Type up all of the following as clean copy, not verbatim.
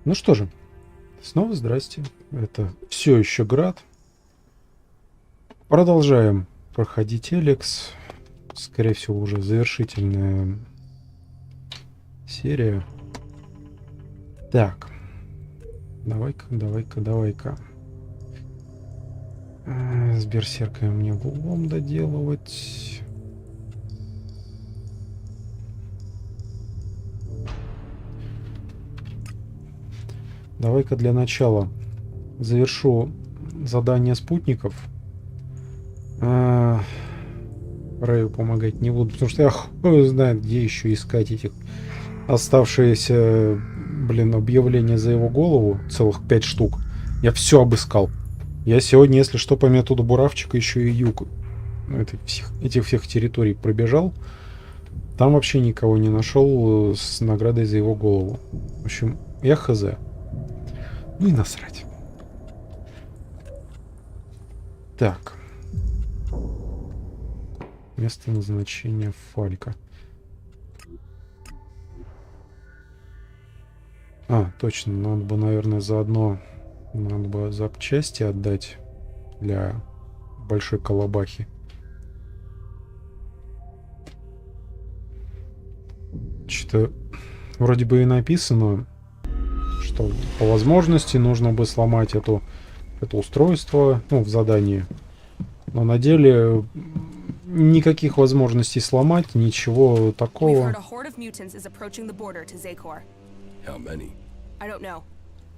Ну что же, снова здрасте. Это все еще GraD. Продолжаем проходить ELEX. Скорее всего, уже завершительная серия. Так. Давай-ка. С берсеркой мне в улом доделывать. Давай-ка для начала завершу задание спутников. Рэю помогать не буду, потому что я хуй знает, где еще искать этих оставшиеся, объявления за его голову. Целых 5 штук. Я все обыскал. Я сегодня, если что, по методу буравчика еще и юг этих всех территорий пробежал. Там вообще никого не нашел с наградой за его голову. В общем, я хз. Ну и насрать. Так. Место назначения Фалька. Точно, надо бы, наверное, заодно запчасти отдать для большой колобахи. Что-то вроде бы и написано, что по возможности нужно бы сломать это устройство, в задании. Но на деле никаких возможностей сломать, ничего такого. How many? I don't know,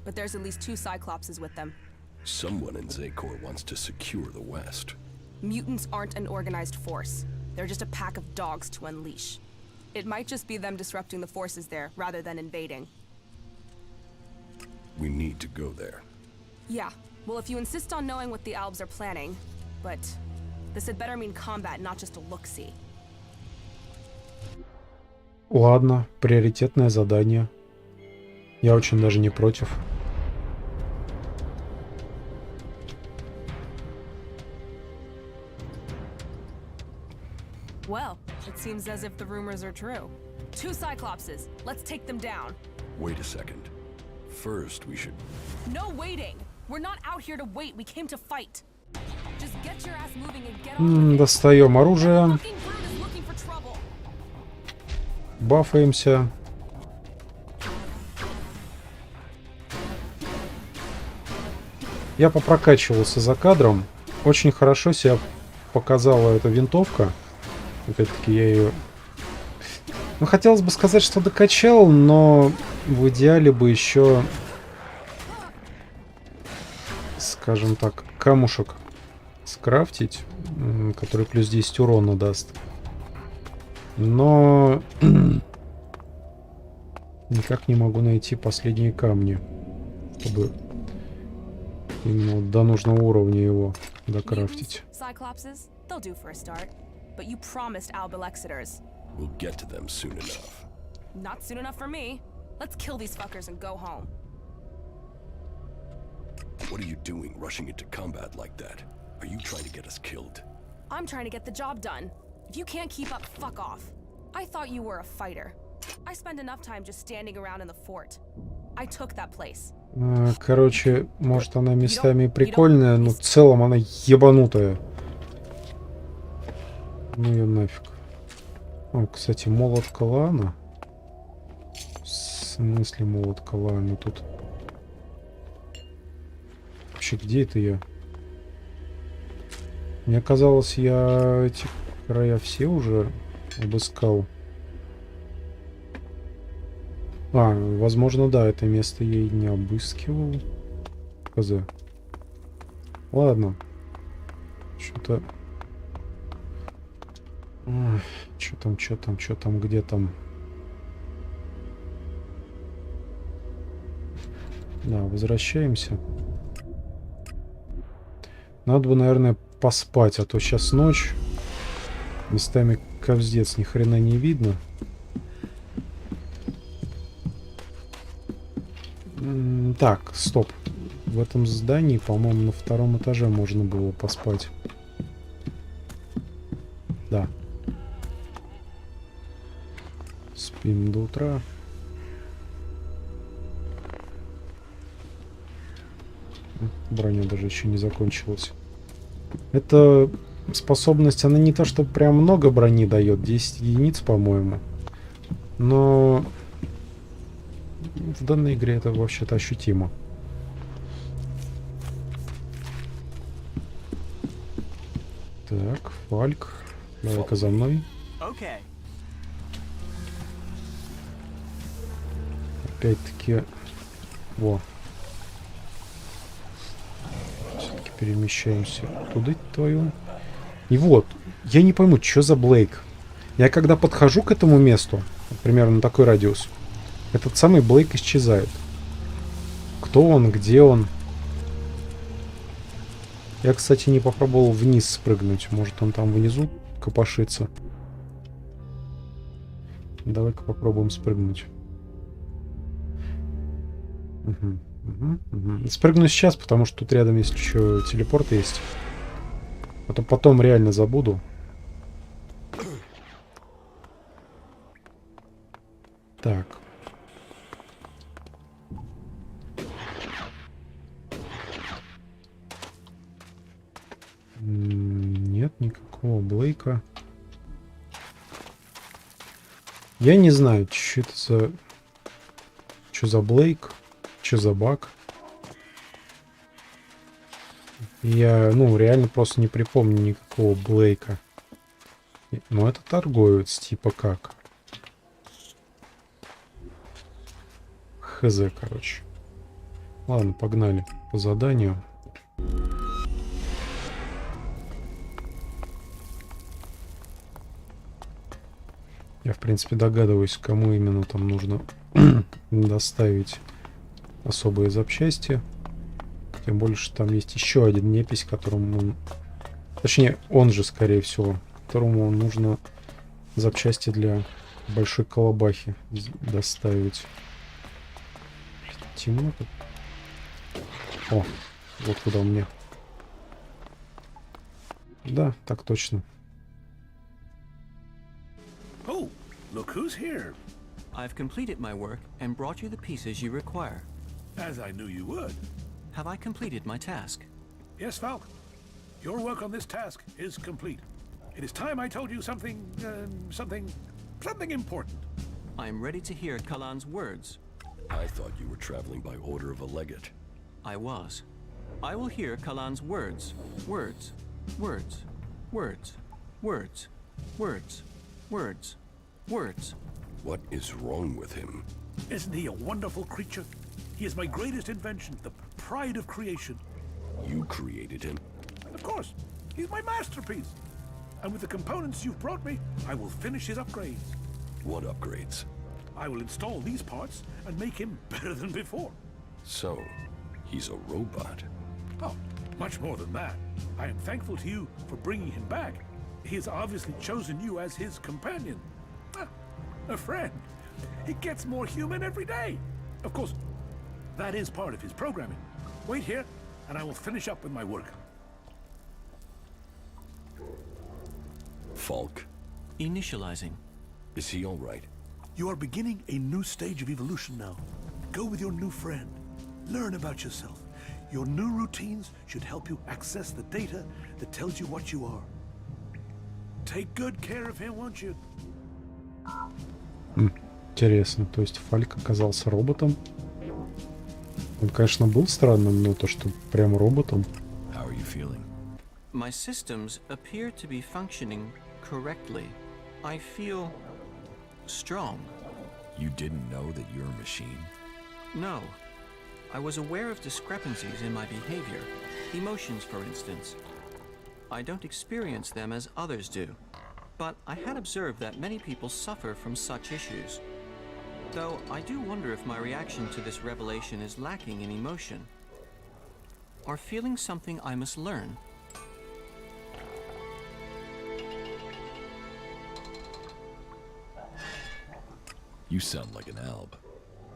but there's at least 2 Cyclopses with them. Someone in Zakor wants to secure the West. Mutants aren't an organized force. They're just a pack of dogs to unleash. It might just be them disrupting the forces there, rather than invading. We need to go there. Yeah, well, if you insist on knowing what the Albs are planning, but this had better mean combat, not just a look-see. Ладно, приоритетное задание. Я очень даже не против. Well, it seems as if the rumors are true. 2 Cyclopses. Let's take them down. Wait a second. First, we should... No waiting! We're not out here to wait. We came to fight. Just get your ass moving and get on with it. Достаем оружие. Бафаемся. Я попрокачивался за кадром. Очень хорошо себя показала эта винтовка. Опять-таки я ее... хотелось бы сказать, что докачал, но в идеале бы еще, скажем так, камушек скрафтить, который плюс 10 урона даст. Но никак не могу найти последние камни, чтобы именно до нужного уровня его докрафтить. We'll get to them soon enough. Not soon enough for me. Let's kill these fuckers and go home. What are you doing, rushing into combat like that? Are you trying to get us killed? I'm trying to get the job done. If you can't keep up, fuck off. I thought you were a fighter. I spent enough time just standing around in the fort. I took that place. Короче, может она местами прикольная, но в целом она ебанутая. Ну ее нафиг. Кстати, молот Калаана. В смысле молот Калаана тут? Вообще, где это я? Мне казалось, я эти края все уже обыскал. Возможно, да, это место я и не обыскивал. Хз. Ладно. Что-то... Что там, где там? Да, возвращаемся. Надо бы, наверное, поспать, а то сейчас ночь. Местами капздец, ни хрена не видно. Так, стоп. В этом здании, по-моему, на 2-м этаже можно было поспать. Да. Спим до утра. Броня даже еще не закончилась. Эта способность, она не то, что прям много брони дает, 10 единиц, по-моему. Но в данной игре это вообще-то ощутимо. Так, Фальк, давай-ка за мной. Опять-таки, во. Все-таки перемещаемся туда, твою. И вот, я не пойму, что за Блейк. Я когда подхожу к этому месту, примерно на такой радиус, этот самый Блейк исчезает. Кто он, где он? Я, кстати, не попробовал вниз спрыгнуть. Может, он там внизу копошится. Давай-ка попробуем спрыгнуть. Спрыгну сейчас, потому что тут рядом есть еще телепорт есть. А то потом реально забуду. Так. Нет никакого Блейка. Я не знаю, что это за... Что за Блейк? Что за баг? Я, ну, реально просто не припомню никакого Блейка. Ну, это торговец, типа как. Хз, короче. Ладно, погнали по заданию. Я, в принципе, догадываюсь, кому именно там нужно доставить особые запчасти. Тем больше, что там есть еще один непись, которому он... Точнее, он же, скорее всего, которому нужно запчасти для большой колобахи доставить. Темно тут. О, вот куда у меня. Да, так точно. Oh, look who's here. I've completed my work and brought you the pieces you require. As I knew you would. Have I completed my task? Yes, Falk. Your work on this task is complete. It is time I told you something important. I am ready to hear Kalan's words. I thought you were traveling by order of a legate. I was. I will hear Kalan's words. Words. Words. Words. Words. Words. Words. Words. What is wrong with him? Isn't he a wonderful creature? He is my greatest invention, the pride of creation. You created him? Of course. He's my masterpiece. And with the components you've brought me, I will finish his upgrades. What upgrades? I will install these parts and make him better than before. So, he's a robot. Oh, much more than that. I am thankful to you for bringing him back. He has obviously chosen you as his companion. Ah, a friend. He gets more human every day. Of course, that is part of his programming. Wait here, and I will finish up with my work. Falk? Initializing. Is he all right? You are beginning a new stage of evolution now. Go with your new friend. Learn about yourself. Your new routines should help you access the data that tells you what you are. Take good care of him, won't you? Интересно, то есть Фальк оказался роботом? Он, конечно, был странным, но то, что прям роботом. How are you feeling? My systems appear to be functioning correctly. I feel strong. You didn't know that you're a machine? No. I was aware of discrepancies in my behavior. Emotions, for instance. I don't experience them as others do. But I had observed that many people suffer from such issues. Though I do wonder if my reaction to this revelation is lacking in emotion. Or feeling something I must learn. You sound like an alb.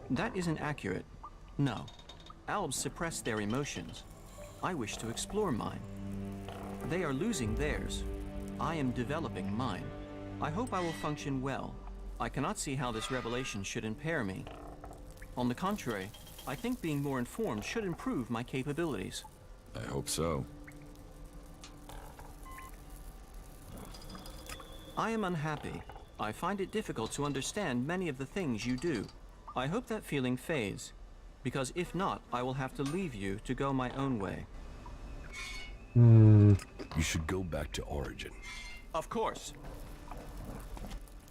That isn't accurate. No. Albs suppress their emotions. I wish to explore mine. They are losing theirs. I am developing mine. I hope I will function well. I cannot see how this revelation should impair me. On the contrary, I think being more informed should improve my capabilities. I hope so. I am unhappy. I find it difficult to understand many of the things you do. I hope that feeling fades, because if not, I will have to leave you to go my own way. You should go back to Origin. Of course.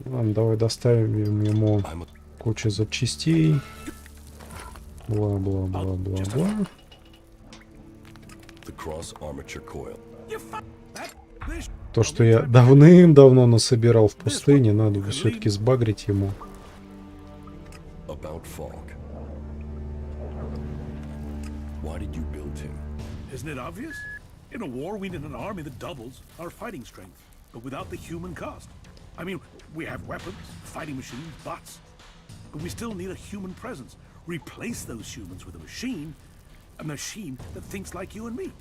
Ладно, давай доставим ему кучу запчастей. Бла-бла-бла-бла-бла. The cross armature coil. То, что я давным-давно насобирал в пустыне, надо все-таки сбагрить ему. About Falk. Why did you build him? Isn't it obvious? In a war, we need an army that doubles our fighting strength, but without the human cost. I mean, we have weapons, fighting machines, bots, but we still need a human presence. Replace those humans with a machine that thinks like you and me.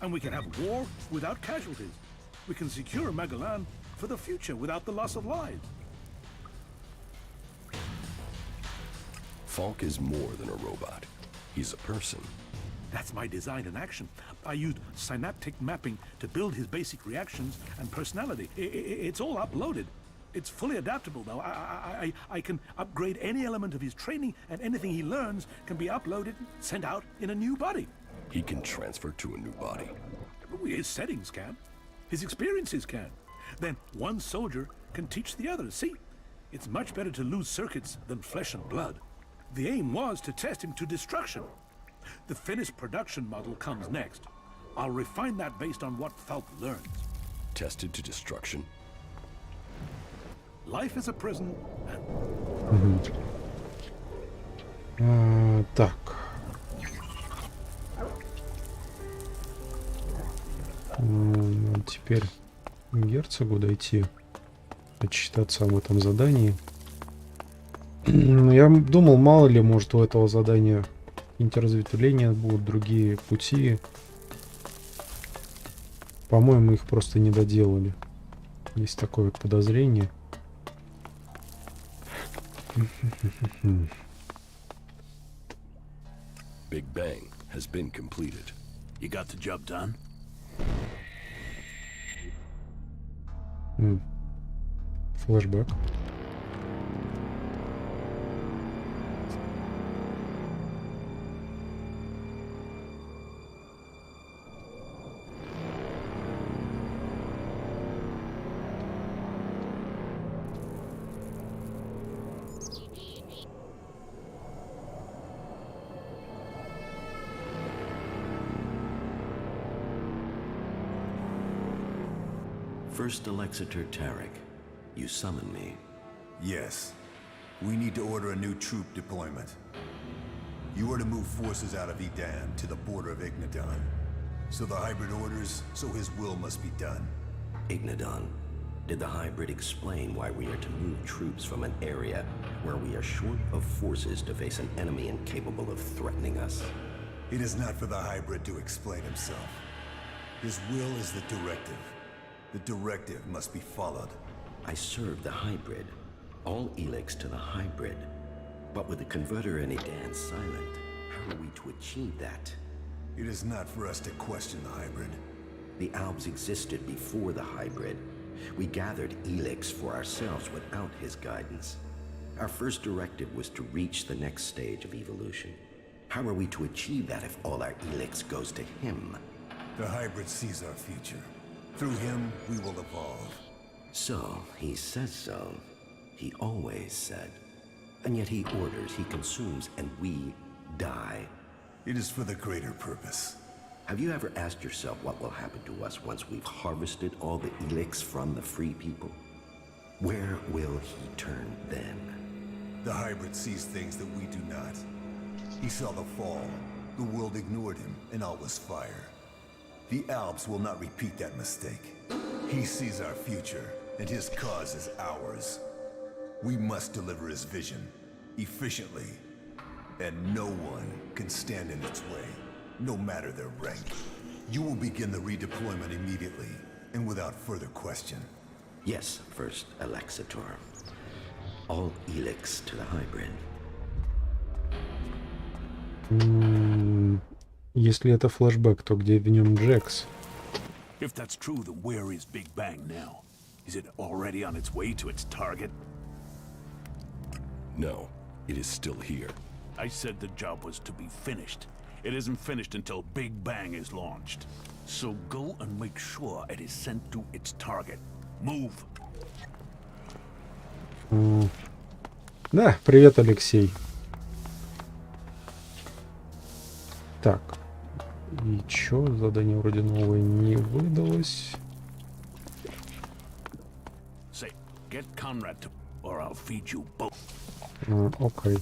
And we can have war without casualties. We can secure Magalan for the future without the loss of lives. Falk is more than a robot. He's a person. That's my design in action. I used synaptic mapping to build his basic reactions and personality. It's all uploaded. It's fully adaptable, though. I can upgrade any element of his training, and anything he learns can be uploaded, sent out in a new body. He can transfer to a new body. His settings can. His experiences can. Then one soldier can teach the others. See, it's much better to lose circuits than flesh and blood. The aim was to test him to destruction. The finished production model comes next. I'll refine that based on what Falk learns. Tested to destruction? Life is a prison. Так. Теперь к герцогу дойти, отчитаться об этом задании. Я думал, мало ли, может, у этого задания какие-нибудь разветвления будут, другие пути. По-моему, их просто не доделали. Есть такое вот подозрение. Big Bang has been completed. You got the job done? Флэшбэк. First Alexitor Tarek, you summoned me. Yes. We need to order a new troop deployment. You are to move forces out of Edan to the border of Ignadon. So the hybrid orders, so his will must be done. Ignadon, did the hybrid explain why we are to move troops from an area where we are short of forces to face an enemy incapable of threatening us? It is not for the hybrid to explain himself. His will is the directive. The directive must be followed. I serve the hybrid. All ELEX to the hybrid. But with the converter in Edan silent, how are we to achieve that? It is not for us to question the hybrid. The Albs existed before the hybrid. We gathered ELEX for ourselves without his guidance. Our first directive was to reach the next stage of evolution. How are we to achieve that if all our ELEX goes to him? The hybrid sees our future. Through him, we will evolve. So, he says so. He always said. And yet he orders, he consumes, and we die. It is for the greater purpose. Have you ever asked yourself what will happen to us once we've harvested all the ELEX from the free people? Where will he turn then? The hybrid sees things that we do not. He saw the fall. The world ignored him, and all was fire. The Alps will not repeat that mistake. He sees our future, and his cause is ours. We must deliver his vision, efficiently, and no one can stand in its way, no matter their rank. You will begin the redeployment immediately, and without further question. Yes, First Alexitor. All ELEX to the hybrid. Если это флешбэк, то где в нем Джекс? If that's true, then where is Big Bang now? Is it already on its way to its target? No, it is still here. I said the job was to be finished. It isn't finished until Big Bang is launched. So go and make sure it is sent to its target. Move. Да, привет, Алексей. Так. И чё? Задание вроде новое не выдалось. Say, get Conrad to, or I'll feed you both. Окей.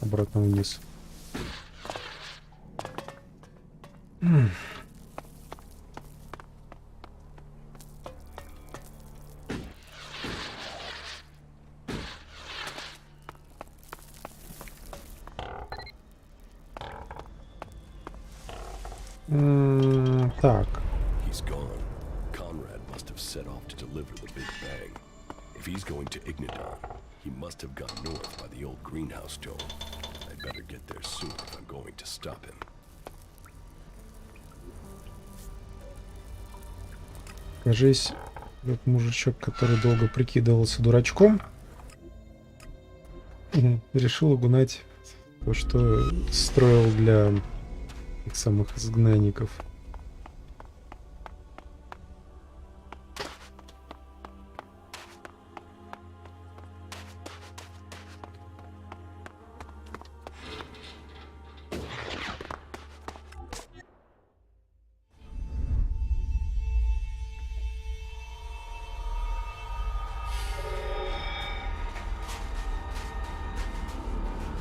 Обратно вниз. Так. He's gone. Conrad must have set off to deliver the Big Bang. If he's going to Ignidon, he must have gone north by the old greenhouse dome. I'd better get there soon if I'm going to stop him. Кажись, этот мужичок, который долго прикидывался дурачком, решил угнать то, что строил для их самых изгнанников.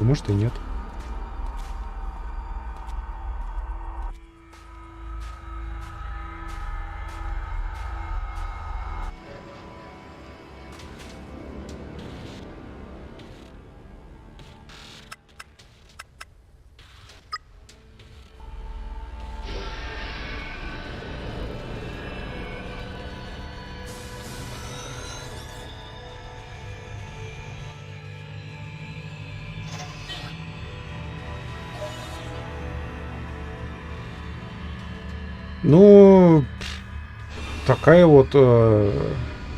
А может и нет. Ну, такая вот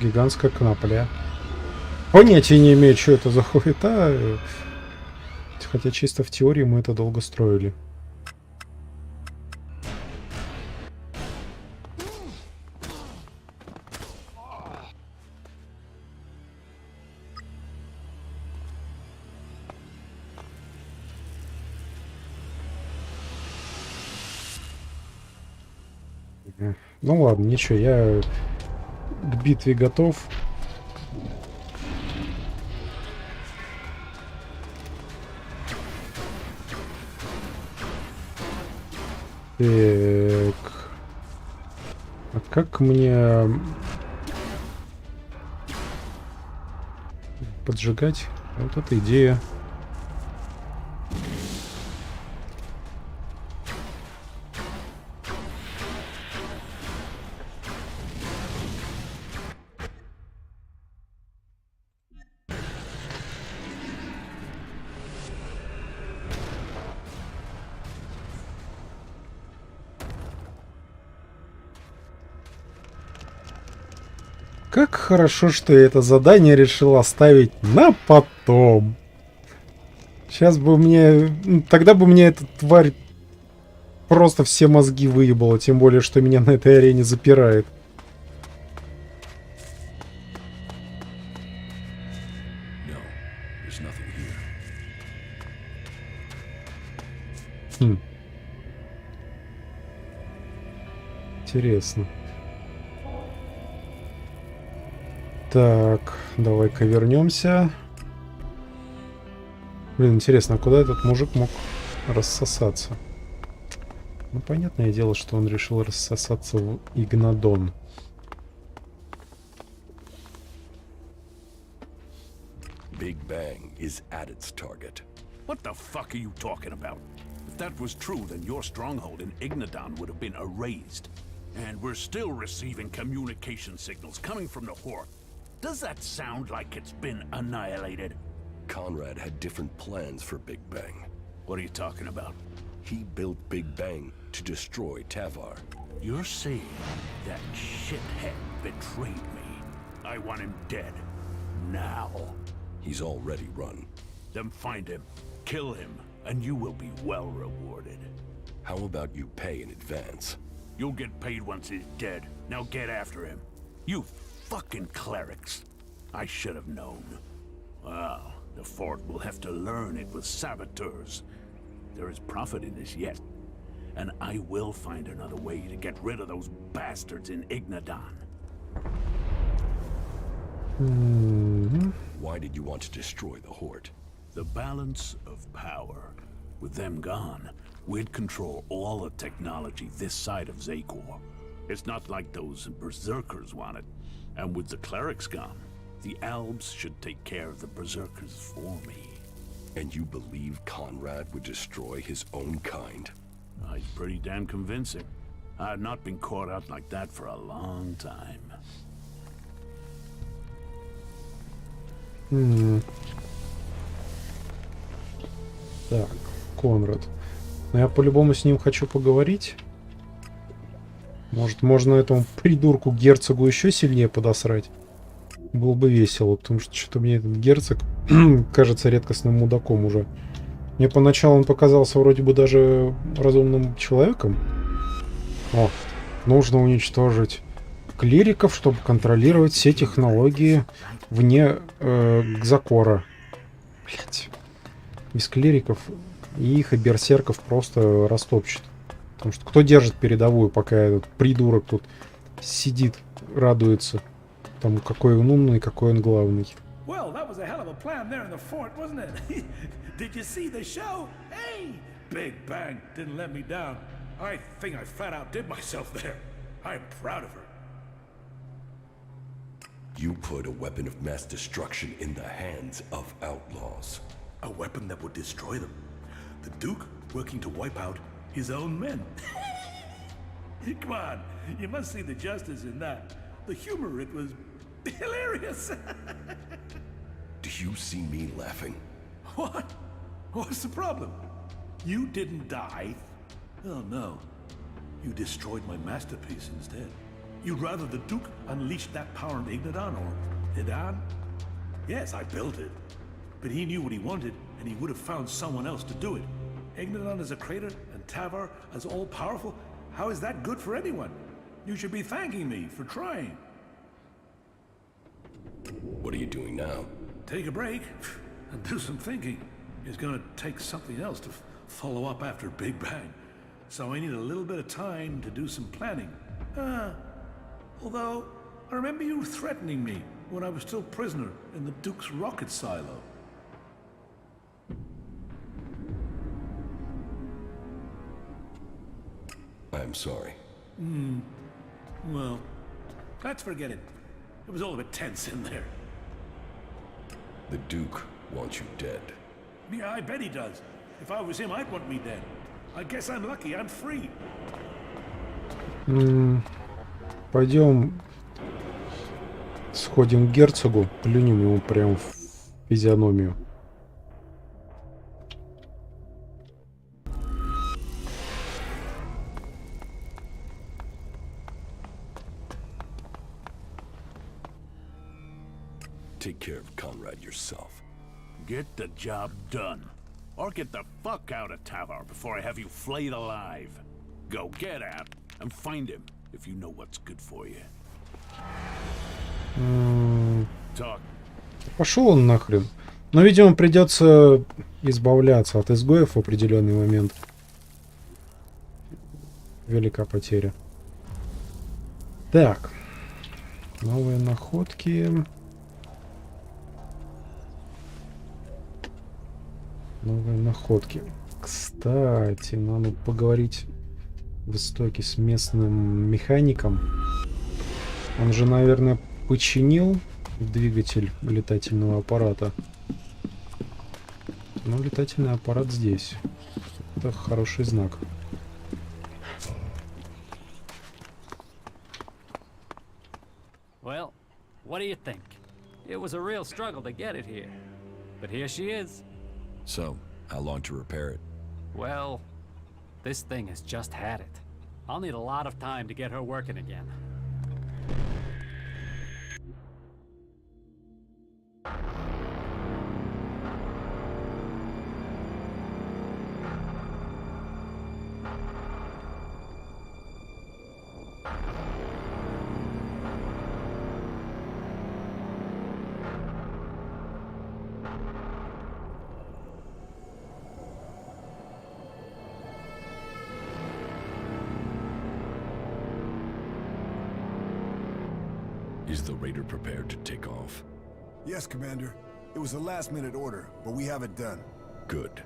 гигантская конопля. Понятия не имею, что это за хуета. Хотя чисто в теории мы это долго строили. Ну ладно, ничего, я к битве готов. Так. А как мне поджигать? Вот эта идея. Как хорошо, что я это задание решил оставить на потом. Сейчас бы мне... Тогда бы мне эта тварь просто все мозги выебала. Тем более, что меня на этой арене запирает. Интересно. Так, давай-ка вернемся. Блин, интересно, а куда этот мужик мог рассосаться? Ну, понятное дело, что он решил рассосаться в Игнадон. Big Bang is at its target. What the fuck are you talking about? If that was true, then your stronghold in Ignadon would have been erased. And we're still receiving communication signals coming from the Horde. Does that sound like it's been annihilated? Conrad had different plans for Big Bang. What are you talking about? He built Big Bang to destroy Tavar. You're saying that shithead betrayed me. I want him dead. Now. He's already run. Then find him, kill him, and you will be well rewarded. How about you pay in advance? You'll get paid once he's dead. Now get after him. You fucking clerics. I should have known. Well, the fort will have to learn it was saboteurs. There is profit in this yet. And I will find another way to get rid of those bastards in Ignadon. Why did you want to destroy the Horde? The balance of power. With them gone, we'd control all the technology this side of Zakor. It's not like those berserkers want it. And with the clerics gone, the Albs should take care of the berserkers for me. And you believe Conrad would destroy his own kind? He's pretty damn convincing. I've not been caught out like that for a long time. Так, Конрад. Но я по-любому с ним хочу поговорить. Может, можно этому придурку герцогу еще сильнее подосрать? Было бы весело, потому что что-то мне этот герцог кажется редкостным мудаком уже. Мне поначалу он показался вроде бы даже разумным человеком. О, нужно уничтожить клириков, чтобы контролировать все технологии вне Закора. Блять. Без клириков и их, и берсерков просто растопчет. Потому что кто держит передовую, пока этот придурок тут сидит, радуется. Там какой он умный, какой он главный. Well, that was a hell of a plan there in the fort, wasn't it? Did you see the show? Hey! Big Bang didn't let me down. I think I flat out did myself there. I'm proud of her. You put a weapon of mass destruction in the hands of outlaws. A weapon that would destroy them. The Duke working to wipe out his own men. Come on, you must see the justice in that. The humor, it was hilarious. Do you see me laughing? What? What's the problem? You didn't die? Oh no. You destroyed my masterpiece instead. You'd rather the Duke unleashed that power on Ignadon or Idan? Yes, I built it. But he knew what he wanted, and he would have found someone else to do it. Ignadon is a crater, and Tavar is all-powerful. How is that good for anyone? You should be thanking me for trying. What are you doing now? Take a break and do some thinking. It's gonna take something else to follow up after Big Bang. So I need a little bit of time to do some planning. Although, I remember you threatening me when I was still prisoner in the Duke's rocket silo. I'm sorry. Well, let's forget it. It was all a bit tense in there. The Duke wants you dead. Yeah, I bet he does. If I was him, I'd want me dead. I guess I'm lucky, I'm free. Пойдем сходим к герцогу, плюнем ему прям в физиономию. Take care of Conrad yourself. Get the job done. Or get the fuck out of Tavar before I have you flayed alive. Go get out and find him if you know what's good for you. Talk. Пошел он нахрен. Но, видимо, придется избавляться от изгоев в определенный момент. Велика потеря. Так. Новые находки. Новые находки. Кстати, надо поговорить в истоке с местным механиком. Он же, наверное, починил двигатель летательного аппарата. Но летательный аппарат здесь. Это хороший знак. Well, what do you think? It was a real struggle to get it here. But here she is. So, how long to repair it? Well, this thing has just had it. I'll need a lot of time to get her working again. Is the raider prepared to take off? Yes, Commander. It was a last-minute order, but we have it done. Good.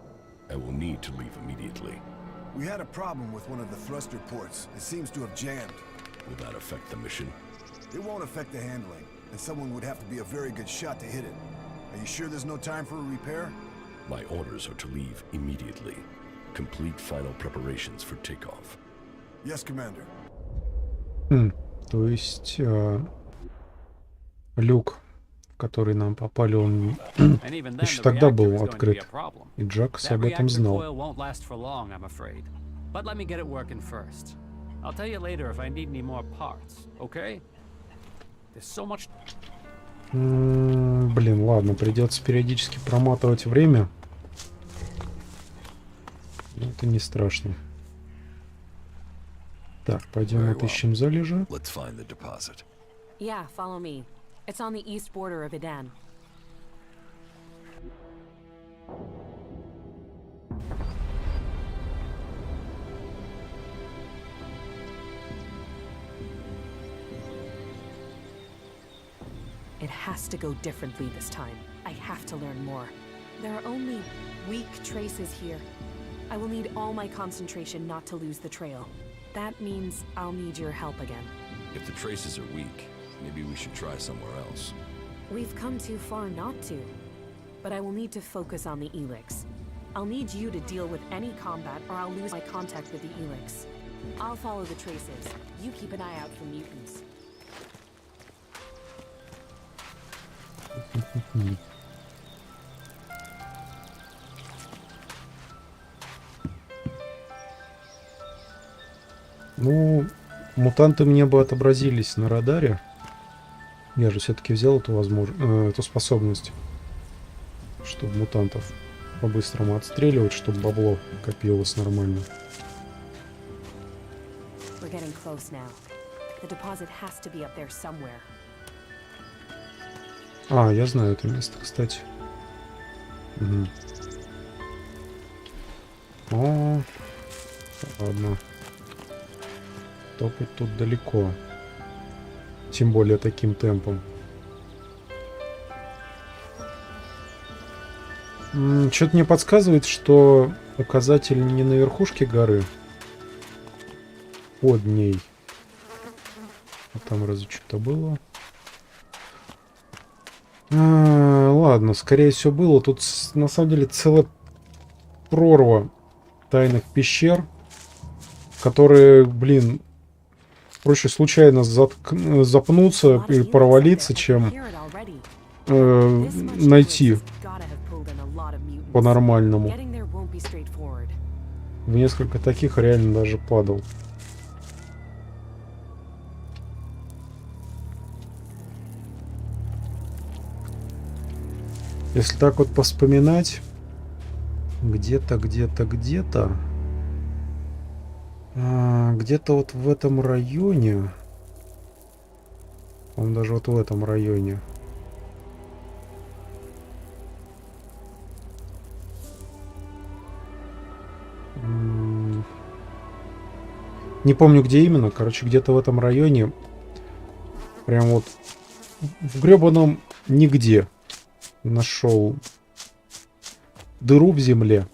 I will need to leave immediately. We had a problem with one of the thruster ports. It seems to have jammed. Will that affect the mission? It won't affect the handling, and someone would have to be a very good shot to hit it. Are you sure there's no time for a repair? My orders are to leave immediately. Complete final preparations for takeoff. Yes, Commander. То есть люк, в который нам попали, он еще тогда был открыт. И Джакс об этом знал. Блин, ладно, придется периодически проматывать время. Но это не страшно. Так, пойдем отыщем залежи. Yeah, follow me. It's on the east border of Idan. It has to go differently this time. I have to learn more. There are only weak traces here. I will need all my concentration not to lose the trail. That means I'll need your help again. If the traces are weak, maybe we should try somewhere else. We've come too far not to. But I will need to focus on the ELEX. I'll need you to deal with any combat or I'll lose my contact with the ELEX. I'll follow the traces. You keep an eye out for mutants. Ну, мутанты мне бы отобразились на радаре. Я же все-таки взял эту эту способность, чтобы мутантов по-быстрому отстреливать, чтобы бабло копилось нормально. А, я знаю это место, кстати. Угу. О, ладно. Топать тут далеко. Тем более таким темпом. Что-то мне подсказывает, что указатель не на верхушке горы. Под ней. А там разве что-то было? Ладно, скорее всего было. Тут на самом деле целая прорва тайных пещер, которые, блин, проще случайно запнуться и провалиться, чем найти по-нормальному. В несколько таких реально даже падал. Если так вот поспоминать, где-то вот в этом районе, по-моему, даже вот в этом районе, не помню где именно, короче, где-то в этом районе, прям вот в гребаном нигде нашел дыру в земле.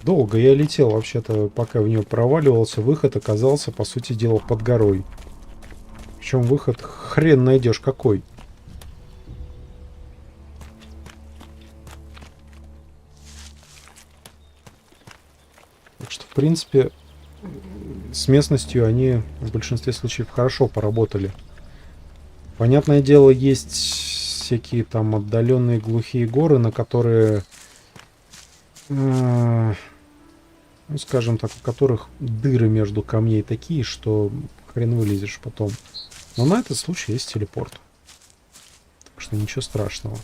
Долго я летел, вообще-то, пока в нее проваливался. Выход оказался, по сути дела, под горой. Причем выход хрен найдешь какой. Так что, в принципе, с местностью они в большинстве случаев хорошо поработали. Понятное дело, есть всякие там отдаленные глухие горы, на которые Ну, скажем так, у которых дыры между камней такие, что хрен вылезешь потом. Но на этот случай есть телепорт. Так что ничего страшного.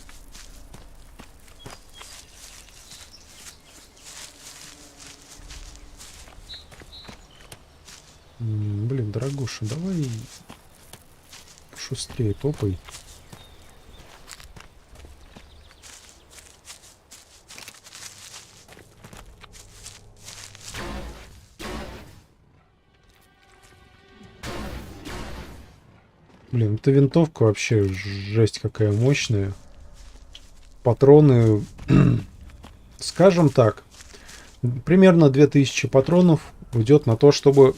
Блин, дорогуша, давай шустрее топай. Блин, эта винтовка вообще жесть какая мощная. Патроны, скажем так, примерно 2000 патронов уйдет на то, чтобы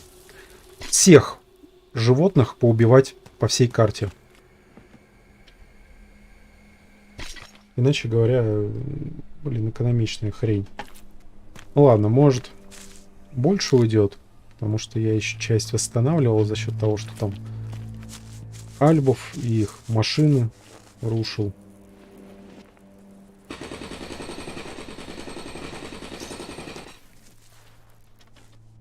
всех животных поубивать по всей карте. Иначе говоря, блин, экономичная хрень. Ну ладно, может больше уйдет, потому что я еще часть восстанавливал за счет того, что там альбов и их машины рушил.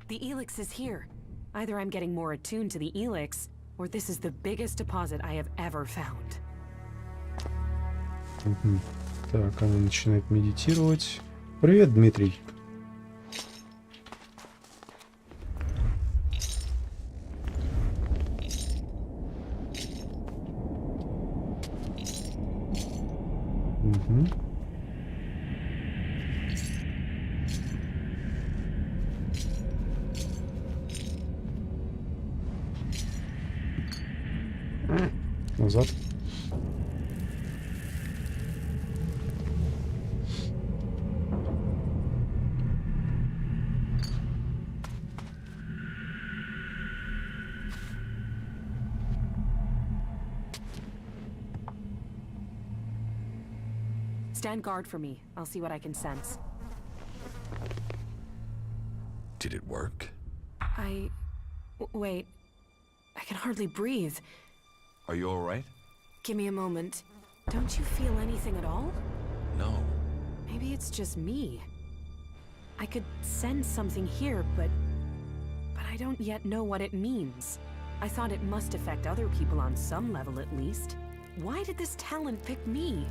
The ELEX is here. Either I'm getting more attuned to the ELEX, or this is the biggest deposit I have ever found. Так, она начинает медитировать. Привет, Дмитрий. Назад. Stand guard for me. I'll see what I can sense. Did it work? Wait. I can hardly breathe. Are you all right? Give me a moment. Don't you feel anything at all? No. Maybe it's just me. I could sense something here, but I don't yet know what it means. I thought it must affect other people on some level at least. Why did this talent pick me?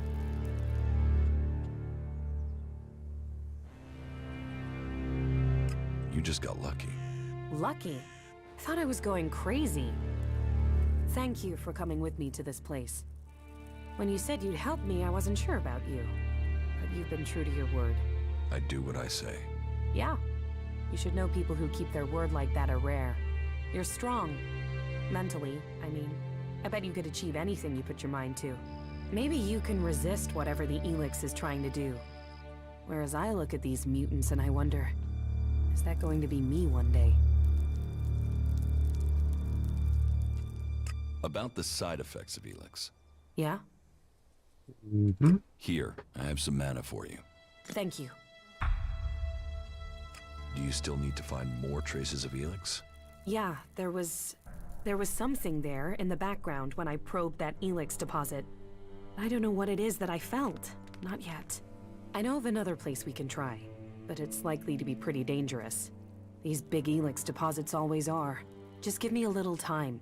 You just got lucky. Lucky? I thought I was going crazy. Thank you for coming with me to this place. When you said you'd help me, I wasn't sure about you. But you've been true to your word. I do what I say. Yeah. You should know people who keep their word like that are rare. You're strong. Mentally, I mean. I bet you could achieve anything you put your mind to. Maybe you can resist whatever the ELEX is trying to do. Whereas I look at these mutants and I wonder, is that going to be me one day? About the side effects of ELEX. Yeah? Here, I have some mana for you. Thank you. Do you still need to find more traces of ELEX? Yeah, there was something there in the background when I probed that ELEX deposit. I don't know what it is that I felt. Not yet. I know of another place we can try, but it's likely to be pretty dangerous. These big ELEX deposits always are. Just give me a little time.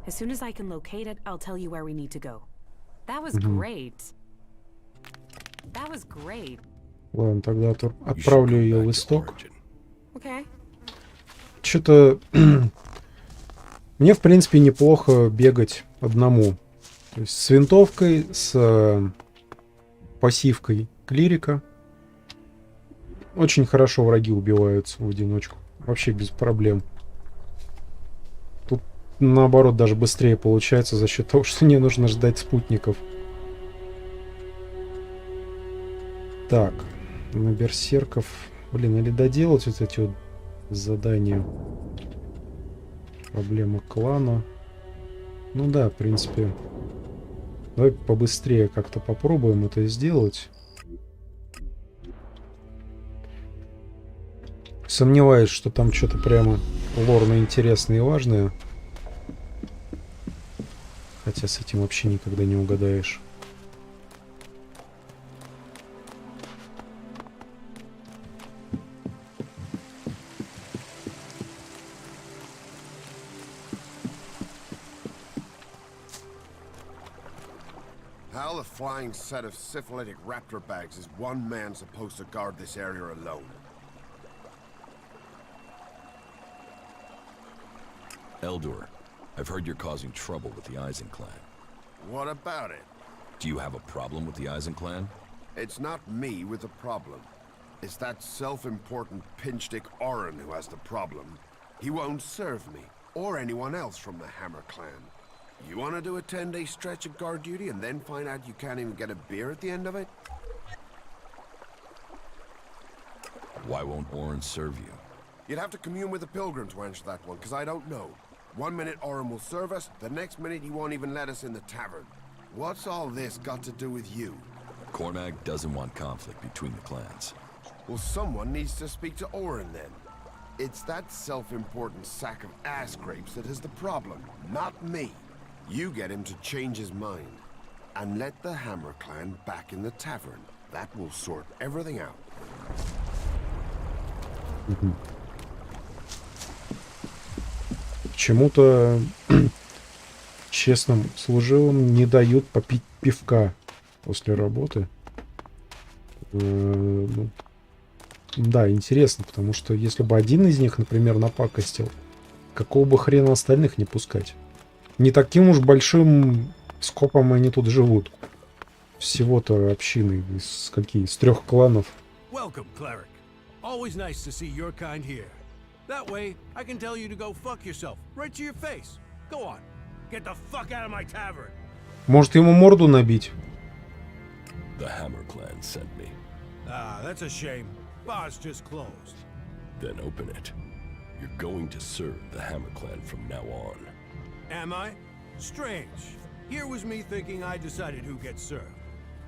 As soon as I can locate it, I'll tell you where we need to go. That was great. That was great. Ладно, тогда отправлю ее в исток. Okay. Что-то мне, в принципе, неплохо бегать одному. То есть с винтовкой, с пассивкой клирика. Очень хорошо враги убиваются в одиночку. Вообще без проблем. Тут, наоборот, даже быстрее получается за счет того, что не нужно ждать спутников. Так, на берсерков... Блин, или доделать вот эти вот задания. Проблема клана. Ну да, в принципе. Давай побыстрее как-то попробуем это сделать. Сомневаюсь, что там что-то прямо лорно интересное и важное. Хотя с этим вообще никогда не угадаешь. a flying set of syphilitic raptor bags is one man supposed to guard this area alone? Eldor, I've heard you're causing trouble with the Eisen clan. What about it? Do you have a problem with the Eisen clan? It's not me with the problem. It's that self-important pinchstick Orin who has the problem. He won't serve me, or anyone else from the Hammer clan. You want to do a 10-day stretch of guard duty and then find out you can't even get a beer at the end of it? Why won't Orin serve you? You'd have to commune with the pilgrim to answer that one, because I don't know. One minute Orin will serve us, the next minute he won't even let us in the tavern. What's all this got to do with you? Cormac doesn't want conflict between the clans. Well, someone needs to speak to Orin then. It's that self-important sack of ass grapes that is the problem, not me. You get him to change his mind, and let the Hammer clan back in the tavern. That will sort everything out. Почему-то честным служилым не дают попить пивка после работы. Ну, да, интересно, потому что если бы один из них, например, напакостил, какого бы хрена остальных не пускать? Не таким уж большим скопом они тут живут. Всего-то общины из какие? Из 3 кланов. Welcome, cleric. Always nice to see your kind here. That way, I can tell you to go fuck yourself right to your face. Go on, get the fuck out of my tavern. Может, ему морду набить? The Hammer clan sent me. Ah, that's a shame. Bar's just closed. Then open it. You're going to serve the Hammer clan from now on. Am I? Strange. Here was me thinking I decided who gets served.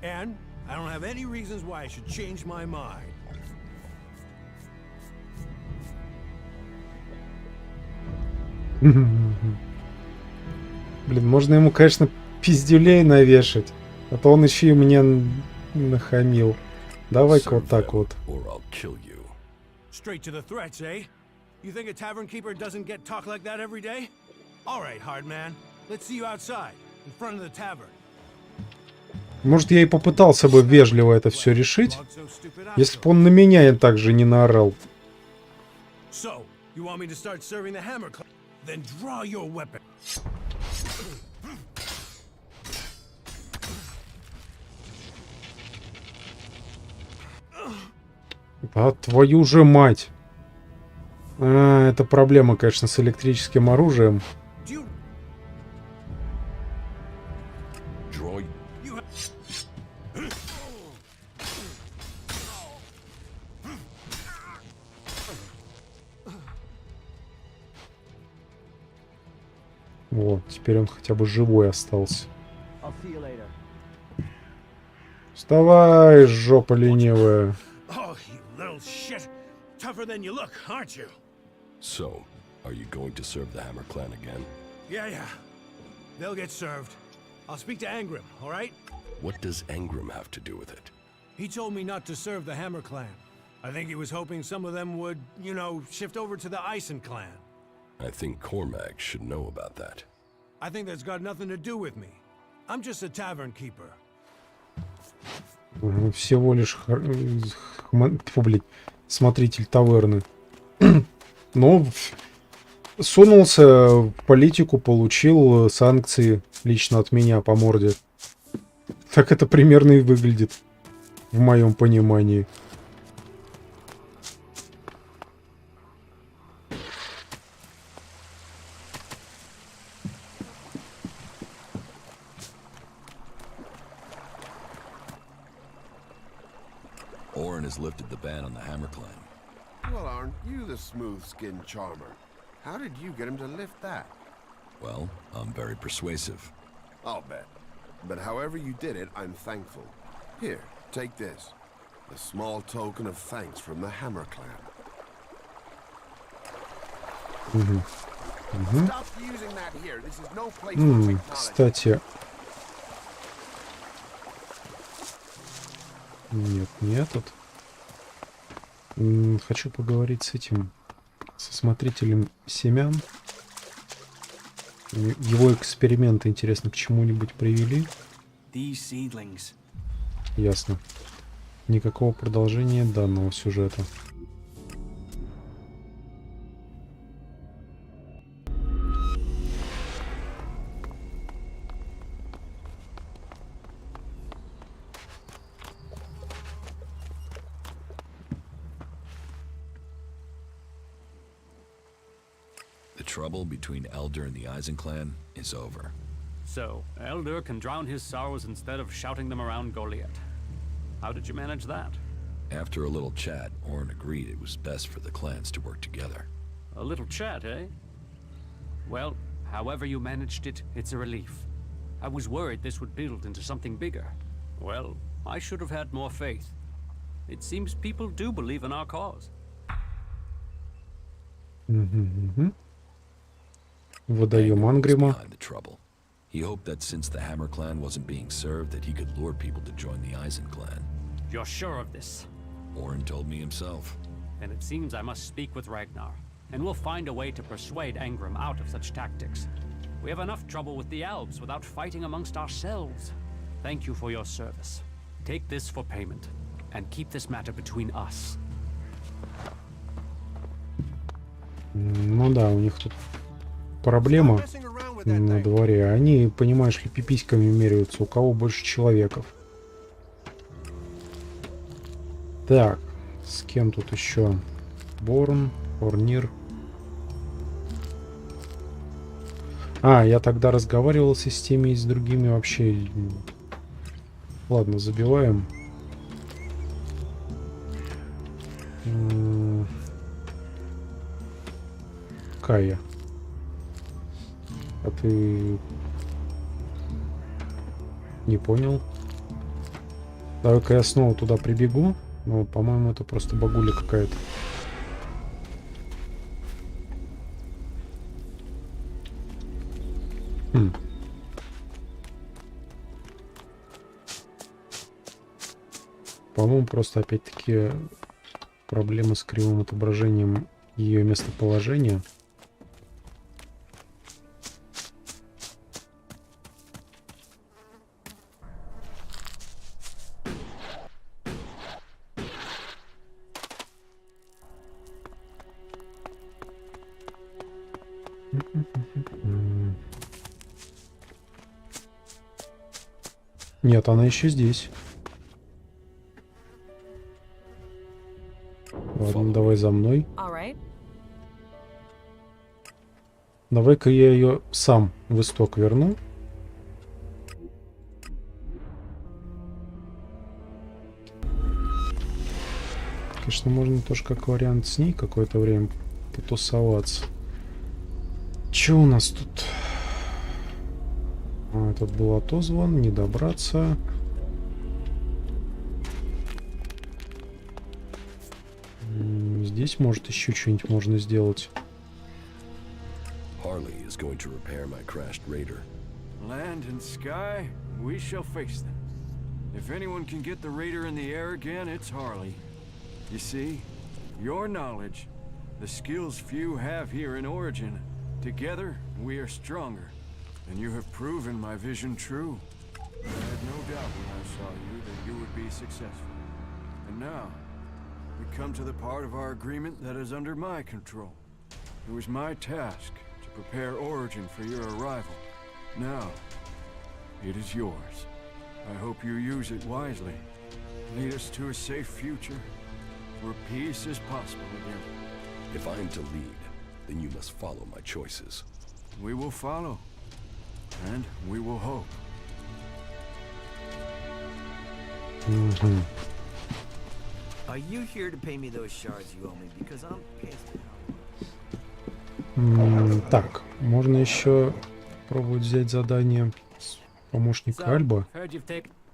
And I don't have any reasons why I should change my mind. Блин, можно ему, конечно, пиздюлей навешать, а то он еще и мне нахамил. Давай-ка вот так вот. Straight to the threats, eh? You think a tavern keeper doesn't get talk like that every day? All right, hard man. Let's see you outside, in front of the tavern. Может, я и попытался бы вежливо это все решить, если бы он на меня также не наорал. So, you want me to start serving the Hammer clan? Then draw your weapon. Да твою же мать. Это проблема, конечно, с электрическим оружием. Вот, теперь он хотя бы живой остался. Вставай, жопа ленивая. So, are you going to serve the Hammer clan again? Yeah. They'll get served. I'll speak to Angrim, all right? What does Angrim have to do with it? He told me not to serve the Hammer clan. I think he was hoping some of them would, you know, shift over to the Eisen clan. I think Cormac should know about that. I think that's got nothing to do with me. I'm just a tavern keeper. Всего лишь смотритель таверны. Но сунулся в политику, получил санкции лично от меня по морде. Так это примерно и выглядит, в моем понимании. Orin has lifted the ban on the Hammer clan. Well, aren't you the smooth-skinned charmer? How did you get him to lift that? Well, I'm very persuasive. I'll bet. But however you did it, I'm thankful. Here, take this. A small token of thanks from the Hammer clan. Stop using that here. This is no place for technology. Кстати... Нет, не этот. Хочу поговорить с этим, со смотрителем семян. Его эксперименты, интересно, к чему-нибудь привели. these seedlings. Ясно. Никакого продолжения данного сюжета. The trouble between Elder and the Eisen clan is over. So, Elder can drown his sorrows instead of shouting them around Goliath. How did you manage that? After a little chat, Orin agreed it was best for the clans to work together. A little chat, eh? Well, however you managed it, it's a relief. I was worried this would build into something bigger. Well, I should have had more faith. It seems people do believe in our cause. Выдаем Ангрима. Behind the trouble. He hoped that since the Hammer clan wasn't being served, that he could lure people to join the Eisen clan. You're sure of this? Orin told me himself. Then it seems I must speak with Ragnar, and we'll find a way to persuade Angrim out of such tactics. We have enough trouble with the elves without fighting amongst ourselves. Thank you for your service. Take this for payment, and keep this matter between us. Ну да, у них тут проблема на дворе. Они, понимаешь ли, пиписьками меряются, у кого больше человеков. Так, с кем тут еще? Борн, Орнир. А, я тогда разговаривал с теми и с другими вообще. Ладно, забиваем. Кая. А ты не понял? Давай-ка я снова туда прибегу. Но, по-моему, это просто багуля какая-то. По-моему, просто опять-таки проблема с кривым отображением ее местоположения. Нет, она еще здесь. Ладно, давай за мной. Давай-ка я ее сам в исток верну. Конечно, можно тоже как вариант с ней какое-то время потусоваться. Че у нас тут? А, этот был отозван, не добраться. Здесь, может, еще что-нибудь можно сделать. Harley is going to repair my crashed raider. Land and sky, we shall face them. If anyone can get the raider in the air again, it's Harley. You see, your knowledge, the skills few have here in Origin, together we are stronger. And you have proven my vision true. I had no doubt when I saw you that you would be successful. And now, we come to the part of our agreement that is under my control. It was my task to prepare Origin for your arrival. Now, it is yours. I hope you use it wisely. Lead us to a safe future, where peace is possible again. If I am to lead, then you must follow my choices. We will follow. And we will hope. Are you here to pay me those shards you owe me? Because I'm pissed. Так, можно еще пробовать взять задание с помощника Альба.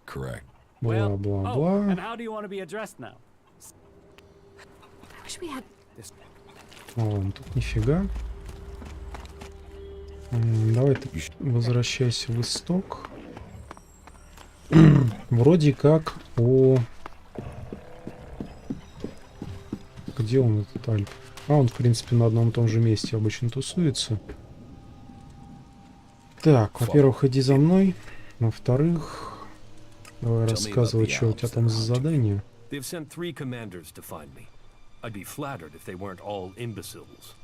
Correct. Бла-бла-бла. Ладно, тут нифига. Давай ты возвращайся в исток. Вроде как о... Где он, этот Альп? А, он, в принципе, на одном и том же месте обычно тусуется. Так, во-первых, иди за мной. Во-вторых, Давай рассказывай, что у тебя там за задание. They've sent 3 commanders to find me. I'd be flattered if they weren't all imbeciles.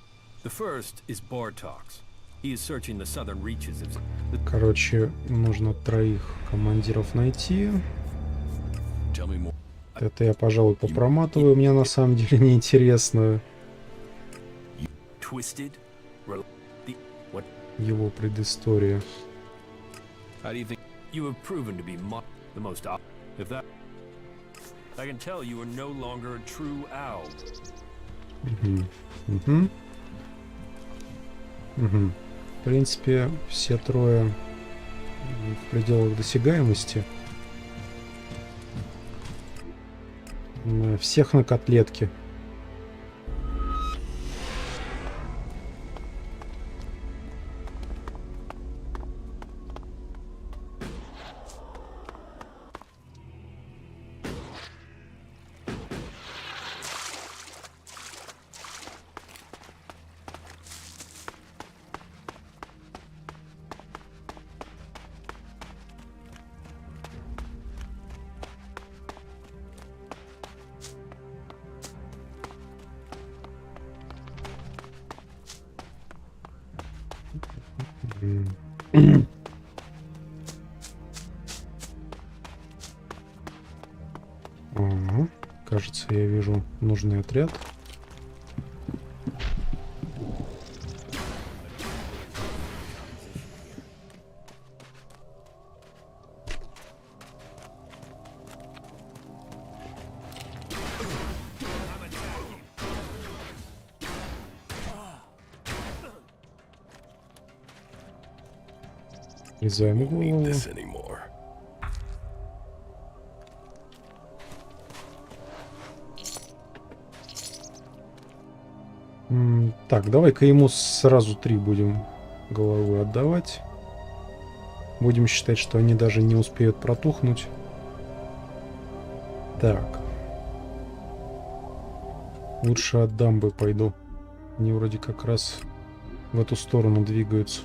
The first is Bartox. He is searching the southern reaches of... Короче, нужно 3 командиров найти. Это я, пожалуй, попроматываю. Мне на самом деле не интересно его предыстория. You have proven to be the most if that I can tell you are no longer a true owl. В принципе, все 3 в пределах досягаемости. Всех на котлетке. Ага, кажется, я вижу нужный отряд. Изаем голову. Так, давай-ка ему сразу 3 будем головы отдавать. Будем считать, что они даже не успеют протухнуть. Так. Лучше от дамбы пойду. Они вроде как раз в эту сторону двигаются.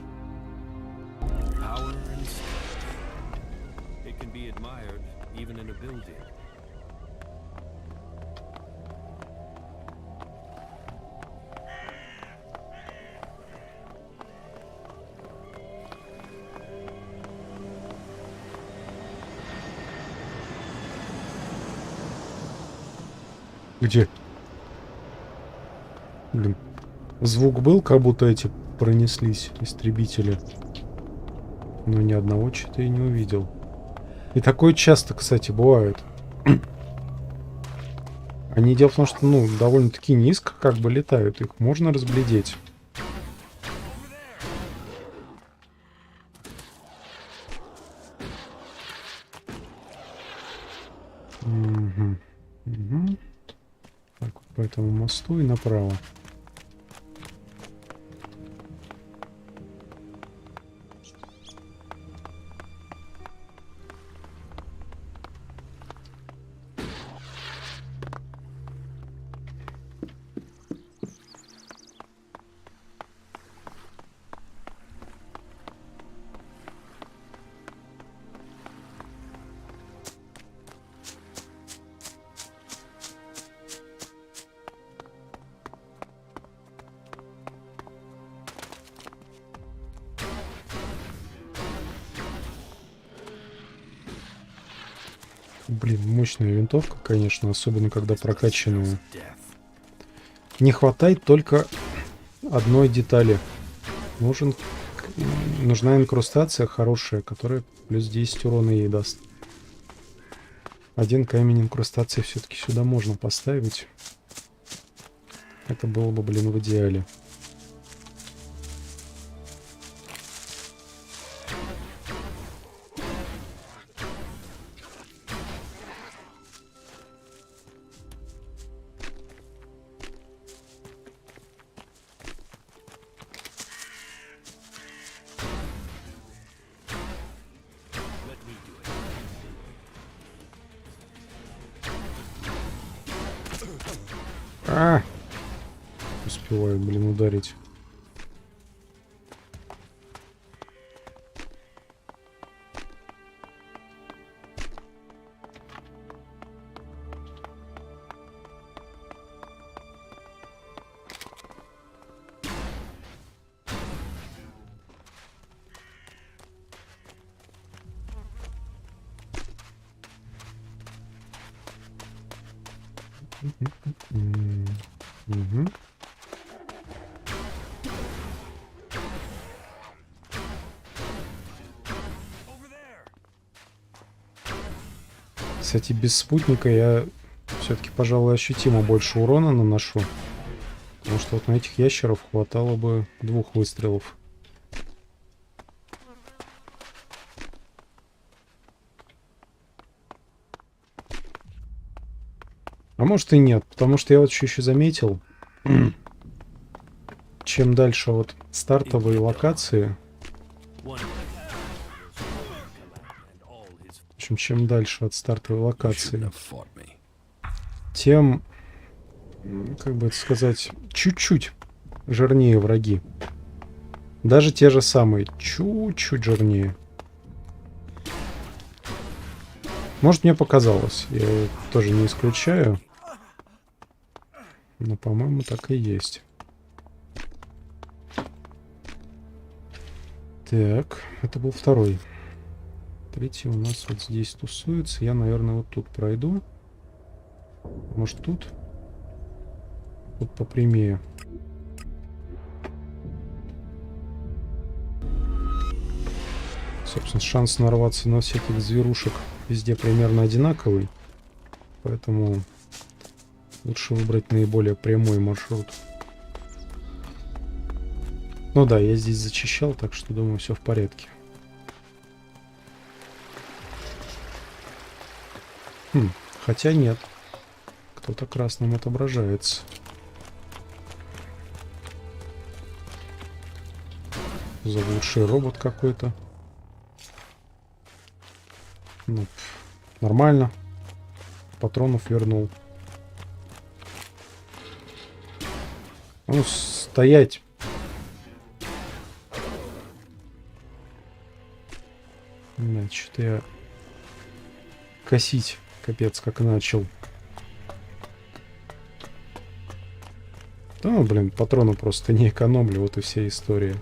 Где? Блин. Звук был, как будто эти пронеслись, истребители. Но ни одного что-то я не увидел. И такое часто, кстати, бывает. Они, дело в том, что, ну, довольно-таки низко как бы летают. Их можно разглядеть. Так, вот по этому мосту и направо. Блин, мощная винтовка, конечно, особенно когда прокачанная. Не хватает только одной детали. Нужна инкрустация хорошая, которая плюс 10 урона ей даст. 1 камень инкрустации все-таки сюда можно поставить. Это было бы, блин, в идеале. Успеваю, блин, ударить. Угу. Кстати, без спутника я все-таки, пожалуй, ощутимо больше урона наношу. Потому что вот на этих ящеров хватало бы 2 выстрелов. А может и нет, потому что я вот еще заметил, чем дальше от стартовой локации, в общем, чем дальше от стартовой локации, тем, как бы это сказать, чуть-чуть жирнее враги. Даже те же самые, чуть-чуть жирнее. Может, мне показалось, я тоже не исключаю. Но, по-моему, так и есть. Так, это был второй. Третий у нас вот здесь тусуется. Я, наверное, вот тут пройду. Может, тут? Тут попрямее. Собственно, шанс нарваться на всяких зверушек везде примерно одинаковый. Поэтому лучше выбрать наиболее прямой маршрут. Ну да, я здесь зачищал, так что думаю, все в порядке. Хотя нет. Кто-то красным отображается. Заблудший робот какой-то. Ну, нормально. Патронов вернул. Ну, стоять. Да, что-то я косить, капец, как начал. Да, блин, патроны просто не экономлю, вот и вся история.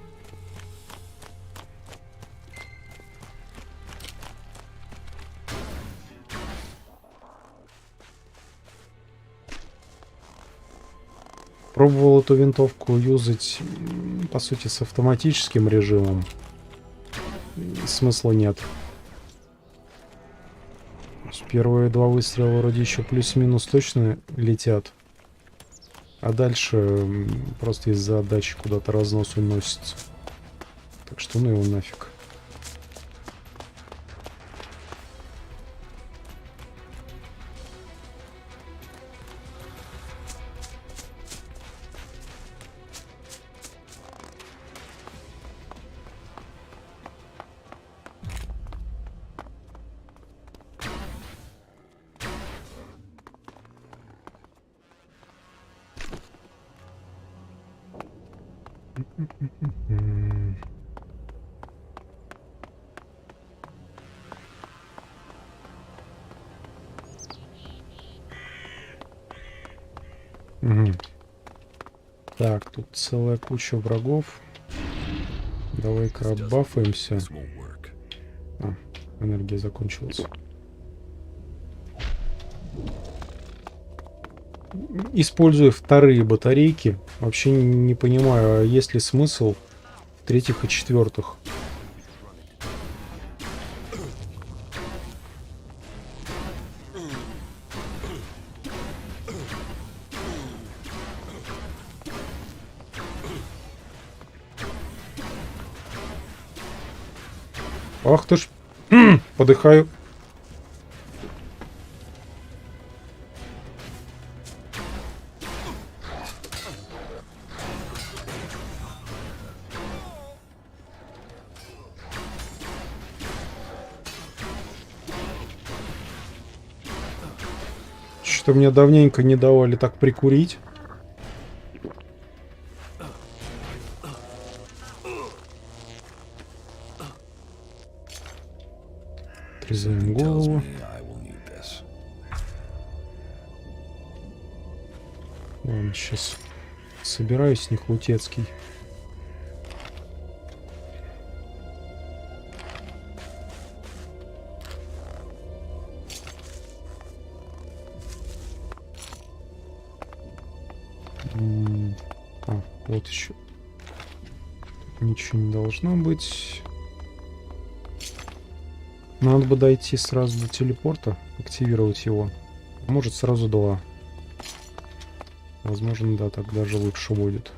Пробовал эту винтовку юзать, по сути, с автоматическим режимом. Смысла нет. Первые 2 выстрела вроде еще плюс-минус точно летят. А дальше просто из-за отдачи куда-то разнос уносится. Так что ну его нафиг. Угу. Так, тут целая куча врагов. Давай-ка отбафаемся. А, энергия закончилась. Используя вторые батарейки. Вообще не понимаю, а есть ли смысл в третьих и четвертых. Ах ты ж, подыхаю. Что мне давненько не давали так прикурить. Отрезаем голову. Ладно, сейчас собираюсь с них лутецкий. Вот еще. Ничего не должно быть. Надо бы дойти сразу до телепорта, активировать его. Может, сразу 2. Возможно, да, так даже лучше будет.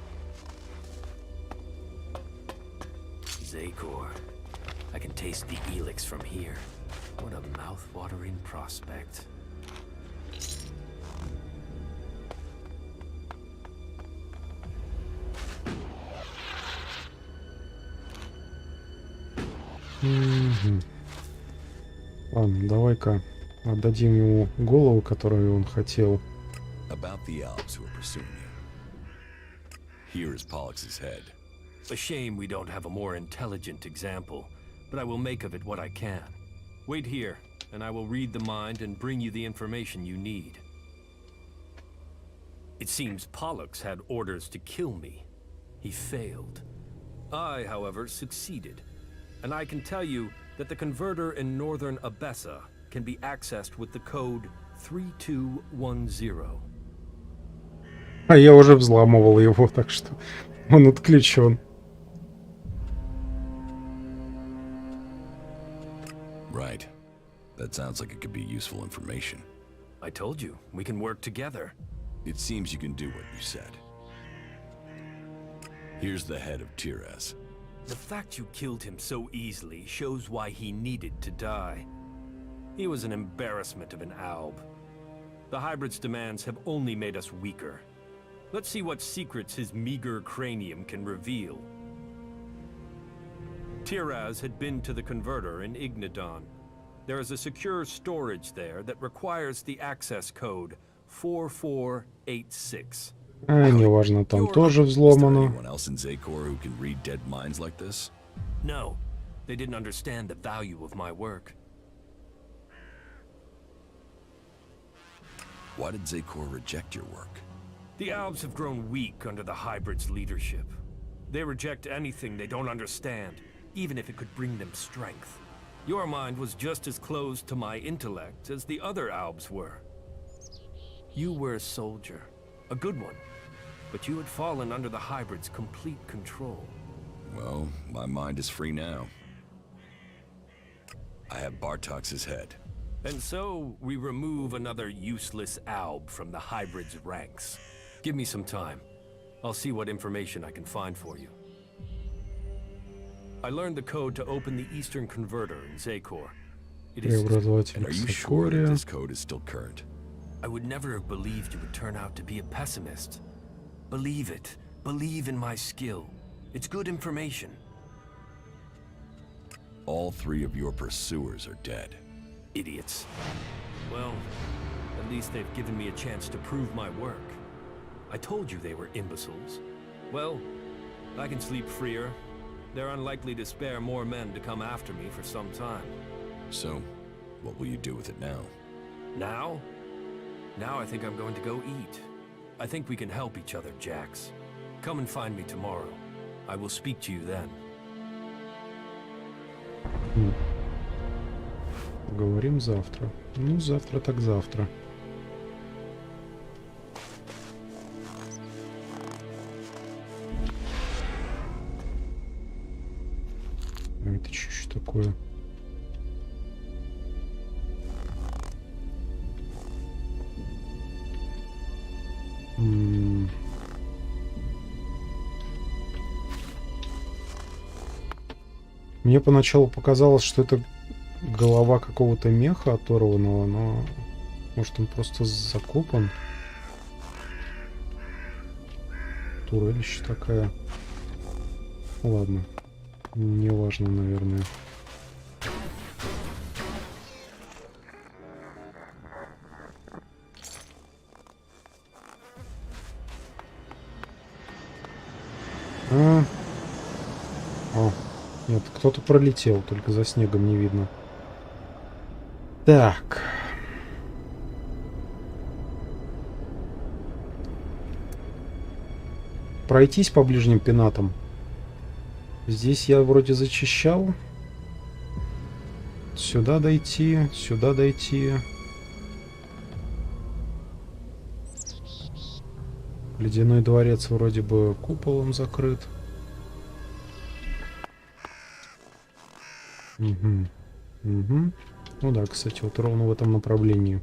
Zakor. I can taste the ELEX from here. What a mouth-watering prospect. Ладно, давай-ка отдадим ему голову, которую он хотел. About the Alps who are pursuing you. Here is Pollux's head. A shame we don't have a more intelligent example, but I will make of it what I can. Wait here, and I will read the mind and bring you the information you need. It seems Pollux had orders to kill me. He failed. I, however, succeeded. And I can tell you that the converter in northern Abessa can be accessed with the code 3210. А я уже взламывал его, так что он отключен. Right. That sounds like it could be useful information. I told you, we can work together. It seems you can do what you said. Here's the head of Tiraz. The fact you killed him so easily shows why he needed to die. He was an embarrassment of an alb. The hybrid's demands have only made us weaker. Let's see what secrets his meager cranium can reveal. Tiraz had been to the converter in Ignadon. There is a secure storage there that requires the access code 4486. Неважно, там тоже взломано. Anyone else in Zakor who can read dead minds like this? No, they didn't understand the value of my work. Why did Zakor reject your work? The Albs have grown weak under the hybrid's leadership. They reject anything they don't understand, even if it could bring them strength. Your mind was just as closed to my intellect as the other Albs were. You were a soldier, a good one, but you had fallen under the hybrid's complete control. Well, my mind is free now. I have Bartox's head. And so, we remove another useless Alb from the hybrid's ranks. Give me some time. I'll see what information I can find for you. I learned the code to open the Eastern Converter in Zakor. It is... And are you sure that this code is still current? I would never have believed you would turn out to be a pessimist. Believe it. Believe in my skill. It's good information. All 3 of your pursuers are dead. Idiots. Well, at least they've given me a chance to prove my work. I told you they were imbeciles. Well, I can sleep freer. They're unlikely to spare more men to come after me for some time. So, what will you do with it now? Now? Now I think I'm going to go eat. I think we can help each other, Jax. Come and find me tomorrow. I will speak to you then. Говорим завтра. Ну, завтра так завтра. А это что такое? Мне поначалу показалось, что это голова какого-то меха оторванного, но может он просто закопан. Турелища такая. Ладно, не важно, наверное. О, нет, кто-то пролетел, только за снегом не видно. Так. Пройтись по ближним пенатам. Здесь я вроде зачищал. Сюда дойти, сюда дойти. Ледяной дворец вроде бы куполом закрыт. Угу. Угу. Ну да, кстати, вот ровно в этом направлении.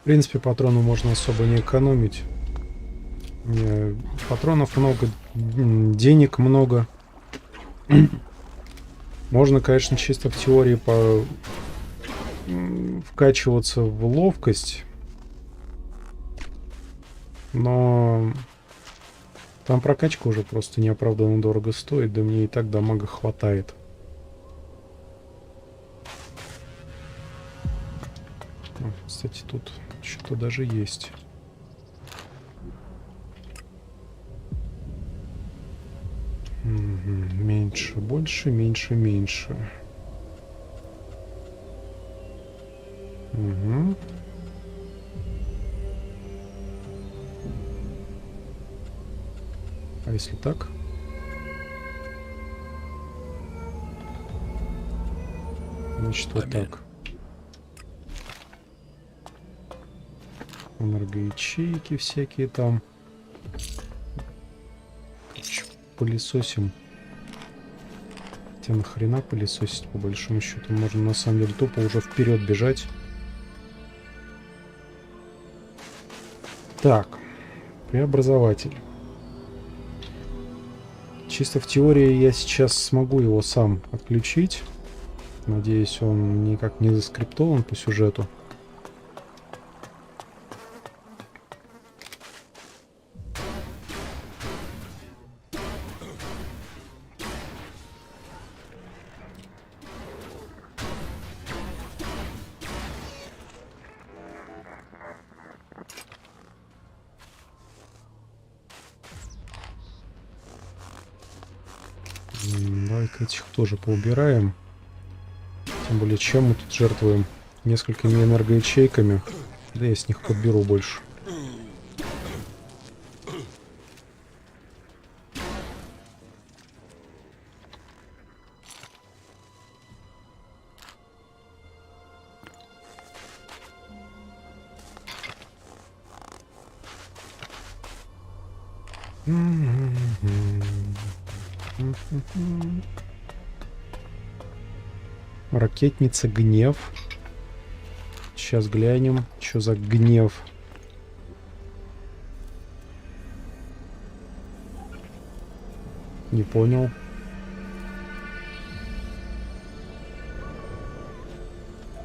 В принципе, патроны можно особо не экономить. Патронов много, денег много. Можно, конечно, чисто в теории вкачиваться в ловкость, но там прокачка уже просто неоправданно дорого стоит, да мне и так дамага хватает. Кстати, тут что-то даже есть. Меньше, больше, меньше, меньше. Угу. А если так? Значит, вот так. Энергоячейки всякие там. Пылесосим. Хотя нахрена пылесосить, по большому счету? Можно на самом деле тупо уже вперед бежать. Так. Преобразователь. Чисто в теории я сейчас смогу его сам отключить. Надеюсь, он никак не заскриптован по сюжету. Давай-ка этих тоже поубираем. Тем более, чем мы тут жертвуем? Несколькими энергоячейками. Да я с них подберу больше. Ракетница гнев. Сейчас глянем, что за гнев. Не понял.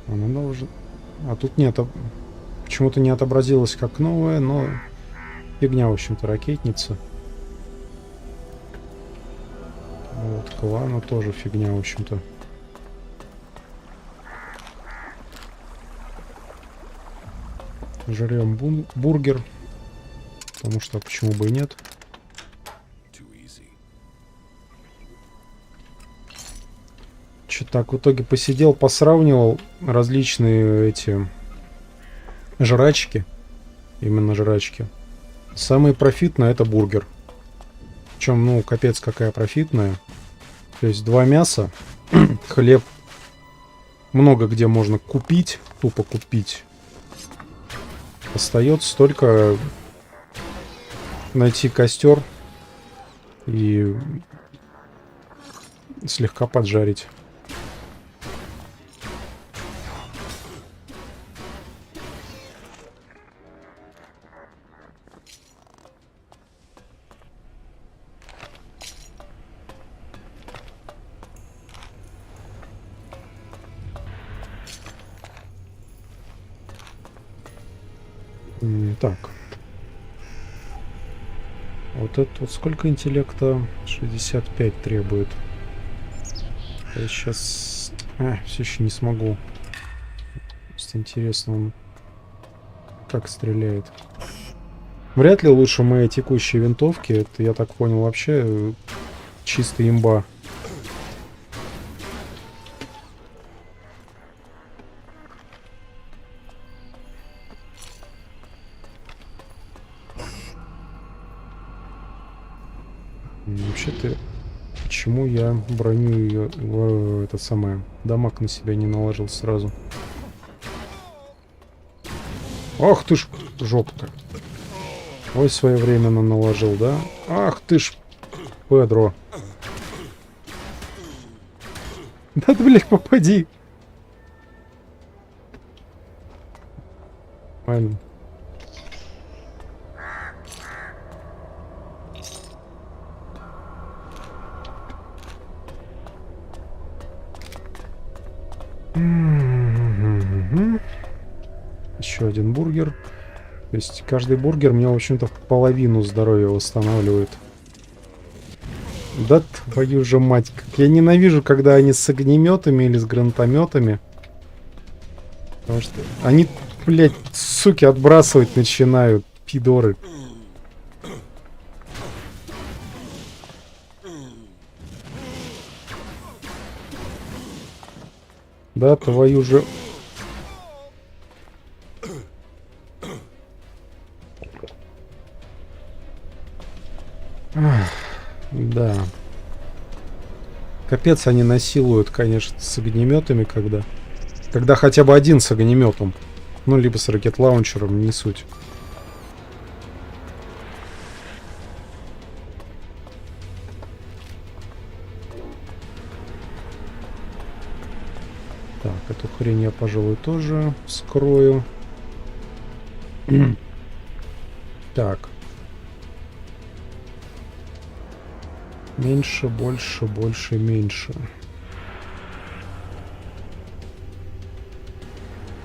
Она должна... А тут нет. Почему-то не отобразилось как новое, но фигня, в общем-то, ракетница. Вот, клану тоже фигня, в общем-то. Жрем бургер. Потому что почему бы и нет. Что так в итоге посидел, посравнивал различные эти жрачки. Именно жрачки. Самый профитный это бургер. Причем, ну, капец какая профитная. То есть 2 мяса, хлеб. Много где можно купить, тупо купить. Остается только найти костер и слегка поджарить. Так. Вот это вот сколько интеллекта? 65 требует. Я сейчас... все еще не смогу. Просто интересно, он как стреляет. Вряд ли лучше моей текущей винтовки. Это, я так понял, вообще чисто имба. Вообще-то, почему я броню ее, это самое, дамаг на себя не наложил сразу? Ах ты ж, жопа-то. Ой, своевременно наложил, да? Ах ты ж, Педро. Да ты, блядь, попади. Ладно. Еще один бургер. То есть каждый бургер мне, в общем-то, в половину здоровья восстанавливает. Да твою же мать. Как я ненавижу, когда они с огнеметами или с гранатометами. Потому что они, блядь, суки, отбрасывать начинают. Пидоры. Да, твою же... Да. Капец они насилуют, конечно, с огнеметами, когда хотя бы один с огнеметом. Ну, либо с ракет-лаунчером, не суть. Так, эту хрень я, пожалуй, тоже вскрою. Так. Меньше, больше, больше, меньше.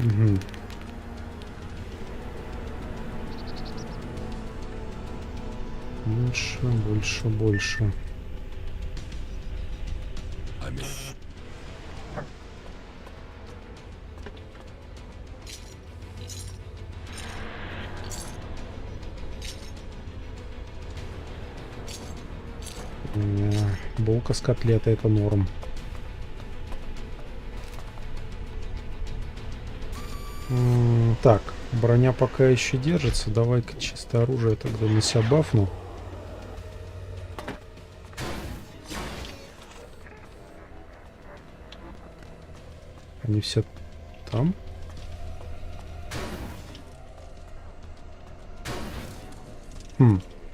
Угу. Меньше, больше, больше. Булка с котлетой — это норм. Так, броня пока еще держится. Давай-ка чисто оружие тогда на себя бафну. Они все там?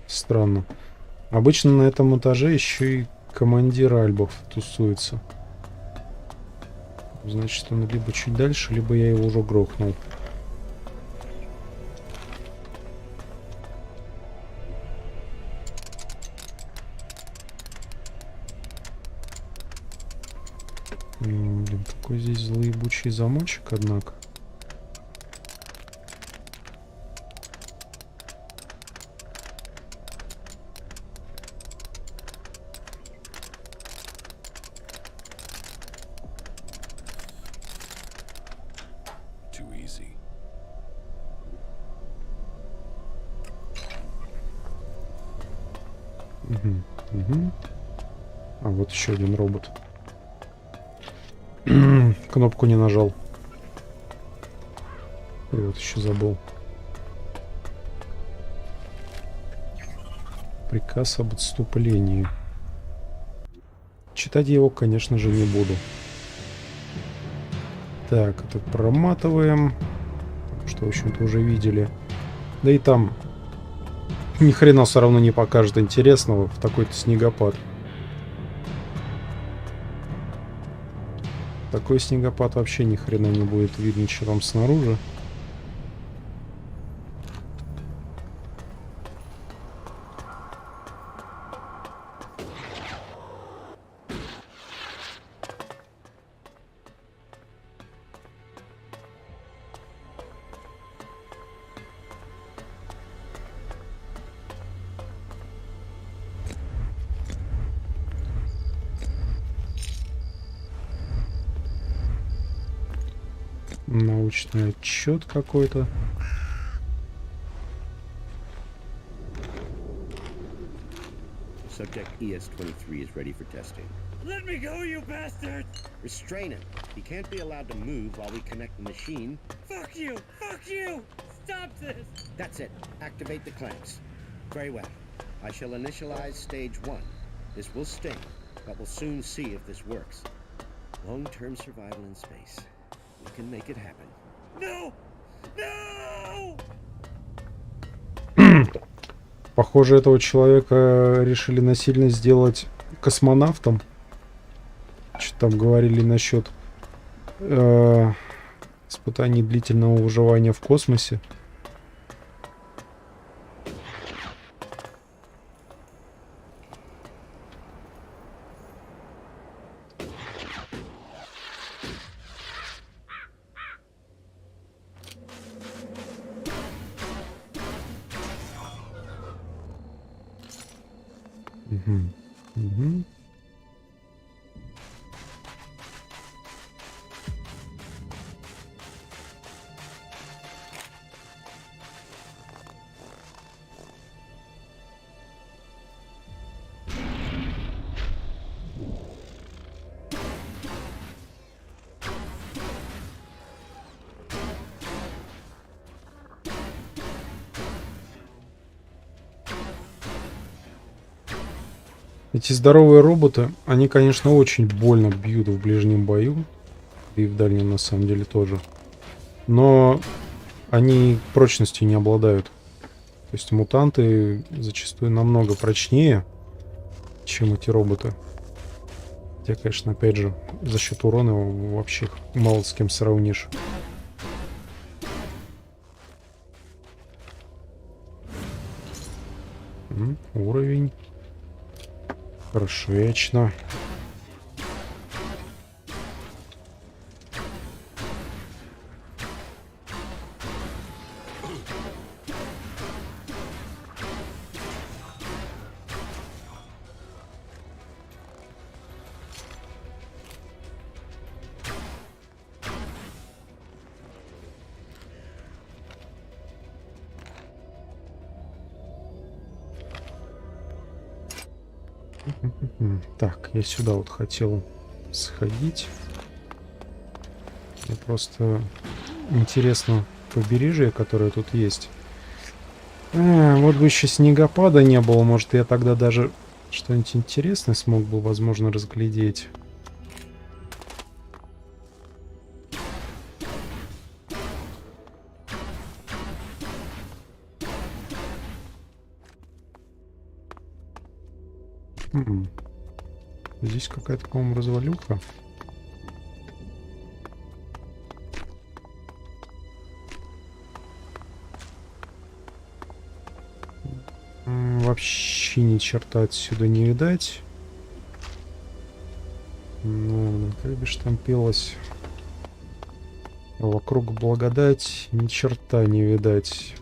Странно. Обычно на этом этаже еще и командир альбов тусуется. Значит, он либо чуть дальше, либо я его уже грохнул. Блин, такой здесь злоебучий замочек, однако. А вот еще один робот. Кнопку не нажал. И вот еще забыл. Приказ об отступлении. Читать его, конечно же, не буду. Так, это проматываем. Что, в общем-то, уже видели. Да и там ни хрена все равно не покажет интересного в такой-то снегопад. Такой снегопад вообще ни хрена не будет видно, что там снаружи. Научный отчет какой-то. Subject ES-23 is ready for testing. Let me go, you bastard! Restrain him. He can't be allowed to move while we connect the machine. Fuck you! Fuck you! Stop this! That's it. Activate the clamps. Very well. I shall initialize stage 1. This will sting, but we'll soon see if this works. Long-term survival in space. We can make it happen. No! No! Похоже, этого человека решили насильно сделать космонавтом. Что там говорили насчет испытаний длительного выживания в космосе. Угу. Эти здоровые роботы, они, конечно, очень больно бьют в ближнем бою. И в дальнем, на самом деле, тоже. Но они прочностью не обладают. То есть мутанты зачастую намного прочнее, чем эти роботы. Хотя, конечно, опять же, за счет урона вообще мало с кем сравнишь. Уровень. Хорошечно. Так, я сюда вот хотел сходить. Мне просто интересно побережье, которое тут есть. Вот бы еще снегопада не было, может, я тогда даже что-нибудь интересное смог бы, возможно, разглядеть. Здесь какая-то, по-моему, развалюха. Вообще ни черта отсюда не видать. Ну, как бы штампилось. Вокруг благодать, ни черта не видать.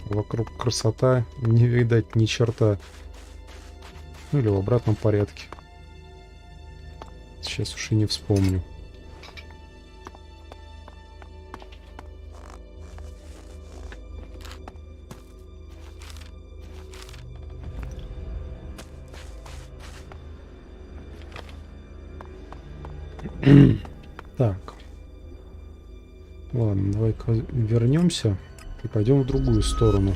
Вокруг красота, не видать ни черта. Ну или в обратном порядке. Сейчас уж и не вспомню. Так. Ладно, давай-ка вернемся и пойдем в другую сторону.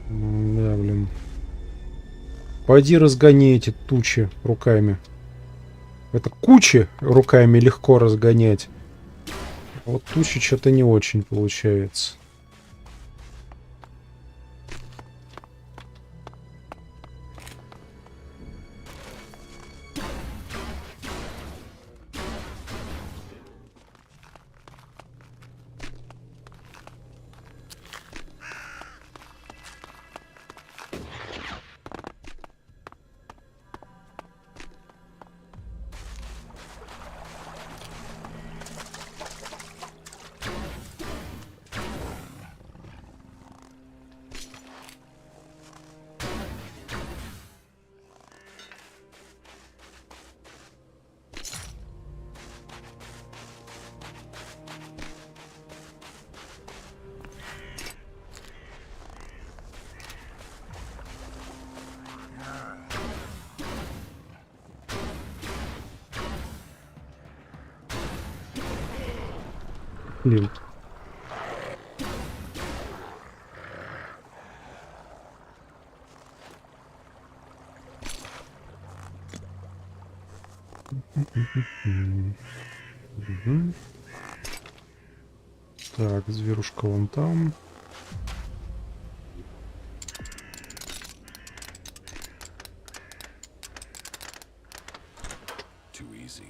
Да, блин. Пойди разгони эти тучи руками. Это кучи руками легко разгонять. А вот тучи что-то не очень получается. Блин. Мгм. Так, зверушка вон там. Too easy.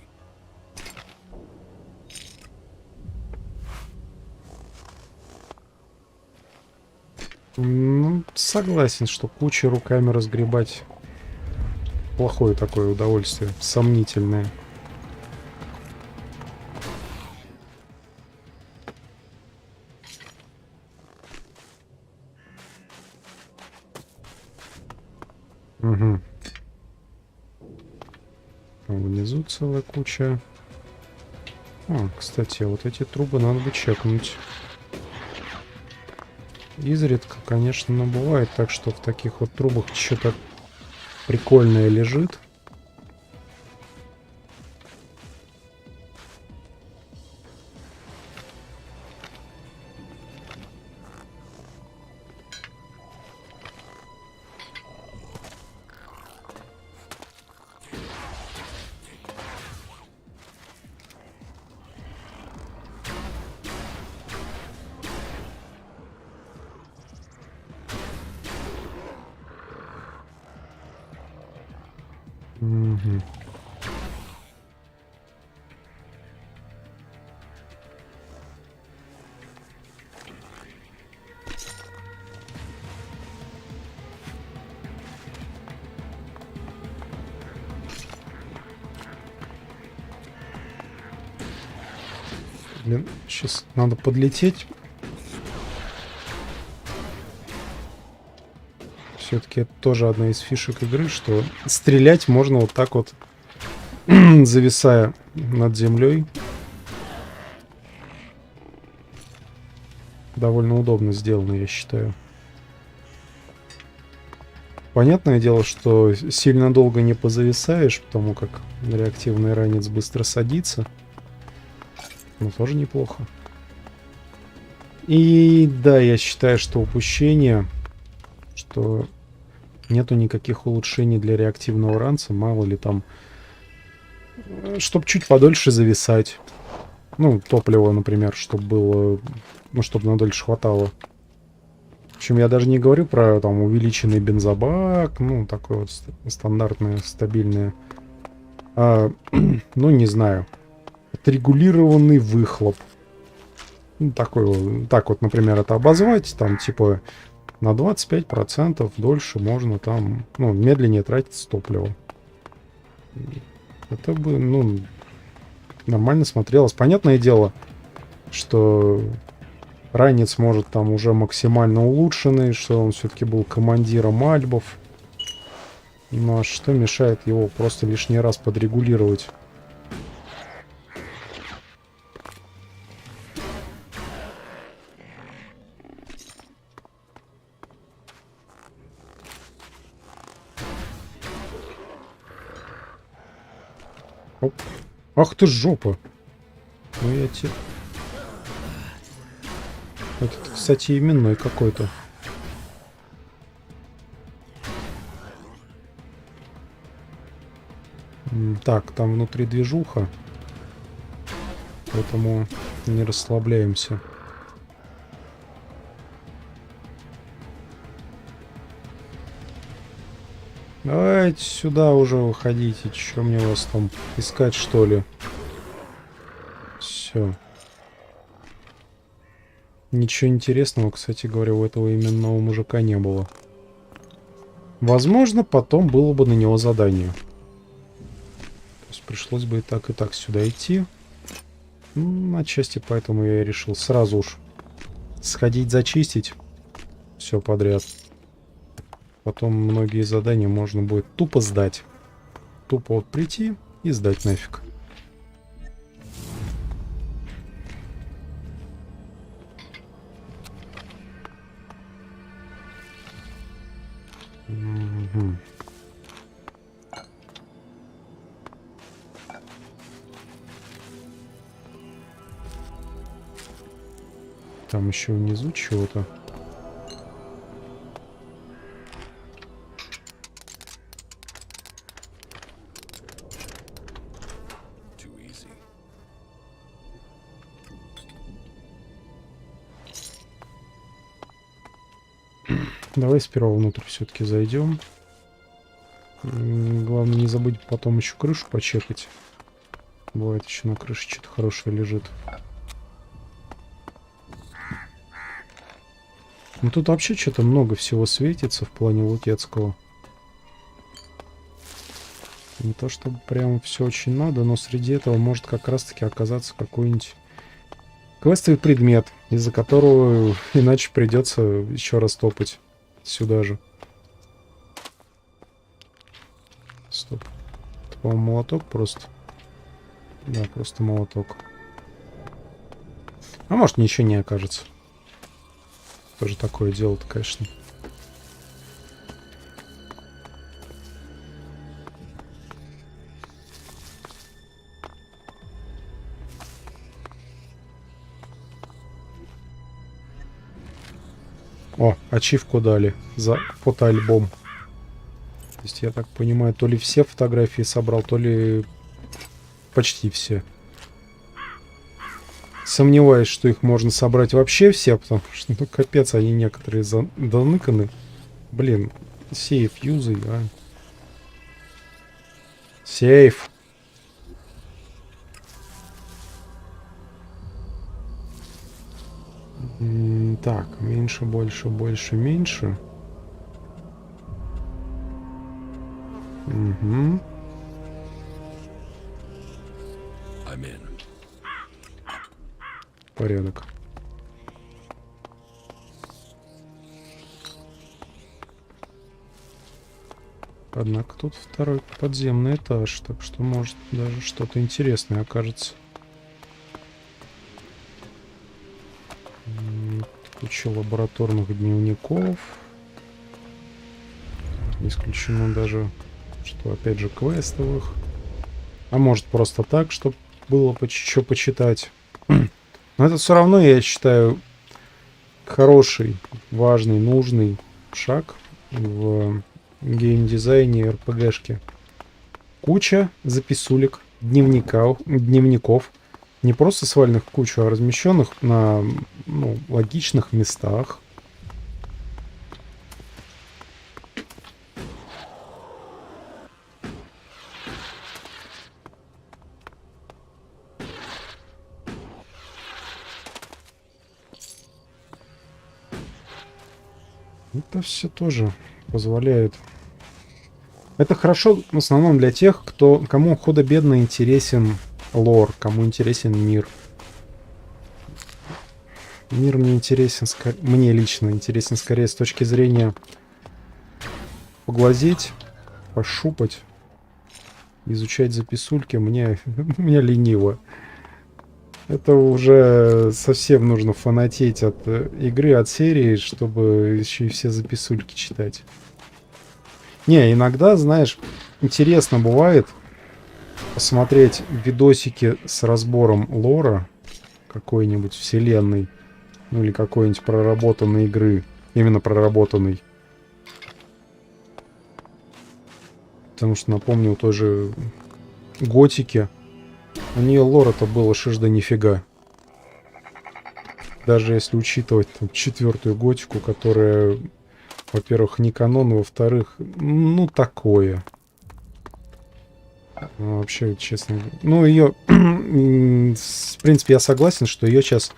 Ну, согласен, что кучу руками разгребать плохое такое удовольствие, сомнительное. Угу. Там внизу целая куча. А, кстати, вот эти трубы надо бы чекнуть. Изредка, конечно, но бывает так, что в таких вот трубах что-то прикольное лежит. Мгм. Блин, сейчас надо подлететь. Все-таки это тоже одна из фишек игры, что стрелять можно вот так вот, зависая над землей. Довольно удобно сделано, я считаю. Понятное дело, что сильно долго не позависаешь, потому как реактивный ранец быстро садится. Но тоже неплохо. И да, я считаю, что упущение, что нету никаких улучшений для реактивного ранца, мало ли там, чтобы чуть подольше зависать. Ну, топливо, например, чтобы было, ну, чтобы надольше хватало. В общем, я даже не говорю про там увеличенный бензобак, ну, такое вот стандартное, стабильное. Ну, не знаю. Отрегулированный выхлоп. Ну, такой вот, так вот, например, это обозвать, там, типа, на 25% дольше можно там, ну, медленнее тратить топливо. Это бы, ну, нормально смотрелось. Понятное дело, что ранец может там уже максимально улучшенный, что он все-таки был командиром альбов. Ну, а что мешает его просто лишний раз подрегулировать? Оп. Ах ты жопа! Ну я тебе... Этот, кстати, именной какой-то. Так, там внутри движуха. Поэтому не расслабляемся. Давайте сюда уже выходите. Че мне вас там искать, что ли? Все. Ничего интересного, кстати говоря, у этого именного мужика не было. Возможно, потом было бы на него задание. То есть пришлось бы и так сюда идти. Ну, отчасти поэтому я и решил сразу уж сходить зачистить все подряд. Потом многие задания можно будет тупо сдать. Тупо вот прийти и сдать нафиг. Угу. Там еще внизу чего-то. Давай сперва внутрь все-таки зайдем. Главное не забыть потом еще крышу почекать. Бывает еще на крыше что-то хорошее лежит. Ну тут вообще что-то много всего светится в плане Лутецкого. Не то чтобы прям все очень надо, но среди этого может как раз-таки оказаться какой-нибудь квестовый предмет, из-за которого иначе придется еще раз топать сюда же. Стоп. Это, по-моему, молоток просто. Да, просто молоток. А может, ничего не окажется. Тоже такое дело-то, конечно. О, ачивку дали за фотоальбом. То есть, я так понимаю, то ли все фотографии собрал, то ли почти все. Сомневаюсь, что их можно собрать вообще все, потому что, ну, капец, они некоторые доныканы. Блин, сейф юзай, а. Сейф. Так, меньше, больше, больше, меньше. Угу. Порядок. Однако тут второй подземный этаж, так что может даже что-то интересное окажется. Куча лабораторных дневников. Не исключено даже, что опять же квестовых. А может просто так, чтобы было что почитать. Но это все равно, я считаю, хороший, важный, нужный шаг в геймдизайне РПГшки. Куча записулек, дневников. Не просто сваленных в кучу, а размещенных на, ну, логичных местах. Это все тоже позволяет. Это хорошо в основном для тех, кому худо-бедно интересен лор, кому интересен мир. Мир мне интересен, мне лично интересен скорее с точки зрения поглазеть, пошупать, изучать записульки. Мне лениво. Это уже совсем нужно фанатеть от игры, от серии, чтобы еще и все записульки читать. Не, иногда, знаешь, интересно бывает посмотреть видосики с разбором лора какой-нибудь вселенной, ну или какой-нибудь проработанной игры, именно проработанной. Потому что, напомню, у той же Готики, у нее лора-то было шиш да нифига. Даже если учитывать там 4-ю Готику, которая, во-первых, не канон, во-вторых, ну, такое. Вообще, честно. Ну, ее... в принципе, я согласен, что ее сейчас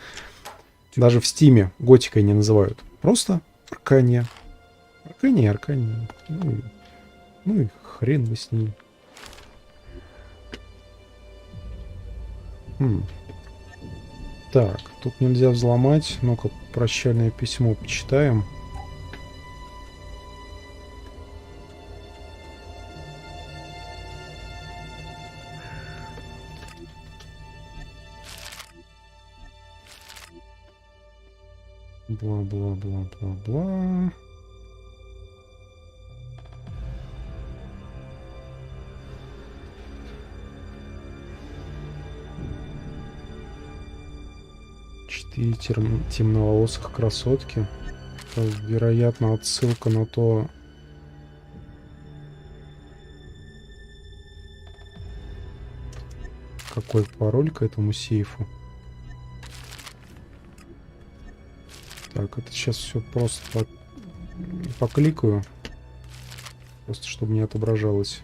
даже в Стиме Готикой не называют. Просто Аркания. Аркания. Ну и хрен бы с ней. Так, тут нельзя взломать. Ну-ка, прощальное письмо почитаем. Бла-бла-бла-бла-бла. Три темноволосых красотки. Это, вероятно, отсылка на то... Какой пароль к этому сейфу? Так, это сейчас все просто покликаю. Просто чтобы не отображалось.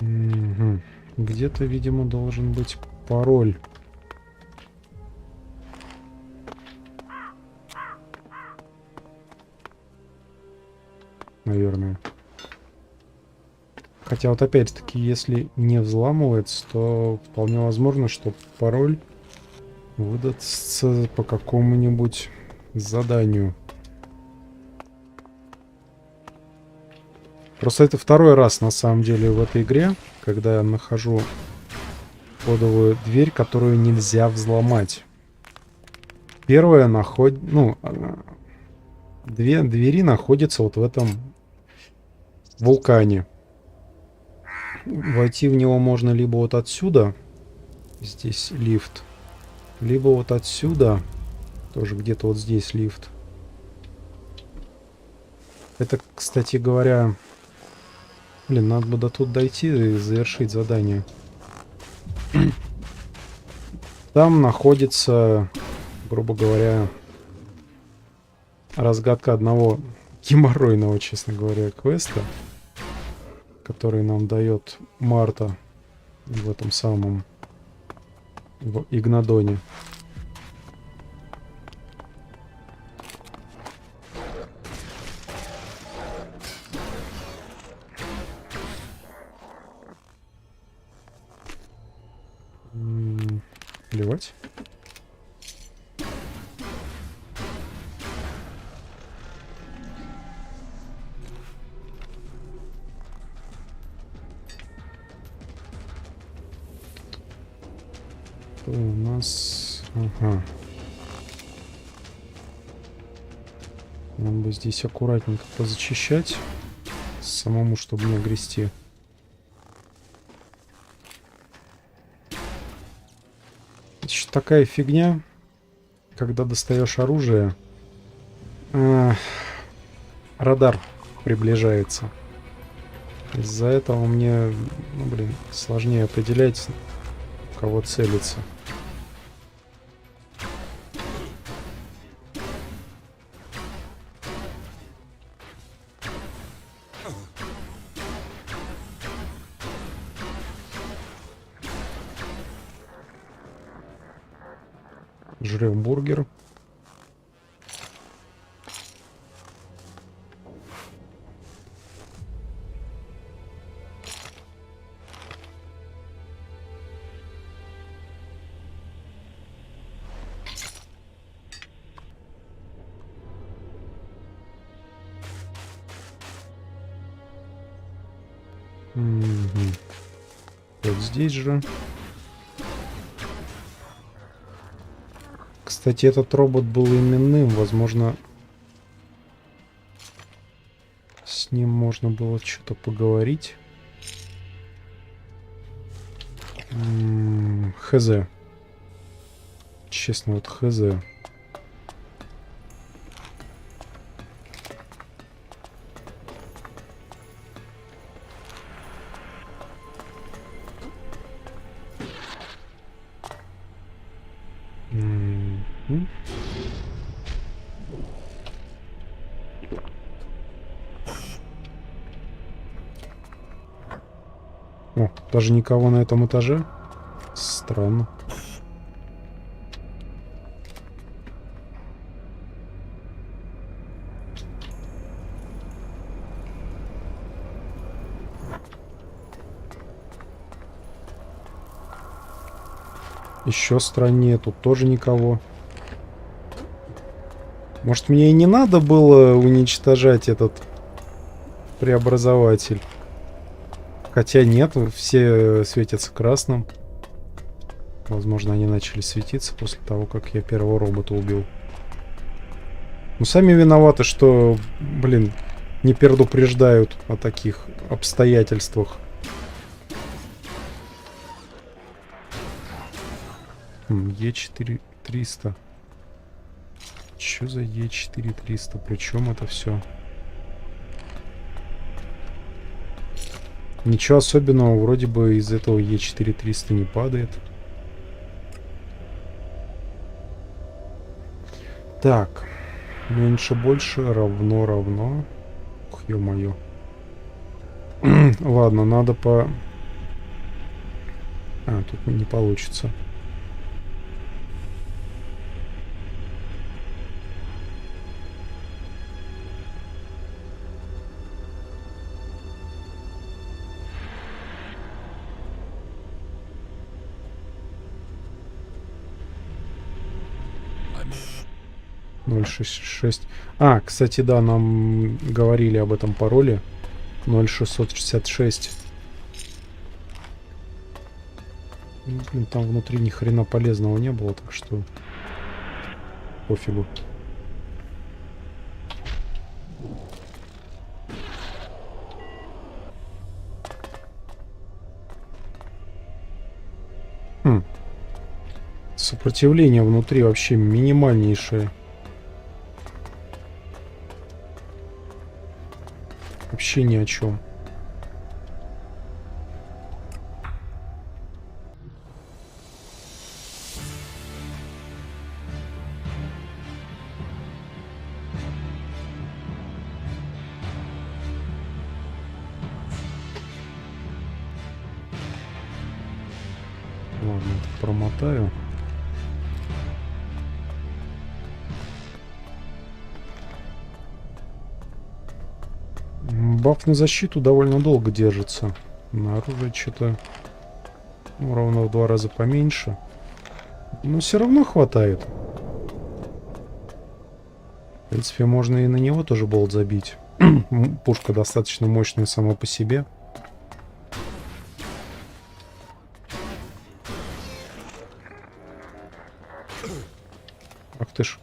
Угу. Где-то, видимо, должен быть пароль. Наверное. Хотя вот опять-таки, если не взламывается, то вполне возможно, что пароль выдастся по какому-нибудь заданию. Просто это второй раз, на самом деле, в этой игре, когда я нахожу кодовую дверь, которую нельзя взломать. Первая две двери находятся вот в этом вулкане. Войти в него можно либо вот отсюда, здесь лифт, либо вот отсюда, тоже где-то вот здесь лифт. Это, кстати говоря... Блин, надо бы до тут дойти и завершить задание. Там находится, грубо говоря, разгадка одного геморройного, честно говоря, квеста, который нам дает Марта в этом самом в Игнадоне. Плевать. Что у нас? Ага. Нам бы здесь аккуратненько позачищать. Самому, чтобы не огрести. Такая фигня, когда достаешь оружие, радар приближается. Из-за этого мне, сложнее определять, в кого целиться. Жрем бургер. Вот здесь же. Кстати, этот робот был именным. Возможно, с ним можно было что-то поговорить. Хз. Честно, вот хз. О, даже никого на этом этаже. Странно. Еще страннее, тут тоже никого. Может, мне и не надо было уничтожать этот преобразователь? Хотя нет, все светятся красным. Возможно, они начали светиться после того, как я первого робота убил. Ну, сами виноваты, что, блин, не предупреждают о таких обстоятельствах. Е4-300. Чё за Е4-300? Причем это все? Ничего особенного вроде бы из этого Е4-300 не падает. Так. Меньше больше равно. Ух, ё-моё. Ладно, надо по... А, тут не получится. — 066. А, кстати, да, нам говорили об этом пароле. 0666. Ну, блин, там внутри ни хрена полезного не было, так что пофигу. Сопротивление внутри вообще минимальнейшее. Вообще ни о чем. Ладно, это промотаю. Баф на защиту довольно долго держится. На оружие что-то ровно в 2 раза поменьше. Но все равно хватает. В принципе, можно и на него тоже болт забить. Пушка достаточно мощная сама по себе. Ах ты ж.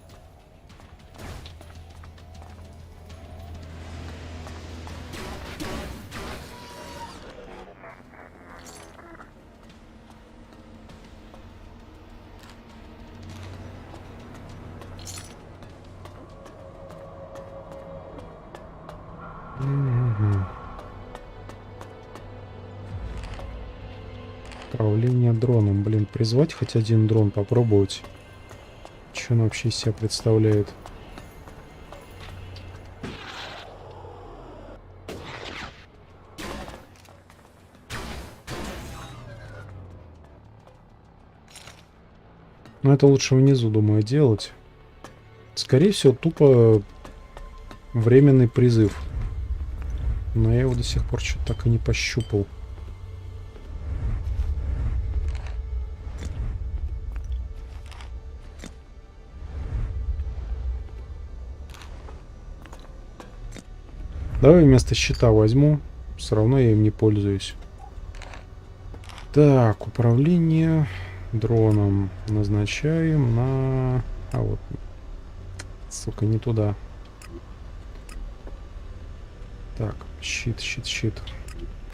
Управление дроном. Блин, призвать хоть один дрон, попробовать. Что он вообще из себя представляет? Но это лучше внизу, думаю, делать. Скорее всего, тупо временный призыв. Но я его до сих пор что-то так и не пощупал. Давай вместо щита возьму. Все равно я им не пользуюсь. Так, управление дроном назначаем на... А вот, сука, не туда. Так, щит.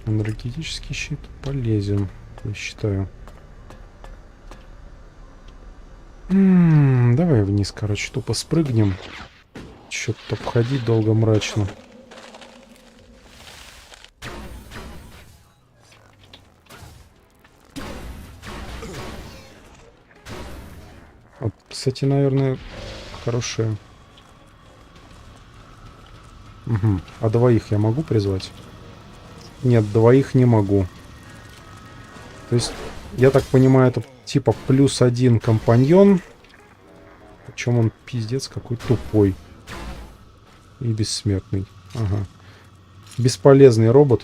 Энергетический щит полезен, я считаю. Давай вниз, короче, тупо спрыгнем. Что-то обходить долго мрачно. Вот, кстати, наверное, хорошая. Угу. А двоих я могу призвать? Нет, двоих не могу. То есть, я так понимаю, это типа +1 компаньон. Причем он пиздец какой тупой. И бессмертный. Ага. Бесполезный робот.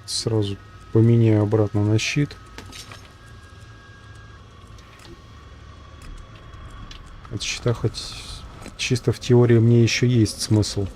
Сразу поменяю обратно на щит. От щита хоть чисто в теории мне еще есть смысл.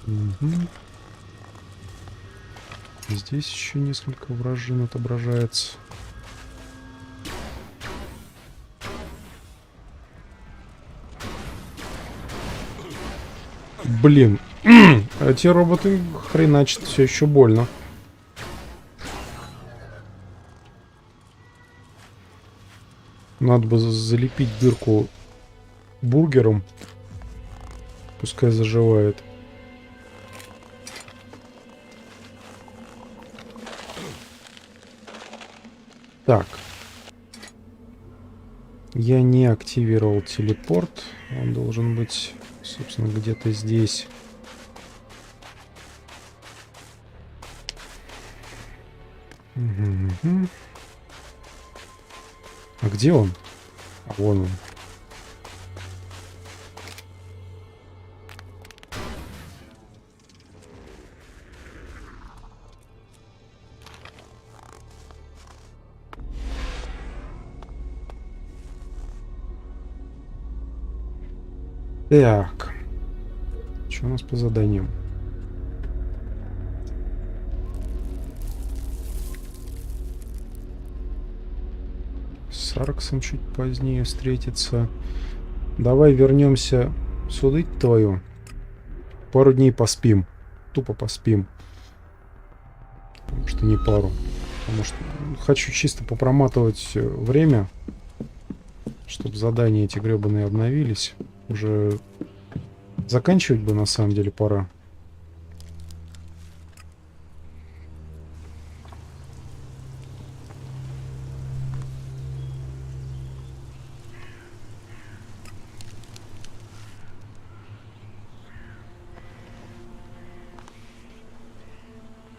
Мгм. Здесь еще несколько вражин отображается. Блин, эти роботы хреначат все еще больно. Надо бы залепить дырку бургером. Пускай заживает. Так. Я не активировал телепорт. Он должен быть, собственно, где-то здесь. Угу. А где он? А вон он. Так. Что у нас по заданиям? С Арксом чуть позднее встретиться. Давай вернемся сюда твою. Пару дней поспим. Тупо поспим. Потому что не пару. Потому что хочу чисто попроматывать время. Чтобы задания эти гребаные обновились. Уже заканчивать бы на самом деле пора.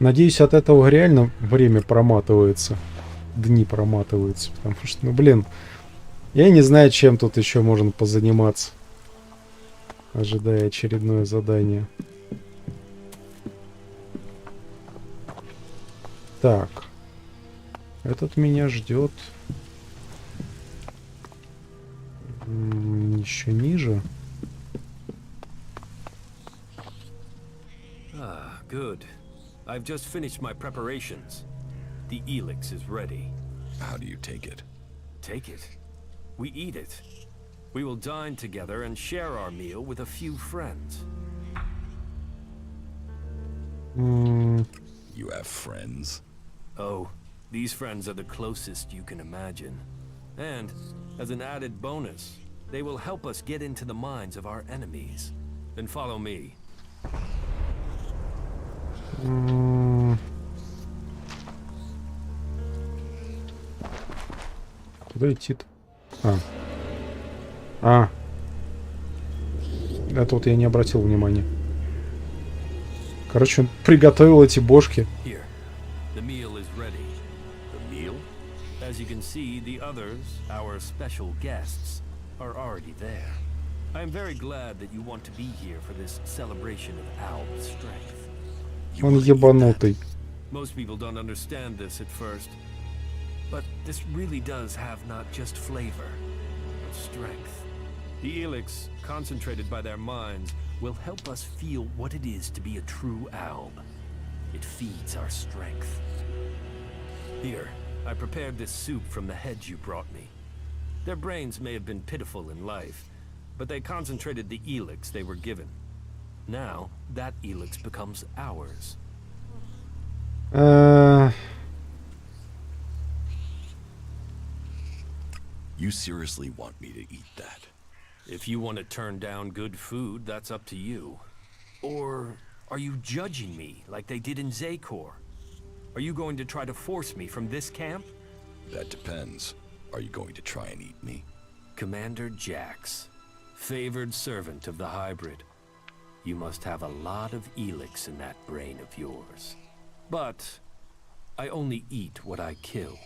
Надеюсь, от этого реально время проматывается. Дни проматываются. Потому что, ну блин, я не знаю, чем тут еще можно позаниматься. Ожидая очередное задание. Так. Этот меня ждет. Еще ниже. Ah, good. I've just finished my preparations. The ELEX is ready. How do you take it? Take it. We eat it. We will dine together and share our meal with a few friends. You have friends? Oh, these friends are the closest you can imagine. And, as an added bonus, they will help us get into the minds of our enemies. Then follow me. Куда идти-то? А. Это вот я не обратил внимания. Короче, он приготовил эти бошки. Here, the meal is ready. The meal? As you can see, the others, our special guests, are already there. I am very glad that you want to be here for this celebration of Al's strength. Он ебанутый. Most people don't understand this at first, but this really does have not just flavor, but strength. The ELEX, concentrated by their minds, will help us feel what it is to be a true alb. It feeds our strength. Here, I prepared this soup from the heads you brought me. Their brains may have been pitiful in life, but they concentrated the ELEX they were given. Now, that ELEX becomes ours. You seriously want me to eat that? If you want to turn down good food, that's up to you. Or are you judging me like they did in Zakor? Are you going to try to force me from this camp? That depends. Are you going to try and eat me? Commander Jax, favored servant of the hybrid. You must have a lot of ELEX in that brain of yours. But I only eat what I kill.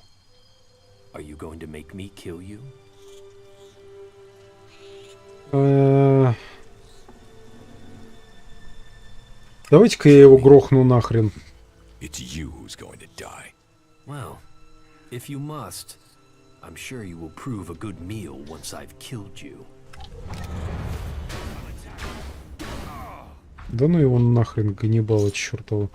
Are you going to make me kill you? Давайте-ка я его грохну нахрен. It's you who's going to die. Well, if you must, I'm sure you will prove a good meal once I've killed you. Да ну его нахрен, Ганнибала чертова.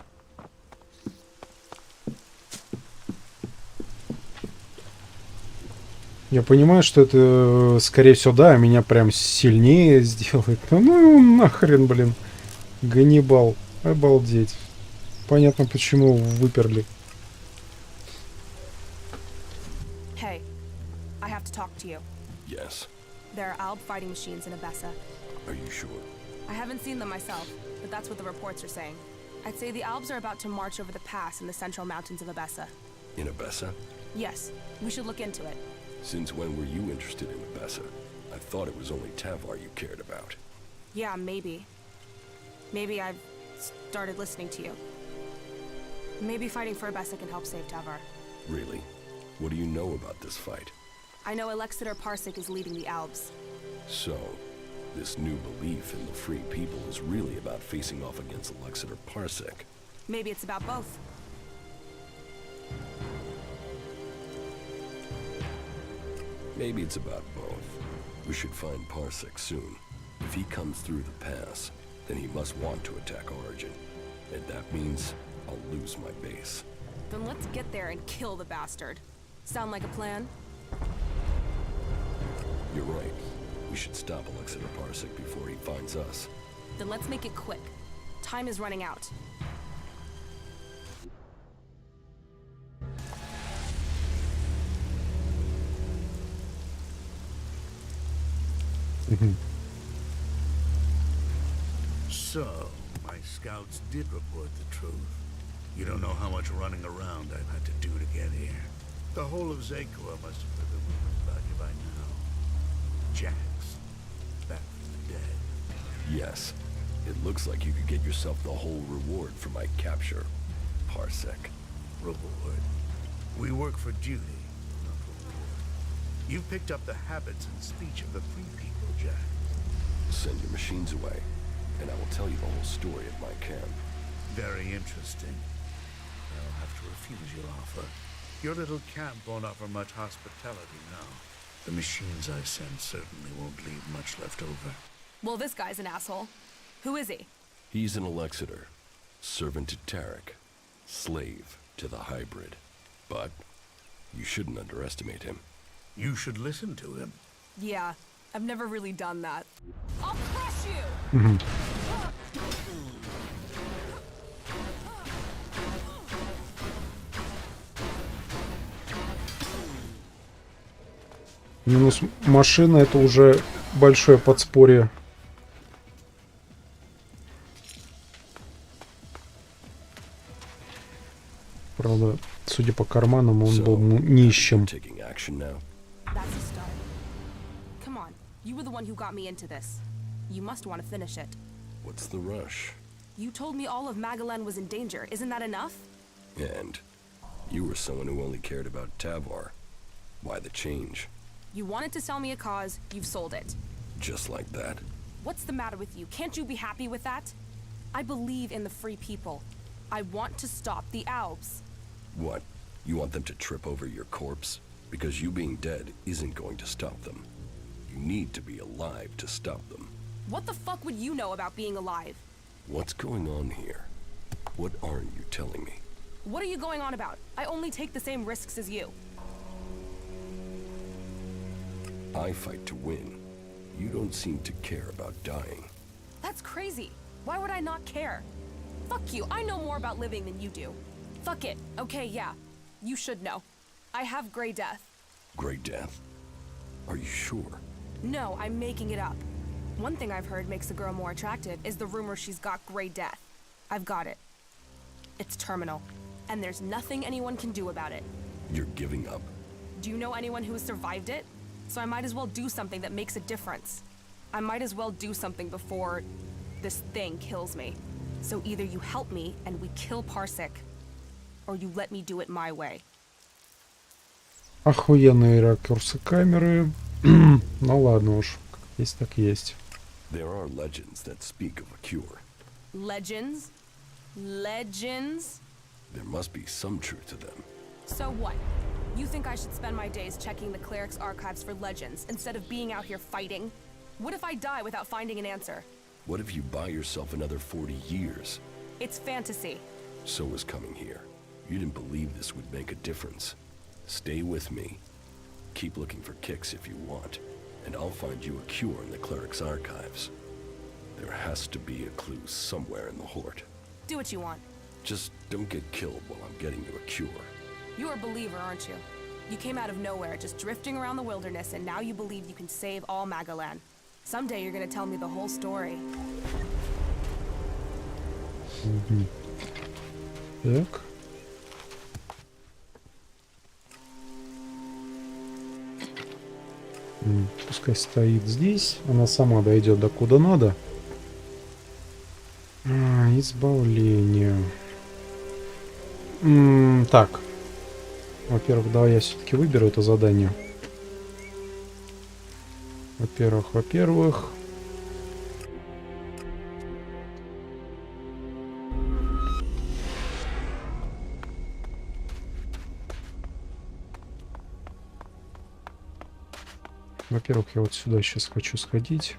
Я понимаю, что это, скорее всего, да, меня прям сильнее сделает. Да ну его нахрен, блин. Ганнибал. Обалдеть. Понятно, почему выперли. Hey, I have to talk to you. Yes. There are Alb fighting machines in Abessa. Are you sure? I haven't seen them myself, but that's what the reports are saying. I'd say the Albs are about to march over the pass in the central mountains of Abessa. In Abessa? Yes, we should look into it. Since when were you interested in Abessa? I thought it was only Tavar you cared about. Yeah, maybe. Maybe I've started listening to you. Maybe fighting for Abessa can help save Tavar. Really? What do you know about this fight? I know Alexander Parsec is leading the Albs. So, this new belief in the free people is really about facing off against Alexander Parsec. Maybe it's about both. Maybe it's about both. We should find Parsec soon. If he comes through the pass, then he must want to attack Origin. And that means I'll lose my base. Then let's get there and kill the bastard. Sound like a plan? You're right. We should stop Alexander Parsec before he finds us. Then let's make it quick. Time is running out. So, my scouts did report the truth. You don't know how much running around I've had to do to get here. The whole of Zakor must have heard the rumors about you by now. Jax, back from the dead. Yes. It looks like you could get yourself the whole reward for my capture. Parsec. Reward. We work for duty, not reward. You've picked up the habits and speech of the free people, Jack. Send your machines away, and I will tell you the whole story of my camp. Very interesting. I'll have to refuse your offer. Your little camp won't offer much hospitality now. The machines I send certainly won't leave much left over. Well, this guy's an asshole. Who is he? He's an Alexander, servant to Tarek, slave to the hybrid. But you shouldn't underestimate him. You should listen to him. Yeah, I've never really done that. I'll crush you! Минус машина — это уже большое подспорье. Правда, судя по карманам, он был нищим. Taking action now. That's a start. Come on, you were the one who got me into this. You must want to finish it. What's the rush? You told me all of Magalan was in danger. Isn't that enough? And you were someone who only cared about Tavar. Why the change? You wanted to sell me a cause, you've sold it. Just like that? What's the matter with you? Can't you be happy with that? I believe in the free people. I want to stop the Albs. What? You want them to trip over your corpse? Because you being dead isn't going to stop them. You need to be alive to stop them. What the fuck would you know about being alive? What's going on here? What aren't you telling me? What are you going on about? I only take the same risks as you. I fight to win. You don't seem to care about dying. That's crazy. Why would I not care? Fuck you, I know more about living than you do. Fuck it. Okay, yeah. You should know. I have Grey Death. Grey Death? Are you sure? No, I'm making it up. One thing I've heard makes a girl more attractive is the rumor she's got Grey Death. I've got it. It's terminal. And there's nothing anyone can do about it. You're giving up? Do you know anyone who has survived it? So I might as well do something that makes a difference. I might as well do something before this thing kills me. So either you help me and we kill Parsec, or you let me do it my way. Охуенные ракурсы камеры. Ну ладно уж, как есть так есть. There are legends that speak of a cure. Legends? Legends? There must be some truth to them. So what? You think I should spend my days checking the cleric's archives for legends instead of being out here fighting? What if I die without finding an answer? What if you buy yourself another 40 years? It's fantasy. So was coming here. You didn't believe this would make a difference. Stay with me. Keep looking for kicks if you want, and I'll find you a cure in the cleric's archives. There has to be a clue somewhere in the Horde. Do what you want. Just don't get killed while I'm getting you a cure. You're a believer, aren't you? You came out of nowhere, just drifting around the wilderness, and now you believe you can save all Magalan. Someday you're gonna tell me the whole story. Так. Пускай стоит здесь. Она сама дойдет до куда надо. Избавление. Так. Во-первых, давай я все-таки выберу это задание. Во-первых. Во-первых, я вот сюда сейчас хочу сходить.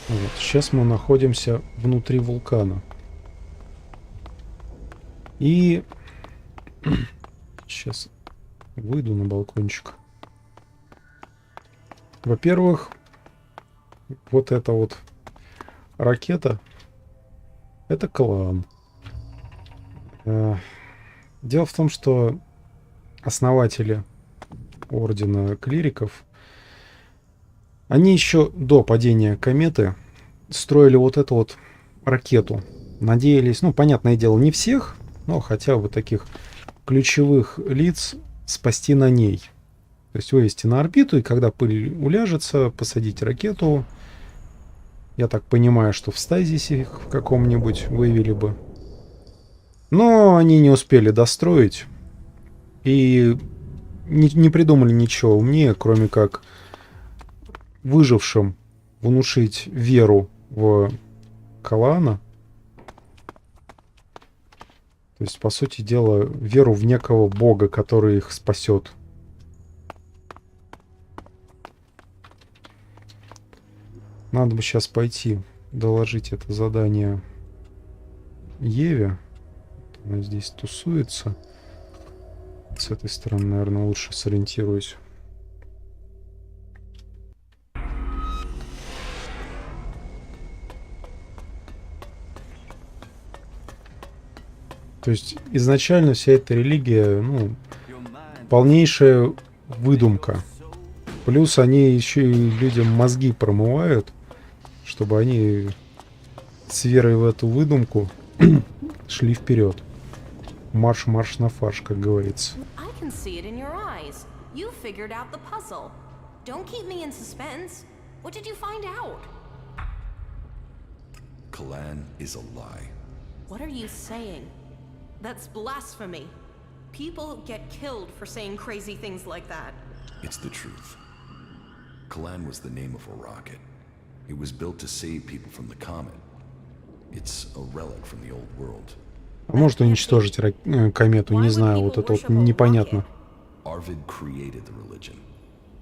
Вот, сейчас мы находимся внутри вулкана. И сейчас выйду на балкончик. Во-первых, вот эта вот ракета — это клан. Дело в том, что основатели Ордена Клириков, они еще до падения кометы строили вот эту вот ракету. Надеялись, ну, понятное дело, не всех, но хотя бы таких ключевых лиц спасти на ней. То есть вывести на орбиту, и когда пыль уляжется, посадить ракету. Я так понимаю, что в стазисе их в каком-нибудь вывели бы. Но они не успели достроить и не придумали ничего умнее, кроме как выжившим внушить веру в Калаана. То есть, по сути дела, веру в некого бога, который их спасет. Надо бы сейчас пойти доложить это задание Еве. Она здесь тусуется. С этой стороны, наверное, лучше сориентируюсь. То есть изначально вся эта религия, ну, полнейшая выдумка. Плюс они еще и людям мозги промывают, чтобы они с верой в эту выдумку шли вперед. Марш-марш на фарш, как говорится. Kalan is a lie. What are you saying? That's blasphemy. People get killed for saying crazy things like that. It's the truth. Kalan was the name of a rocket. It was built to save people from the comet. It's a relic from the old world. А может уничтожить комету, не знаю, вот это вот непонятно. Arvid created the religion.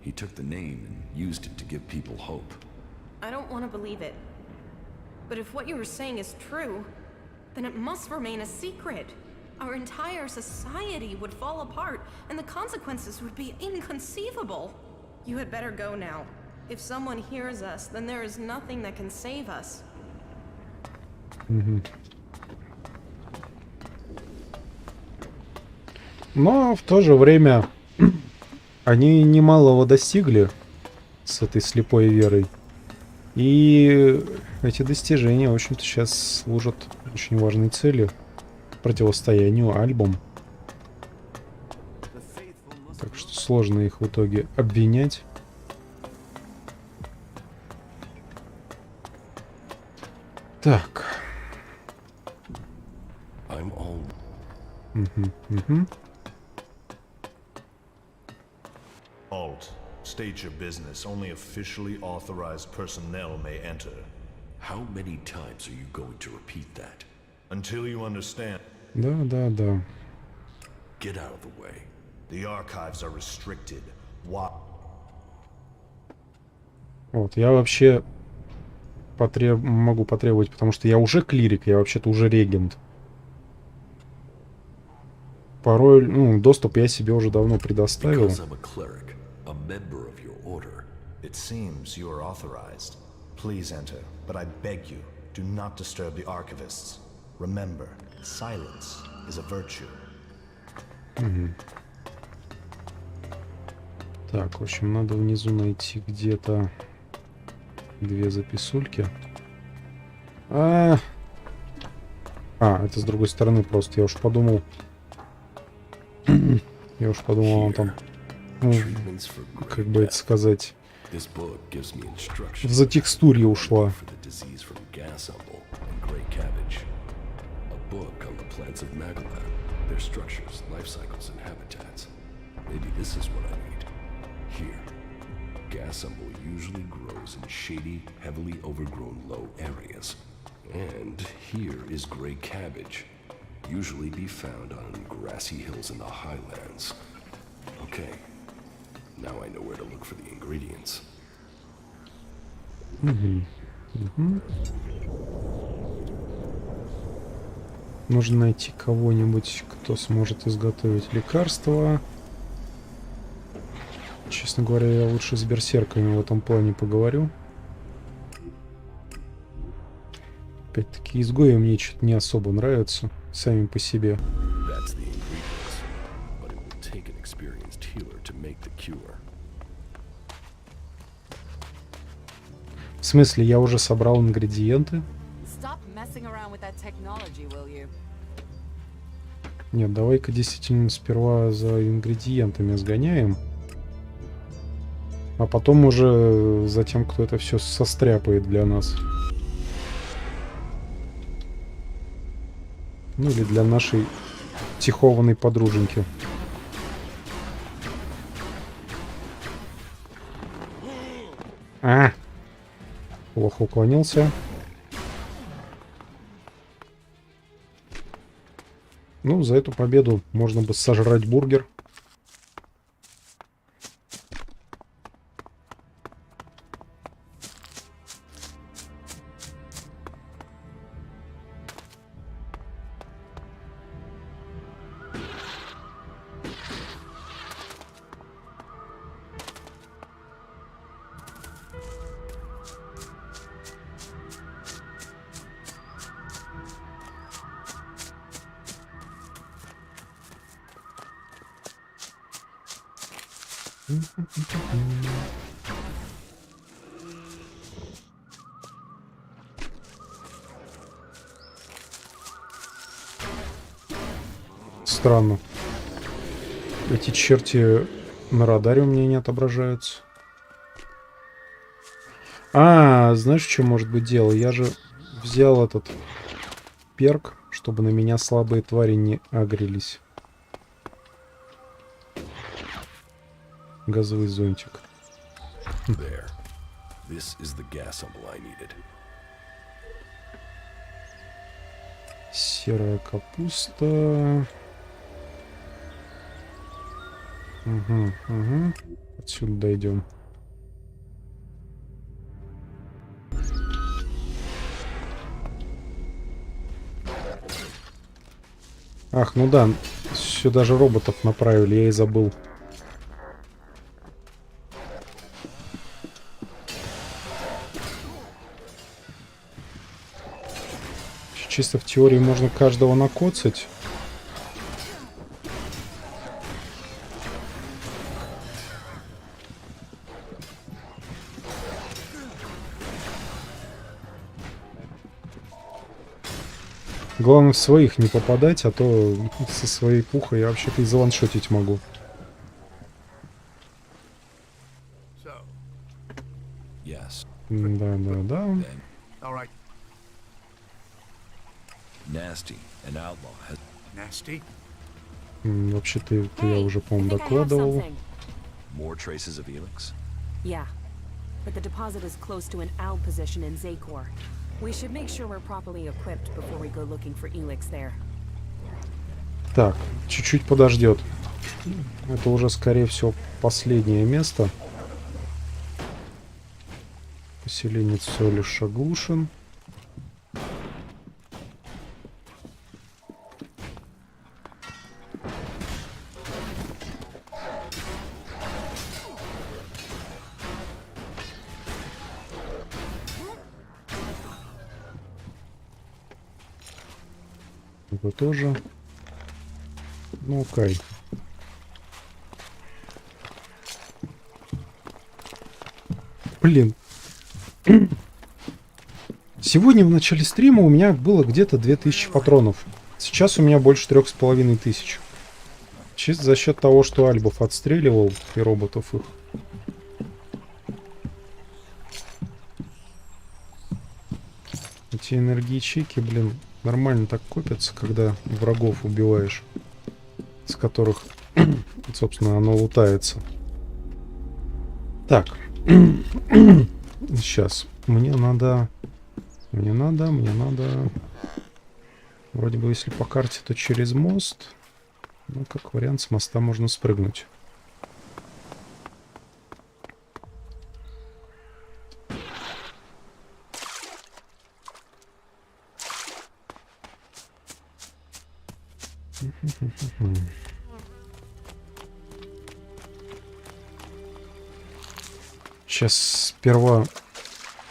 He took the name and used it to give people hope. I don't want to believe it. But if what you were saying is true, then it must remain a secret. Our entire society would fall apart, and the consequences would be inconceivable. You had better go now. If someone hears us, then there is nothing that can save us. Но в то же время они немалого достигли с этой слепой верой. И эти достижения, в общем-то, сейчас служат очень важной цели — противостоянию Альбам. Так что сложно их в итоге обвинять. Так. Alt, state your business. Only officially authorized personnel may enter. How many times are you going to repeat that? Until you understand. Да. Get out of the way. The archives are restricted. Why? Вот, я вообще могу потребовать, потому что я уже клирик, я вообще-то уже регент. Порой, ну, доступ я себе уже давно предоставил. It seems you are authorized. Please enter, but I beg you, do not disturb the archivists. Remember, silence is a virtue. Так, в общем, надо внизу найти где-то 2 записульки. Это с другой стороны просто. Я уж подумал, он там, ну, как бы это сказать, в затекстурье ушла. Gasumble usually grows in shady, heavily overgrown low areas. And here is gray cabbage, usually be found on grassy hills in the highlands. Okay, now I know where to look for the ingredients. Нужно найти кого-нибудь, кто сможет изготовить лекарства. Честно говоря, я лучше с берсерками в этом плане поговорю. Опять-таки, изгои мне что-то не особо нравятся сами по себе. В смысле, я уже собрал ингредиенты? Нет, давай-ка действительно сперва за ингредиентами сгоняем. А потом уже за тем, кто это все состряпает для нас. Ну или для нашей тихованной подруженьки. Плохо уклонился. Ну, за эту победу можно бы сожрать бургер. Странно. Эти черти на радаре у меня не отображаются. Знаешь, что может быть дело? Я же взял этот перк, чтобы на меня слабые твари не агрились. Газовый зонтик. Серая капуста. Угу. Отсюда дойдем. Ах, ну да, сюда же роботов направили, я и забыл. Чисто в теории можно каждого накоцать. Главное в своих не попадать, а то со своей пухой я вообще-то и заваншотить могу. Yes. Да. All right. Nasty, an outlaw has... Nasty? Вообще-то это я уже, по-моему, докладывал. More traces of ELEX? Yeah, but the deposit is close to an ALB position in Zakor. We should make sure we're properly equipped before we go looking for ELEX there. Так, чуть-чуть подождет. Это уже, скорее всего, последнее место. Поселенец всего лишь оглушен. Это тоже. Ну, окей. Блин. Сегодня в начале стрима у меня было где-то 2000 патронов. Сейчас у меня больше 3500. Чисто за счет того, что альбов отстреливал и роботов их. Эти энергичейки, блин, нормально так копятся, когда врагов убиваешь, с которых, собственно, оно лутается. Так. Сейчас. Мне надо... Вроде бы, если по карте, то через мост. Ну, как вариант, с моста можно спрыгнуть. Сейчас сперва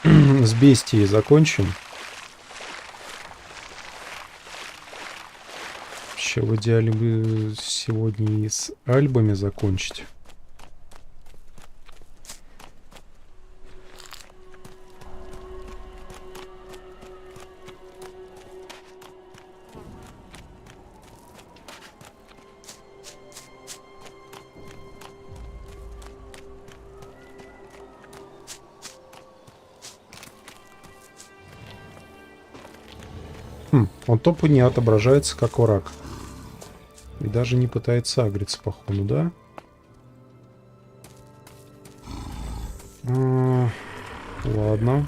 с бестией закончим. Вообще в идеале бы сегодня и с альбами закончить. Он тупо не отображается как враг. И даже не пытается агриться, походу, да? Ладно.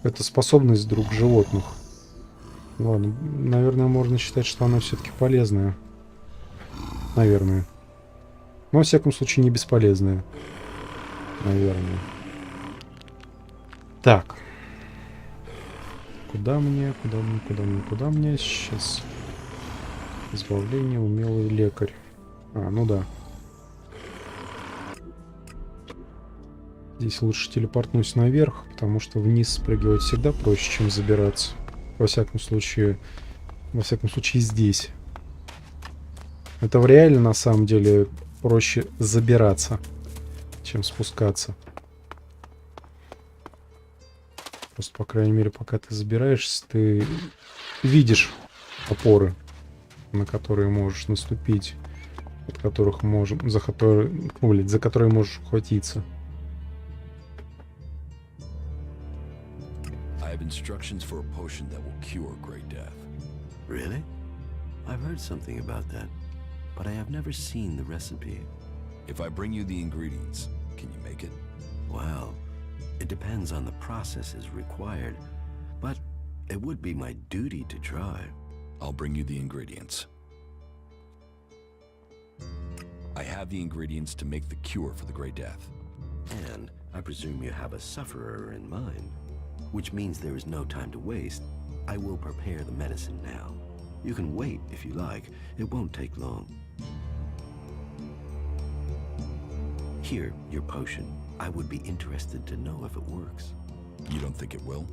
Это способность друг животных. Ладно, наверное, можно считать, что она все-таки полезная. Наверное. Но, во всяком случае, не бесполезная. Наверное. Так. Куда мне? Сейчас. Избавление, умелый лекарь. Ну да. Здесь лучше телепортнусь наверх, потому что вниз спрыгивать всегда проще, чем забираться. Во всяком случае здесь. Это в реале, на самом деле, проще забираться, чем спускаться. Просто, по крайней мере, пока ты забираешься, ты видишь опоры, на которые можешь наступить, от которых за которые можешь ухватиться. Instructions for a potion that will cure Great Death. Really? I've heard something about that, but I have never seen the recipe. If I bring you the ingredients, can you make it? Well, it depends on the processes required, but it would be my duty to try. I'll bring you the ingredients. I have the ingredients to make the cure for the Great Death. And I presume you have a sufferer in mind. Which means there is no time to waste. I will prepare the medicine now. You can wait if you like. It won't take long. Here, your potion. I would be interested to know if it works. You don't think it will?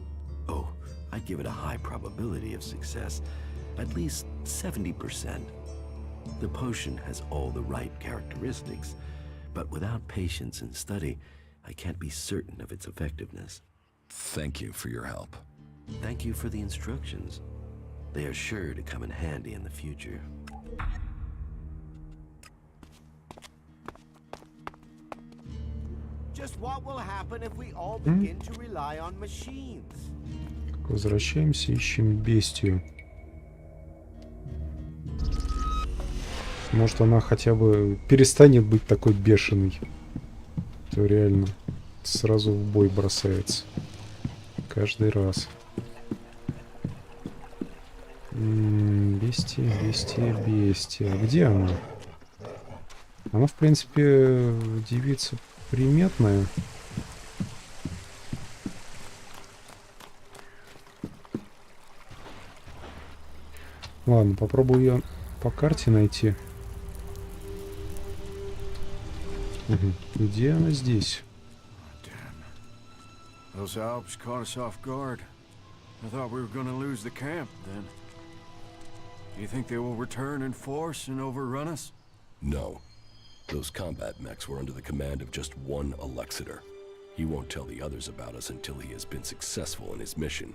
Oh, I'd give it a high probability of success. At least 70%. The potion has all the right characteristics, but without patience and study, I can't be certain of its effectiveness. Thank you for your help. Thank you for the instructions. They are sure to come in handy in the future. Just what will happen if we all begin to rely on machines? Возвращаемся, ищем бестию. Может, она хотя бы перестанет быть такой бешеной. То реально сразу в бой бросается. Каждый раз. Бестия, бестия, бестия. Где она? Она, в принципе, девица приметная. Ладно, попробую ее по карте найти. Угу. Где она здесь? Those Alps caught us off guard. I thought we were gonna lose the camp then. Do you think they will return in force and overrun us? No. Those combat mechs were under the command of just one Elexiter. He won't tell the others about us until he has been successful in his mission.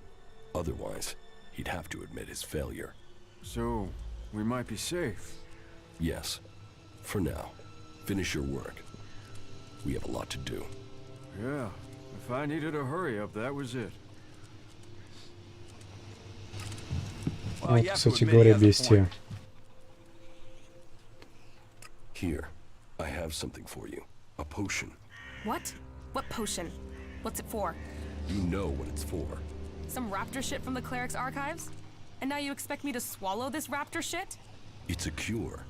Otherwise, he'd have to admit his failure. So, we might be safe. Yes. For now. Finish your work. We have a lot to do. Yeah. If I needed a hurry up, that was it. Вот, кстати говоря, бестия. Here, I have something for you. A potion. What? What potion? What's it for? You know what it's for. Some raptor shit from the cleric's archives? And now you expect me to swallow this raptor shit? It's a cure.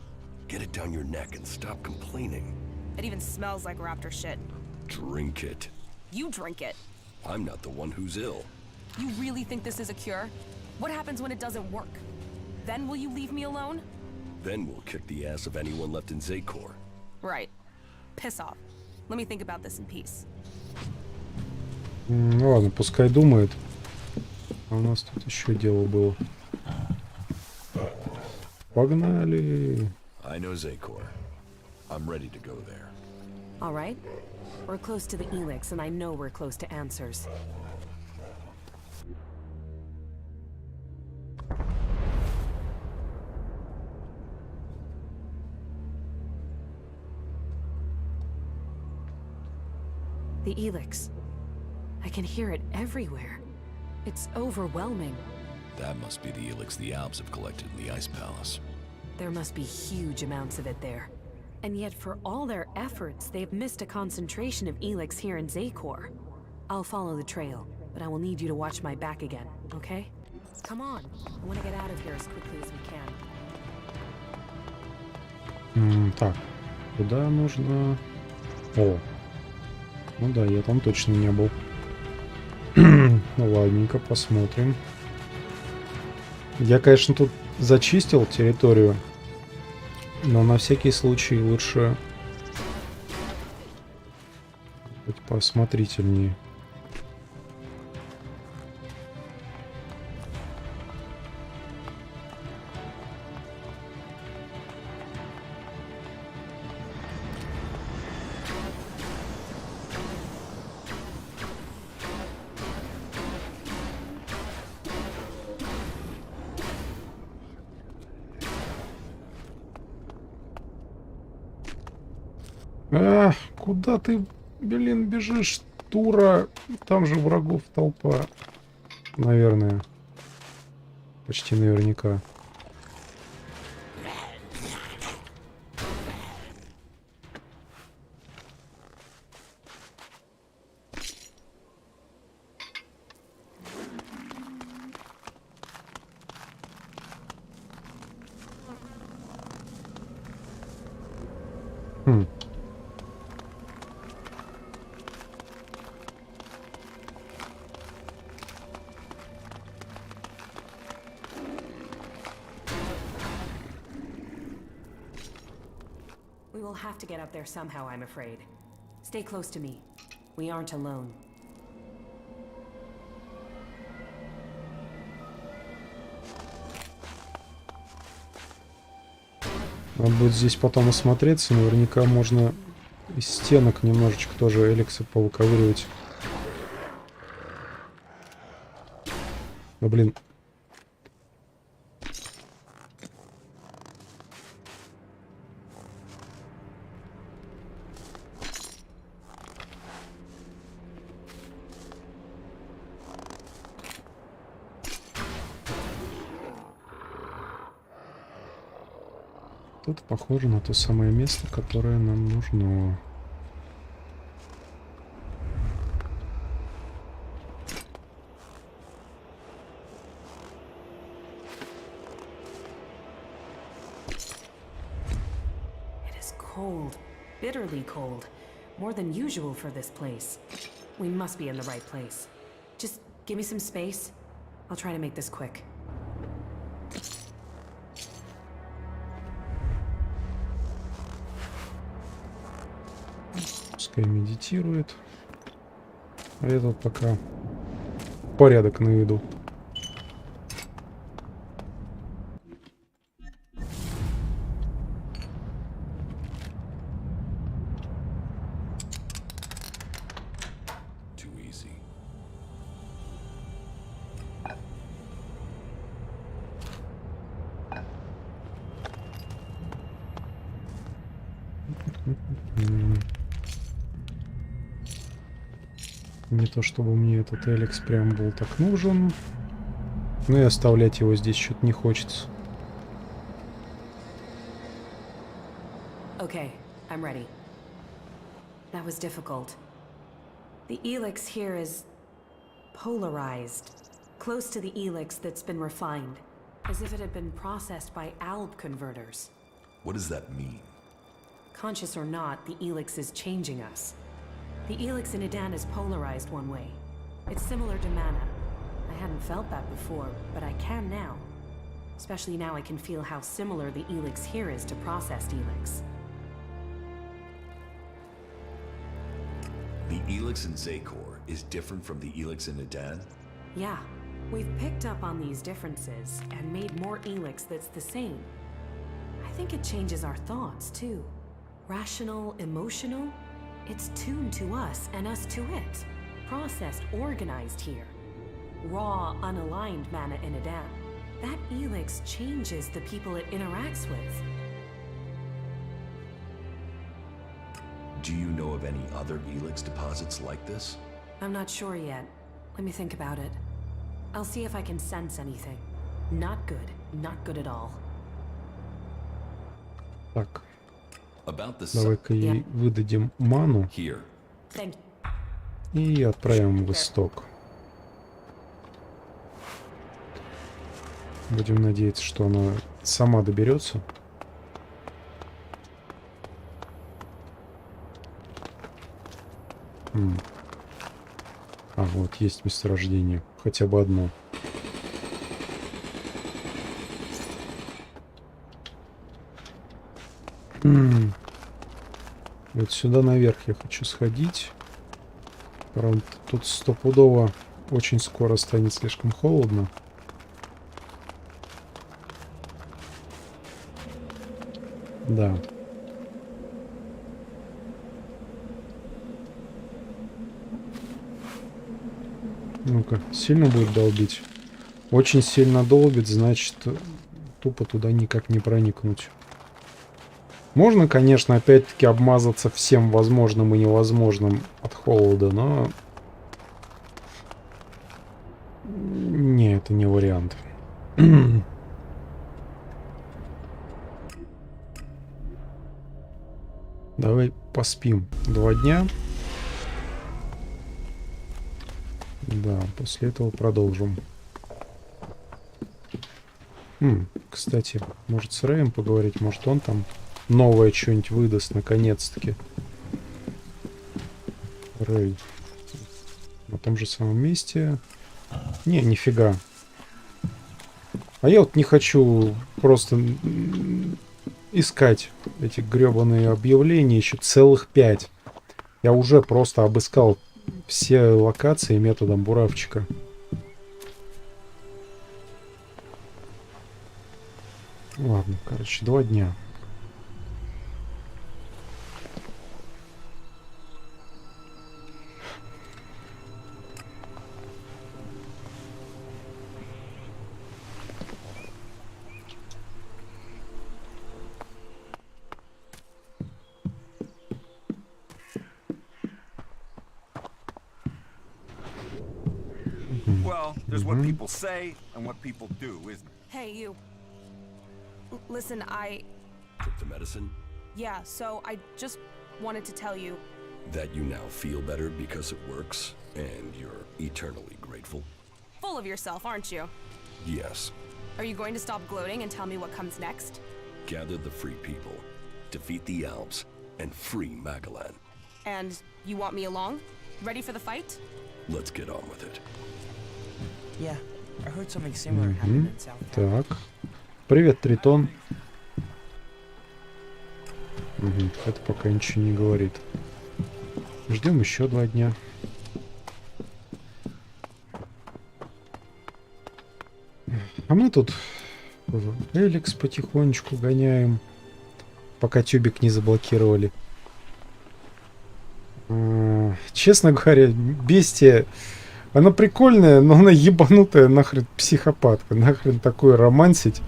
Get it down your neck and stop complaining. It even smells like raptor shit. Drink it. You drink it. I'm not the one who's ill. You really think this is a cure? What happens when it doesn't work? Then will you leave me alone? Then we'll kick the ass of anyone left in Zakor. Right. Piss off. Let me think about this in peace. Ну ладно, пускай думает. А у нас тут еще дело было. Погнали. I know Zakor. I'm ready to go there. All right. We're close to the ELEX, and I know we're close to answers. The ELEX. I can hear it everywhere. It's overwhelming. That must be the ELEX the Alps have collected in the Ice Palace. There must be huge amounts of it there. And yet, for all their efforts, they've missed a concentration of ELEX here in Zakor. I'll follow the trail, but I will need you to watch my back again, okay? Come on. I want to get out of here as quickly as we can. Так, куда нужно... О, ну да, я там точно не был. Ну ладненько, посмотрим. Я, конечно, тут зачистил территорию, но на всякий случай лучше быть поосмотрительнее. Куда ты, блин, бежишь, тура? Там же врагов толпа. Наверное. Почти наверняка. We will have to get up there somehow, I'm afraid. Stay close to me. We aren't alone. Надо будет здесь потом осмотреться. Наверняка можно из стенок немножечко тоже элексы повыковыривать. Да блин. Вот похоже на то самое место, которое нам нужно. It is cold, bitterly cold, more than usual for this place. We must be in the right place. Just give me some space. I'll try to make this quick. Пускай медитирует. А я тут пока порядок наведу. Не то чтобы мне этот ELEX прям был так нужен, но и оставлять его здесь что-то не хочется. Okay, I'm ready. That was difficult. The ELEX here is polarized, close to the ELEX that's been refined, as if it had been processed by ALB converters. What does that mean? Conscious or not, the ELEX is changing us. The ELEX in Edan is polarized one way. It's similar to mana. I hadn't felt that before, but I can now. Especially now I can feel how similar the ELEX here is to processed ELEX. The ELEX in Zakor is different from the ELEX in Edan? Yeah, we've picked up on these differences and made more ELEX that's the same. I think it changes our thoughts, too. Rational, emotional? It's tuned to us and us to it. Processed, organized here. Raw, unaligned mana in Edan. That ELEX changes the people it interacts with. Do you know of any other ELEX deposits like this? I'm not sure yet. Let me think about it. I'll see if I can sense anything. Not good. Not good at all. Так. Давай-ка ей выдадим ману и отправим в исток. Будем надеяться, что она сама доберется. А, вот есть месторождение. Хотя бы одно. Вот сюда наверх я хочу сходить. Правда, тут стопудово очень скоро станет слишком холодно. Да. Ну-ка, сильно будет долбить? Очень сильно долбит, значит, тупо туда никак не проникнуть. Можно, конечно, опять-таки обмазаться всем возможным и невозможным от холода, но... Не, это не вариант. Давай поспим 2 дня. Да, после этого продолжим. Кстати, может с Рэем поговорить, может он там новое что-нибудь выдаст наконец-таки. Рэй. На том же самом месте. Не, нифига. А я вот не хочу просто искать эти гребаные объявления, еще целых 5. Я уже просто обыскал все локации методом буравчика. Ладно, короче, 2 дня. Well, there's what people say and what people do, isn't it? Hey, you. Listen, Took the medicine? Yeah, so I just wanted to tell you. That you now feel better because it works, and you're eternally grateful? Full of yourself, aren't you? Yes. Are you going to stop gloating and tell me what comes next? Gather the free people, defeat the Alps, and free Magalan. And you want me along? Ready for the fight? Let's get on with it. Yeah, I heard something similar happened in South. Так. Привет, Тритон. Это пока ничего не говорит. Ждем еще 2 дня. А мы тут ELEX потихонечку гоняем, пока тюбик не заблокировали. Честно говоря, бестия, она прикольная, но она ебанутая нахрен психопатка. Нахрен такое романсить.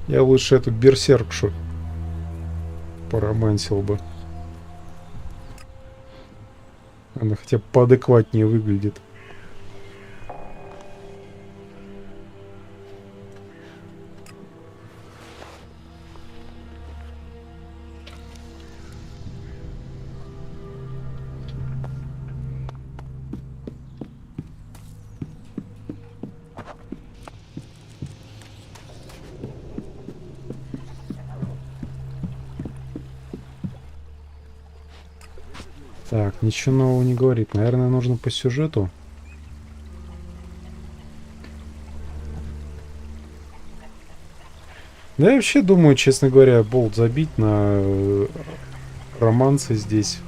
Я лучше эту берсеркшу поромансил бы. Она хотя бы поадекватнее выглядит. Так, ничего нового не говорит. Наверное, нужно по сюжету. Да, я вообще думаю, честно говоря, болт забить на романсы здесь.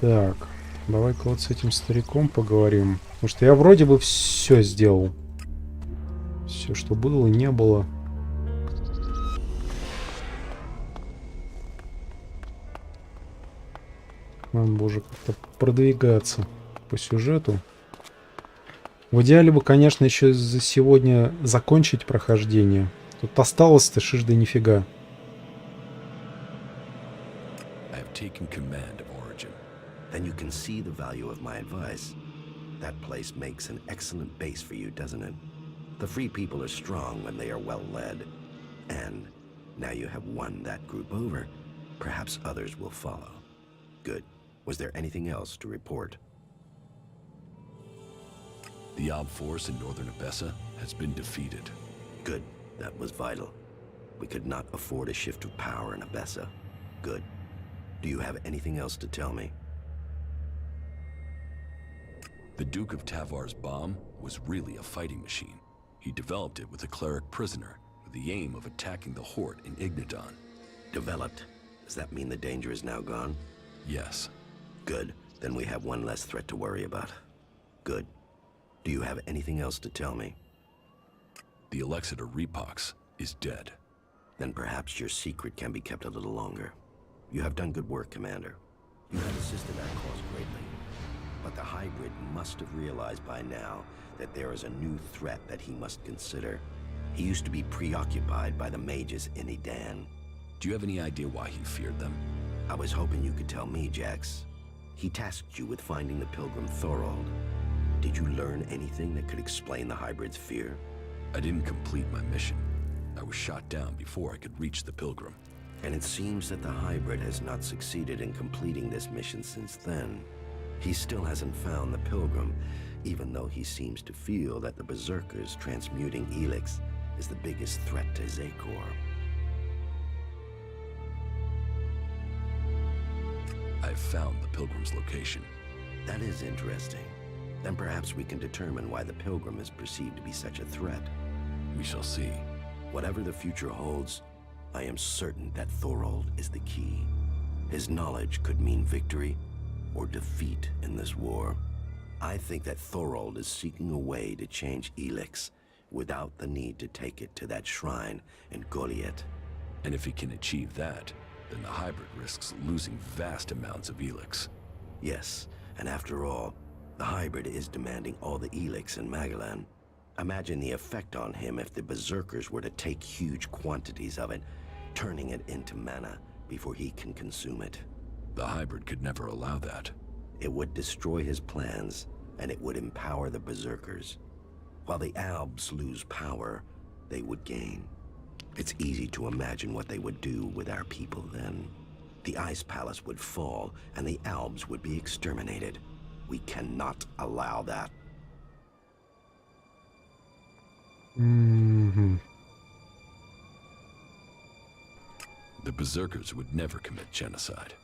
Так, давай-ка вот с этим стариком поговорим. Потому что я вроде бы все сделал. Все, что было, не было. Нам бы уже как-то продвигаться по сюжету. В идеале бы, конечно, еще за сегодня закончить прохождение. Тут осталось-то шиш да нифига. Then you can see the value of my advice. That place makes an excellent base for you, doesn't it? The free people are strong when they are well led. And now you have won that group over, perhaps others will follow. Good. Was there anything else to report? The Alb force in northern Abessa has been defeated. Good. That was vital. We could not afford a shift of power in Abessa. Good. Do you have anything else to tell me? The Duke of Tavar's bomb was really a fighting machine. He developed it with a cleric prisoner with the aim of attacking the Horde in Igniton. Developed? Does that mean the danger is now gone? Yes. Good. Then we have one less threat to worry about. Good. Do you have anything else to tell me? The Elexeter Repox is dead. Then perhaps your secret can be kept a little longer. You have done good work, Commander. You have assisted our cause greatly. But the hybrid must have realized by now that there is a new threat that he must consider. He used to be preoccupied by the mages in Edan. Do you have any idea why he feared them? I was hoping you could tell me, Jax. He tasked you with finding the pilgrim Thorold. Did you learn anything that could explain the hybrid's fear? I didn't complete my mission. I was shot down before I could reach the pilgrim. And it seems that the hybrid has not succeeded in completing this mission since then. He still hasn't found the pilgrim, even though he seems to feel that the berserkers transmuting ELEX is the biggest threat to Zakor. I've found the pilgrim's location. That is interesting. Then perhaps we can determine why the pilgrim is perceived to be such a threat. We shall see. Whatever the future holds, I am certain that Thorold is the key. His knowledge could mean victory or defeat in this war. I think that Thorold is seeking a way to change ELEX without the need to take it to that shrine in Goliath. And if he can achieve that, then the hybrid risks losing vast amounts of ELEX. Yes, and after all, the hybrid is demanding all the ELEX in Magalan. Imagine the effect on him if the berserkers were to take huge quantities of it, turning it into mana before he can consume it. The hybrid could never allow that. It would destroy his plans, and it would empower the berserkers. While the Albs lose power, they would gain. It's easy to imagine what they would do with our people then. The Ice Palace would fall, and the Albs would be exterminated. We cannot allow that. Mm-hmm. The Berserkers would never commit genocide.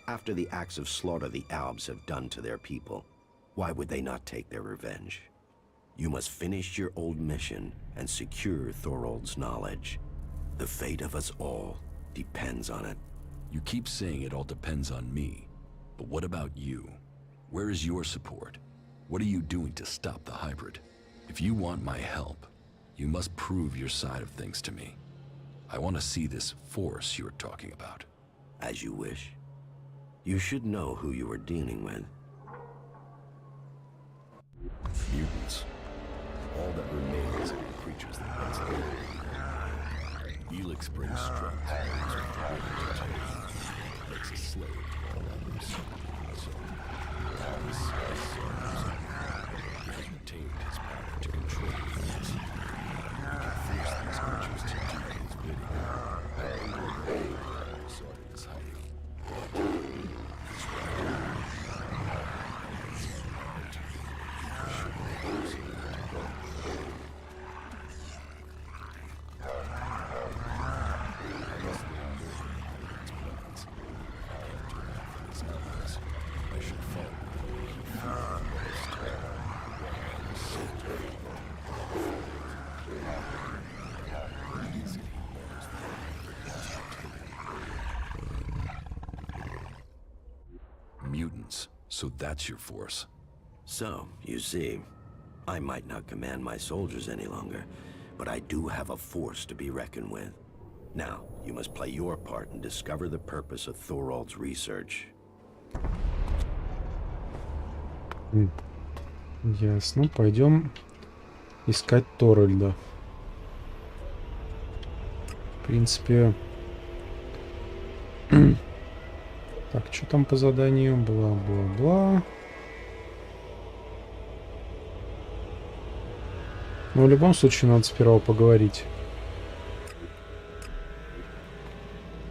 After the acts of slaughter the Albs have done to their people, why would they not take their revenge? You must finish your old mission and secure Thorold's knowledge. The fate of us all depends on it. You keep saying it all depends on me, but what about you? Where is your support? What are you doing to stop the hybrid? If you want my help, you must prove your side of things to me. I want to see this force you're talking about. As you wish. You should know who you are dealing with. Mutants. All that remains of the creatures that once lived. ELEX brings strength. Makes a slave to all others. So, Thomas has obtained his power to control things. Force these creatures to do his bidding. Sorry, is hiding. Mutants, so that's your force. So, you see, I might not command my soldiers any longer, but I do have a force to be reckoned with. Now, you must play your part and discover the purpose of Thorold's research. Ясно, пойдем искать Торальда. В принципе... Так, что там по заданию? Бла-бла-бла. Но в любом случае надо сперва поговорить.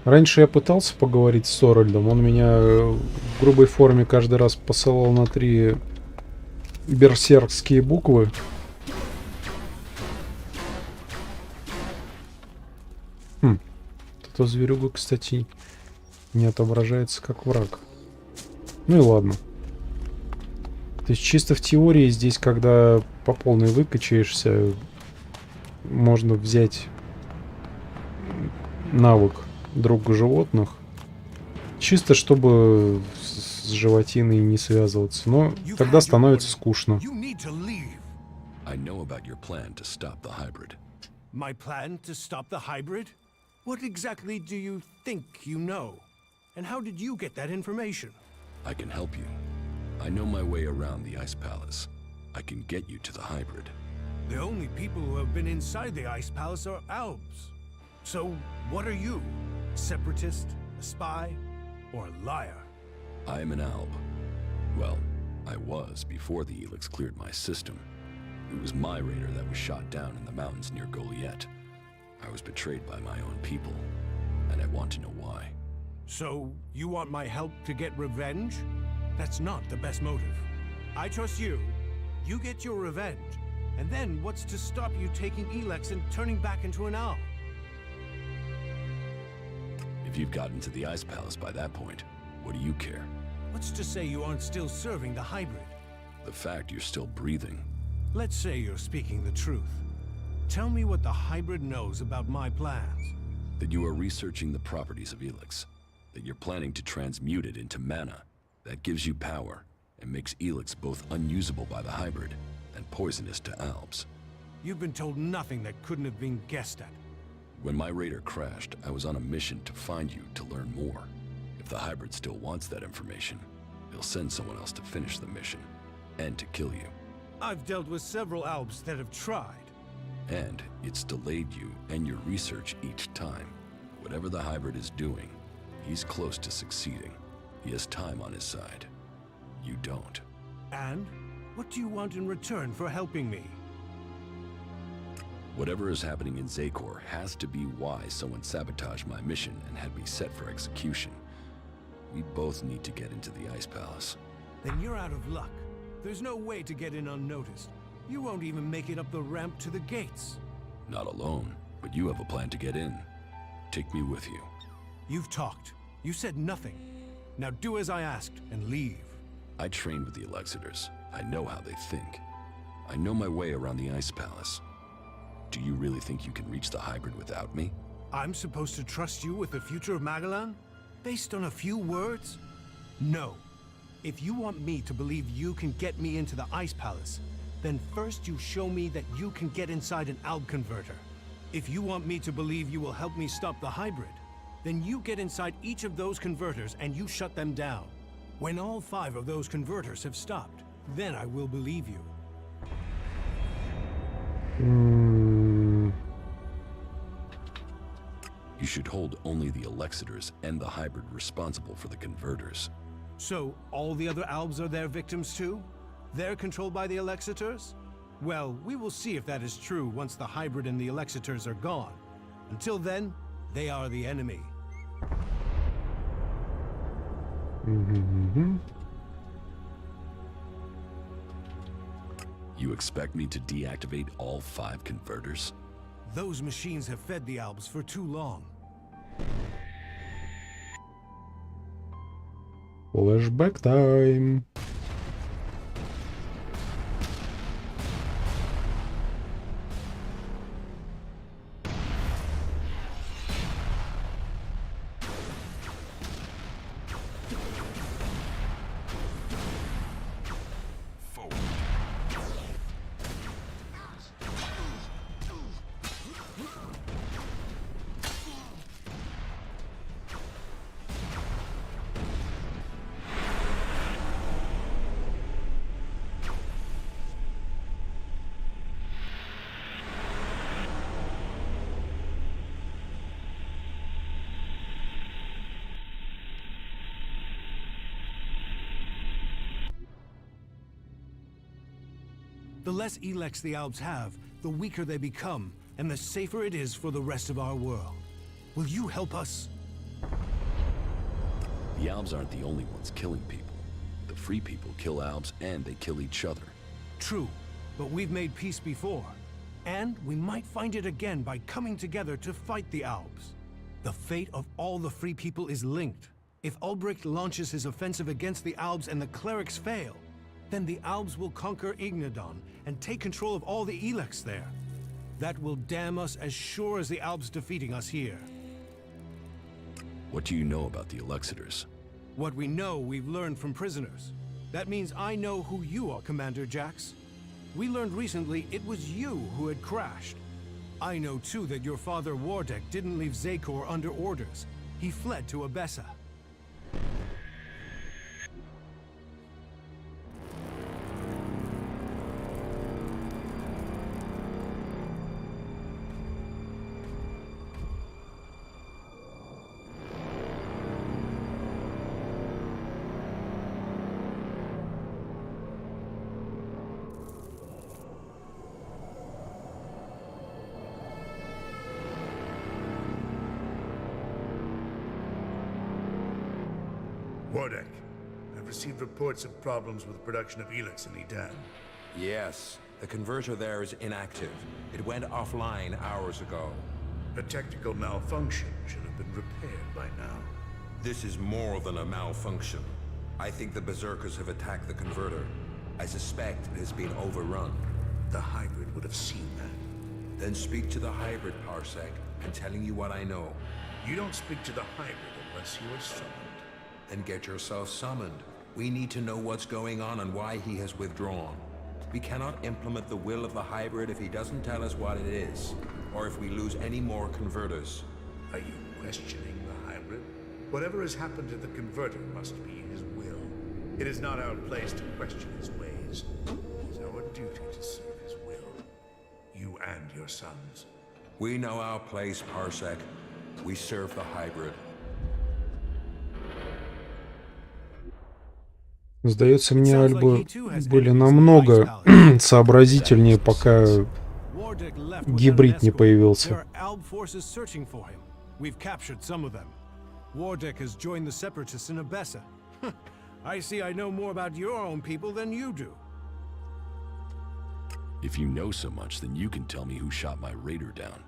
Раньше я пытался поговорить с Торальдом. Он меня в грубой форме каждый раз посылал на 3 берсеркские буквы. Эта зверюга, кстати, не отображается как враг. Ну и ладно. То есть чисто в теории здесь, когда по полной выкачаешься, можно взять навык друга животных. Чисто чтобы с животиной не связываться. Но тогда становится скучно. I know about your plan to stop the hybrid. My plan to stop the hybrid? What exactly do you think you know? And how did you get that information? I can help you. I know my way around the Ice Palace. I can get you to the hybrid. The only people who have been inside the Ice Palace are Albs. So, what are you? A separatist? A spy? Or a liar? I am an Alb. Well, I was before the ELEX cleared my system. It was my raider that was shot down in the mountains near Goliath. I was betrayed by my own people, and I want to know why. So, you want my help to get revenge? That's not the best motive. I trust you. You get your revenge. And then what's to stop you taking ELEX and turning back into an owl? If you've gotten to the Ice Palace by that point, what do you care? What's to say you aren't still serving the hybrid? The fact you're still breathing. Let's say you're speaking the truth. Tell me what the hybrid knows about my plans. That you are researching the properties of ELEX. That you're planning to transmute it into mana. That gives you power, and makes ELEX both unusable by the hybrid, and poisonous to Albs. You've been told nothing that couldn't have been guessed at. When my raider crashed, I was on a mission to find you to learn more. If the hybrid still wants that information, he'll send someone else to finish the mission, and to kill you. I've dealt with several Albs that have tried. And it's delayed you and your research each time. Whatever the hybrid is doing, he's close to succeeding. He has time on his side. You don't. And? What do you want in return for helping me? Whatever is happening in Zakor has to be why someone sabotaged my mission and had me set for execution. We both need to get into the Ice Palace. Then you're out of luck. There's no way to get in unnoticed. You won't even make it up the ramp to the gates. Not alone, but you have a plan to get in. Take me with you. You've talked. You said nothing. Now do as I asked and leave. I trained with the Elexitors. I know how they think. I know my way around the Ice Palace. Do you really think you can reach the hybrid without me? I'm supposed to trust you with the future of Magalan? Based on a few words? No. If you want me to believe you can get me into the Ice Palace, then first you show me that you can get inside an Alb converter. If you want me to believe you will help me stop the hybrid, then you get inside each of those converters and you shut them down. When all 5 of those converters have stopped, then I will believe you. You should hold only the Elexitors and the hybrid responsible for the converters. So, all the other Albs are their victims too? They're controlled by the Elexitors? Well, we will see if that is true once the hybrid and the Elexitors are gone. Until then, they are the enemy. You expect me to deactivate all 5 converters? Those machines have fed the Albs for too long. Flashback time. The less ELEX the Albs have, the weaker they become, and the safer it is for the rest of our world. Will you help us? The Albs aren't the only ones killing people. The free people kill Albs and they kill each other. True, but we've made peace before. And we might find it again by coming together to fight the Albs. The fate of all the free people is linked. If Ulbricht launches his offensive against the Albs and the clerics fail, then the Albs will conquer Ignadon and take control of all the ELEX there. That will damn us as sure as the Albs defeating us here. What do you know about the Elexitors? What we know, we've learned from prisoners. That means I know who you are, Commander Jax. We learned recently it was you who had crashed. I know too that your father Wardek didn't leave Zakor under orders. He fled to Abessa. Wardek, I've received reports of problems with the production of ELEX in Edan. Yes, the converter there is inactive. It went offline hours ago. A technical malfunction should have been repaired by now. This is more than a malfunction. I think the Berserkers have attacked the converter. I suspect it has been overrun. The hybrid would have seen that. Then speak to the hybrid, Parsec. I'm telling you what I know. You don't speak to the hybrid unless you are summoned. Then get yourself summoned. We need to know what's going on and why he has withdrawn. We cannot implement the will of the hybrid if he doesn't tell us what it is, or if we lose any more converters. Are you questioning the hybrid? Whatever has happened to the converter must be his will. It is not our place to question his ways. It is our duty to serve his will. You and your sons. We know our place, Parsec. We serve the hybrid. Сдается мне, альбы были намного сообразительнее, пока гибрид не появился. Wardek has joined the separatists in Abessa. I see I know more about your own people than you do. If you know so much, then you can tell me who shot my raider down.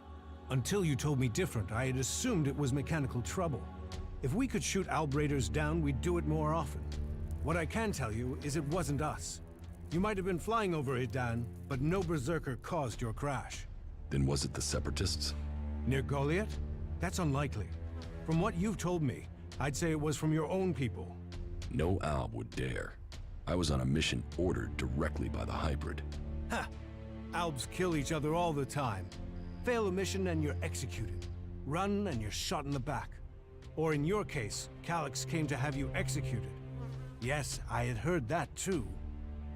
Until you told me different, I had assumed it was mechanical trouble. If we could shoot Alb raiders down, we'd do it more often. What I can tell you is it wasn't us. You might have been flying over Idan, but no berserker caused your crash. Then was it the separatists? Near Goliath? That's unlikely. From what you've told me, I'd say it was from your own people. No Alb would dare. I was on a mission ordered directly by the hybrid. Ha! Albs kill each other all the time. Fail a mission and you're executed. Run and you're shot in the back. Or in your case, Calyx came to have you executed. Yes, I had heard that too.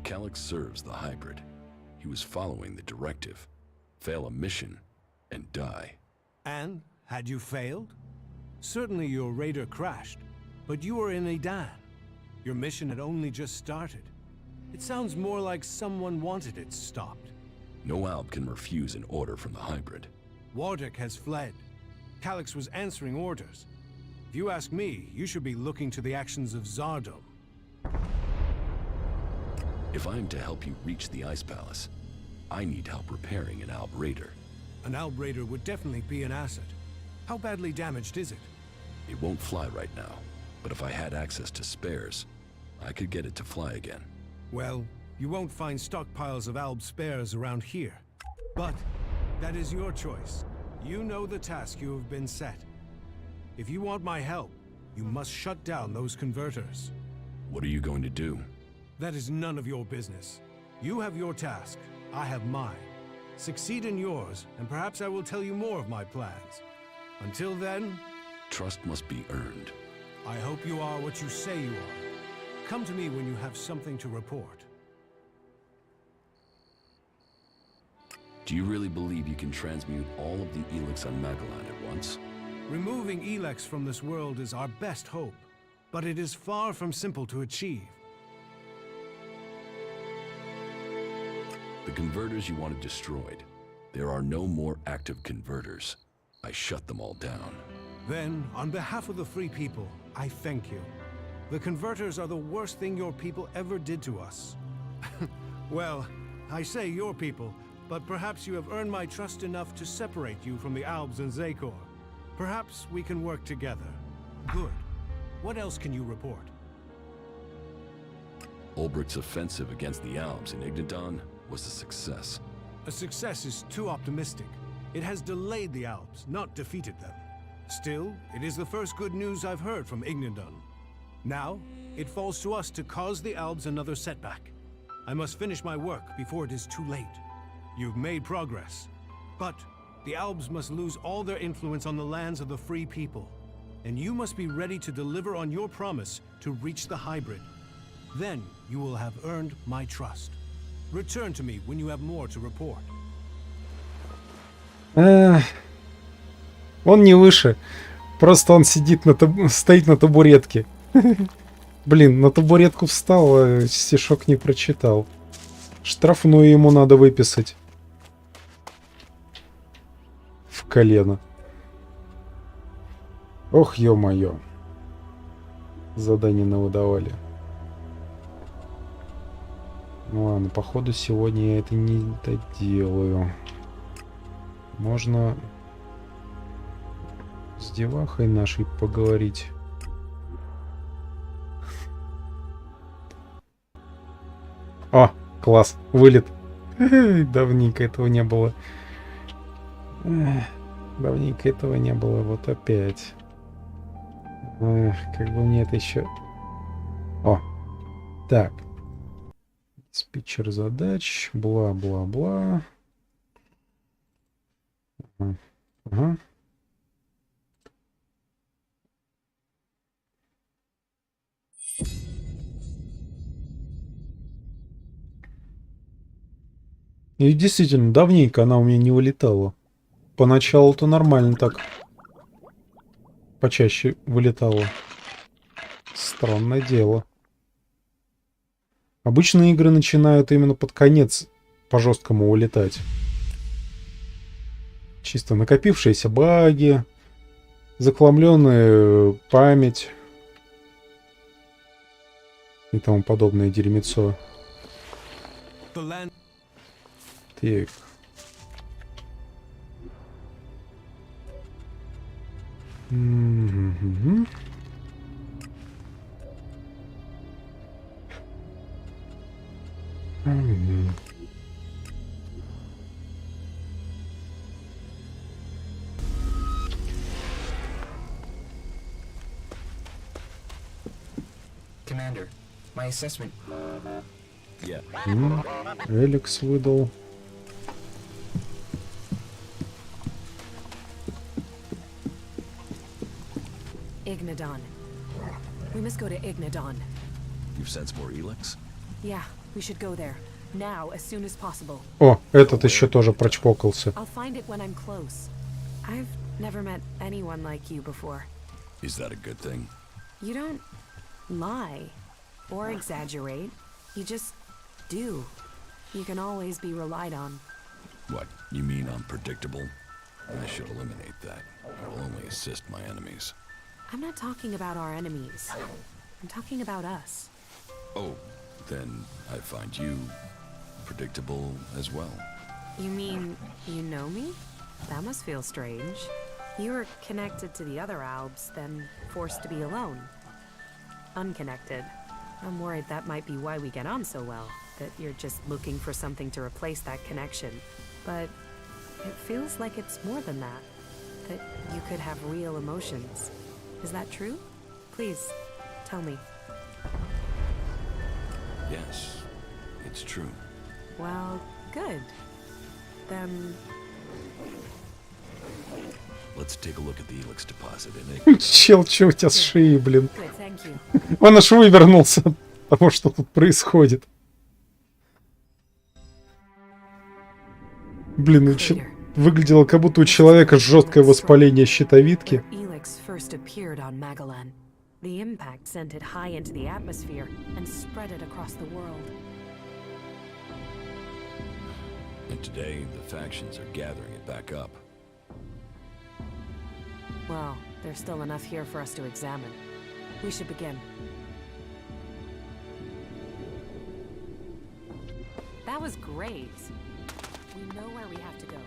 Calyx serves the hybrid. He was following the directive. Fail a mission and die. And, had you failed? Certainly your raider crashed, but you were in Idan. Your mission had only just started. It sounds more like someone wanted it stopped. No Alb can refuse an order from the hybrid. Wardek has fled. Calyx was answering orders. If you ask me, you should be looking to the actions of Zardom. If I am to help you reach the Ice Palace, I need help repairing an Alb raider. An Alb raider would definitely be an asset. How badly damaged is it? It won't fly right now, but if I had access to spares, I could get it to fly again. Well, you won't find stockpiles of Alb spares around here. But that is your choice. You know the task you have been set. If you want my help, you must shut down those converters. What are you going to do? That is none of your business. You have your task, I have mine. Succeed in yours, and perhaps I will tell you more of my plans. Until then... Trust must be earned. I hope you are what you say you are. Come to me when you have something to report. Do you really believe you can transmute all of the ELEX on Magellan at once? Removing ELEX from this world is our best hope, but it is far from simple to achieve. The converters you wanted destroyed. There are no more active converters. I shut them all down. Then, on behalf of the free people, I thank you. The converters are the worst thing your people ever did to us. Well, I say your people, but perhaps you have earned my trust enough to separate you from the Albs and Zakor. Perhaps we can work together. Good. What else can you report? Ulbricht's offensive against the Albs in Ignadon was a success. A success is too optimistic. It has delayed the Albs, not defeated them. Still, it is the first good news I've heard from Ignadon. Now, it falls to us to cause the Albs another setback. I must finish my work before it is too late. You've made progress, but the Albs must lose all their influence on the lands of the free people. And you must be ready to deliver on your promise to reach the hybrid. Then you will have earned my trust. Return to me when you have more to report. Он не выше. Просто он сидит стоит на табуретке. Блин, на табуретку встал, а стишок не прочитал. Штрафную ему надо выписать. В колено. Ох, ё-моё. Задание навыдавали. Ну ладно, походу сегодня я это не доделаю. Можно с девахой нашей поговорить. О, класс, вылет. Давненько этого не было. Давненько этого не было, вот опять. Как бы мне это еще... О, так. Диспетчер задач, бла-бла-бла. Ага. И действительно, давненько она у меня не вылетала. Поначалу-то нормально так. Почаще вылетала. Странное дело. Обычно игры начинают именно под конец по жесткому улетать. Чисто накопившиеся баги, захламленная память и тому подобное дерьмецо. Так. Угу. Commander, my assessment. Yeah. ELEX выдал. Ignadon. We must go to Ignadon. You've sensed more ELEX? Yeah, we should go there. Now, as soon as possible. О, этот еще тоже прочпокался. I'll find it when I'm close. I've never met anyone like you before. Is that a good thing? You don't lie or exaggerate. You just do. You can always be relied on. What, you mean unpredictable? I should eliminate that. I will only assist my enemies. I'm not talking about our enemies. I'm talking about us. Oh, then I find you predictable as well. You mean you know me? That must feel strange. You were connected to the other Albs, then forced to be alone. Unconnected. I'm worried that might be why we get on so well, that you're just looking for something to replace that connection. But it feels like it's more than that. That you could have real emotions. Is that true? Please, tell me. Yes, it's true. Well, good. Then... Let's take a look at the ELEX deposit in it. Чел, чё у тебя с шеей, блин? Good, thank you. Он аж вывернулся от того, что тут происходит. Блин, выглядело, как будто у человека жесткое воспаление щитовидки. ELEX first appeared on Magalan. The impact sent it high into the atmosphere and spread it across the world. And today, the factions are gathering it back up. Well, there's still enough here for us to examine. We should begin. That was great. We know where we have to go.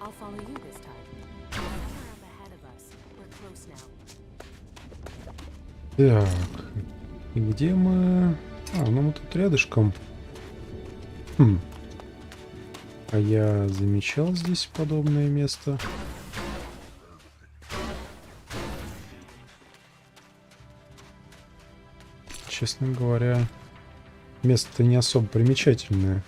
I'll follow you this time. You're up ahead of us. We're close now. Так, и где мы? А, ну мы тут рядышком. А я замечал здесь подобное место. Честно говоря, место не особо примечательное.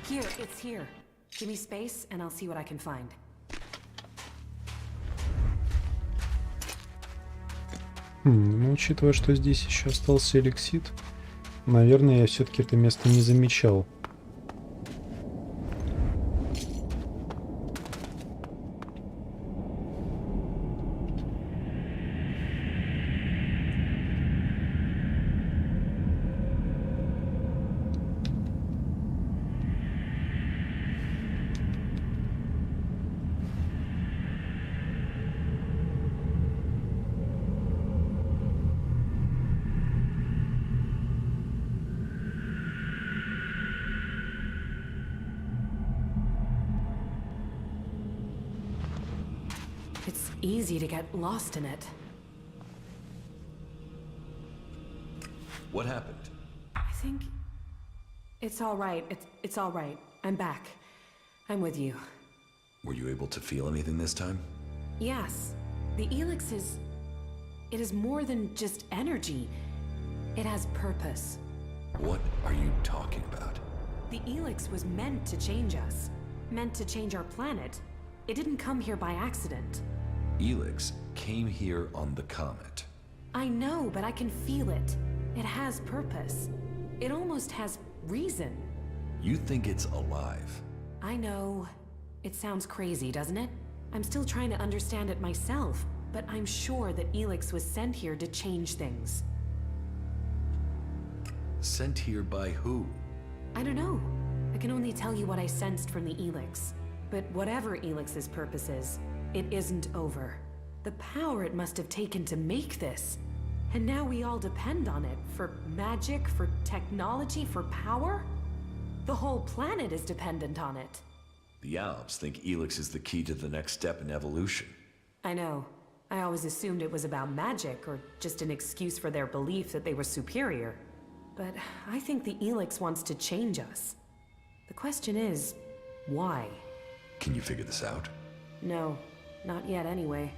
Here, it's here. Give me space, and I'll see what I can find. Ну, учитывая, что здесь еще остался эликсит, наверное, я все-таки это место не замечал. It's easy to get lost in it. What happened? I think it's all right. It's all right. I'm back. I'm with you. Were you able to feel anything this time? Yes. The ELEX is... It is more than just energy. It has purpose. What are you talking about? The ELEX was meant to change us. Meant to change our planet. It didn't come here by accident. ELEX came here on the comet. I know, but I can feel it. It has purpose. It almost has reason. You think it's alive? I know. It sounds crazy, doesn't it? I'm still trying to understand it myself, but I'm sure that ELEX was sent here to change things. Sent here by who? I don't know. I can only tell you what I sensed from the ELEX. But whatever ELEX's purpose is, it isn't over. The power it must have taken to make this. And now we all depend on it for magic, for technology, for power? The whole planet is dependent on it. The Alps think ELEX is the key to the next step in evolution. I know. I always assumed it was about magic, or just an excuse for their belief that they were superior. But I think the ELEX wants to change us. The question is, why? Can you figure this out? No, not yet anyway.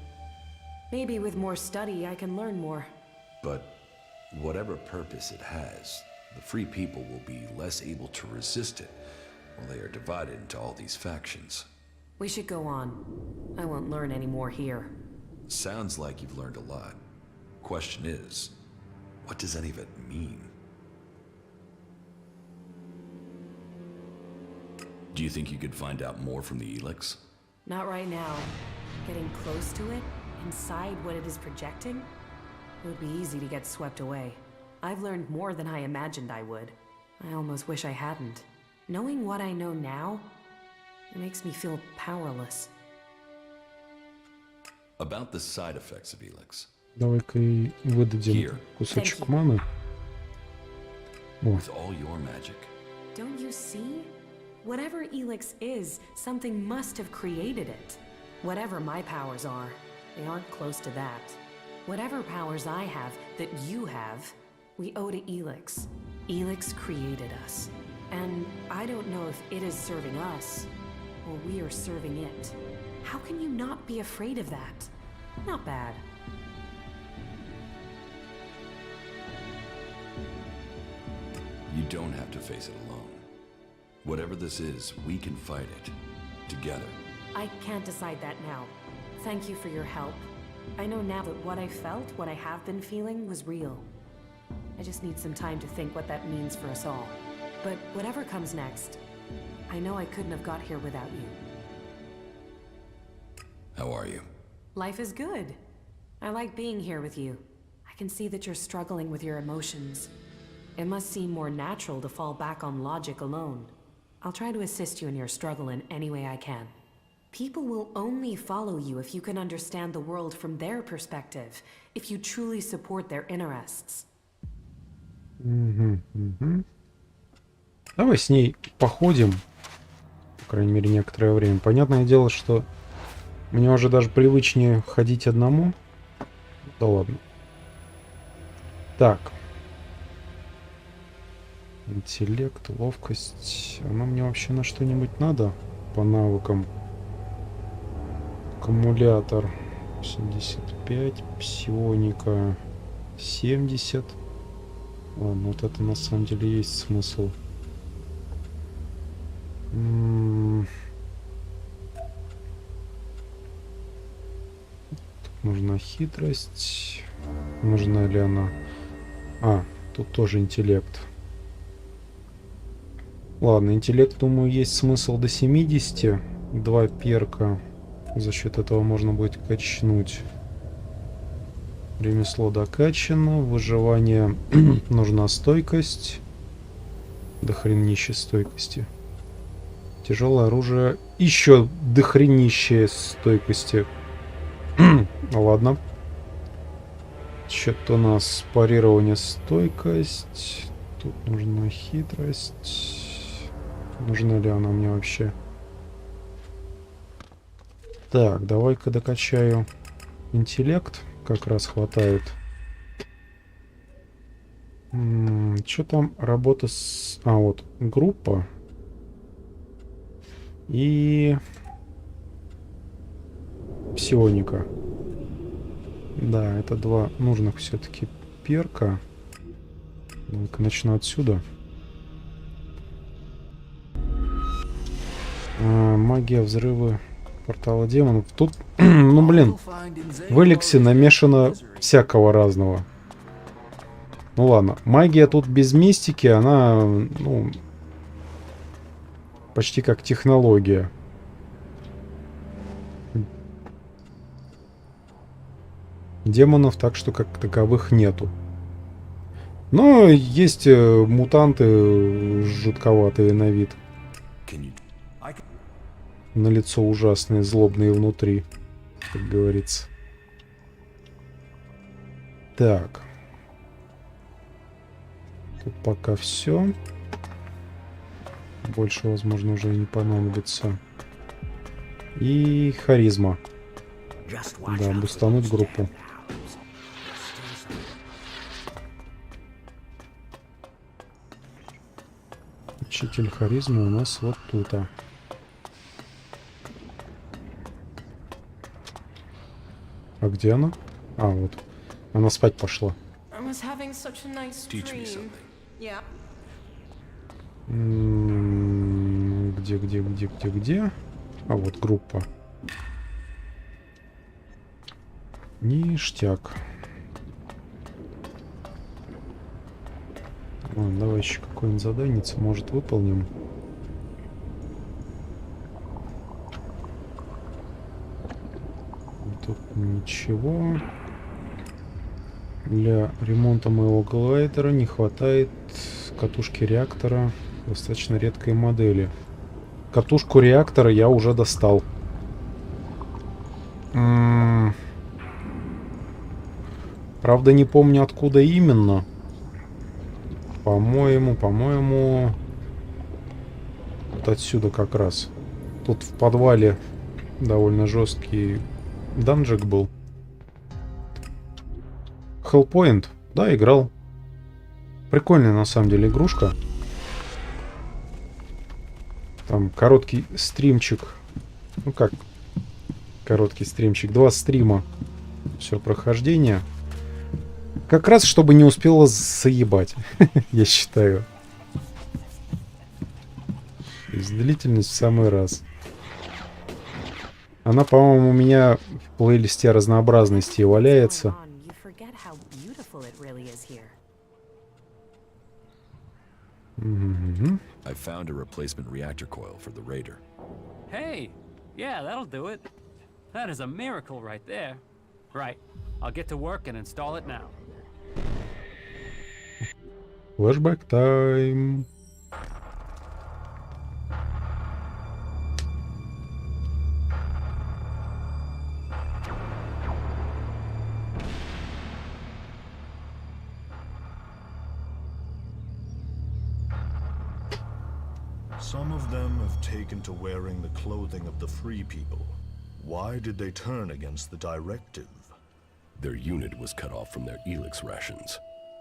Maybe with more study I can learn more. But whatever purpose it has, the free people will be less able to resist it while they are divided into all these factions. We should go on. I won't learn any more here. Sounds like you've learned a lot. Question is, what does any of it mean? Do you think you could find out more from the ELEX? Not right now. Getting close to it, inside what it is projecting, it would be easy to get swept away. I've learned more than I imagined I would. I almost wish I hadn't. Knowing what I know now, it makes me feel powerless. About the side effects of ELEX. Давай-ка и выдадим кусочек маны. With all your magic. Don't you see? Whatever ELEX is, something must have created it. Whatever my powers are, they aren't close to that. Whatever powers I have that you have, we owe to ELEX. ELEX created us. And I don't know if it is serving us, or we are serving it. How can you not be afraid of that? Not bad. You don't have to face it alone. Whatever this is, we can fight it. Together. I can't decide that now. Thank you for your help. I know now that what I felt, what I have been feeling, was real. I just need some time to think what that means for us all. But whatever comes next, I know I couldn't have got here without you. How are you? Life is good. I like being here with you. I can see that you're struggling with your emotions. It must seem more natural to fall back on logic alone. I'll try to assist you in your struggle in any way I can. People will only follow you if you can understand the world from their perspective, if you truly support their interests. Давай с ней походим, по крайней мере, некоторое время. Понятное дело, что мне уже даже привычнее ходить одному. Да ладно. Так. Интеллект, ловкость. Оно мне вообще на что-нибудь надо по навыкам? Аккумулятор 75, псионика 70. Ладно, вот это на самом деле есть смысл. Тут нужна хитрость. Нужна ли она? А, тут тоже интеллект. Ладно, интеллект, думаю, есть смысл до 70. 2 перка. За счет этого можно будет качнуть. Ремесло докачано. Выживание нужна стойкость. Дохренище стойкости. Тяжелое оружие. Еще дохренище стойкости. Ладно. Что-то у нас парирование, стойкость. Тут нужна хитрость. Нужна ли она мне вообще? Так, давай-ка докачаю интеллект. Как раз хватает. Что там? Работа с... А, вот, группа. И... псионика. Да, это два нужных все-таки перка. Ну-ка, начну отсюда. Магия, взрывы, портала демонов. Тут, ну блин, в ELEX намешано всякого разного. Ну ладно, магия тут без мистики, она, ну, почти как технология. Демонов так что как таковых нету. Но есть мутанты жутковатые на вид. на лицо ужасные, злобные внутри, как говорится. Так. Тут пока все. Больше, возможно, уже и не понадобится. И харизма. Да, бустануть группу. Учитель харизмы у нас вот тут. А где она? А, вот. Она спать пошла. Где? А, вот группа. Ништяк. Ладно, давай еще какое-нибудь задание, может, выполним. Тут ничего. Для ремонта моего глайдера не хватает катушки реактора достаточно редкой модели. Катушку реактора я уже достал. Правда, не помню, откуда именно. По-моему, вот отсюда как раз. Тут в подвале довольно жесткий данжик был. Hellpoint, да, играл. Прикольная на самом деле игрушка. Там короткий стримчик. Ну как короткий стримчик? 2 стрима. Все, прохождение. Как раз, чтобы не успела заебать, я считаю. То есть длительность в самый раз. Она, по-моему, у меня в плейлисте разнообразности валяется. I found a replacement reactor coil for the Raider. Hey, yeah, that'll do it. That is a miracle right there. Right, I'll get to work and install it now. Flashback time. Some of them have taken to wearing the clothing of the free people. Why did they turn against the directive? Their unit was cut off from their ELEX rations.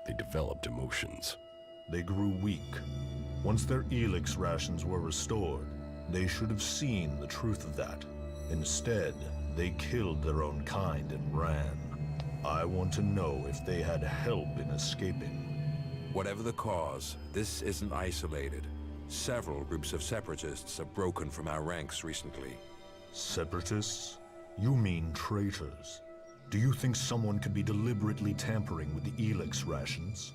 They developed emotions. They grew weak. Once their ELEX rations were restored, they should have seen the truth of that. Instead, they killed their own kind and ran. I want to know if they had help in escaping. Whatever the cause, this isn't isolated. Several groups of separatists have broken from our ranks recently. Separatists? You mean traitors? Do you think someone could be deliberately tampering with the ELEX rations?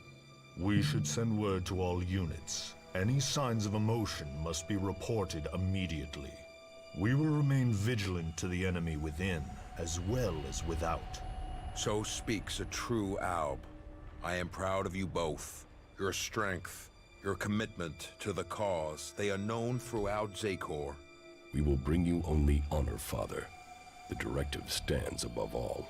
We should send word to all units. Any signs of emotion must be reported immediately. We will remain vigilant to the enemy within, as well as without. So speaks a true Alb. I am proud of you both. Your strength, your commitment to the cause, they are known throughout Zakor. We will bring you only honor, Father. The directive stands above all.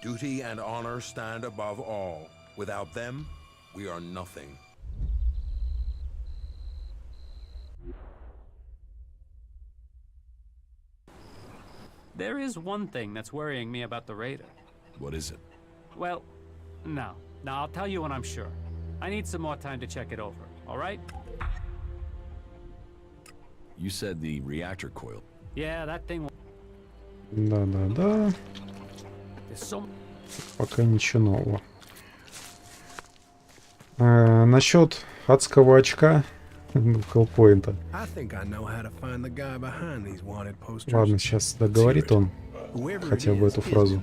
Duty and honor stand above all. Without them, we are nothing. There is one thing that's worrying me about the Raider. What is it? Well, no. I'll tell you when I'm sure. I need some more time to check it over, all right? You said the reactor coil. Yeah, that thing... Да. Пока ничего нового. Насчет адского очка, хеллпоинта. Ладно, сейчас договорит он хотя бы эту фразу.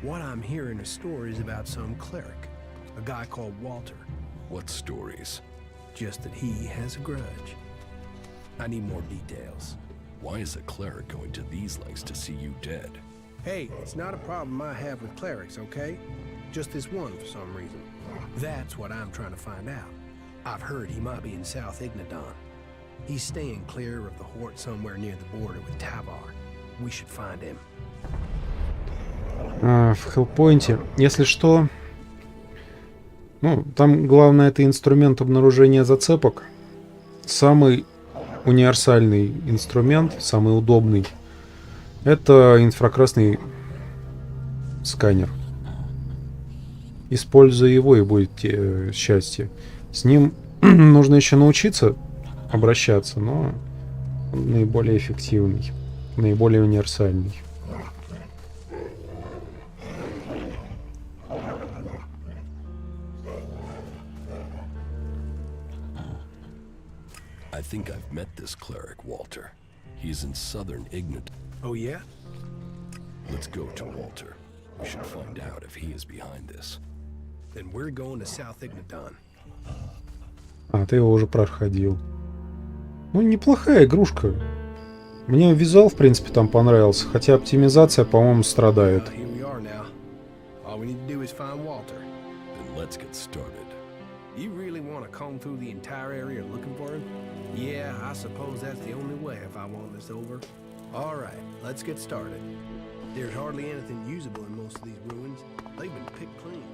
What I'm hearing are stories about some cleric, a guy called Walter. What stories? Just that he has a grudge. I need more details. Why is a cleric going to these lengths to see you dead? Hey, it's not a problem I have with clerics, okay? Just this one for some reason. That's what I'm trying to find out. I've heard he might be in South Ignadon. He's staying clear of the Hort somewhere near the border with Tavar. We should find him. В Хеллпойнте, если что... Ну, там главное это инструмент обнаружения зацепок. Самый универсальный инструмент, самый удобный, это инфракрасный сканер. Используя его, и будет счастье. С ним нужно еще научиться обращаться, но он наиболее эффективный, наиболее универсальный. I think I've met this cleric, Walter. He's in southern Ignat. Oh, yeah? Let's go to Walter. We should find out if he is behind this. Then we're going to South Ignaton. А, ты его уже проходил. Ну, неплохая игрушка. Мне визуал, в принципе, там понравился, хотя оптимизация, по-моему, страдает. Here we are now. All we need to do is find Walter. Then let's get started. You really want to comb through the entire area looking for him? Yeah, I suppose that's the only way if I want this over. All right, let's get started. There's hardly anything usable in most of these ruins. They've been picked clean.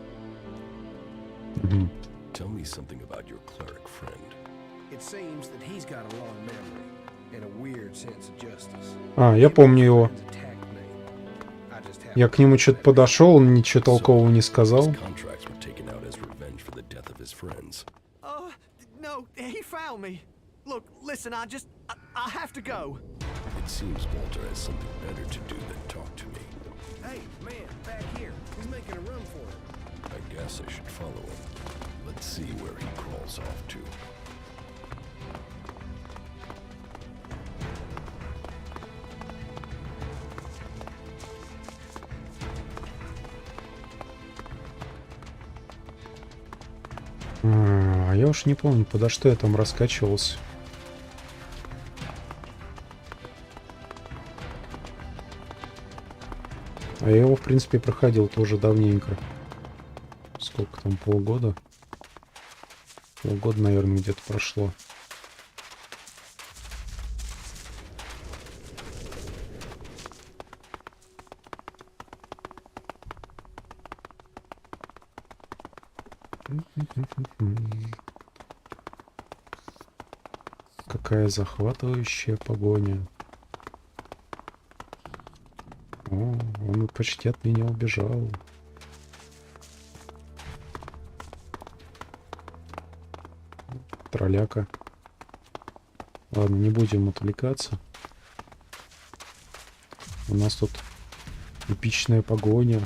Tell me something about your cleric friend. It seems that he's got a long memory and a weird sense of justice. А, я помню его. Я к нему что-то подошел, он ничего толкового не сказал. No, he found me. Look, listen, I have to go. It seems Walter has something better to do than talk to me. Hey, man, back here. He's making a run for it. I guess I should follow him. Let's see where he crawls off to. А я уж не помню, подо что я там раскачивался. А я его, в принципе, проходил тоже давненько. Сколько там, полгода? Полгода, наверное, где-то прошло. Какая захватывающая погоня. О, он почти от меня убежал. Тролляка. Ладно, не будем отвлекаться. У нас тут эпичная погоня.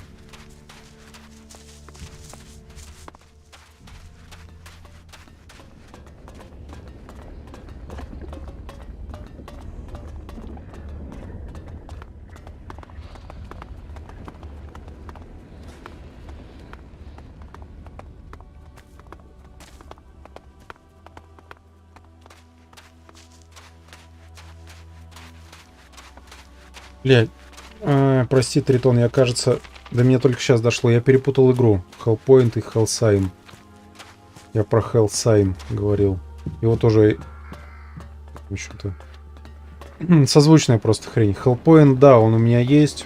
Блядь, прости, Тритон, я, кажется, до меня только сейчас дошло. Я перепутал игру. Hellpoint и Hellsign. Я про Hellsign говорил. Его тоже... Что-то... Созвучная просто хрень. Hellpoint, да, он у меня есть.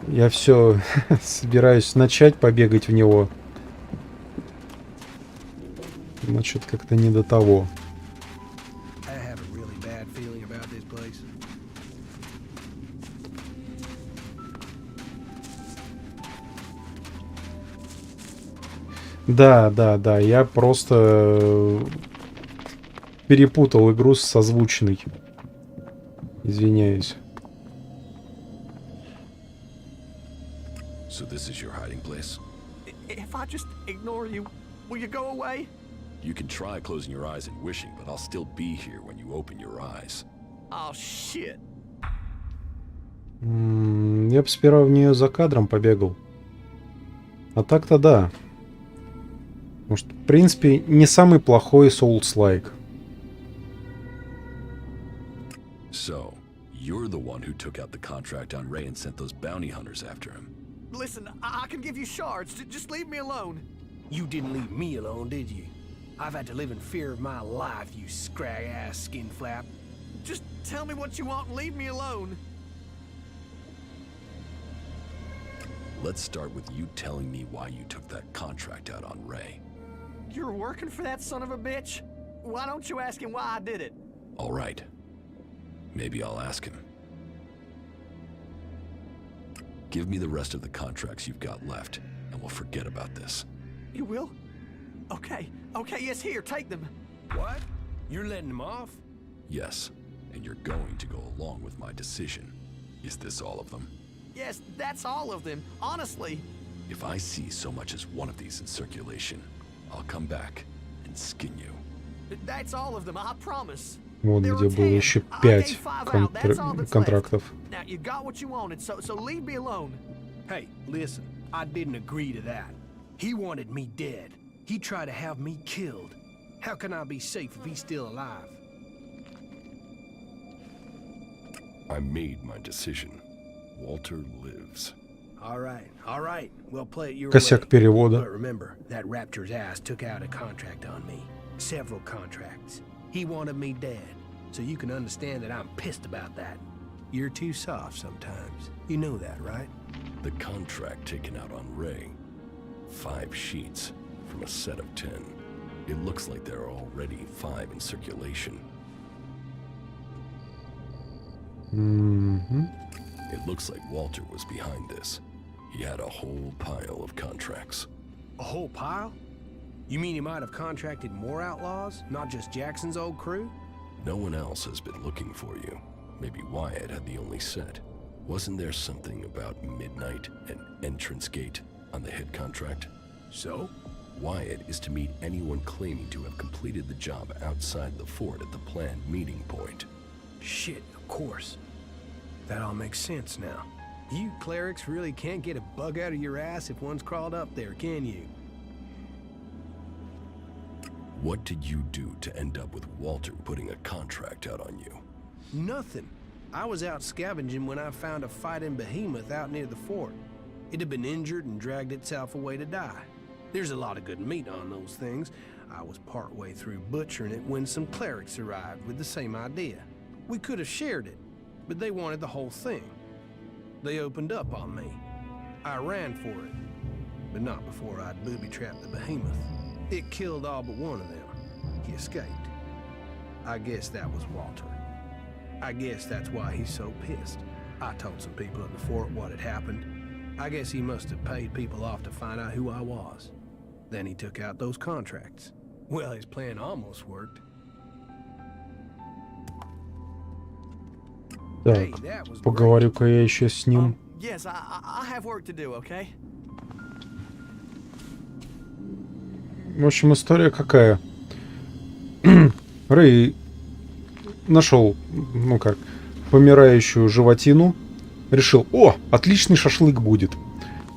Я все собираюсь начать побегать в него. Но что-то как-то не до того. Да, я просто перепутал игру с созвучной. Извиняюсь. So this is your hiding place? If I just ignore you, will you go away? You can try closing your eyes and wishing, but I'll still be here when you open your eyes. Oh, shit. Я бы сперва в нее за кадром побегал. А так-то да. Может, в принципе, не самый плохой Souls-like. So, you're the one who took out the contract on Ray and sent those bounty hunters after him. Listen, I can give you shards. Just leave me alone. You didn't leave me alone, did you? I've had to live in fear of my life, you scrag-ass skin flap. Just tell me what you want and leave me alone. Let's start with you telling me why you took that contract out on Ray. You're working for that son of a bitch? Why don't you ask him why I did it? All right. Maybe I'll ask him. Give me the rest of the contracts you've got left, and we'll forget about this. You will? Okay, yes, here, take them. What? You're letting him off? Yes, and you're going to go along with my decision. Is this all of them? Yes, that's all of them, honestly. If I see so much as one of these in circulation, I'll come back and skin you. That's all of them, I promise. Вот где было еще 5 контрактов. Now, you got what you wanted, so leave me alone. Hey, listen, I didn't agree to that. He wanted me dead. He tried to have me killed. How can I be safe if he's still alive? I made my decision. Walter lives. All right. We'll play it your Косяк way. перевода. But remember, that raptor's ass took out a contract on me. Several contracts. He wanted me dead. So you can understand that I'm pissed about that. You're too soft sometimes. You know that, right? The contract taken out on Ray. 5 sheets from a set of 10. It looks like there are already 5 in circulation. It looks like Walter was behind this. He had a whole pile of contracts. A whole pile? You mean he might have contracted more outlaws, not just Jackson's old crew? No one else has been looking for you. Maybe Wyatt had the only set. Wasn't there something about midnight and entrance gate on the head contract? So? Wyatt is to meet anyone claiming to have completed the job outside the fort at the planned meeting point. Shit, of course. That all makes sense now. You clerics really can't get a bug out of your ass if one's crawled up there, can you? What did you do to end up with Walter putting a contract out on you? Nothing. I was out scavenging when I found a fighting behemoth out near the fort. It had been injured and dragged itself away to die. There's a lot of good meat on those things. I was partway through butchering it when some clerics arrived with the same idea. We could have shared it, but they wanted the whole thing. They opened up on me. I ran for it, but not before I'd booby-trapped the behemoth. It killed all but one of them. He escaped. I guess that was Walter. I guess that's why he's so pissed. I told some people at the fort what had happened. I guess he must have paid people off to find out who I was. Then he took out those contracts. Well, his plan almost worked. Так, поговорю-ка я еще с ним. Yes, I have work to do, okay? В общем, история какая? Рэй нашел, помирающую животину. Решил, отличный шашлык будет.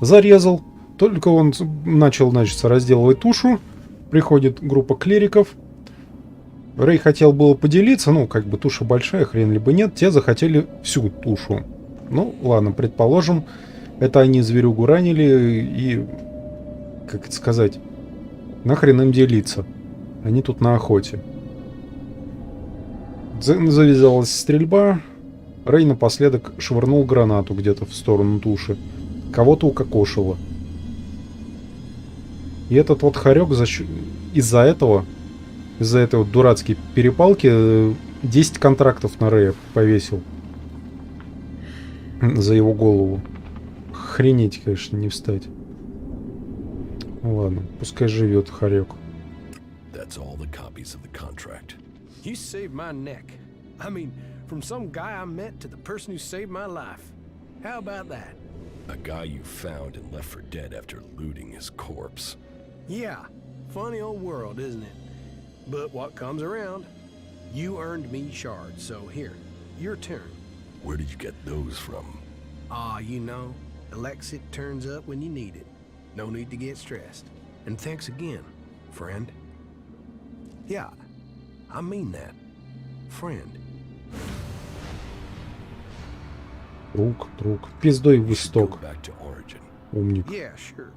Зарезал. Только он начал, разделывать тушу. Приходит группа клириков. Рэй хотел было поделиться, туша большая, хрен либо нет. Те захотели всю тушу. Ну, ладно, предположим, это они зверюгу ранили и, как это сказать, нахрен им делиться. Они тут на охоте. Завязалась стрельба. Рэй напоследок швырнул гранату где-то в сторону туши. Кого-то укокошило. И этот вот хорек из-за этой вот дурацкой перепалки 10 контрактов на Рэя повесил. За его голову. Охренеть, конечно, не встать. Ладно, пускай живет хорек. That's all the copies of the contract. You saved my neck. I mean, from some guy I met to the person who saved my life. How about that? A guy you found and left for dead after looting his corpse. Yeah, funny old world, isn't it? But what comes around? You earned me shards, so here, your turn. Where did you get those from? ELEX turns up when you need it. No need to get stressed. And thanks again, friend. Yeah, I mean that. Friend. Друг. Пиздой в исток. Умник. Yeah, sure.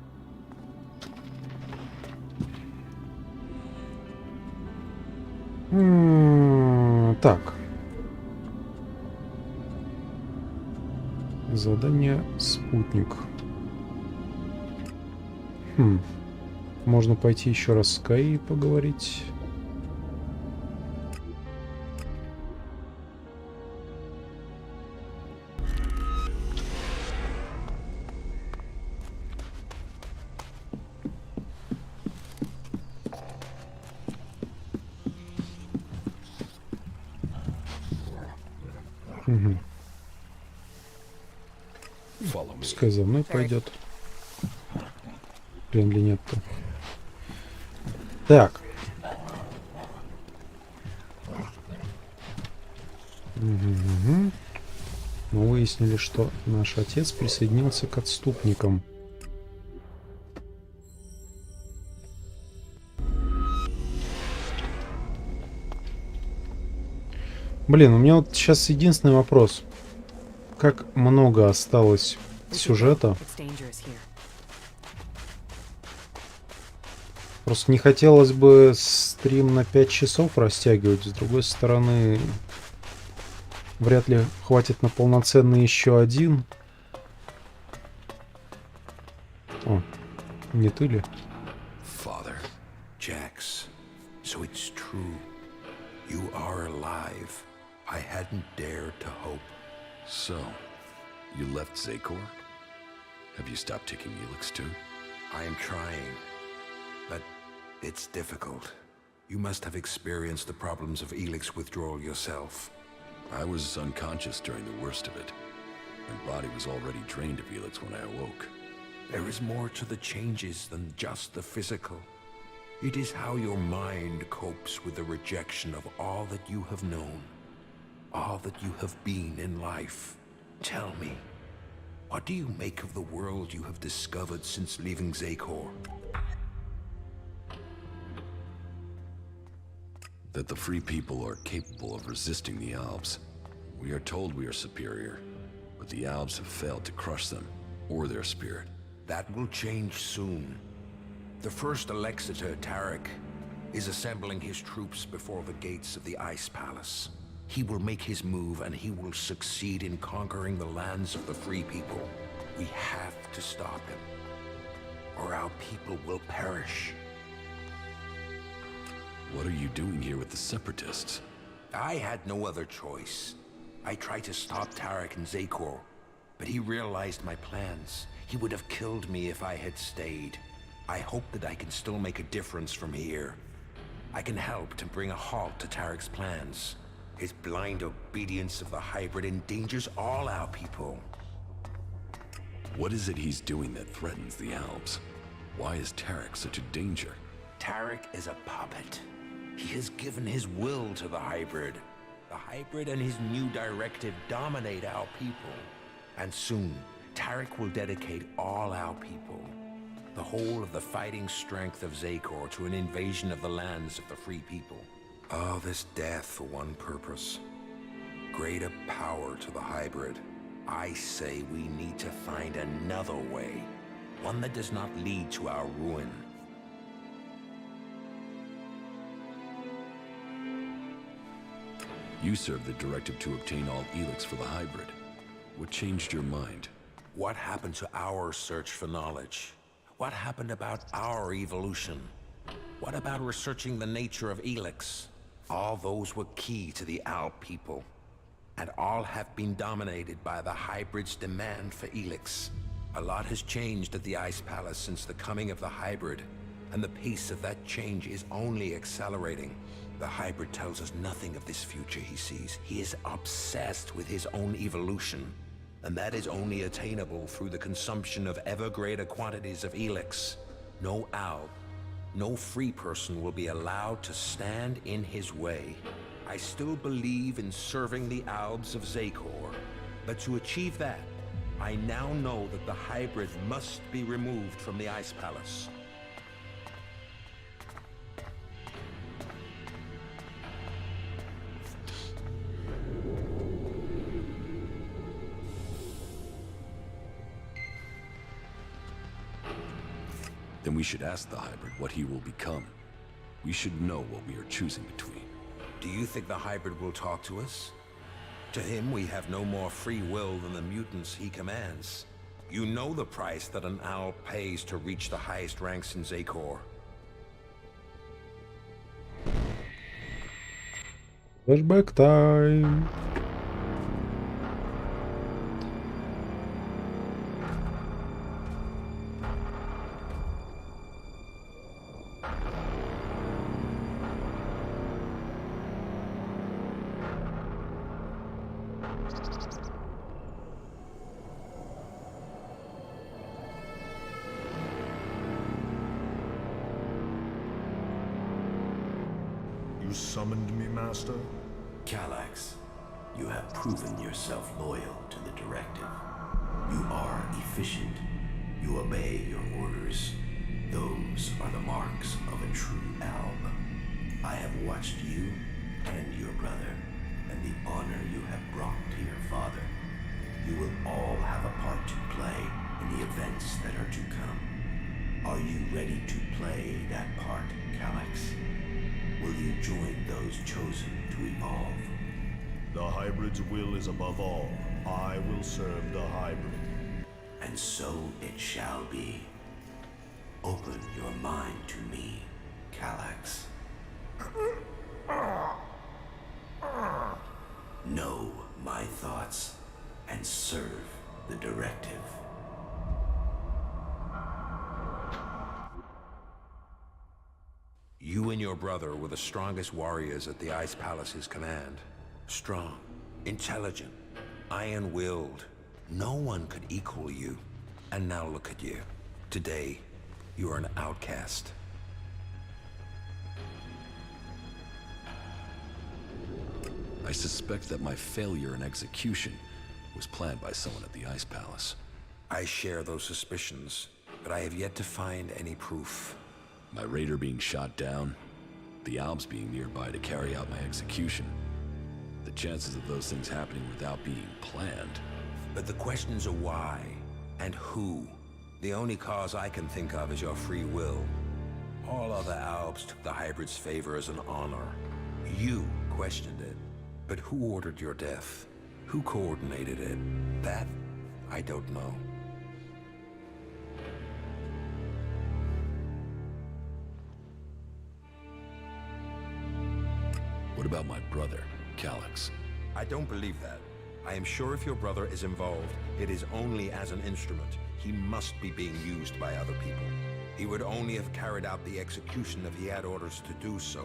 Так. Задание спутник. Можно пойти еще раз с Каей поговорить. Пускай за мной пойдет. Блин, или нет-то. Так. Мы выяснили, что наш отец присоединился к отступникам. Блин, у меня вот сейчас единственный вопрос. Как много осталось сюжета? Просто не хотелось бы стрим на 5 часов растягивать. С другой стороны, вряд ли хватит на полноценный еще один. О, не ты ли? Father, Jax, so it's true. You are alive. I hadn't dared to hope. So, you left Zakor? Have you stopped taking ELEX too? I am trying, but it's difficult. You must have experienced the problems of ELEX withdrawal yourself. I was unconscious during the worst of it. My body was already drained of ELEX when I awoke. There is more to the changes than just the physical. It is how your mind copes with the rejection of all that you have known, all that you have been in life. Tell me, what do you make of the world you have discovered since leaving Zakor? That the free people are capable of resisting the Albs. We are told we are superior, but the Albs have failed to crush them, or their spirit. That will change soon. The first Alexeter, Tarek, is assembling his troops before the gates of the Ice Palace. He will make his move and he will succeed in conquering the lands of the free people. We have to stop him, or our people will perish. What are you doing here with the Separatists? I had no other choice. I tried to stop Tarek and Zakor, but he realized my plans. He would have killed me if I had stayed. I hope that I can still make a difference from here. I can help to bring a halt to Tarek's plans. His blind obedience of the hybrid endangers all our people. What is it he's doing that threatens the Albs? Why is Tarek such a danger? Tarek is a puppet. He has given his will to the hybrid. The hybrid and his new directive dominate our people. And soon, Tarek will dedicate all our people, the whole of the fighting strength of Zakor, to an invasion of the lands of the free people. All this death for one purpose. Greater power to the hybrid. I say we need to find another way. One that does not lead to our ruin. You served the directive to obtain all ELEX for the hybrid. What changed your mind? What happened to our search for knowledge? What happened about our evolution? What about researching the nature of ELEX? All those were key to the Alb people. And all have been dominated by the hybrid's demand for ELEX. A lot has changed at the Ice Palace since the coming of the hybrid, and the pace of that change is only accelerating. The hybrid tells us nothing of this future he sees. He is obsessed with his own evolution, and that is only attainable through the consumption of ever greater quantities of ELEX. No Alb, no free person will be allowed to stand in his way. I still believe in serving the Albs of Zakor, but to achieve that, I now know that the hybrid must be removed from the Ice Palace. Then we should ask the hybrid what he will become. We should know what we are choosing between. Do you think the hybrid will talk to us? To him, we have no more free will than the mutants he commands. You know the price that an owl pays to reach the highest ranks in Zakor. Flashback time. You summoned me, Master? Calax, you have proven yourself loyal to the directive. You are efficient. You obey your orders. Those are the marks of a true alb. I have watched you and your brother, and the honor you have brought to your father. You will all have a part to play in the events that are to come. Are you ready to play that part, Calax? Will you join those chosen to evolve? The hybrid's will is above all. I will serve the hybrid. And so it shall be. Open your mind to me, Calax. Know my thoughts and serve the directive. You and your brother were the strongest warriors at the Ice Palace's command. Strong, intelligent, iron-willed. No one could equal you. And now look at you. Today, you are an outcast. I suspect that my failure in execution was planned by someone at the Ice Palace. I share those suspicions, but I have yet to find any proof. My raider being shot down, the Alps being nearby to carry out my execution. The chances of those things happening without being planned. But the questions are why and who. The only cause I can think of is your free will. All other Alps took the hybrid's favor as an honor. You questioned it. But who ordered your death? Who coordinated it? That, I don't know. What about my brother, Calax? I don't believe that. I am sure if your brother is involved, it is only as an instrument. He must be being used by other people. He would only have carried out the execution if he had orders to do so.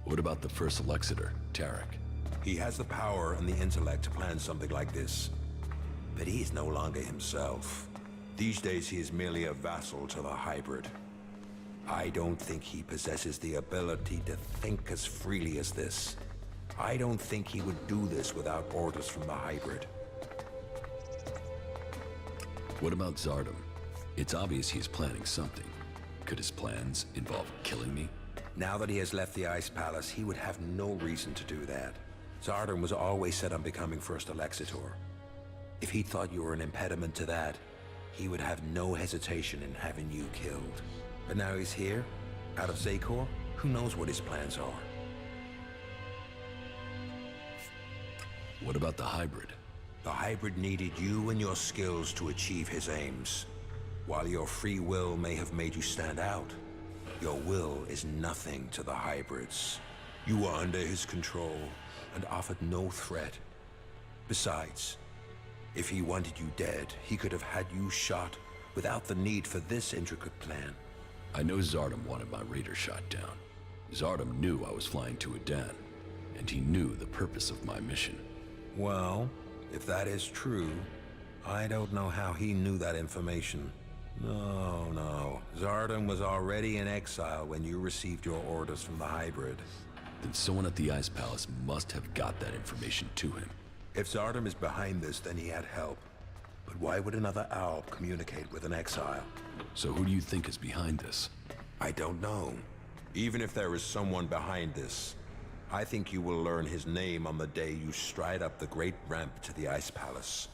What about the first Alexator, Tarek? He has the power and the intellect to plan something like this. But he is no longer himself. These days he is merely a vassal to the hybrid. I don't think he possesses the ability to think as freely as this. I don't think he would do this without orders from the hybrid. What about Zardom? It's obvious he's planning something. Could his plans involve killing me? Now that he has left the Ice Palace, he would have no reason to do that. Zardom was always set on becoming First Alexator. If he thought you were an impediment to that, he would have no hesitation in having you killed. But now he's here, out of Zakor, who knows what his plans are? What about the hybrid? The hybrid needed you and your skills to achieve his aims. While your free will may have made you stand out, your will is nothing to the hybrids. You were under his control and offered no threat. Besides, if he wanted you dead, he could have had you shot without the need for this intricate plan. I know Zardom wanted my raider shot down. Zardom knew I was flying to Adan, and he knew the purpose of my mission. Well, if that is true, I don't know how he knew that information. No. Zardom was already in exile when you received your orders from the hybrid. Then someone at the Ice Palace must have got that information to him. If Zardom is behind this, then he had help. But why would another owl communicate with an exile? So who do you think is behind this? I don't know. Even if there is someone behind this, I think you will learn his name on the day you stride up the great ramp to the Ice Palace.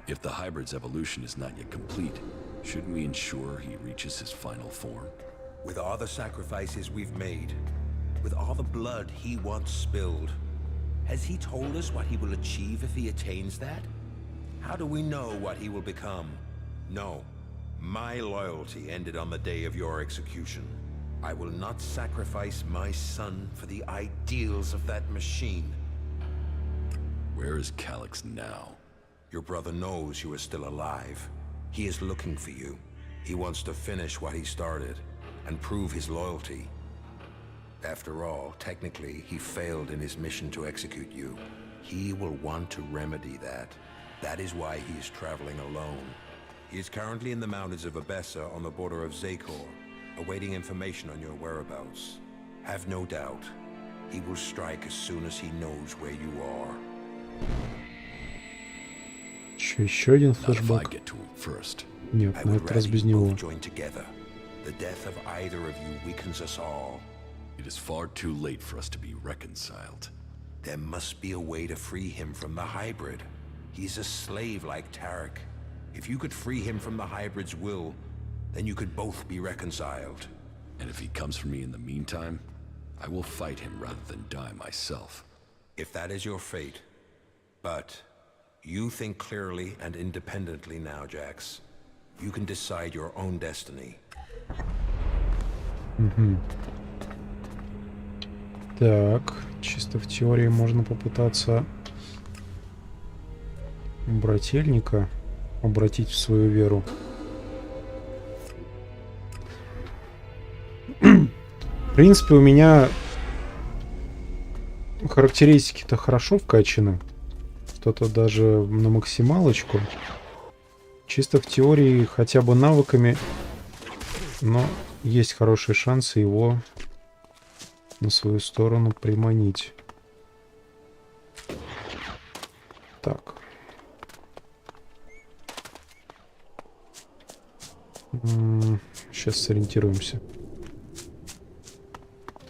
If the hybrid's evolution is not yet complete, shouldn't we ensure he reaches his final form? With all the sacrifices we've made, with all the blood he once spilled, has he told us what he will achieve if he attains that? How do we know what he will become? No. My loyalty ended on the day of your execution. I will not sacrifice my son for the ideals of that machine. Where is Calyx now? Your brother knows you are still alive. He is looking for you. He wants to finish what he started and prove his loyalty. After all, technically, he failed in his mission to execute you. He will want to remedy that. That is why he is traveling alone. He is currently in the mountains of Abessa on the border of Zakor, awaiting information on your whereabouts. Have no doubt, he will strike as soon as he knows where you are. Еще один флешбэк. Нет, на этот раз без него. The death of either of you weakens us all. It is far too late for us to be reconciled. There must be a way to free him from the hybrid. He's a slave like Tarek. If you could free him from the hybrid's will, then you could both be reconciled. And if he comes for me in the meantime, I will fight him rather than die myself. If that is your fate. But you think clearly and independently now, Jax. You can decide your own destiny. Так, чисто в теории можно попытаться брательника обратить в свою веру. В принципе, у меня характеристики-то хорошо вкачаны. Что-то даже на максималочку. Чисто в теории хотя бы навыками, но есть хорошие шансы его на свою сторону приманить. Так. Сейчас сориентируемся.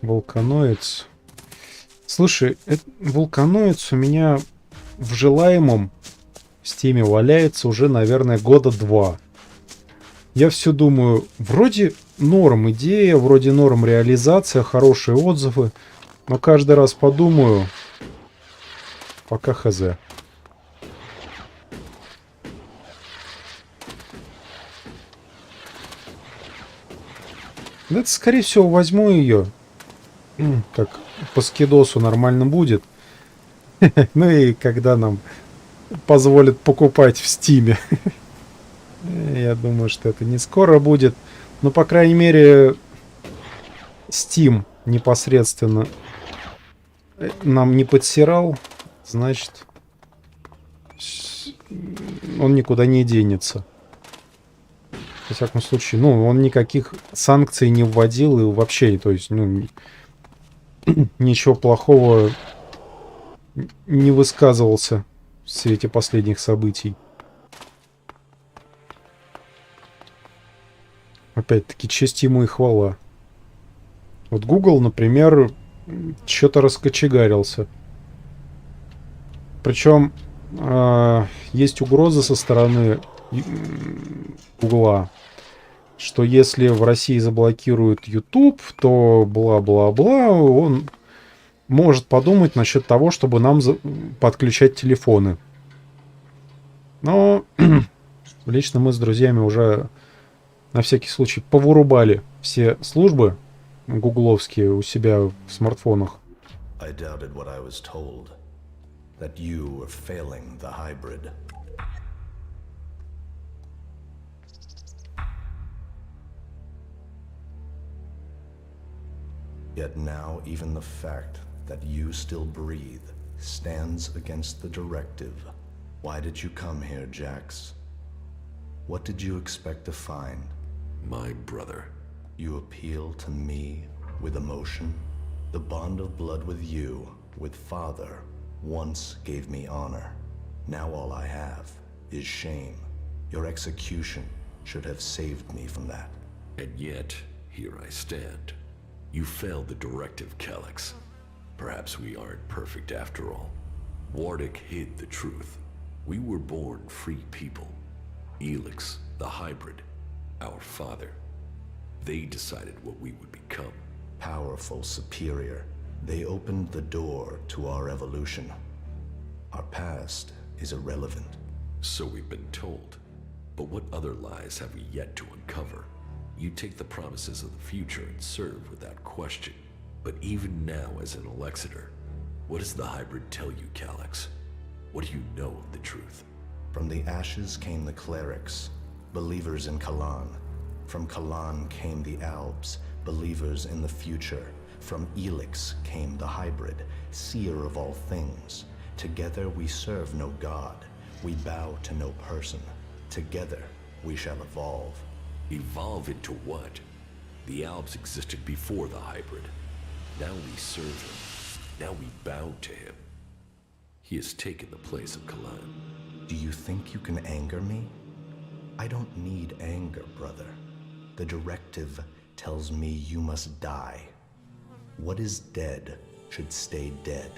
Вулканоидс. Слушай, вулканоидс у меня в желаемом стиме валяется уже, наверное, года 2. Я все думаю, вроде норм идея, вроде норм реализация, хорошие отзывы, но каждый раз подумаю, пока хз. Да, скорее всего, возьму ее. Как по скидосу нормально будет. Ну и когда нам позволят покупать в Стиме. Я думаю, что это не скоро будет. Но, по крайней мере, Steam непосредственно нам не подсирал. Значит, он никуда не денется. Во всяком случае, ну, он никаких санкций не вводил и вообще, то есть, ну, ничего плохого не высказывался в свете последних событий. Опять-таки, честь ему и хвала. Вот Google, например, что-то раскочегарился. Причем есть угроза со стороны Гугла, что если в России заблокируют YouTube, то бла-бла-бла, он может подумать насчет того, чтобы нам подключать телефоны. Но лично мы с друзьями уже на всякий случай повырубали все службы гугловские у себя в смартфонах. I doubted what I was told, that you were failing the hybrid. Yet now even the fact that you still breathe stands against the directive. Why did you come here, Jax? What did you expect to find? My brother. You appeal to me with emotion? The bond of blood with you, with father, once gave me honor. Now all I have is shame. Your execution should have saved me from that. And yet, here I stand. You failed the directive, Calyx. Perhaps we aren't perfect after all. Wardick hid the truth. We were born free people. ELEX, the hybrid, our father. They decided what we would become. Powerful, superior. They opened the door to our evolution. Our past is irrelevant. So we've been told. But what other lies have we yet to uncover? You take the promises of the future and serve without question. But even now as an Elexiter, what does the hybrid tell you, Calyx? What do you know of the truth? From the ashes came the clerics, believers in Kalan. From Kalan came the Albs, believers in the future. From ELEX came the hybrid, seer of all things. Together we serve no god. We bow to no person. Together we shall evolve. Evolve into what? The Albs existed before the hybrid. Now we serve him. Now we bow to him. He has taken the place of Kalan. Do you think you can anger me? I don't need anger, brother. The directive tells me you must die. What is dead should stay dead.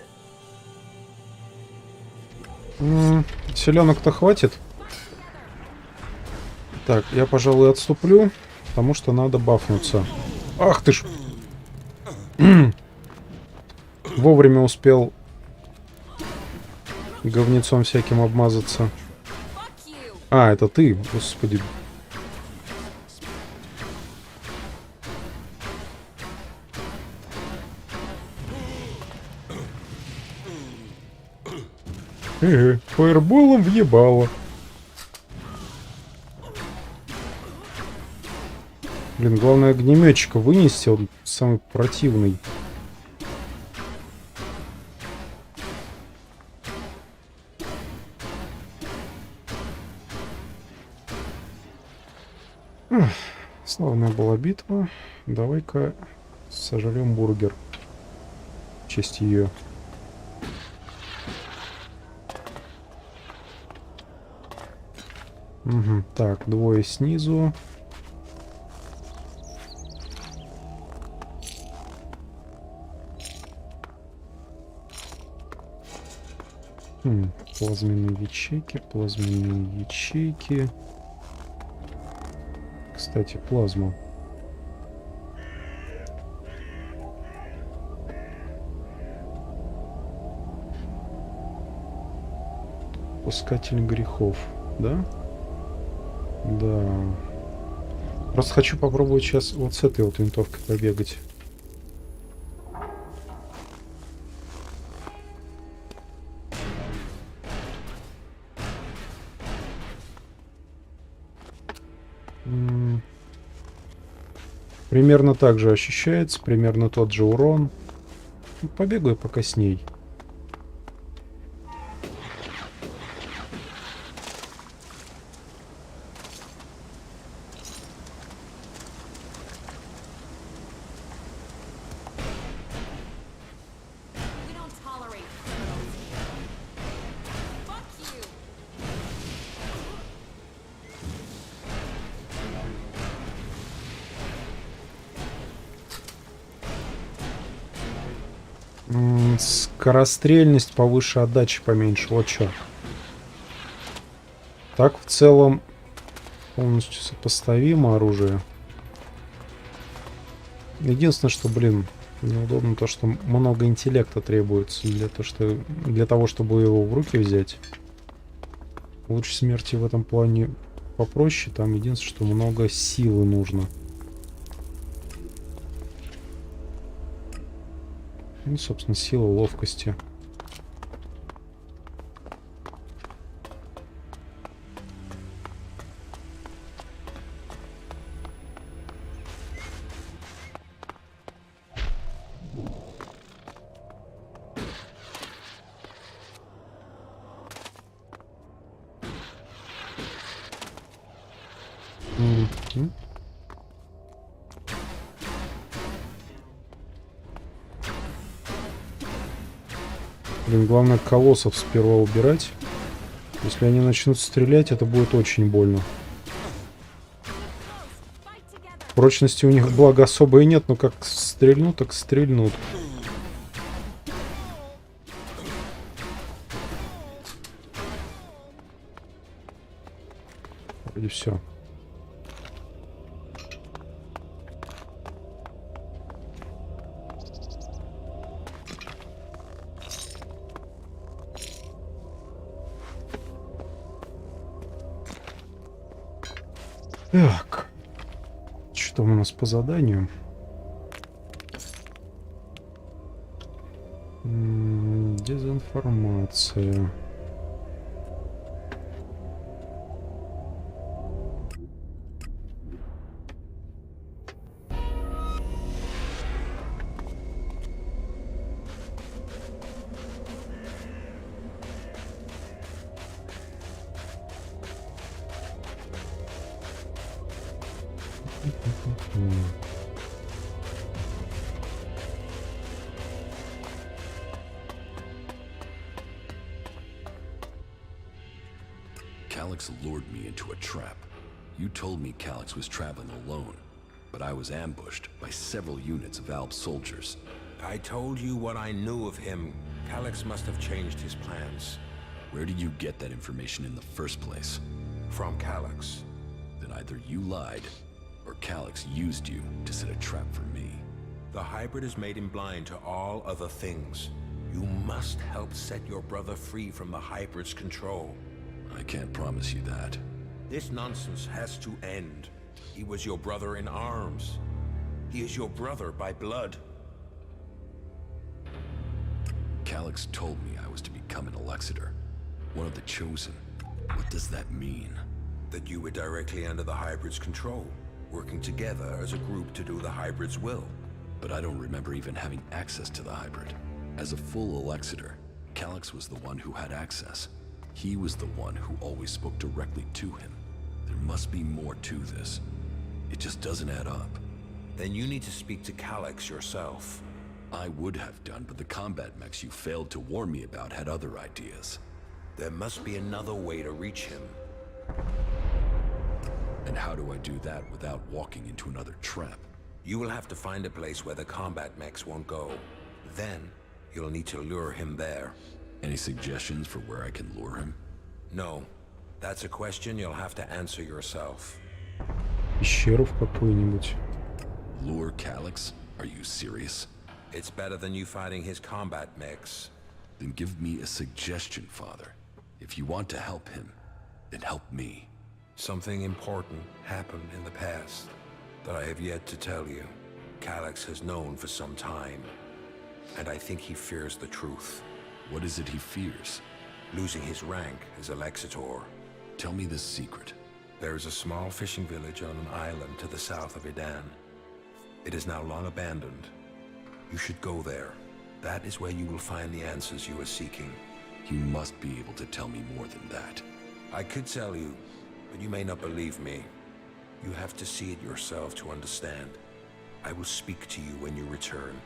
Селенок-то хватит. Так, я, пожалуй, отступлю, потому что надо бафнуться. Ах ты ж! Вовремя успел говнецом всяким обмазаться. А, это ты, господи. Фаерболом въебало. Блин, главное огнеметчика вынести, он самый противный. Славная была битва. Давай-ка сожрем бургер в честь ее. Угу. Так, двое снизу. Плазменные ячейки, плазменные ячейки. Кстати, плазма. Пускатель грехов, да? Да. Просто хочу попробовать сейчас вот с этой вот винтовкой побегать. Примерно так же ощущается, примерно тот же урон. Побегаю пока с ней. Скорострельность повыше, отдачи поменьше. Вот что. Так в целом полностью сопоставимо оружие. Единственное, что, блин, неудобно то, что много интеллекта требуется для того, чтобы его в руки взять. Луч смерти в этом плане попроще. Там единственное, что много силы нужно. Ну, собственно, сила ловкости. Блин, главное колоссов сперва убирать. Если они начнут стрелять, это будет очень больно. Прочности у них, благо, особой нет, но как стрельнут, так стрельнут. Так. Что там у нас по заданию? Дезинформация. Calyx lured me into a trap. You told me Calyx was traveling alone, but I was ambushed by several units of Alb soldiers. I told you what I knew of him. Calyx must have changed his plans. Where did you get that information in the first place? From Calyx. Then either you lied, or Calyx used you to set a trap for me. The hybrid has made him blind to all other things. You must help set your brother free from the hybrid's control. I can't promise you that. This nonsense has to end. He was your brother in arms. He is your brother by blood. Calyx told me I was to become an Elexiter, one of the Chosen. What does that mean? That you were directly under the hybrid's control, working together as a group to do the hybrid's will. But I don't remember even having access to the hybrid. As a full Elexiter, Calyx was the one who had access. He was the one who always spoke directly to him. There must be more to this. It just doesn't add up. Then you need to speak to Calyx yourself. I would have done, but the combat mechs you failed to warn me about had other ideas. There must be another way to reach him. And how do I do that without walking into another trap? You will have to find a place where the combat mechs won't go. Then, you'll need to lure him there. Any suggestions for where I can lure him? No. That's a question you'll have to answer yourself. Пещеру в какую-нибудь. Lure Calyx? Are you serious? It's better than you fighting his combat mechs. Then give me a suggestion, Father. If you want to help him, then help me. Something important happened in the past that I have yet to tell you. Calyx has known for some time, and I think he fears the truth. What is it he fears? Losing his rank as Elexitor. Tell me this secret. There is a small fishing village on an island to the south of Idan. It is now long abandoned. You should go there. That is where you will find the answers you are seeking. You must be able to tell me more than that. I could tell you, but you may not believe me. You have to see it yourself to understand. I will speak to you when you return.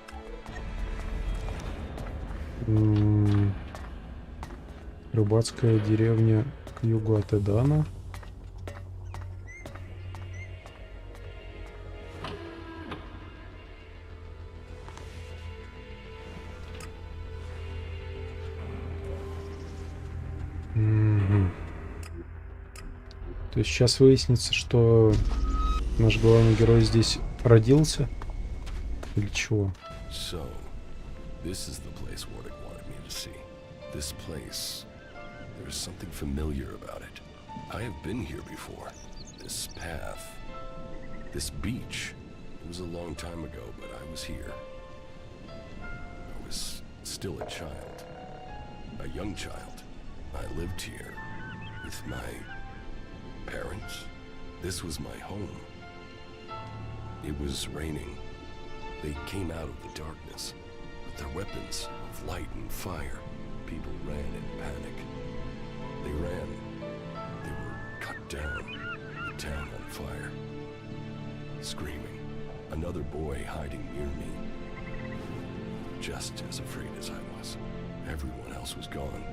Рыбацкая деревня к югу от Эдана. То есть сейчас выяснится, что наш главный герой здесь родился? Или чего? So, this is the place Wardick wanted me to see. This place, there's something familiar about it. I have been here before. This path, this beach. It was a long time ago, but I was here. I was still a child, a young child. I lived here with my parents. This was my home. It was raining. They came out of the darkness with their weapons of light and fire. People ran in panic. They ran. They were cut down. The town on fire. Screaming. Another boy hiding near me. Just as afraid as I was. Everyone else was gone.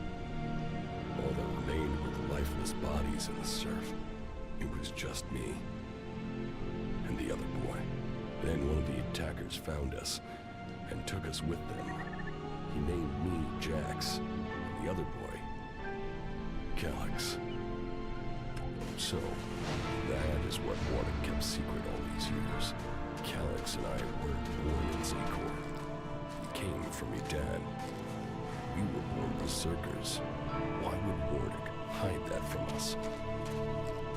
All that remained were the lifeless bodies in the surf. It was just me and the other boy. Then one of the attackers found us and took us with them. He named me Jax, and the other boy, Calyx. So, that is what Wardick kept secret all these years. Calyx and I were born in Zakor. We came from Idan. We were born berserkers. Why would Wardick hide that from us?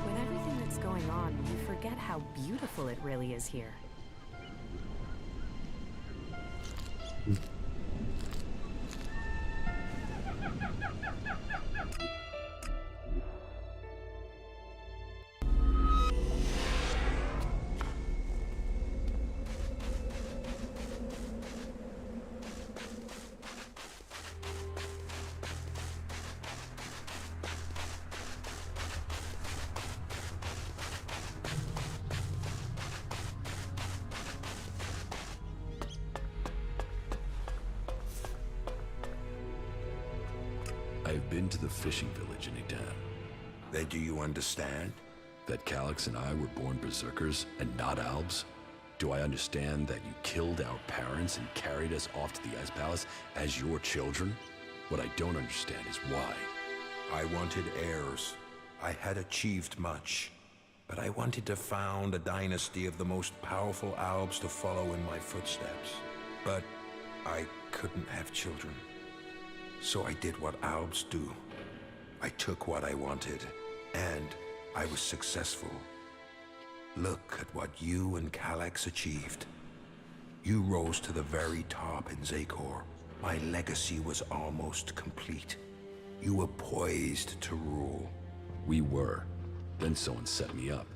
With everything that's going on, you forget how beautiful it really is here. I've been to the fishing village in Edan. Then do you understand? That Calyx and I were born berserkers and not Albs? Do I understand that you killed our parents and carried us off to the Ice Palace as your children? What I don't understand is why. I wanted heirs. I had achieved much. But I wanted to found a dynasty of the most powerful Albs to follow in my footsteps. But I couldn't have children. So I did what Albs do. I took what I wanted, and I was successful. Look at what you and Calyx achieved. You rose to the very top in Zakor. My legacy was almost complete. You were poised to rule. We were. Then someone set me up.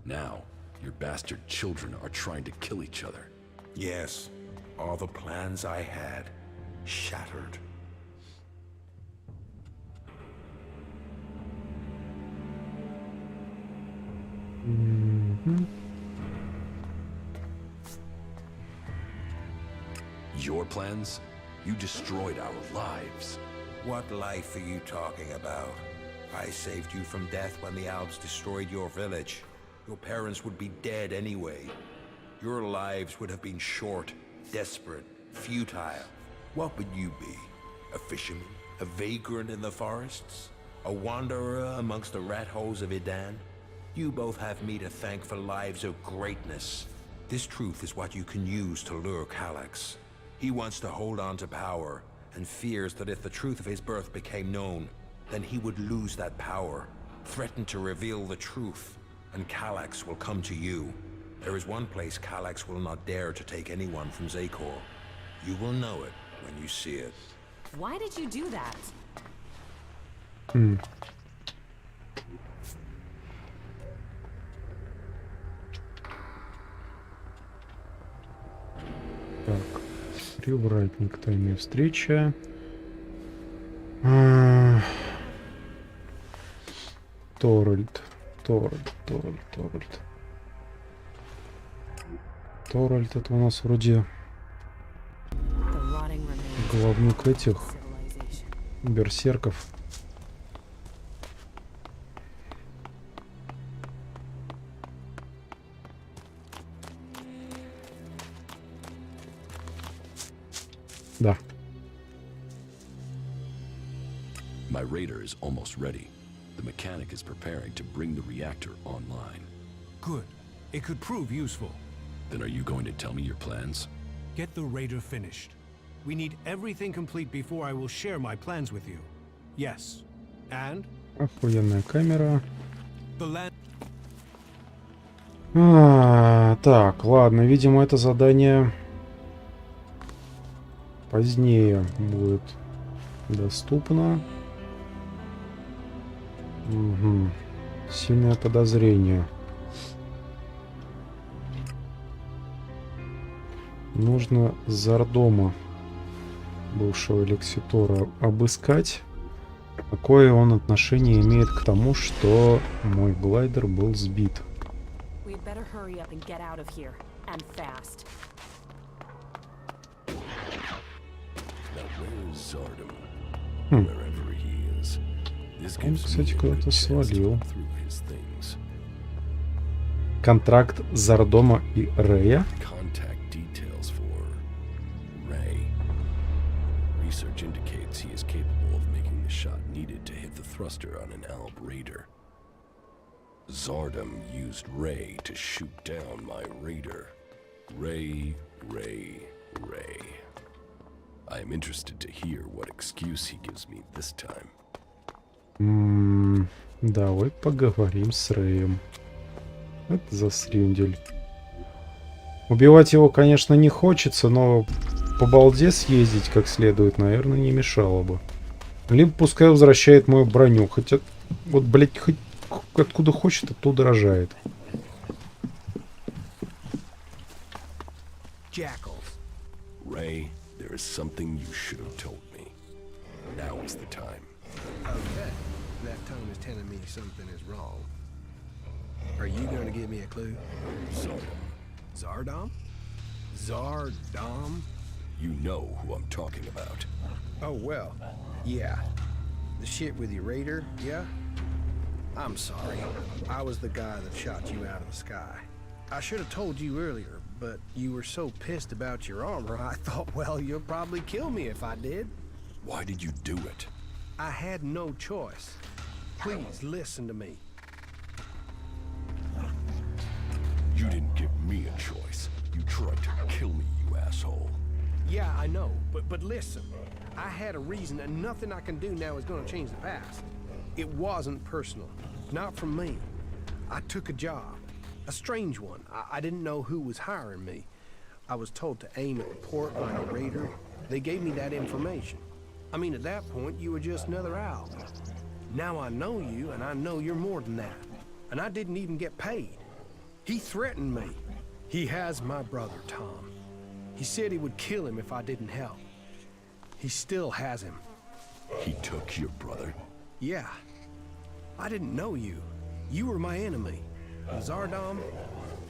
Now, your bastard children are trying to kill each other. Yes, all the plans I had shattered. Your plans? You destroyed our lives. What life are you talking about? I saved you from death when the Albs destroyed your village. Your parents would be dead anyway. Your lives would have been short, desperate, futile. What would you be? A fisherman? A vagrant in the forests? A wanderer amongst the rat holes of Edan? You both have me to thank for lives of greatness. This truth is what you can use to lure Calyx. He wants to hold on to power, and fears that if the truth of his birth became known, then he would lose that power, threaten to reveal the truth, and Calyx will come to you. There is one place Calyx will not dare to take anyone from Zakor. You will know it when you see it. Why did you do that? Так, привратник, тайная встреча. Торальд. Торальд это у нас вроде главник этих берсерков. Да. My raider is almost ready. The mechanic is preparing to bring the reactor online. Good. It could prove useful. Then are you going to tell me your plans? Get the raider finished. We need everything complete before I will share my plans with you. Yes. And? Охуенная камера. The land... Так, ладно, видимо, это задание позднее будет доступно. Угу. Сильное подозрение. Нужно Зардома, бывшего Лекситора, обыскать. Какое он отношение имеет к тому, что мой глайдер был сбит? Он, кстати, куда-то свалил. Контракт Зардома и Рея. Research indicates he is capable of making the shot needed to hit the thruster on an Alb raider. Zardom used Ray to shoot down my raider. Ray. I am interested to hear what excuse he gives me this time. Давай поговорим с Рэем. Это за срюндель. Убивать его, конечно, не хочется, но по балде съездить как следует, наверное, не мешало бы. Либо пускай возвращает мою броню. Хотя, вот, блядь, хоть откуда хочет, оттуда рожает. Ray, there is something you should have told me. Now is the time. Okay. That tone is telling me something is wrong. Are you going to give me a clue? Zardom? Zardom? You know who I'm talking about. Oh, well, yeah. The shit with your raider, yeah? I'm sorry. I was the guy that shot you out of the sky. I should have told you earlier, but you were so pissed about your armor, I thought, well, you'll probably kill me if I did. Why did you do it? I had no choice. Please listen to me. You didn't give me a choice. You tried to kill me, you asshole. Yeah, I know, but listen. I had a reason, and nothing I can do now is going to change the past. It wasn't personal. Not from me. I took a job. A strange one. I didn't know who was hiring me. I was told to aim at the port by a raider. They gave me that information. I mean, at that point, you were just another owl. Now I know you, and I know you're more than that. And I didn't even get paid. He threatened me. He has my brother, Tom. He said he would kill him if I didn't help. He still has him. He took your brother? Yeah. I didn't know you. You were my enemy. Zardom,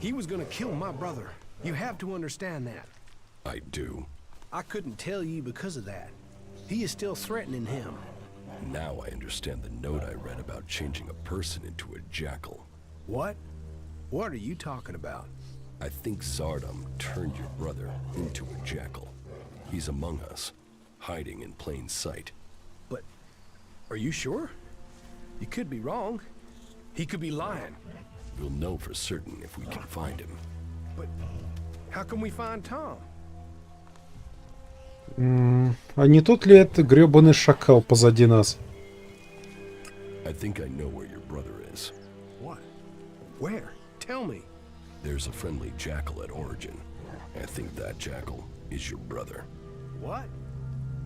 he was gonna kill my brother. You have to understand that. I do. I couldn't tell you because of that. He is still threatening him. Now I understand the note I read about changing a person into a jackal. What? What are you talking about? I think Zardom turned your brother into a jackal. He's among us, hiding in plain sight. But are you sure? You could be wrong. He could be lying. We'll know for certain if we can find him. But how can we find Tom? А не тот ли это гребаный шакал позади нас? I think I know where your brother is. What? Where? Tell me. There's a friendly jackal at Origin. I think that jackal is your brother. What?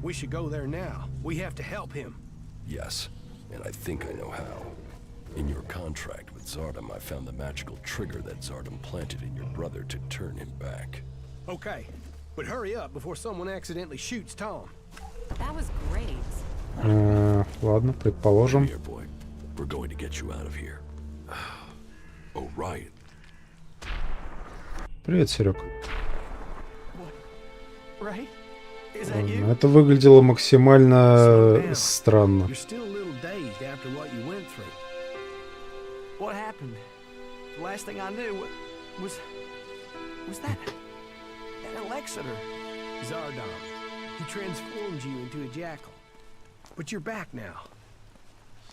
We should go there now. We have to help him. Yes, and I think I know how. In your contract with Zardom, I found the magical trigger that Zardom planted in your brother to turn him back. Okay, but hurry up before someone accidentally shoots Tom. That was great. Ладно, предположим. Here, boy. We're going to get you out of here. Oh, Ryan. Привет, Серег. Right? Это выглядело максимально странно. You're still a little dazed after what you went through. What happened? The last thing I knew was that Alexeter. Zardom. He transformed you into a jackal. But you're back now.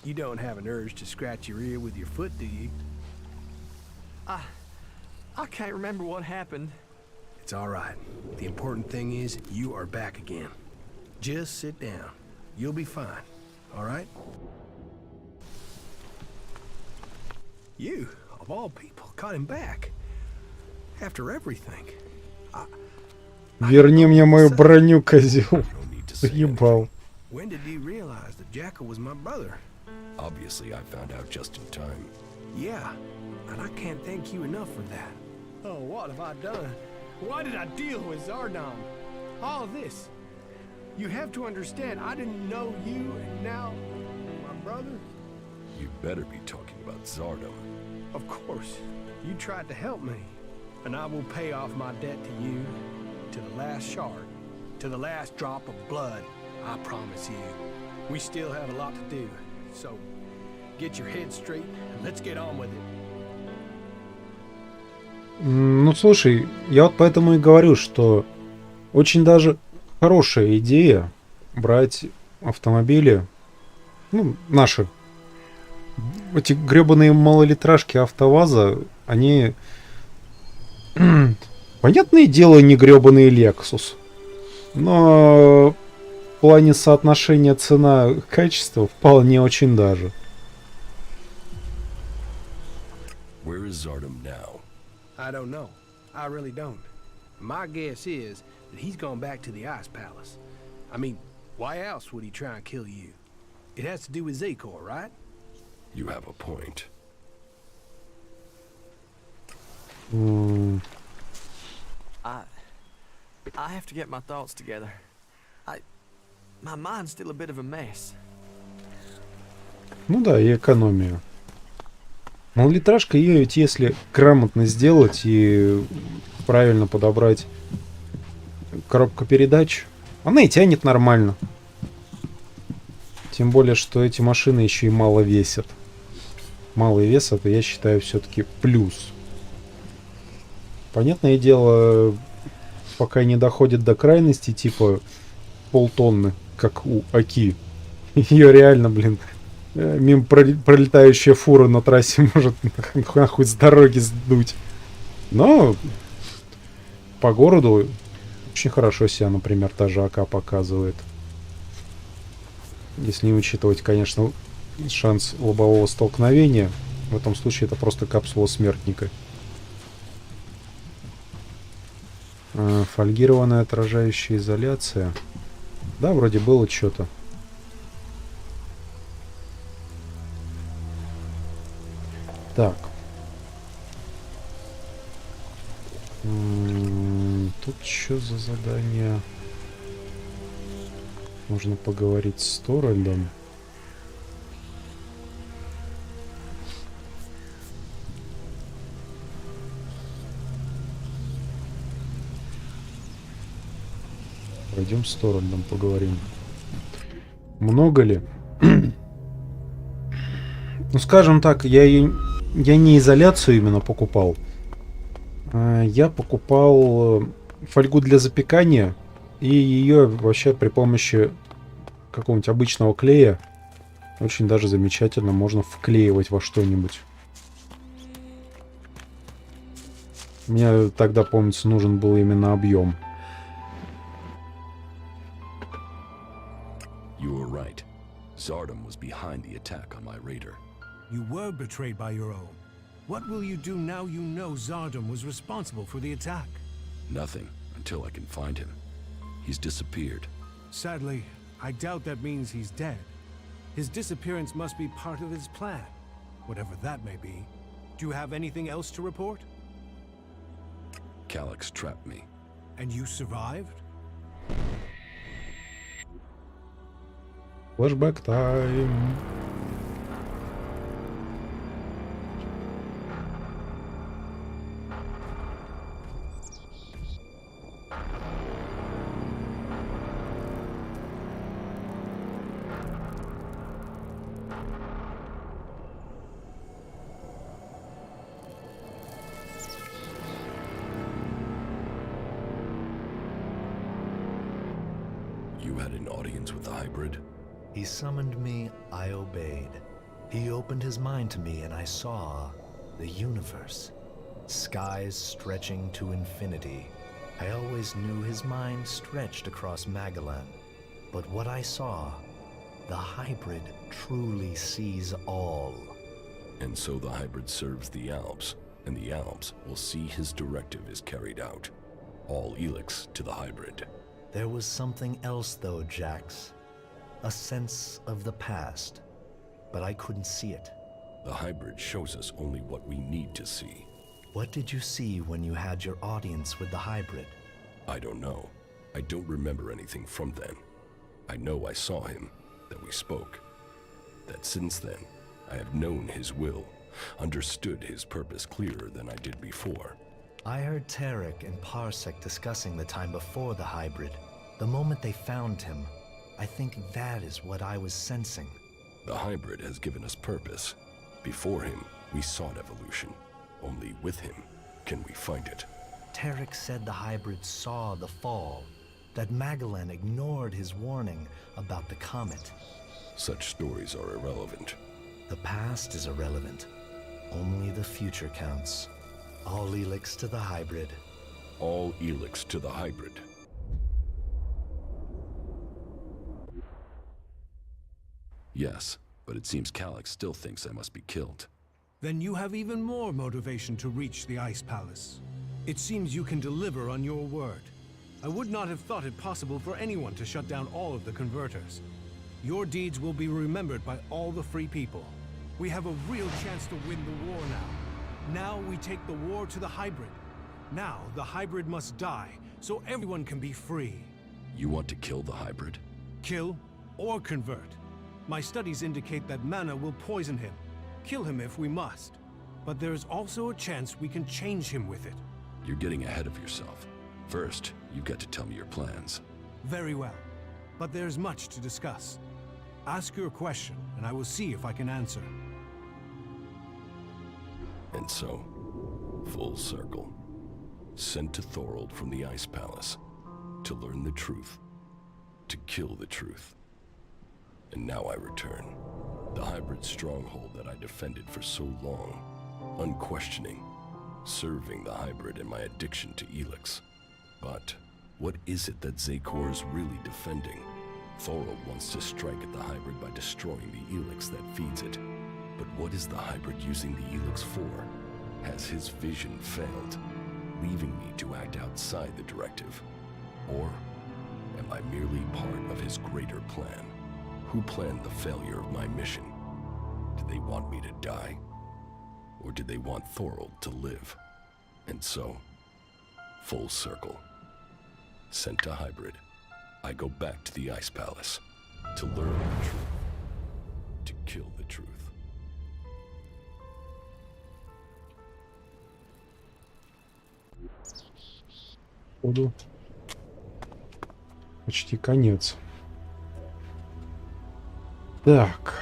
You don't have an urge to scratch your ear with your foot, do you? I can't remember what happened. It's all right. The important thing is you are back again. Just sit down. You'll be fine. All right? You, of all people, got him back. After everything. Верни мне мою броню, козел. Ебал. When did you realize that Jackal was my brother? Obviously, I found out just in time. Yeah, and I can't thank you enough for that. Oh, what have I done? Why did I deal with Zardom? All of this. You have to understand, I didn't know you, and now my brother? You better be talking about Zardom. Of course. You tried to help me, and I will pay off my debt to you, to the last shard, to the last drop of blood, I promise you. We still have a lot to do, so get your head straight, and let's get on with it. Ну, слушай, я вот поэтому и говорю, что очень даже хорошая идея брать автомобили, ну, наши. Эти гребаные малолитражки АвтоВАЗа, они, понятное дело, не гребаный Lexus, но в плане соотношения цена-качество вполне очень даже. Where is Zardom now? I don't know. I really don't. My guess is that he's gone back to the Ice Palace. I mean, why else would he try and kill you? It has to do with Zakor, right? You have a point. I have to get my thoughts together. My mind's still a bit of a mess. Ну да, и экономия. Малолитражка, ее ведь если грамотно сделать и правильно подобрать коробку передач, она и тянет нормально. Тем более, что эти машины еще и мало весят. Малый вес, это, я считаю, все-таки плюс. Понятное дело, пока не доходит до крайности, типа полтонны, как у Аки. Ее реально, блин, мимо пролетающая фура на трассе может нахуй с дороги сдуть. Но по городу очень хорошо себя, например, та же АК показывает. Если не учитывать, конечно, шанс лобового столкновения, в этом случае это просто капсула смертника. Фольгированная отражающая изоляция. Да, вроде было что-то. Так. Тут что за задание? Можно поговорить с Торальдом. Пойдем с Торальдом поговорим. Много ли? Ну, скажем так, я не изоляцию именно покупал. Я покупал фольгу для запекания. И ее вообще при помощи какого-нибудь обычного клея очень даже замечательно можно вклеивать во что-нибудь. Мне тогда, помнится, нужен был именно объем. You were right. Zardom was behind the attack on my raider. You were betrayed by your own. What will you do now you know Zardom was responsible for the attack? Nothing, until I can find him. He's disappeared. Sadly, I doubt that means he's dead. His disappearance must be part of his plan, whatever that may be. Do you have anything else to report? Calyx trapped me. And you survived? Flashback time. You had an audience with the hybrid? He summoned me, I obeyed. He opened his mind to me and I saw the universe. Skies stretching to infinity. I always knew his mind stretched across Magellan. But what I saw, the hybrid truly sees all. And so the hybrid serves the Alps, and the Alps will see his directive is carried out. All ELEX to the hybrid. There was something else though, Jax. A sense of the past, but I couldn't see it. The hybrid shows us only what we need to see. What did you see when you had your audience with the hybrid? I don't know. I don't remember anything from then. I know I saw him, that we spoke. That since then, I have known his will, understood his purpose clearer than I did before. I heard Tarek and Parsec discussing the time before the hybrid. The moment they found him, I think that is what I was sensing. The hybrid has given us purpose. Before him, we sought evolution. Only with him can we find it. Tarek said the hybrid saw the fall, that Magellan ignored his warning about the comet. Such stories are irrelevant. The past is irrelevant. Only the future counts. All ELEX to the hybrid. All ELEX to the hybrid. Yes, but it seems Calyx still thinks I must be killed. Then you have even more motivation to reach the Ice Palace. It seems you can deliver on your word. I would not have thought it possible for anyone to shut down all of the converters. Your deeds will be remembered by all the free people. We have a real chance to win the war now. Now we take the war to the hybrid. Now the hybrid must die, so everyone can be free. You want to kill the hybrid? Kill or convert. My studies indicate that mana will poison him. Kill him if we must. But there is also a chance we can change him with it. You're getting ahead of yourself. First, you've got to tell me your plans. Very well. But there's much to discuss. Ask your question, and I will see if I can answer. And so, full circle. Sent to Thorold from the Ice Palace. To learn the truth. To kill the truth. And now I return. The hybrid stronghold that I defended for so long. Unquestioning. Serving the hybrid and my addiction to ELEX. But what is it that Zakor is really defending? Thorold wants to strike at the hybrid by destroying the ELEX that feeds it. But what is the hybrid using the ELEX for? Has his vision failed, leaving me to act outside the directive? Or am I merely part of his greater plan? Who planned the failure of my mission? Did they want me to die? Or did they want Thorold to live? And so, full circle. Sent to hybrid, I go back to the Ice Palace to learn the truth, to kill the truth. Походу, почти конец. Так.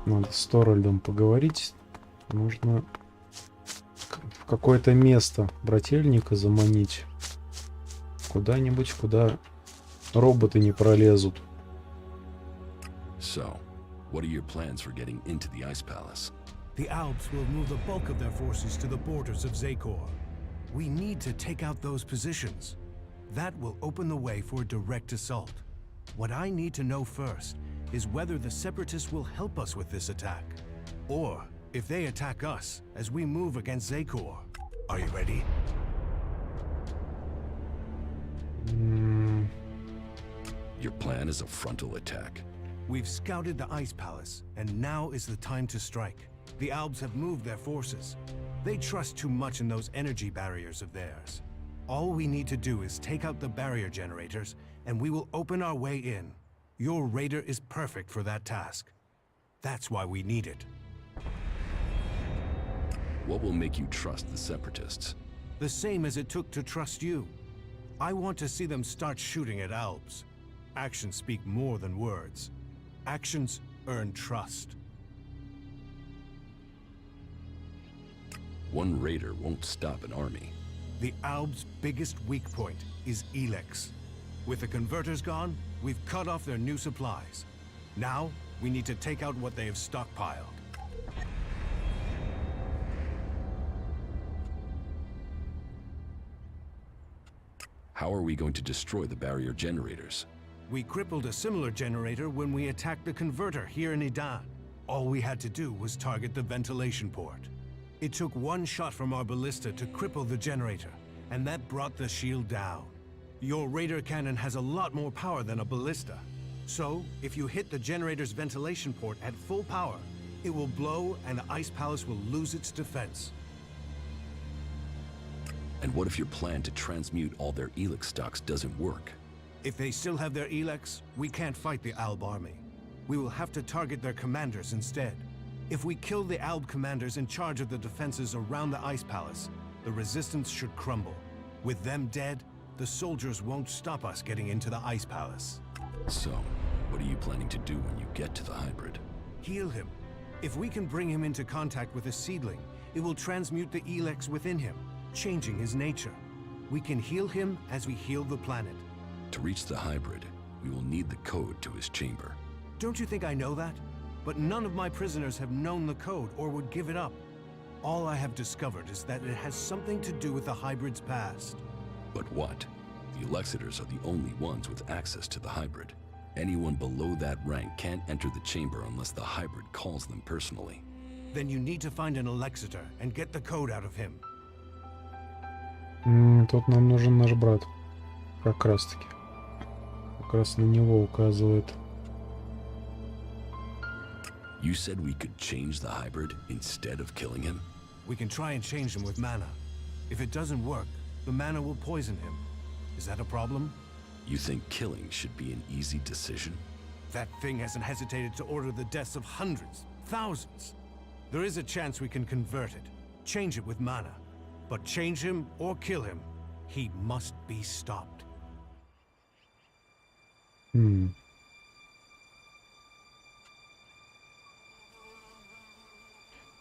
Надо с Торальдом поговорить. Нужно в какое-то место брательника заманить. Куда-нибудь, куда роботы не пролезут. So, what are your plans for getting into the Ice Palace? The Alps will move the bulk of their forces to the borders of Zakor. We need to take out those positions. That will open the way for a direct assault. What I need to know first is whether the Separatists will help us with this attack. Or if they attack us as we move against Zakor. Are you ready? Your plan is a frontal attack. We've scouted the Ice Palace, and now is the time to strike. The Alps have moved their forces. They trust too much in those energy barriers of theirs. All we need to do is take out the barrier generators, and we will open our way in. Your raider is perfect for that task. That's why we need it. What will make you trust the Separatists? The same as it took to trust you. I want to see them start shooting at Alps. Actions speak more than words. Actions earn trust. One raider won't stop an army. The Alps' biggest weak point is ELEX. With the converters gone, we've cut off their new supplies. Now, we need to take out what they have stockpiled. How are we going to destroy the barrier generators? We crippled a similar generator when we attacked the converter here in Idan. All we had to do was target the ventilation port. It took one shot from our ballista to cripple the generator, and that brought the shield down. Your radar cannon has a lot more power than a ballista. So, if you hit the generator's ventilation port at full power, it will blow and the Ice Palace will lose its defense. And what if your plan to transmute all their ELEX stocks doesn't work? If they still have their ELEX, we can't fight the Alb army. We will have to target their commanders instead. If we kill the Alb commanders in charge of the defenses around the Ice Palace, the resistance should crumble. With them dead, the soldiers won't stop us getting into the Ice Palace. So, what are you planning to do when you get to the hybrid? Heal him. If we can bring him into contact with a seedling, it will transmute the ELEX within him, changing his nature. We can heal him as we heal the planet. To reach the hybrid, we will need the code to his chamber. Don't you think I know that? But none of my prisoners have known the code or would give it up. All I have discovered is that it has something to do with the hybrid's past. But what? The Elexitors are the only ones with access to the hybrid. Anyone below that rank can't enter the chamber unless the hybrid calls them personally. Then you need to find an Alexitor and get the code out of him. Тут нам нужен наш брат. Как раз таки. Как раз на него указывает. You said we could change the hybrid instead of killing him? We can try and change him with mana. If it doesn't work, the mana will poison him. Is that a problem? You think killing should be an easy decision? That thing hasn't hesitated to order the deaths of hundreds, thousands. There is a chance we can convert it, change it with mana. But change him or kill him, he must be stopped.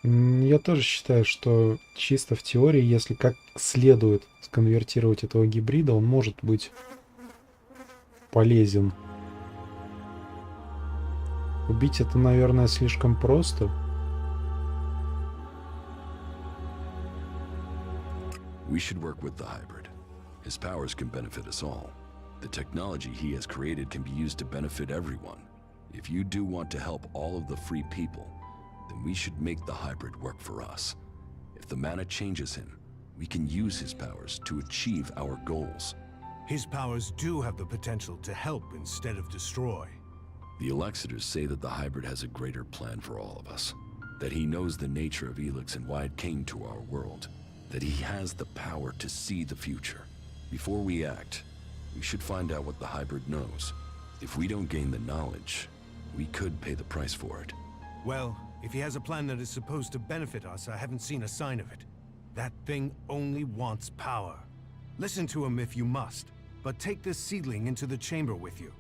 Я тоже считаю, что чисто в теории, если как следует сконвертировать этого гибрида, он может быть полезен. Убить это, наверное, слишком просто. We should work with the hybrid. His powers can benefit us all. The technology he has created can be used to benefit everyone. If you do want to help all of the free people, then we should make the hybrid work for us. If the mana changes him, we can use his powers to achieve our goals. His powers do have the potential to help instead of destroy. The Elexitors say that the hybrid has a greater plan for all of us. That he knows the nature of ELEX and why it came to our world. That he has the power to see the future. Before we act, we should find out what the hybrid knows. If we don't gain the knowledge, we could pay the price for it. Well, if he has a plan that is supposed to benefit us, I haven't seen a sign of it. That thing only wants power. Listen to him if you must, but take this seedling into the chamber with you.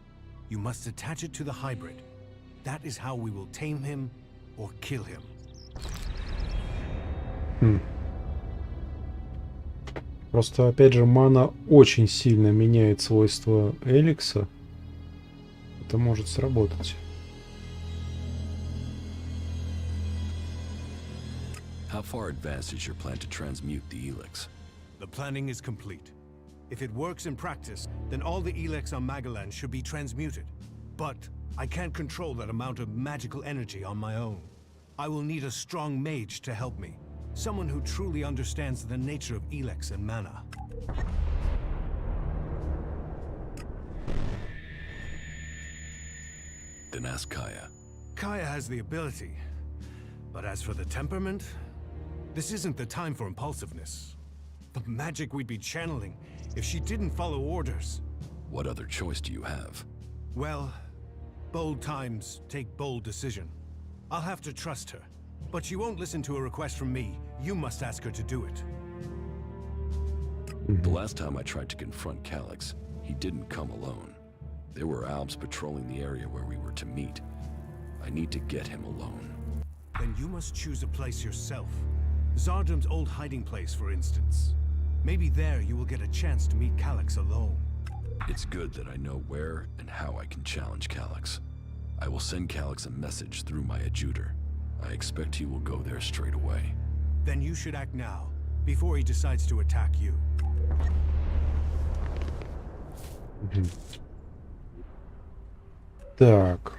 You must attach it to the hybrid. That is how we will tame him or kill him. Просто, опять же, мана очень сильно меняет свойства Элекса. Это может сработать. How far advanced is your plan to transmute the ELEX? The planning is complete. If it works in practice, then all the ELEX on Magaland should be transmuted. But I can't control that amount of magical energy on my own. I will need a strong mage to help me. Someone who truly understands the nature of ELEX and mana. Then ask Kaya. Kaya has the ability. But as for the temperament, this isn't the time for impulsiveness. The magic we'd be channeling if she didn't follow orders. What other choice do you have? Well, bold times take bold decision. I'll have to trust her. But she won't listen to a request from me. You must ask her to do it. The last time I tried to confront Calyx, he didn't come alone. There were Albs patrolling the area where we were to meet. I need to get him alone. Then you must choose a place yourself. Zardum's old hiding place, for instance. Maybe there you will get a chance to meet Calyx alone. It's good that I know where and how I can challenge Calyx. I will send Calyx a message through my adjutor. I expect he will go there straight away. Then you should act now, before he decides to attack you. Так.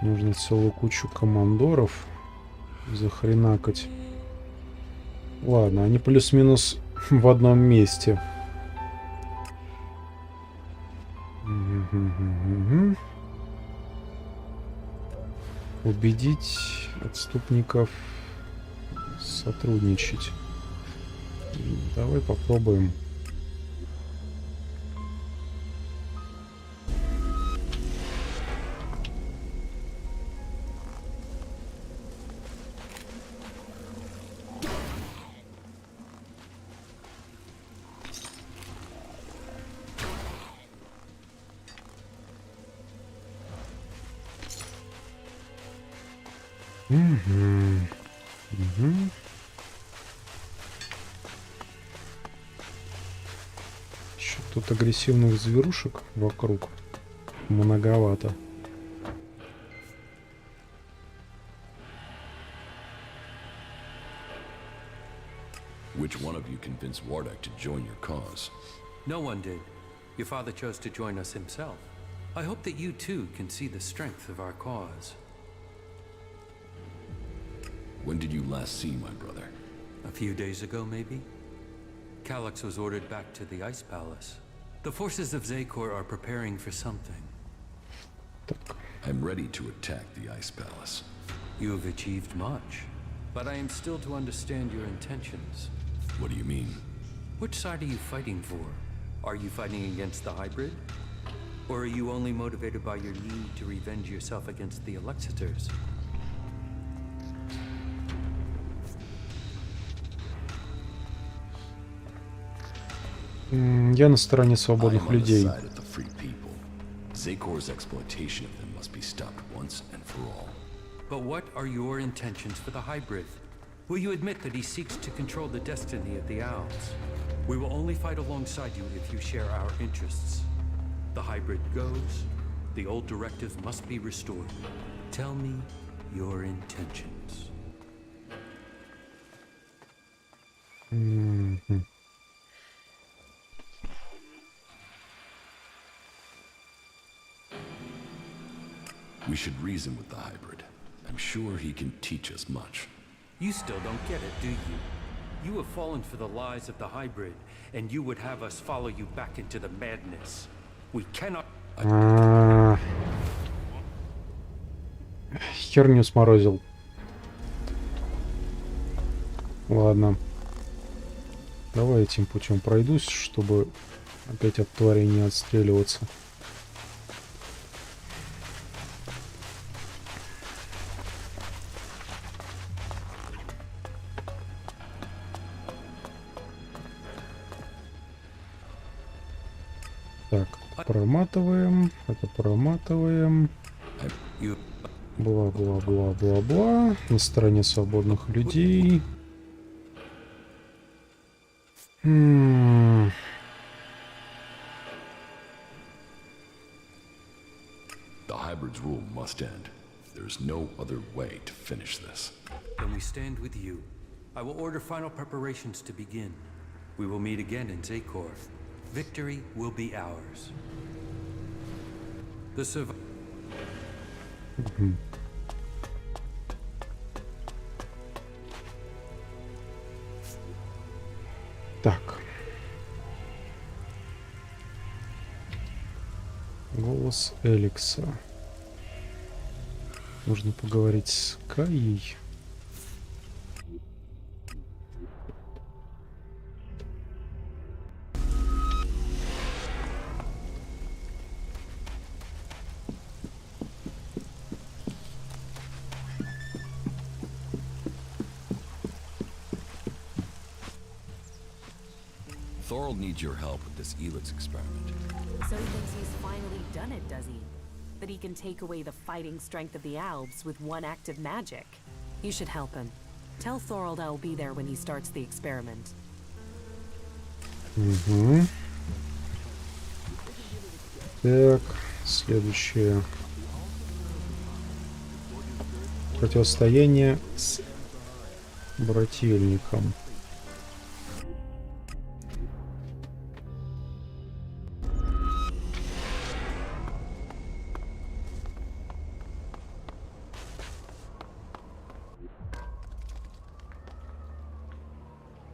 Нужно целую кучу командоров захренакать. Ладно, они плюс-минус в одном месте. Убедить отступников сотрудничать. Давай попробуем. Еще тут агрессивных зверушек вокруг многовато. Which one of you convinced Wardak to join your cause? No one did. Your father chose to join us himself. I hope that you too can see the strength of our cause. When did you last see my brother? A few days ago, maybe? Calyx was ordered back to the Ice Palace. The forces of Zakor are preparing for something. I'm ready to attack the Ice Palace. You have achieved much, but I am still to understand your intentions. What do you mean? Which side are you fighting for? Are you fighting against the hybrid? Or are you only motivated by your need to revenge yourself against the Alexiters? Я на стороне свободных людей. Zakor's exploitation of them must be stopped once and for all. But what are your intentions for the hybrid? Will you admit that he seeks to control the destiny of the Owls? We will only fight alongside you if you share our interests. The hybrid goes, the old directive must be restored. Tell me your intentions. We should reason with the hybrid. I'm sure he can teach us much. You still don't get it, do you? You have fallen for the lies of the hybrid, and you would have us follow you back into the madness. We cannot... Херню сморозил. Ладно. Давай этим путем пройдусь, чтобы опять от тварей не отстреливаться. Так, проматываем, это проматываем. Бла-бла-бла-бла-бла. На стороне свободных людей. The hybrid's rule must end. There's no other way to finish this. Then we stand with you. I will order final preparations to begin. We will meet again in Zakor. Victory will be ours. The Так. Голос Элекса. Нужно поговорить с Каей. Thorold needs your help with this ELEX experiment. So he thinks he's finally done it, does he? That he can take away the fighting strength of the Albs with one act of magic. You should help him. Tell Thorold I'll be there when he starts the experiment. Так, следующее. Противостояние с брательником.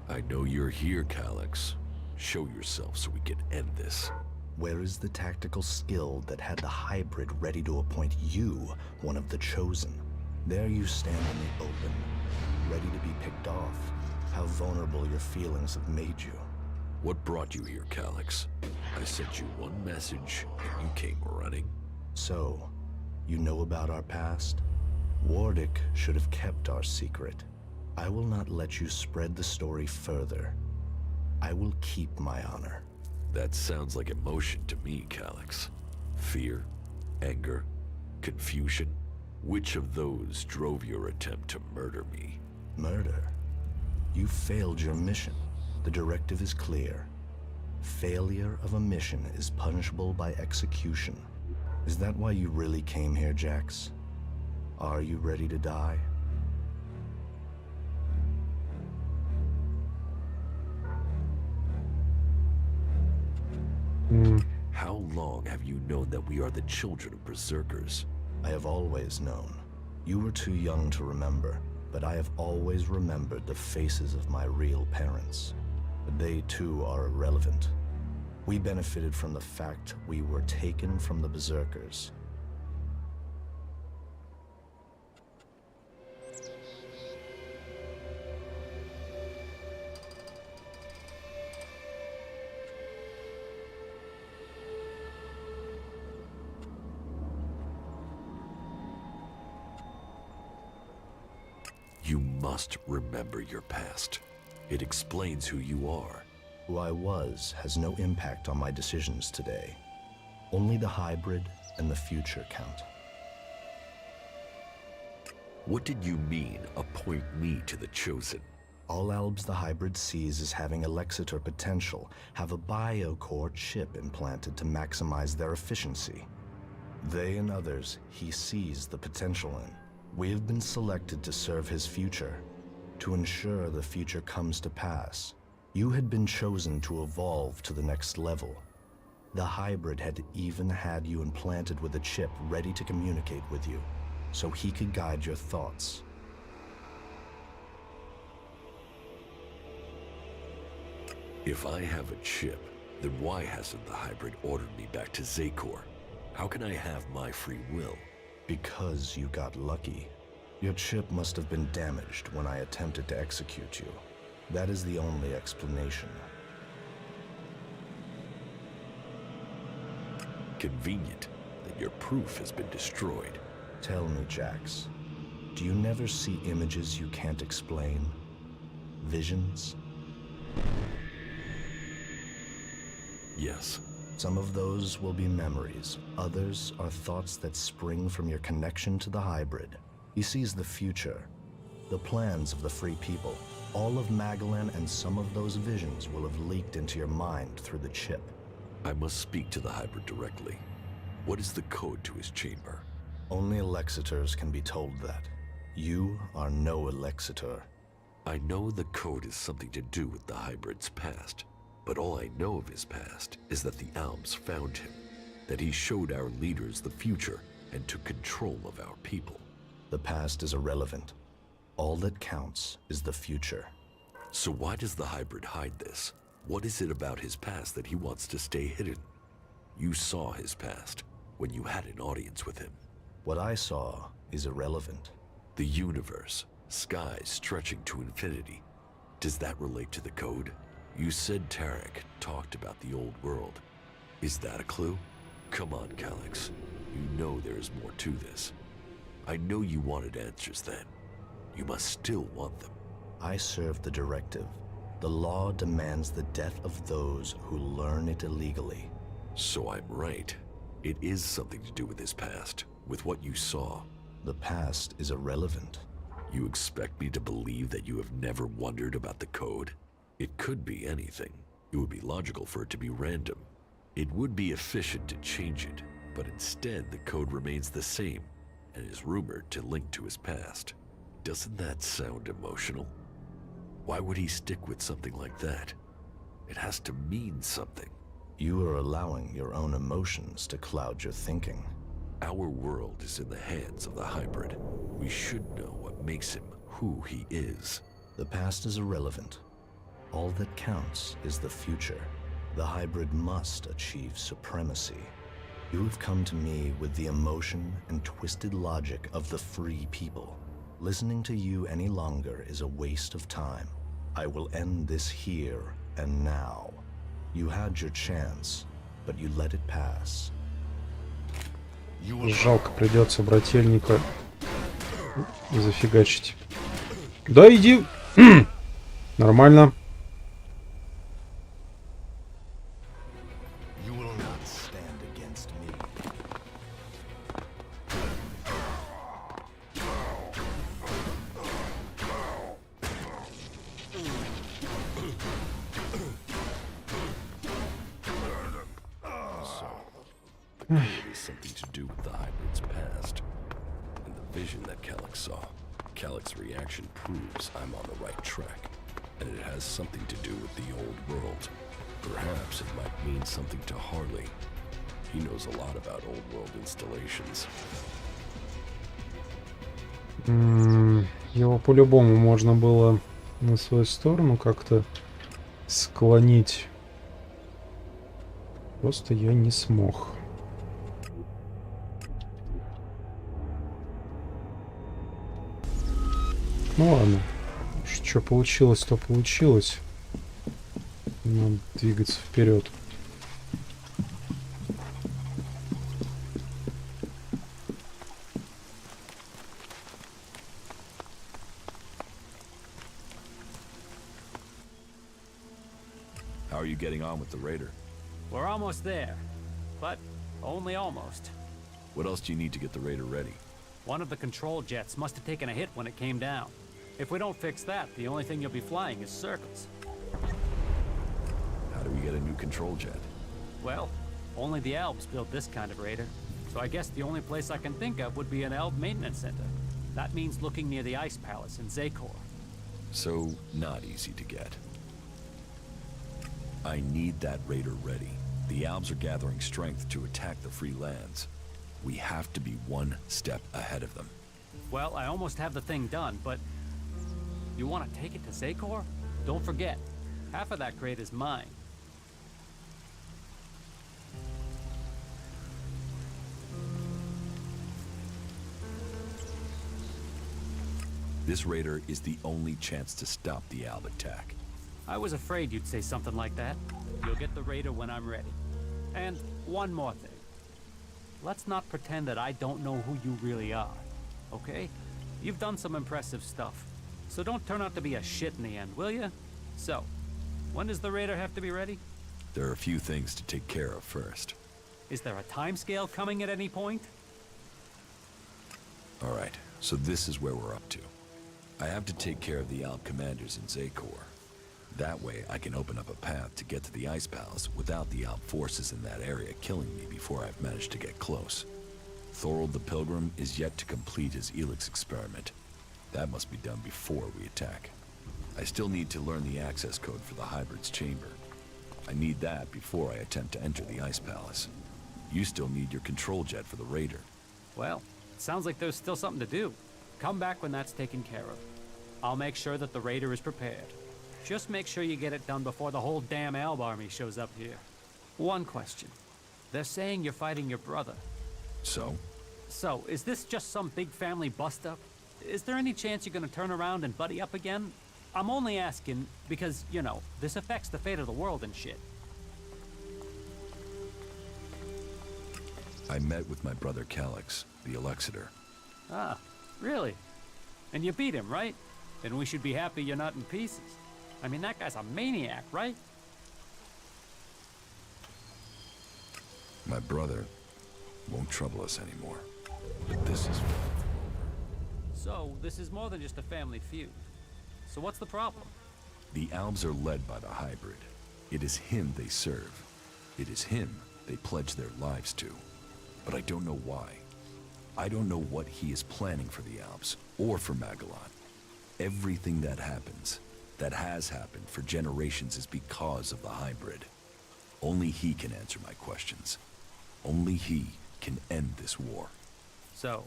I know you're here, Calyx. Show yourself so we can end this. Where is the tactical skill that had the hybrid ready to appoint you one of the chosen? There you stand in the open, ready to be picked off. How vulnerable your feelings have made you. What brought you here, Calyx? I sent you one message, and you came running. So, you know about our past? Wardak should have kept our secret. I will not let you spread the story further. I will keep my honor. That sounds like emotion to me, Calyx. Fear, anger, confusion. Which of those drove your attempt to murder me? Murder? You failed your mission. The directive is clear. Failure of a mission is punishable by execution. Is that why you really came here, Jax? Are you ready to die? How long have you known that we are the children of berserkers? I have always known. You were too young to remember, but I have always remembered the faces of my real parents. But they too are irrelevant. We benefited from the fact we were taken from the berserkers. You must remember your past. It explains who you are. Who I was has no impact on my decisions today. Only the hybrid and the future count. What did you mean, appoint me to the Chosen? All Albs the hybrid sees as having Alexitor potential have a biocore chip implanted to maximize their efficiency. They and others he sees the potential in. We have been selected to serve his future, to ensure the future comes to pass. You had been chosen to evolve to the next level. The hybrid had even had you implanted with a chip ready to communicate with you, so he could guide your thoughts. If I have a chip, then why hasn't the hybrid ordered me back to Zakor? How can I have my free will? Because you got lucky. Your chip must have been damaged when I attempted to execute you. That is the only explanation. Convenient that your proof has been destroyed. Tell me, Jax, do you never see images you can't explain? Visions? Yes. Some of those will be memories. Others are thoughts that spring from your connection to the hybrid. He sees the future, the plans of the free people. All of Magalan and some of those visions will have leaked into your mind through the chip. I must speak to the hybrid directly. What is the code to his chamber? Only Alexitors can be told that. You are no Alexitor. I know the code is something to do with the hybrid's past, but all I know of his past is that the Alps found him, that he showed our leaders the future and took control of our people. The past is irrelevant. All that counts is the future. So why does the hybrid hide this? What is it about his past that he wants to stay hidden? You saw his past when you had an audience with him. What I saw is irrelevant. The universe, skies stretching to infinity. Does that relate to the code? You said Tarek talked about the old world. Is that a clue? Come on, Calyx. You know there is more to this. I know you wanted answers then. You must still want them. I serve the directive. The law demands the death of those who learn it illegally. So I'm right. It is something to do with his past, with what you saw. The past is irrelevant. You expect me to believe that you have never wondered about the code? It could be anything. It would be logical for it to be random. It would be efficient to change it, but instead the code remains the same and is rumored to link to his past. Doesn't that sound emotional? Why would he stick with something like that? It has to mean something. You are allowing your own emotions to cloud your thinking. Our world is in the hands of the hybrid. We should know what makes him who he is. The past is irrelevant. All that counts is the future. The hybrid must achieve supremacy. You have come to me with the emotion and twisted logic of the free people. Listening to you any longer is a waste of time. I will end this here and now. You had your chance, but you let it pass. Жалко, придется брательника зафигачить. Да иди! Нормально. It is something to do with the hybrid's past. And the vision that Calyx saw. Calyx's reaction proves I'm on the right track. And it has something to do with the old world. Perhaps it might mean something to Harley. He knows a lot about old world installations. Его по-любому можно было на свою сторону как-то склонить. Просто я не смог. Ну ладно. Что получилось, то получилось. Надо двигаться вперед. How are you getting on with the Raider? We're almost there, but only almost. What else do you need to get the Raider ready? One of the control jets must have taken a hit when it came down. If we don't fix that, the only thing you'll be flying is circles. How do we get a new control jet? Well, only the Elves built this kind of Raider, so I guess the only place I can think of would be an Elf maintenance center. That means looking near the Ice Palace in Zakor. So, not easy to get. I need that Raider ready. The Albs are gathering strength to attack the free lands. We have to be one step ahead of them. Well, I almost have the thing done, but... You want to take it to Zakor? Don't forget, half of that crate is mine. This Raider is the only chance to stop the Alb attack. I was afraid you'd say something like that. You'll get the Raider when I'm ready. And one more thing. Let's not pretend that I don't know who you really are, okay? You've done some impressive stuff, so don't turn out to be a shit in the end, will you? So, when does the Raider have to be ready? There are a few things to take care of first. Is there a timescale coming at any point? Alright, so this is where we're up to. I have to take care of the Alb commanders in Zakor. That way, I can open up a path to get to the Ice Palace without the Alb forces in that area killing me before I've managed to get close. Thorold the Pilgrim is yet to complete his ELEX experiment. That must be done before we attack. I still need to learn the access code for the Hybrid's chamber. I need that before I attempt to enter the Ice Palace. You still need your control jet for the Raider. Well, it sounds like there's still something to do. Come back when that's taken care of. I'll make sure that the Raider is prepared. Just make sure you get it done before the whole damn Alb army shows up here. One question. They're saying you're fighting your brother. So? So, is this just some big family bust-up? Is there any chance you're gonna turn around and buddy up again? I'm only asking because, you know, this affects the fate of the world and shit. I met with my brother Calyx, the Elexiter. Ah, really? And you beat him, right? Then we should be happy you're not in pieces. I mean, that guy's a maniac, right? My brother won't trouble us anymore. But this is... So, this is more than just a family feud. So what's the problem? The Albs are led by the Hybrid. It is him they serve. It is him they pledge their lives to. But I don't know why. I don't know what he is planning for the Albs, or for Magellan. Everything that happens, that has happened for generations, is because of the Hybrid. Only he can answer my questions. Only he can end this war. So,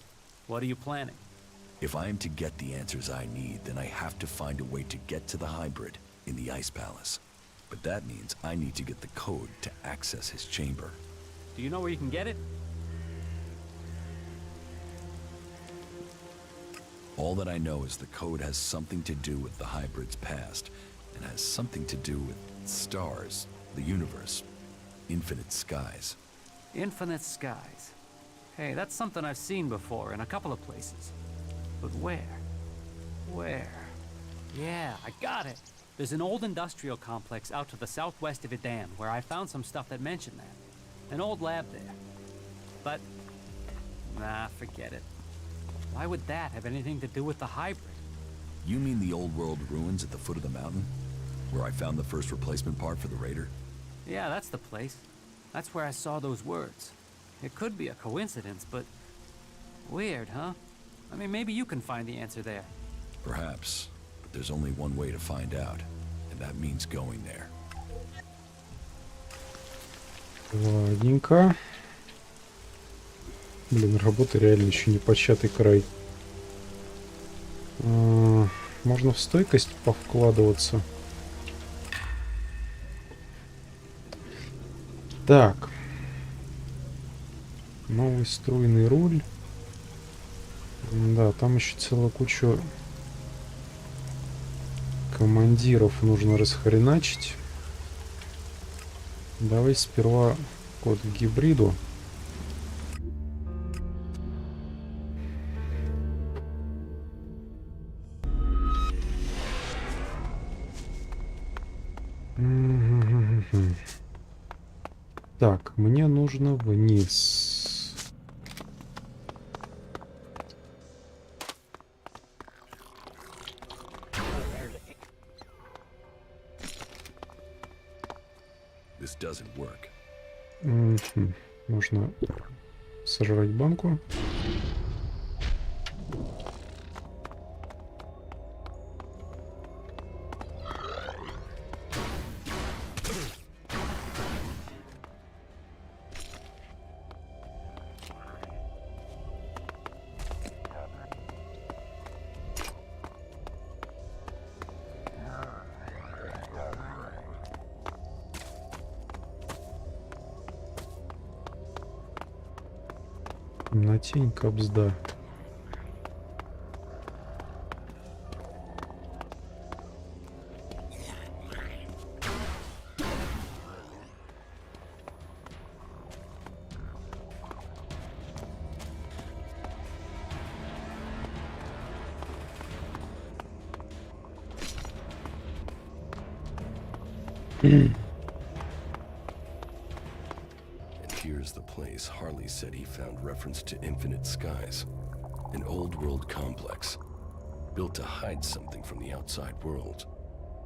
what are you planning? If I am to get the answers I need, then I have to find a way to get to the Hybrid in the Ice Palace. But that means I need to get the code to access his chamber. Do you know where you can get it? All that I know is the code has something to do with the Hybrid's past, and has something to do with stars, the universe, infinite skies. Infinite skies. Hey, that's something I've seen before in a couple of places. But where? Where? Yeah, I got it. There's an old industrial complex out to the southwest of Idan where I found some stuff that mentioned that. An old lab there. But, nah, forget it. Why would that have anything to do with the Hybrid? You mean the old world ruins at the foot of the mountain? Where I found the first replacement part for the Raider? Yeah, that's the place. That's where I saw those words. It could be a coincidence, but... weird, huh? I mean, maybe you can find the answer there. Perhaps, but there's only one way to find out, and that means going there. Ладненько. Блин, работа реально еще не початый край. Можно в стойкость повкладываться. Так. Новый струйный руль. Да, там еще целая куча командиров нужно расхреначить. Давай сперва код к гибриду. Так, мне нужно вниз. This doesn't work. Нужно сожрать банку. На тень кобзда. Here's the place Harley said he found reference to Infinite Skies, an old world complex built to hide something from the outside world.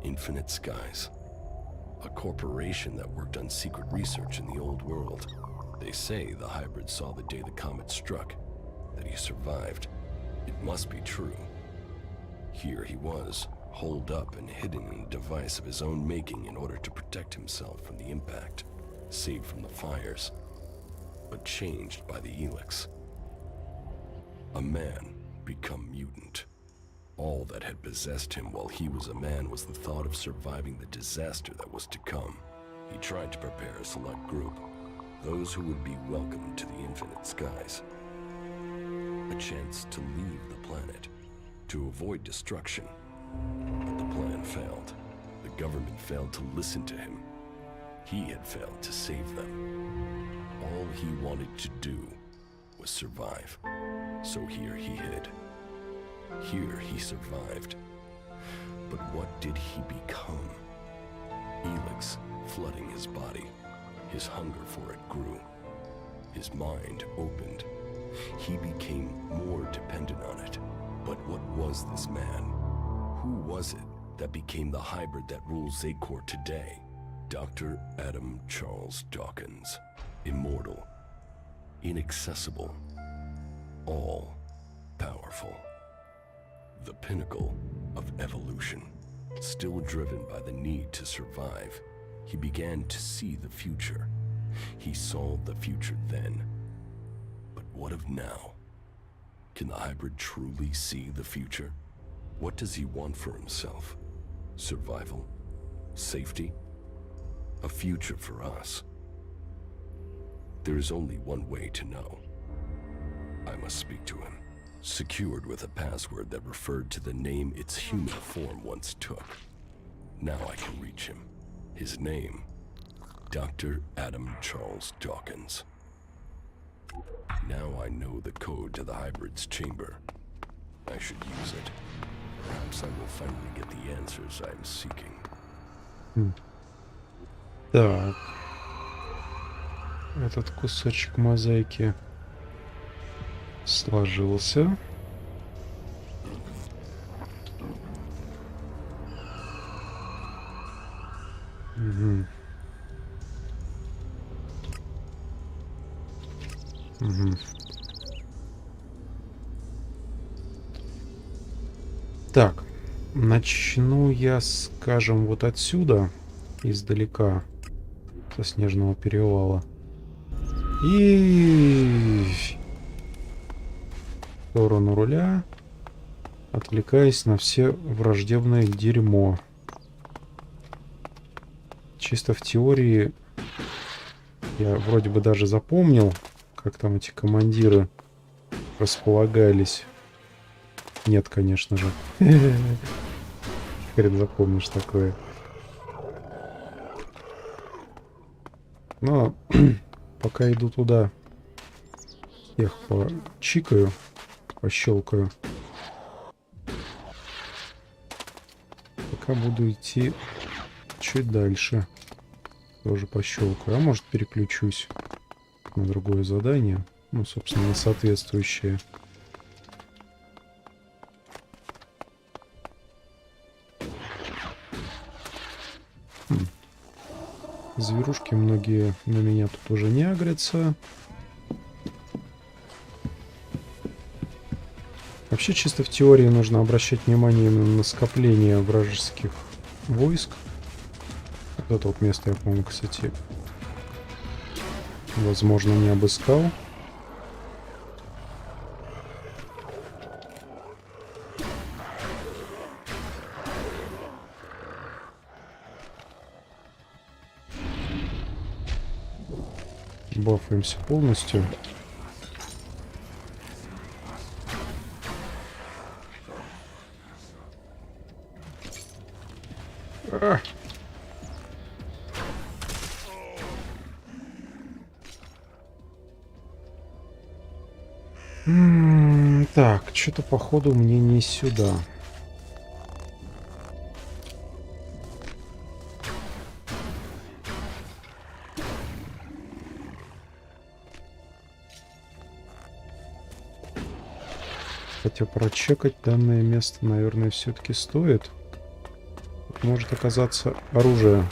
Infinite Skies, a corporation that worked on secret research in the old world. They say the hybrid saw the day the comet struck, that he survived. It must be true. Here he was, holed up and hidden in a device of his own making in order to protect himself from the impact, saved from the fires, but changed by the ELEX. A man become mutant. All that had possessed him while he was a man was the thought of surviving the disaster that was to come. He tried to prepare a select group, those who would be welcomed to the Infinite Skies. A chance to leave the planet, to avoid destruction. But the plan failed. The government failed to listen to him. He had failed to save them. All he wanted to do was survive. So here he hid. Here he survived. But what did he become? ELEX flooding his body. His hunger for it grew. His mind opened. He became more dependent on it. But what was this man? Who was it that became the hybrid that rules Zacor today? Dr. Adam Charles Dawkins. Immortal. Inaccessible. All-powerful. The pinnacle of evolution. Still driven by the need to survive, he began to see the future. He saw the future then. But what of now? Can the hybrid truly see the future? What does he want for himself? Survival? Safety? A future for us? There is only one way to know. I must speak to him. Secured with a password that referred to the name its human form once took. Now I can reach him. His name, Dr. Adam Charles Dawkins. Now I know the code to the hybrid's chamber. I should use it. Perhaps I will finally get the answers I am seeking. Так. Этот кусочек мозаики сложился. Угу. Угу. Так, начну я, скажем, вот отсюда, издалека, со снежного перевала. И в сторону руля, отвлекаясь на все враждебное дерьмо. Чисто в теории я вроде бы даже запомнил, как там эти командиры располагались. Нет, конечно же. Хрен запомнишь такое. Но пока иду туда, всех почикаю, пощелкаю. Пока буду идти чуть дальше, тоже пощелкаю. А может, переключусь на другое задание. Ну, собственно, на соответствующее. Зверушки многие на меня тут уже не агрятся. Вообще, чисто в теории нужно обращать внимание именно на скопление вражеских войск. Вот это вот место я, по-моему, кстати, возможно, не обыскал. Бафаемся полностью. Так, что-то походу мне не сюда. Хотя прочекать данное место, наверное, все-таки стоит. Тут может оказаться оружие.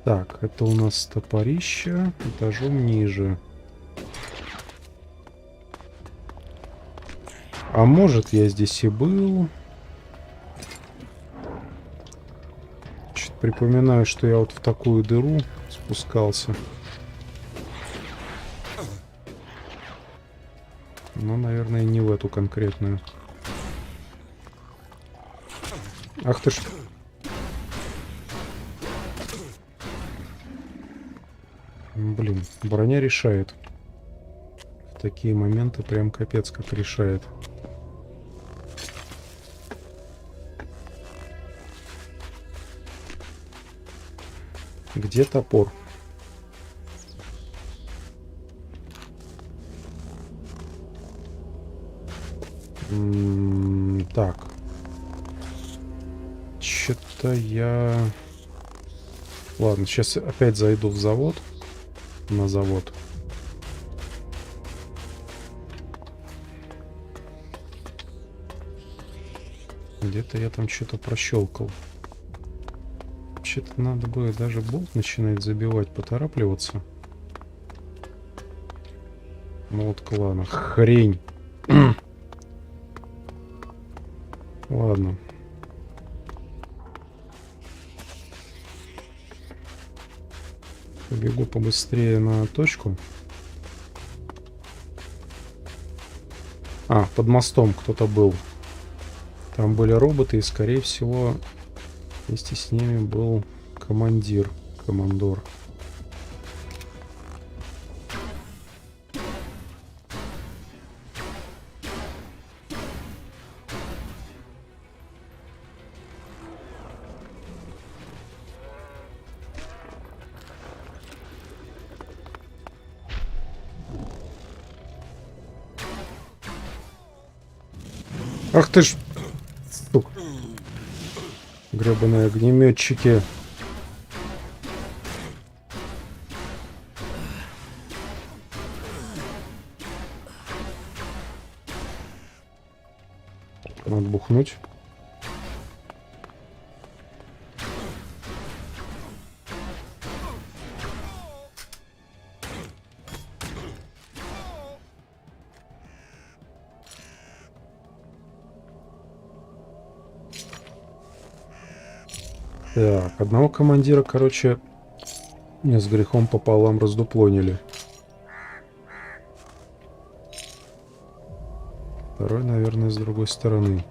Так, это у нас топорище этажом ниже. А может, я здесь и был. Чуть припоминаю, что я вот в такую дыру спускался. Но, наверное, не в эту конкретную. Ах ты ж... Блин, броня решает. В такие моменты прям капец как решает. Где топор? Так. Что-то я... Ладно, сейчас опять зайду в завод. На завод. Где-то я там что-то прощелкал. Вообще-то надо бы даже болт начинать забивать, поторапливаться. Ну вот клана. Хрень. Ладно. Побегу побыстрее на точку. А, под мостом кто-то был. Там были роботы, и, скорее всего, вместе с ними был командор. Ах ты ж... Сука. Гребаные огнеметчики. Надо бухнуть. Так, одного командира, короче, с грехом пополам раздуплонили. Второй, наверное, с другой стороны.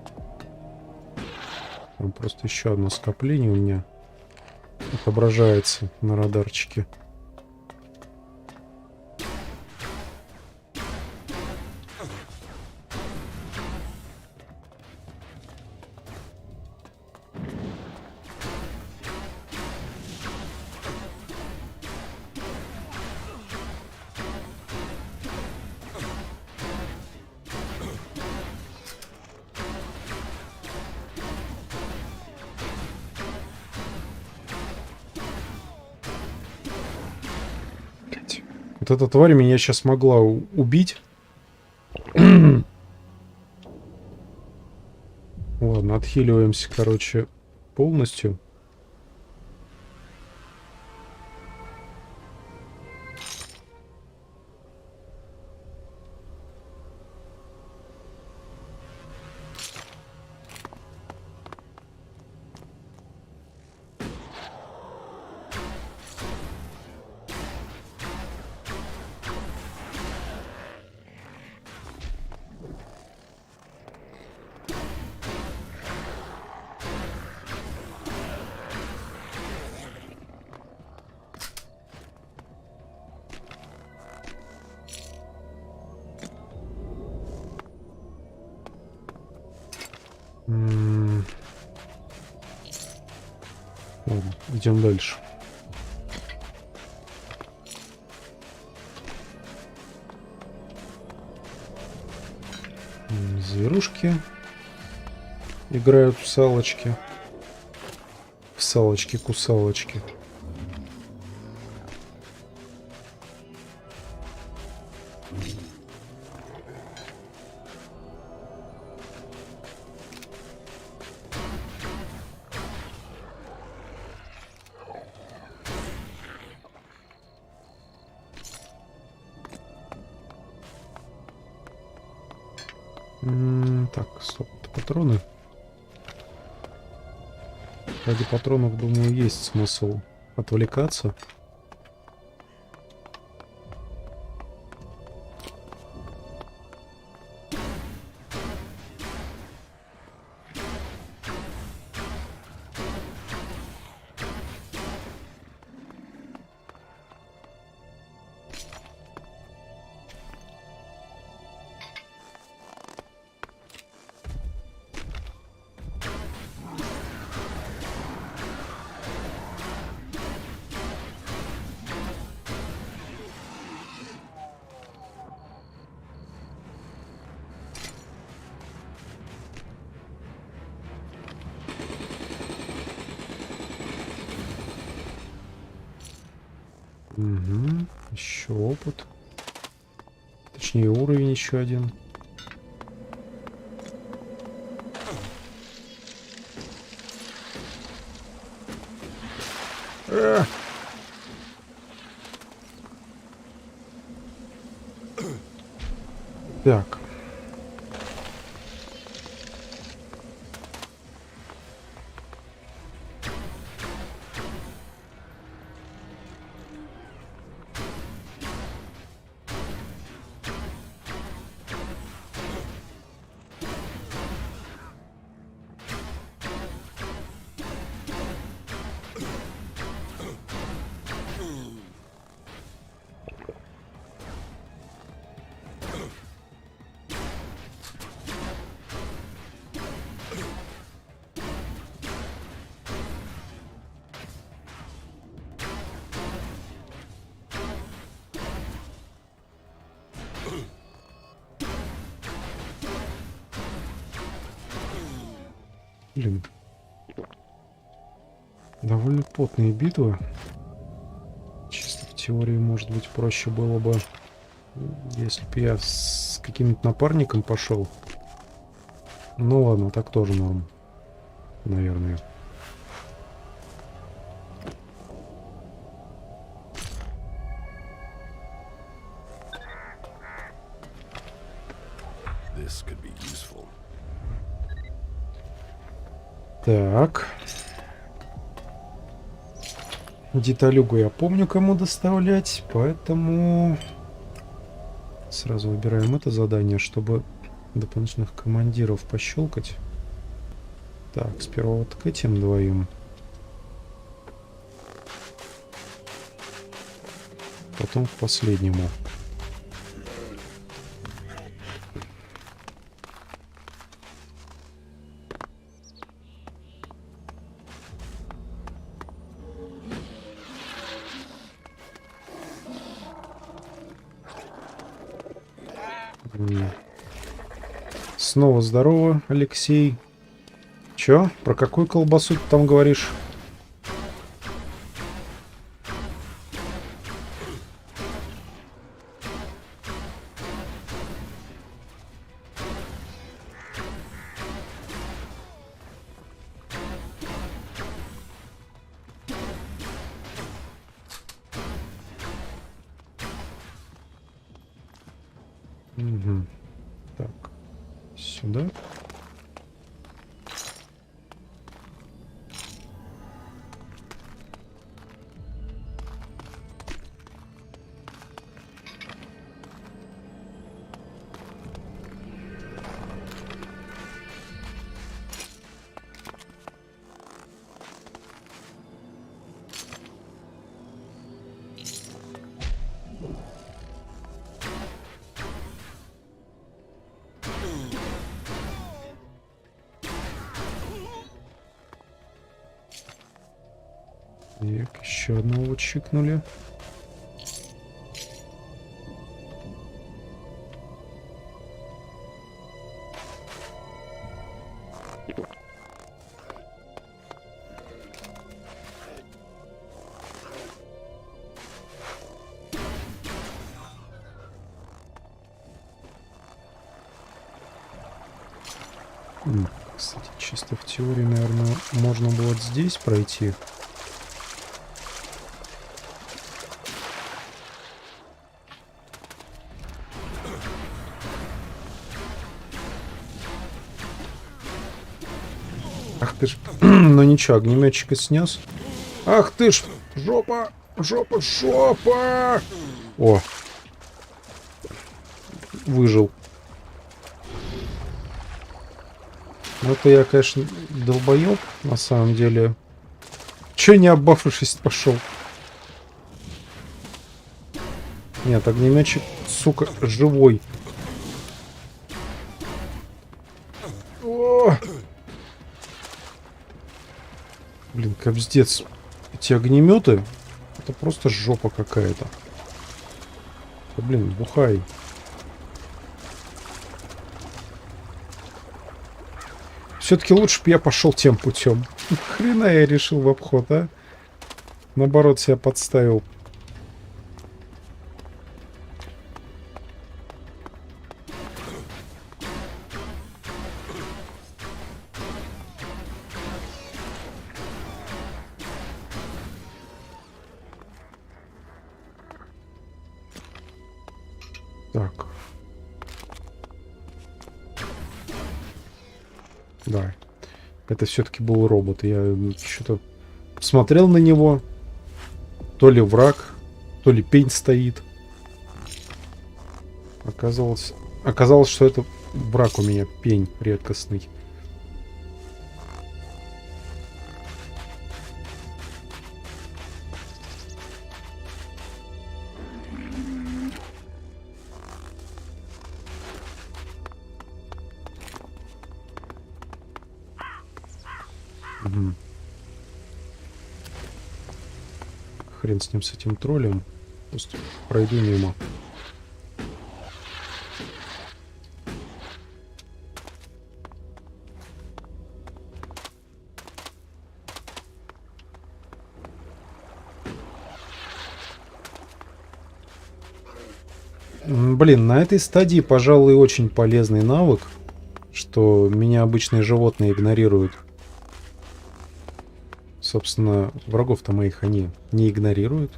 Там просто еще одно скопление у меня отображается на радарчике. Вот эта тварь меня сейчас могла убить. Ладно, отхиливаемся, короче, полностью. Ладно, идем дальше. Зверушки играют в салочки. В салочки-кусалочки. Так, стоп, это патроны. Ради патронов, думаю, есть смысл отвлекаться. Угу. Еще опыт. Точнее, уровень еще один. Так. Блин. Довольно потные битвы. Чисто в теории, может быть, проще было бы, если бы я с каким-нибудь напарником пошел. Ну ладно, так тоже норм. Наверное. Так. Деталюгу я помню, кому доставлять, поэтому сразу выбираем это задание, чтобы дополнительных командиров пощелкать. Так, сперва вот к этим двоим. Потом к последнему. Снова здорово, Алексей. Чё? Про какую колбасу ты там говоришь? Угу. Так, сюда. Так, еще одного чикнули. Кстати, чисто в теории, наверное, можно было вот здесь пройти. Ах ты ж... Ну ничего, огнеметчика снес. Ах ты ж... Жопа! Жопа! Жопа! О! Выжил. Ну это я, конечно, долбоёб, на самом деле. Чё не оббавшись пошел? Нет, огнеметчик, сука, живой. О! Блин, капздец. Эти огнеметы, это просто жопа какая-то. Да, блин, бухай. Все-таки лучше бы я пошел тем путем. Хрена я решил в обход, а? Наоборот, себя подставил. Так. Да. Это все-таки был робот. Я что-то смотрел на него. То ли враг, то ли пень стоит. Оказалось, что это враг у меня, пень редкостный. Угу. Хрен с ним, с этим троллем. Просто пройду мимо. Блин, на этой стадии, пожалуй, очень полезный навык, что меня обычные животные игнорируют. Собственно, врагов-то моих они не игнорируют.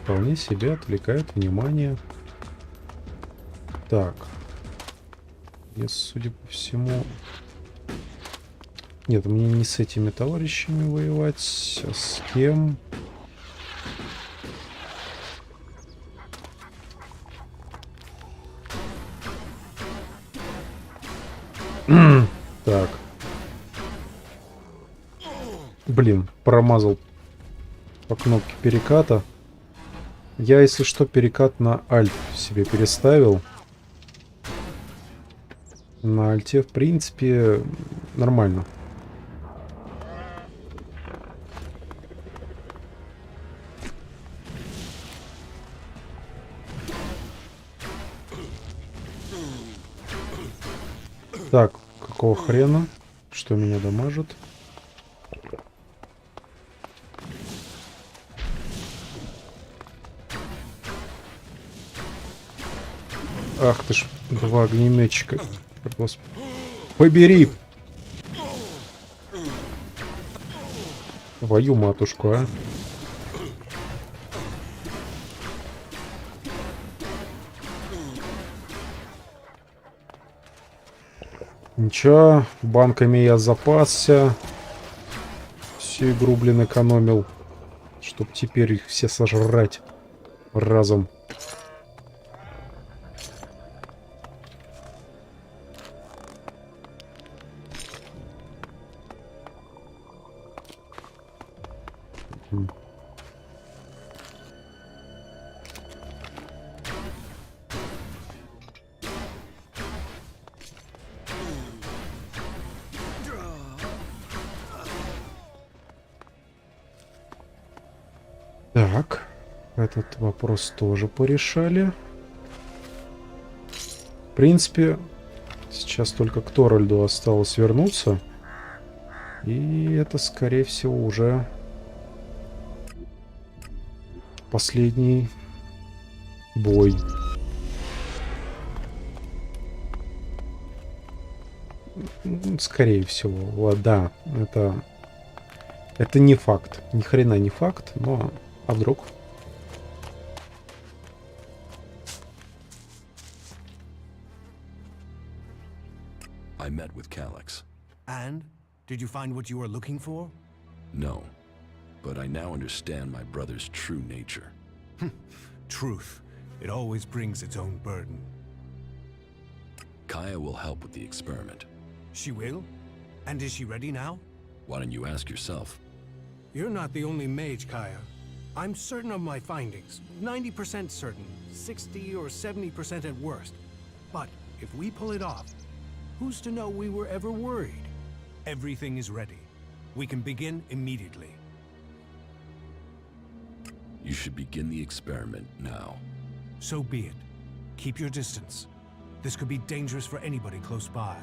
Вполне себе отвлекают внимание. Так. Я, судя по всему... Нет, мне не с этими товарищами воевать, а с кем? Так. Блин, промазал по кнопке переката. Я, если что, перекат на альт себе переставил. На альте, в принципе, нормально. Так, какого хрена? Что меня дамажит? Ах ты ж, два огнеметчика. Господи. Побери! Твою матушку, а. Ничего, банками я запасся. Всю игру, блин, экономил. Чтоб теперь их все сожрать разом. Так, этот вопрос тоже порешали. В принципе, сейчас только к Торальду осталось вернуться. И это, скорее всего, уже последний бой. Скорее всего, да, это не факт. Ни хрена не факт, но а вдруг? I met with Calyx. And? Did you find what you were looking for? No, but I now understand my brother's true nature. Truth. It always brings its own burden. Kaya will help with the experiment. She will? And is she ready now? Why don't you ask yourself? You're not the only mage, Kaya. I'm certain of my findings. 90% certain. 60 or 70% at worst. But if we pull it off, who's to know we were ever worried? Everything is ready. We can begin immediately. You should begin the experiment now. So be it. Keep your distance. This could be dangerous for anybody close by.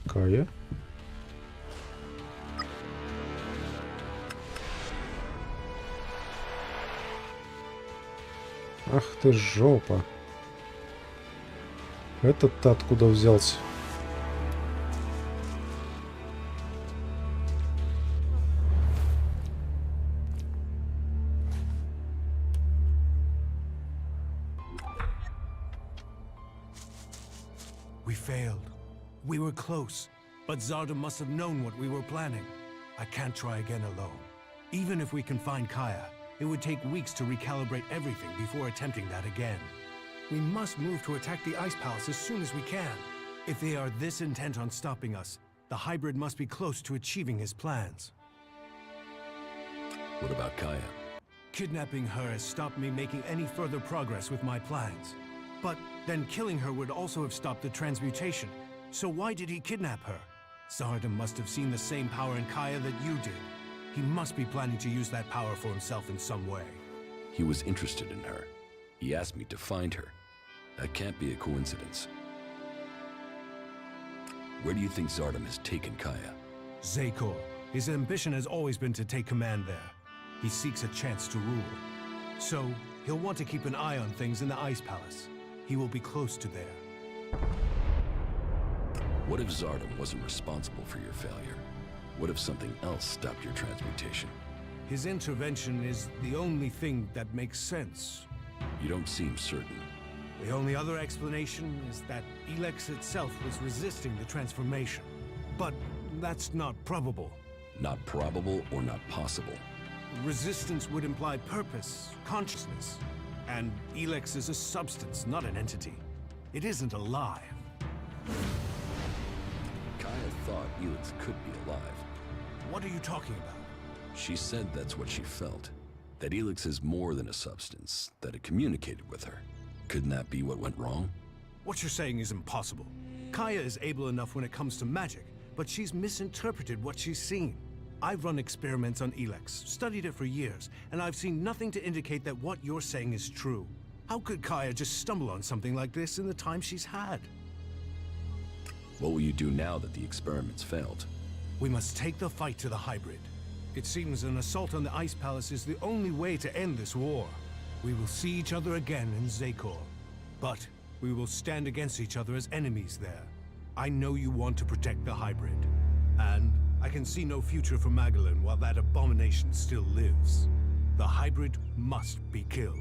Кая. Ах ты жопа. Этот-то откуда взялся? We failed. We were close, but Zarda must have known what we were planning. I can't try again alone. Even if we can find Kaya, it would take weeks to recalibrate everything before attempting that again. We must move to attack the Ice Palace as soon as we can. If they are this intent on stopping us, the hybrid must be close to achieving his plans. What about Kaya? Kidnapping her has stopped me making any further progress with my plans. But then killing her would also have stopped the transmutation. So why did he kidnap her? Zarda must have seen the same power in Kaya that you did. He must be planning to use that power for himself in some way. He was interested in her. He asked me to find her. That can't be a coincidence. Where do you think Zardom has taken Kaya? Zakor. His ambition has always been to take command there. He seeks a chance to rule. So, he'll want to keep an eye on things in the Ice Palace. He will be close to there. What if Zardom wasn't responsible for your failure? What if something else stopped your transmutation? His intervention is the only thing that makes sense. You don't seem certain. The only other explanation is that ELEX itself was resisting the transformation. But that's not probable. Not probable or not possible? Resistance would imply purpose, consciousness. And ELEX is a substance, not an entity. It isn't alive. Kaya thought ELEX could be alive. What are you talking about? She said that's what she felt. That ELEX is more than a substance, that it communicated with her. Couldn't that be what went wrong? What you're saying is impossible. Kaya is able enough when it comes to magic, but she's misinterpreted what she's seen. I've run experiments on ELEX, studied it for years, and I've seen nothing to indicate that what you're saying is true. How could Kaya just stumble on something like this in the time she's had? What will you do now that the experiments failed? We must take the fight to the hybrid. It seems an assault on the Ice Palace is the only way to end this war. We will see each other again in Zakor. But we will stand against each other as enemies there. I know you want to protect the hybrid. And I can see no future for Magdalene while that abomination still lives. The hybrid must be killed.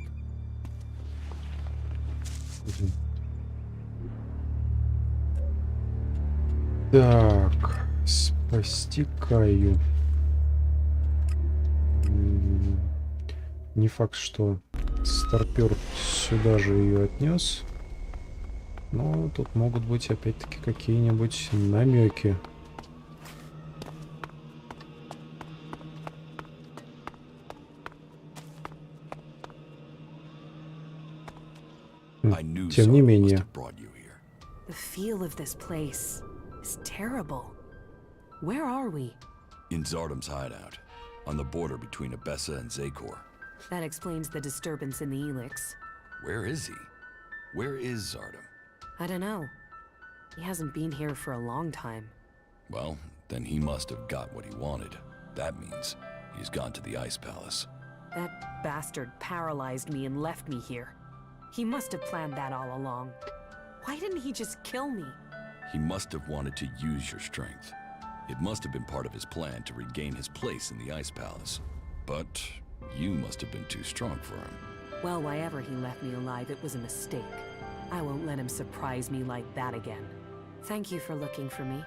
Так, спасти Каю. Не факт, что старпер сюда же ее отнес. Но тут могут быть опять-таки какие-нибудь намеки. Тем не менее. The feel of this place is terrible. Where are we? In Zardam's hideout, on the border between Abessa and Zakor. That explains the disturbance in the ELEX. Where is he? Where is Zardam? I don't know. He hasn't been here for a long time. Well, then he must have got what he wanted. That means he's gone to the Ice Palace. That bastard paralyzed me and left me here. He must have planned that all along. Why didn't he just kill me? He must have wanted to use your strength. It must have been part of his plan to regain his place in the Ice Palace. But you must have been too strong for him. Well, why ever he left me alive, it was a mistake. I won't let him surprise me like that again. Thank you for looking for me.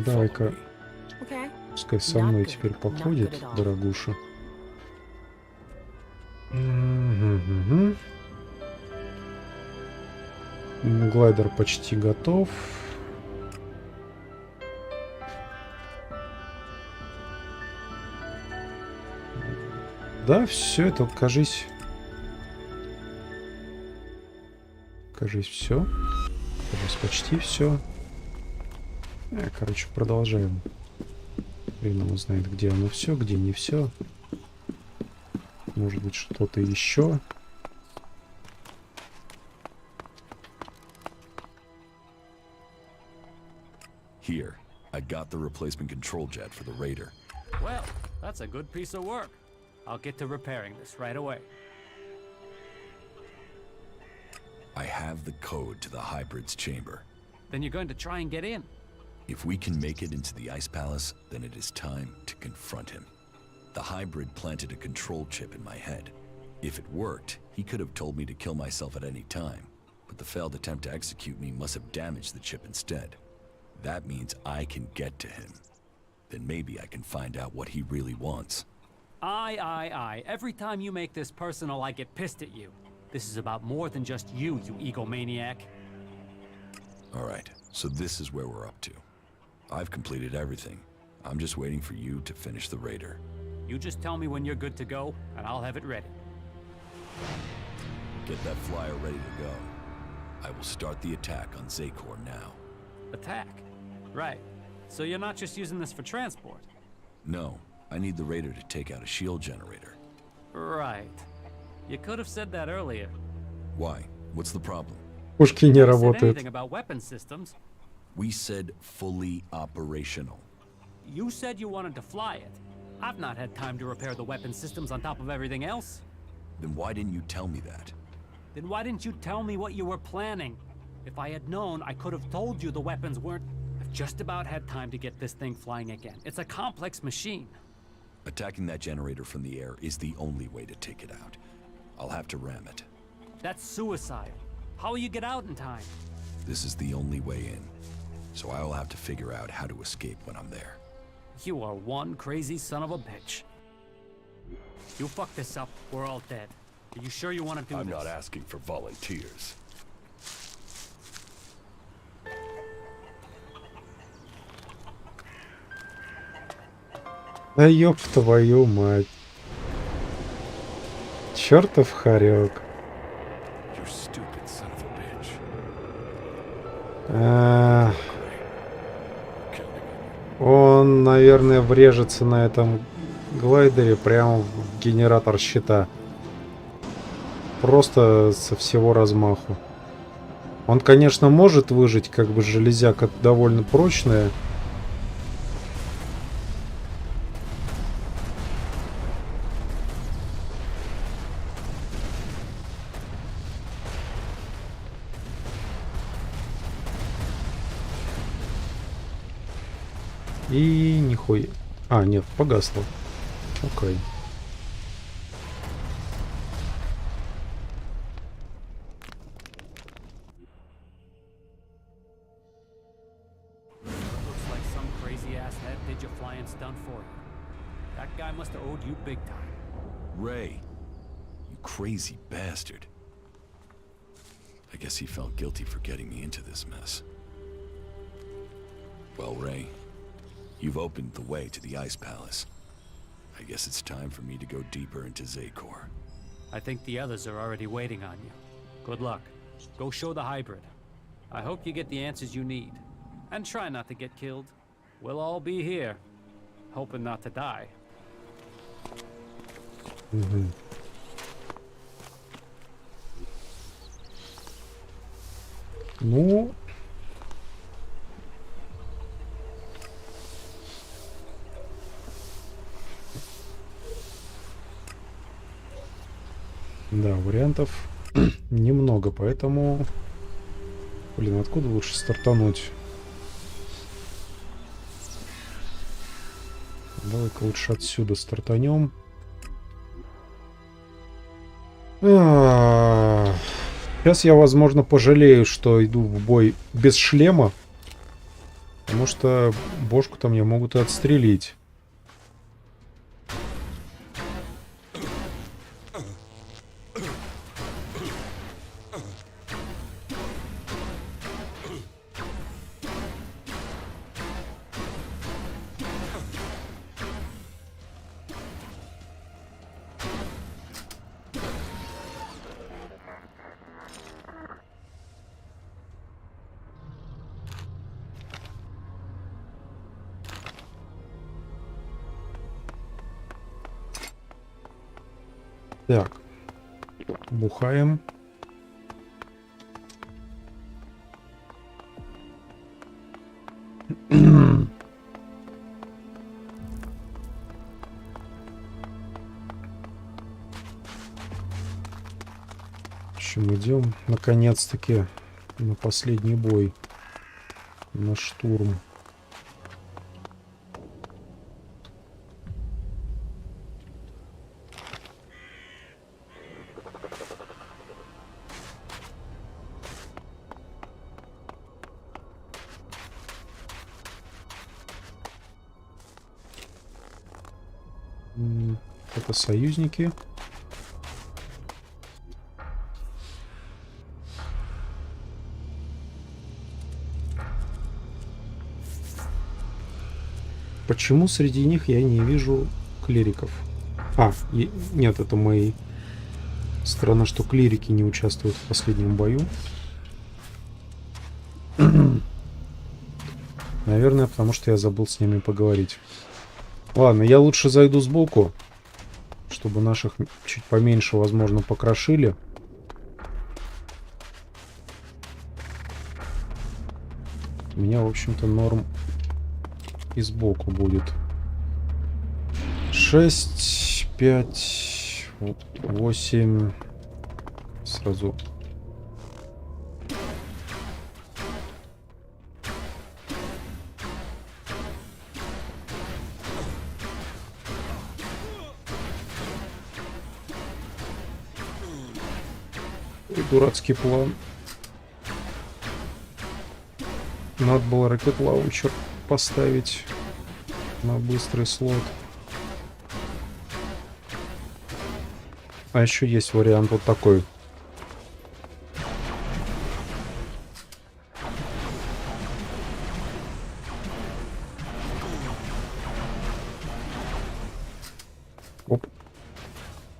Давай-ка, Okay. пускай со мной теперь походит, дорогуша. Глайдер почти готов. Да, все это, кажись, все. Кажись, почти все. Короче, продолжаем. Хрен его знает, где оно все, где не все. Может быть, что-то еще. Here, I got the replacement control jet for the Raider. Well, that's a good piece of work. I'll get to repairing this right away. I have the code to the hybrid's chamber. Then you're going to try and get in? If we can make it into the Ice Palace, then it is time to confront him. The hybrid planted a control chip in my head. If it worked, he could have told me to kill myself at any time, but the failed attempt to execute me must have damaged the chip instead. That means I can get to him. Then maybe I can find out what he really wants. Aye. Every time you make this personal, I get pissed at you. This is about more than just you egomaniac. All right, so this is where we're up to. I've completed everything. I'm just waiting for you to finish the Raider. You just tell me when you're good to go, and I'll have it ready. Get that flyer ready to go. I will start the attack on Zakor now. Attack? Right. So you're not just using this for transport? No, I need the Raider to take out a shield generator. Right. You could have said that earlier. Why? What's the problem? Пушки не You said работают. anything about weapon systems. We said fully operational. You said you wanted to fly it. I've not had time to repair the weapon systems on top of everything else. Then why didn't you tell me that? Then why didn't you tell me what you were planning? If I had known, I could have told you the weapons weren't... I've just about had time to get this thing flying again. It's a complex machine. Attacking that generator from the air is the only way to take it out. I'll have to ram it. That's suicide. How will you get out in time? This is the only way in, so I will have to figure out how to escape when I'm there. You are one crazy son of a bitch. You fuck this up, we're all dead. Are you sure you want to do I'm this? not asking for volunteers. Да ёб твою мать. Чёртов хорек. You stupid son of a bitch. Он, наверное, врежется на этом глайдере прямо в генератор щита. Просто со всего размаху. Он, конечно, может выжить, как бы железяка довольно прочная. И нихуя. А, нет, погасло. Окей. Looks like some crazy ass head did your flying stunt for you. That guy must have owed you big time. Ray, you crazy bastard. I guess he felt guilty for getting me into this mess. Well, Ray, you've opened the way to the Ice Palace. I guess it's time for me to go deeper into Zakor. I think the others are already waiting on you. Good luck. Go show the hybrid. I hope you get the answers you need. And try not to get killed. We'll all be here. Hoping not to die. Угу. Ну... Да, вариантов немного, поэтому... Блин, откуда лучше стартануть? Давай-ка лучше отсюда стартанем. Сейчас я, возможно, пожалею, что иду в бой без шлема. Потому что бошку-то мне могут и отстрелить. Так, бухаем. В общем, идем наконец-таки на последний бой, на штурм. Это союзники. Почему среди них я не вижу клириков? Нет, это мои. Странно, что клирики не участвуют в последнем бою. Наверное, потому что я забыл с ними поговорить. Ладно, я лучше зайду сбоку, чтобы наших чуть поменьше, возможно, покрошили. У меня, в общем-то, норм и сбоку будет. 6, 5, 8. Сразу. дурацкий план. Надо было ракет-лаунчер поставить на быстрый слот. А еще есть вариант вот такой. Оп.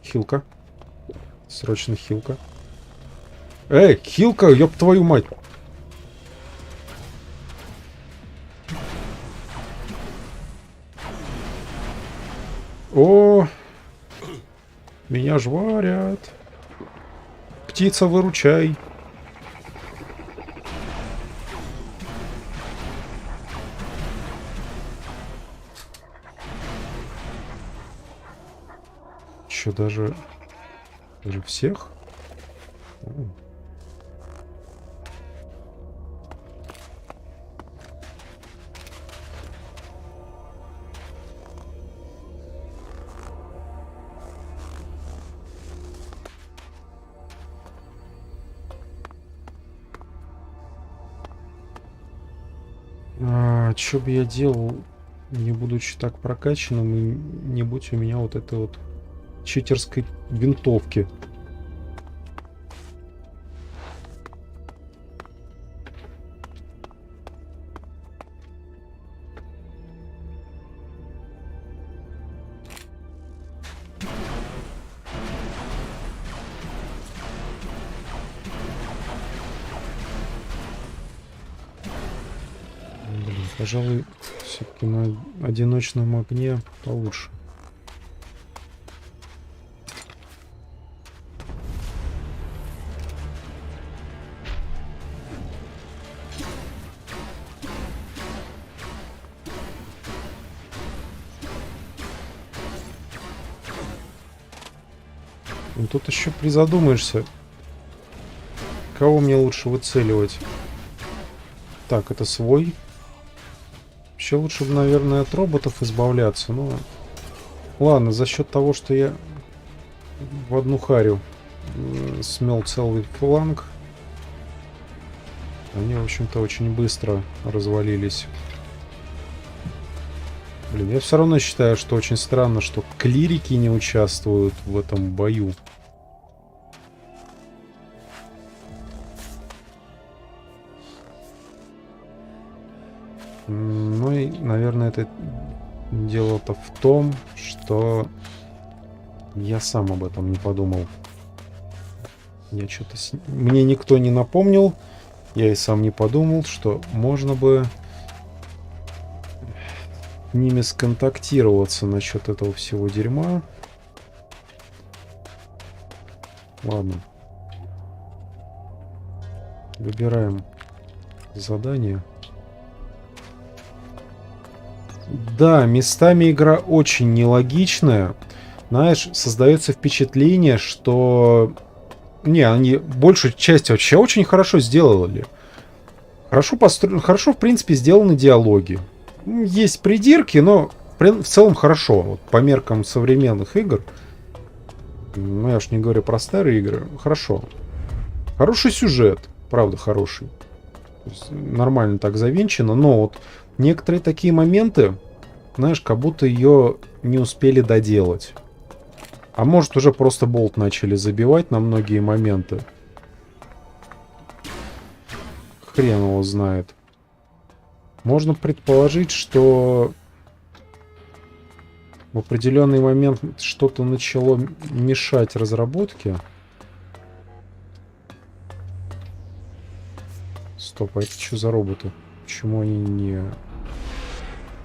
Хилка. Срочно хилка. Эй, хилка, ёб твою мать. О, меня жварят. Птица, выручай. Еще даже всех? О. Что бы я делал, не будучи так прокачанным, и не будь у меня вот этой вот читерской винтовки. Пожалуй, все-таки на одиночном огне получше. Ну, тут еще призадумаешься, кого мне лучше выцеливать. Так, это свой. Вообще лучше бы, наверное, от роботов избавляться, но... Ладно, за счет того, что я в одну харю смел целый фланг, они, в общем-то, очень быстро развалились. Блин, я все равно считаю, что очень странно, что клирики не участвуют в этом бою. Ну и, наверное, это дело-то в том, что я сам об этом не подумал. Я что-то... Мне никто не напомнил, я и сам не подумал, что можно бы с ними сконтактироваться насчет этого всего дерьма. Ладно. Выбираем задание. Да, местами игра очень нелогичная. Знаешь, создается впечатление, что... Не, они большую часть вообще очень хорошо сделали. Хорошо, хорошо, в принципе, сделаны диалоги. Есть придирки, но в целом хорошо. Вот, по меркам современных игр. Ну, я уж не говорю про старые игры. Хорошо. Хороший сюжет. Правда, хороший. То есть, нормально так завинчено. Но вот некоторые такие моменты, знаешь, как будто ее не успели доделать. А может, уже просто болт начали забивать на многие моменты. Хрен его знает. Можно предположить, что в определенный момент что-то начало мешать разработке. Стоп, а это что за роботы? Почему они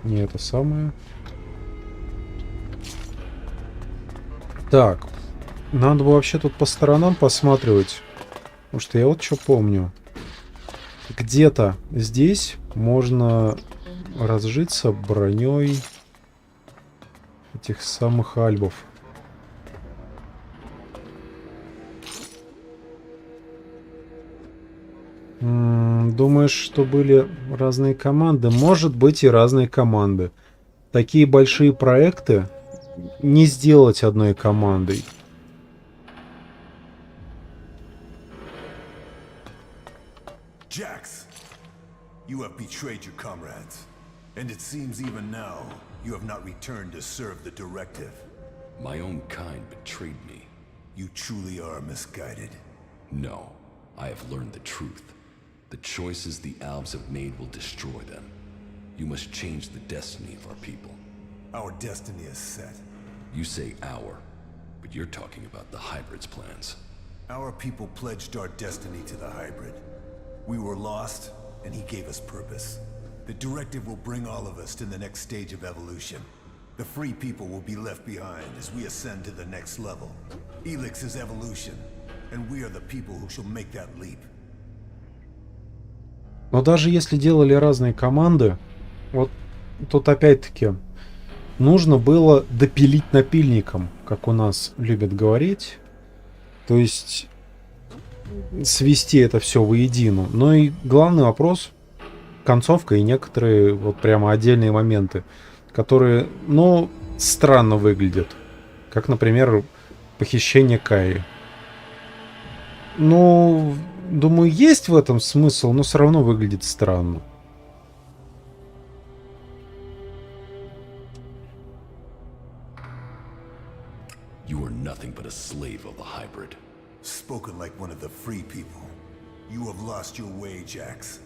не это самое? Так, надо бы вообще тут по сторонам посматривать. Потому что я вот что помню. Где-то здесь можно разжиться броней этих самых альбов. Думаешь, что были разные команды? Может быть, и разные команды. Такие большие проекты не сделать одной командой. You have betrayed your comrades. And it seems even now, you have not returned to serve the directive. My own kind betrayed me. You truly are misguided. No, I have learned the truth. The choices the Albs have made will destroy them. You must change the destiny of our people. Our destiny is set. You say our, but you're talking about the Hybrid's plans. Our people pledged our destiny to the Hybrid. We were lost, and he gave us purpose. The directive will bring all of us to the next stage of evolution. The free people will be left behind as we ascend to the next level. ELEX is evolution, and we are the people who shall make that leap. Но даже если делали разные команды, вот тут опять-таки нужно было допилить напильником, как у нас любят говорить. То есть свести это все воедино. Но и главный вопрос — концовка и некоторые вот прямо отдельные моменты, которые, ну, странно выглядят. Как, например, похищение Каи. Ну, думаю, есть в этом смысл, но все равно выглядит странно. You are nothing but a slave of the Hybrid. Spoken like one of the free people. You have lost your way, Jax.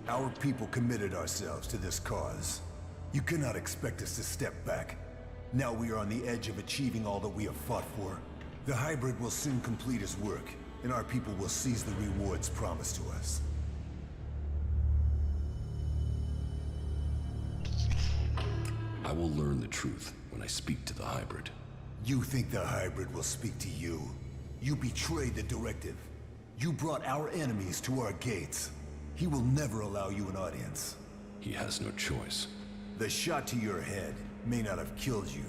Our people committed ourselves to this cause. You cannot expect us to step back. Now we are on the edge of achieving all that we have fought for. The Hybrid will soon complete his work, and our people will seize the rewards promised to us. I will learn the truth when I speak to the Hybrid. You think the Hybrid will speak to you? You betrayed the directive. You brought our enemies to our gates. He will never allow you an audience. He has no choice. The shot to your head may not have killed you,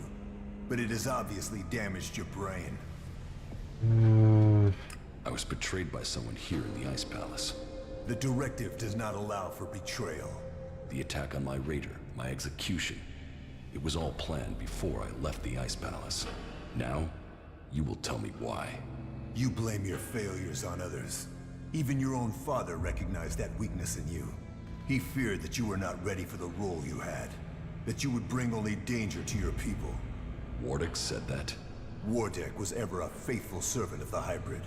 but it has obviously damaged your brain. I was betrayed by someone here in the Ice Palace. The directive does not allow for betrayal. The attack on my raider, my execution. It was all planned before I left the Ice Palace. Now, you will tell me why. You blame your failures on others. Even your own father recognized that weakness in you. He feared that you were not ready for the role you had. That you would bring only danger to your people. Wardick said that? Wardick was ever a faithful servant of the Hybrid.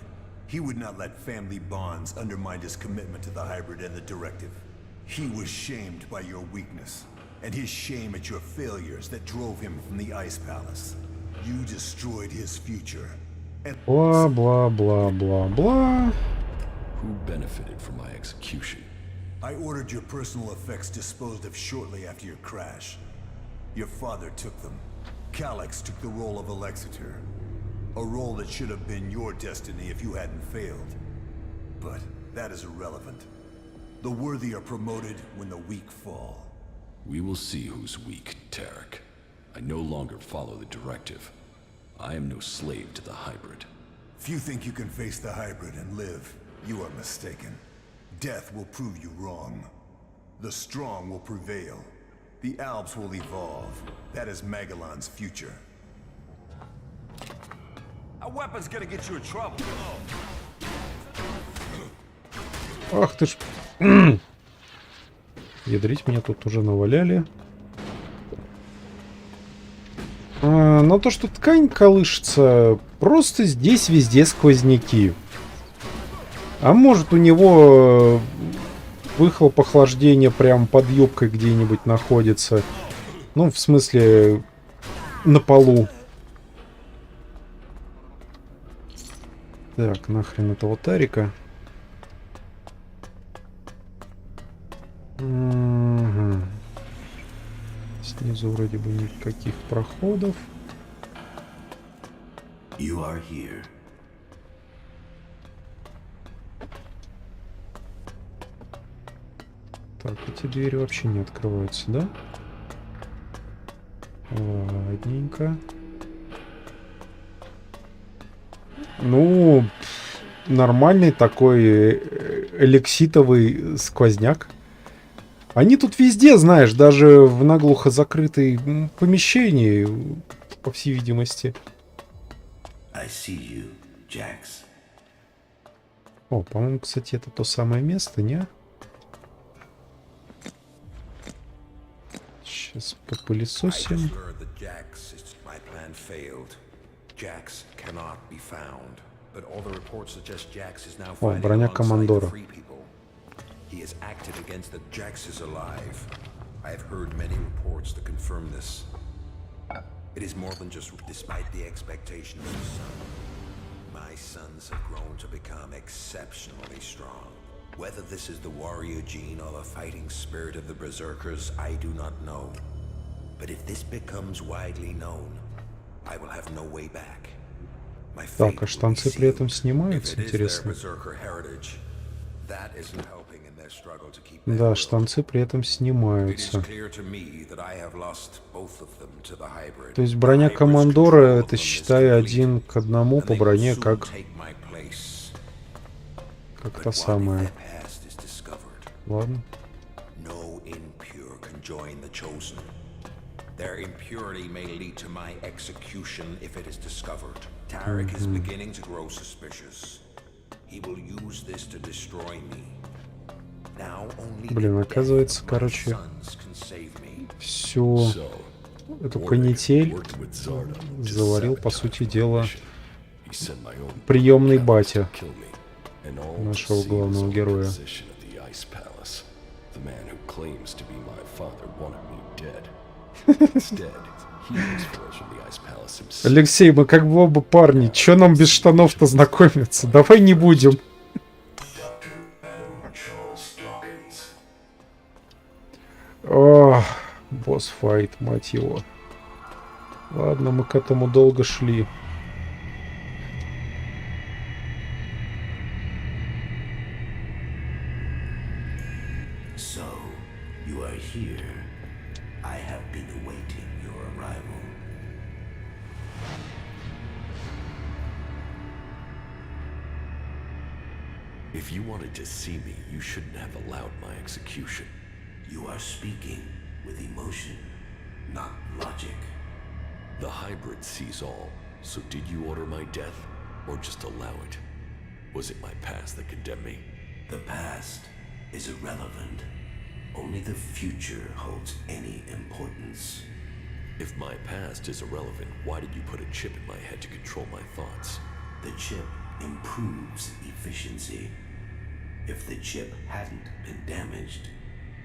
He would not let family bonds undermine his commitment to the Hybrid and the directive. He was shamed by your weakness, and his shame at your failures that drove him from the Ice Palace. You destroyed his future. And blah, blah, blah, blah, blah. Who benefited from my execution? I ordered your personal effects disposed of shortly after your crash. Your father took them. Calyx took the role of Alexeter. A role that should have been your destiny if you hadn't failed. But that is irrelevant. The worthy are promoted when the weak fall. We will see who's weak, Tarek. I no longer follow the directive. I am no slave to the Hybrid. If you think you can face the Hybrid and live, you are mistaken. Death will prove you wrong. The strong will prevail. The Alps will evolve. That is Magellan's future. A weapon's gonna get you in trouble. Ах ты ж... Ядрить меня тут уже наваляли. Но то, что ткань колышется, просто здесь везде сквозняки. А может у него выхлоп охлаждения прямо под юбкой где-нибудь находится. Ну, в смысле, на полу. Так, нахрен этого Тарика. Угу. Снизу вроде бы никаких проходов. You are here. Так, эти двери вообще не открываются, да? Ладненько. Ну, нормальный такой элекситовый сквозняк. Они тут везде, знаешь, даже в наглухо закрытой помещении, по всей видимости. I see you, Jax. О, по-моему, кстати, это то самое место, не? Сейчас попылесосим. О, броня командора. He has acted against the Jax is alive. I have heard many reports to confirm this. It is more than just despite the expectations of the son. My sons have grown to become exceptionally strong. Whether this is the warrior gene or the fighting spirit of the berserkers, I do not know. But if this becomes widely known, I will have no way back. My fate Так, а штанцы при этом снимаются, if it is their интересно. berserker heritage, that isn't helping in their struggle to keep Да, штанцы при этом It is снимаются. clear to me that I have lost both of them to the hybrid. То есть броня командора, это считай 1 к 1 по броне, как та самая. Ладно. No impure can join the chosen. Their impurity may lead to my execution if it is discovered. Tarek is beginning to grow suspicious. He will use this to destroy me. Now only Блин, оказывается, короче, всю эту канитель заварил, по сути дела, приемный батя нашего главного героя. Алексей, мы как бы оба парни. Чё нам без штанов-то знакомиться? Давай не будем. О, босс-файт, мать его. Ладно, мы к этому долго шли. So, you are here. I have been awaiting your arrival. If you wanted to see me, you shouldn't have allowed my execution. You are speaking with emotion, not logic. The hybrid sees all, so did you order my death, or just allow it? Was it my past that condemned me? The past is irrelevant. Only the future holds any importance. If my past is irrelevant, why did you put a chip in my head to control my thoughts? The chip improves efficiency. If the chip hadn't been damaged,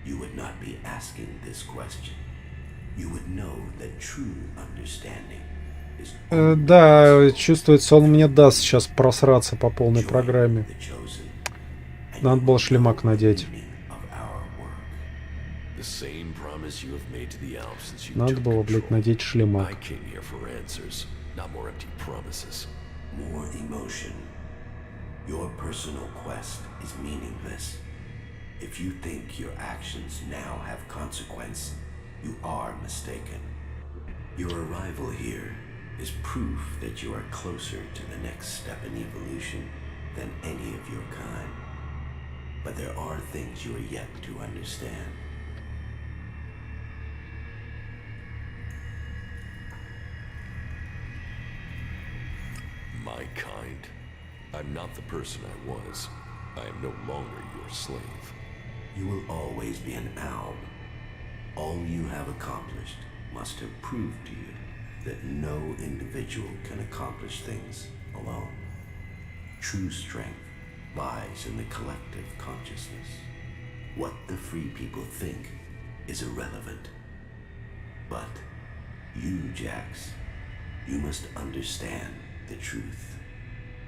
you would not be asking this question. You would know that true understanding is Да, чувствуется, он мне даст сейчас просраться по полной программе. Надо было шлемак надеть. Надо было, блядь, надеть шлемак. more emotion. Your personal quest is meaningless. If you think your actions now have consequence, you are mistaken. Your arrival here is proof that you are closer to the next step in evolution than any of your kind. But there are things you are yet to understand. My kind? I'm not the person I was. I am no longer your slave. You will always be an Alb. All you have accomplished must have proved to you that no individual can accomplish things alone. True strength lies in the collective consciousness. What the free people think is irrelevant. But you, Jax, you must understand the truth.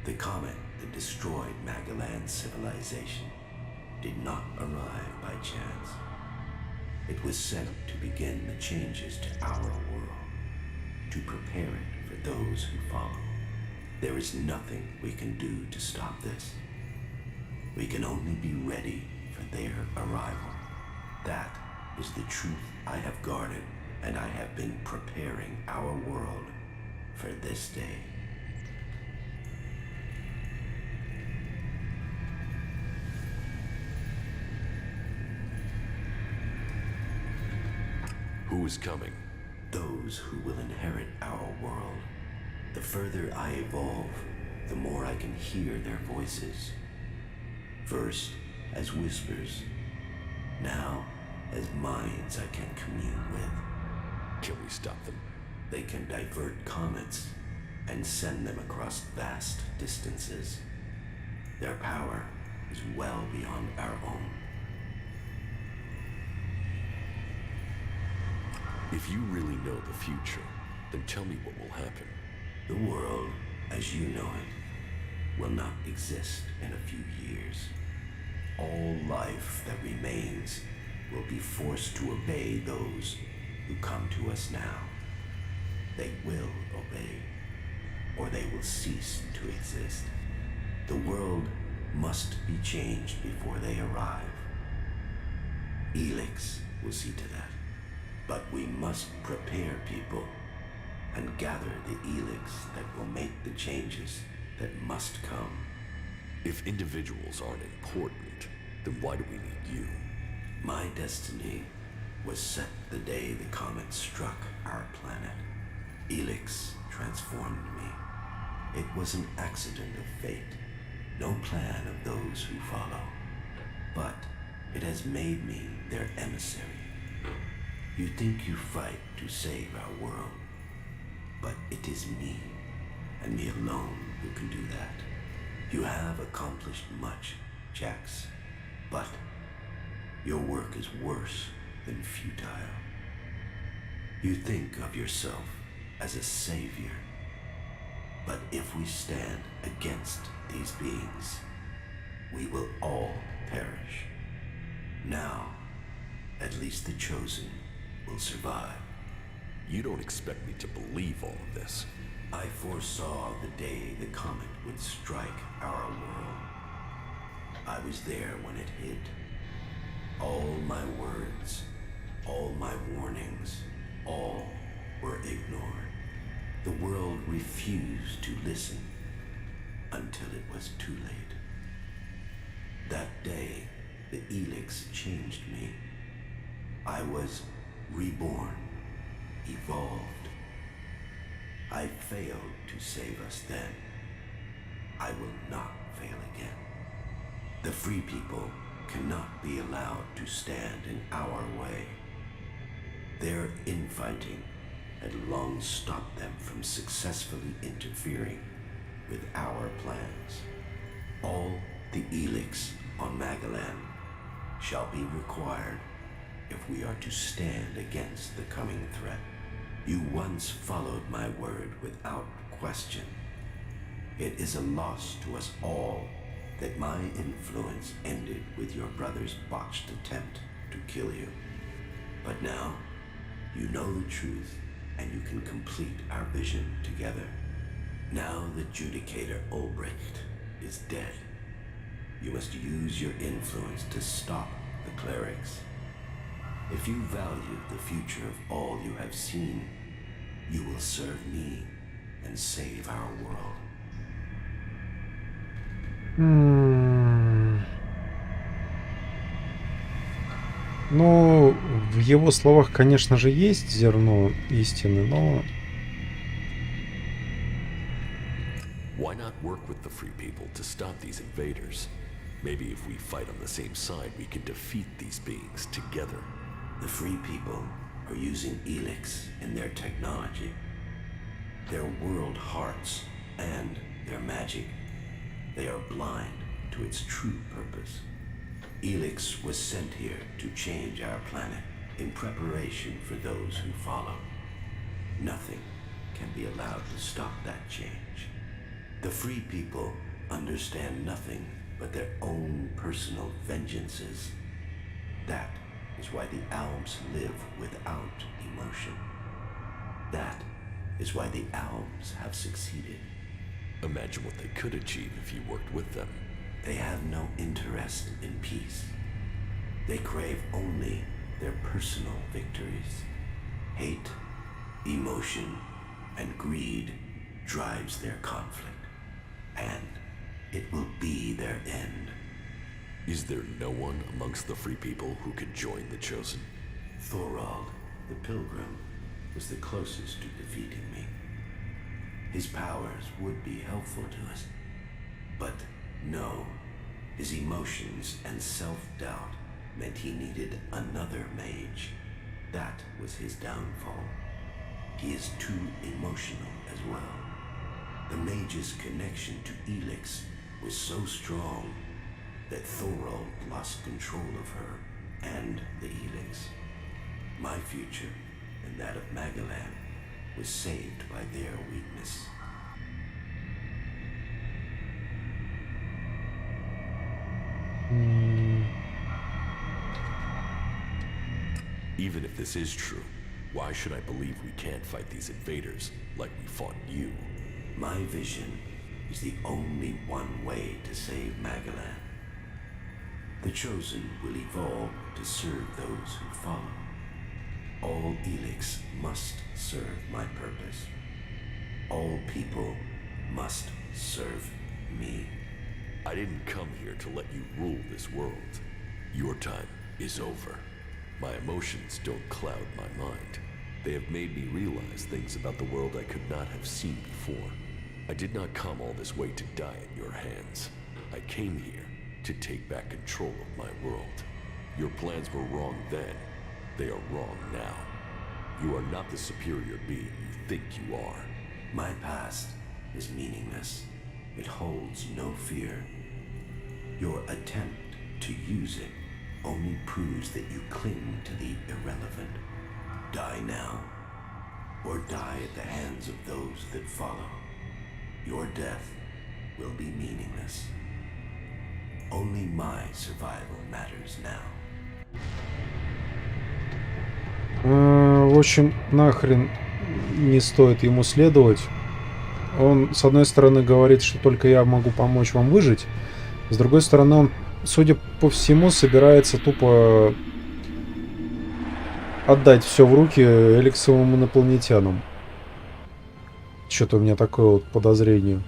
The comet that destroyed Magellan's civilization did not arrive by chance. It was sent to begin the changes to our world, to prepare it for those who follow. There is nothing we can do to stop this. We can only be ready for their arrival. That is the truth I have guarded, and I have been preparing our world for this day. Who is coming? Those who will inherit our world. The further I evolve, the more I can hear their voices. First, as whispers. Now, as minds I can commune with. Can we stop them? They can divert comets and send them across vast distances. Their power is well beyond our own. If you really know the future, then tell me what will happen. The world, as you know it, will not exist in a few years. All life that remains will be forced to obey those who come to us now. They will obey, or they will cease to exist. The world must be changed before they arrive. ELEX will see to that. But we must prepare people and gather the ELEX that will make the changes that must come. If individuals aren't important, then why do we need you? My destiny was set the day the comet struck our planet. ELEX transformed me. It was an accident of fate, no plan of those who follow. But it has made me their emissary. You think you fight to save our world, but it is me, and me alone, who can do that. You have accomplished much, Jax, but your work is worse than futile. You think of yourself as a savior, but if we stand against these beings, we will all perish. Now, at least the chosen will survive. You don't expect me to believe all of this. I foresaw the day the comet would strike our world. I was there when it hit. All my words, all my warnings, all were ignored. The world refused to listen until it was too late. That day, the ELEX changed me. I was reborn, evolved. I failed to save us then. I will not fail again. The free people cannot be allowed to stand in our way. Their infighting had long stopped them from successfully interfering with our plans. All the ELEX on Magalan shall be required if we are to stand against the coming threat. You once followed my word without question. It is a loss to us all that my influence ended with your brother's botched attempt to kill you. But now, you know the truth, and you can complete our vision together. Now the Judicator Ulbricht is dead. You must use your influence to stop the clerics. If you value the future of all you have seen, you will serve me and save our world. Ну, в его словах, конечно же, есть зерно истины, но... Why not work with the free people to stop these invaders? Maybe if we fight on the same side, we can defeat these beings together. The free people are using ELEX in their technology, their world hearts, and their magic. They are blind to its true purpose. ELEX was sent here to change our planet in preparation for those who follow. Nothing can be allowed to stop that change. The free people understand nothing but their own personal vengeances. That is why the Alps live without emotion. That is why the Alps have succeeded. Imagine what they could achieve if you worked with them. They have no interest in peace. They crave only their personal victories. Hate, emotion, and greed drives their conflict, and it will be their end. Is there no one amongst the free people who could join the Chosen? Thorald, the Pilgrim, was the closest to defeating me. His powers would be helpful to us, but no, his emotions and self-doubt meant he needed another man. that was his downfall. He is too emotional as well. The mage's connection to ELEX was so strong that Thorold lost control of her and the ELEX. My future and that of Magalan was saved by their weakness. Even if this is true, why should I believe we can't fight these invaders like we fought you? My vision is the only one way to save Magalan. The Chosen will evolve to serve those who follow. All ELEX must serve my purpose. All people must serve me. I didn't come here to let you rule this world. Your time is over. My emotions don't cloud my mind. They have made me realize things about the world I could not have seen before. I did not come all this way to die in your hands. I came here to take back control of my world. Your plans were wrong then. They are wrong now. You are not the superior being you think you are. My past is meaningless. It holds no fear. Your attempt to use it only proves that you cling to the irrelevant. Die now, or die at the hands of those that follow. Your death will be meaningless. Only my survival matters now. В общем, нахрен не стоит ему следовать. Он, с одной стороны, говорит, что только я могу помочь вам выжить. С другой стороны, он, судя по всему, собирается тупо отдать все в руки элексовым инопланетянам. Что-то у меня такое вот подозрение.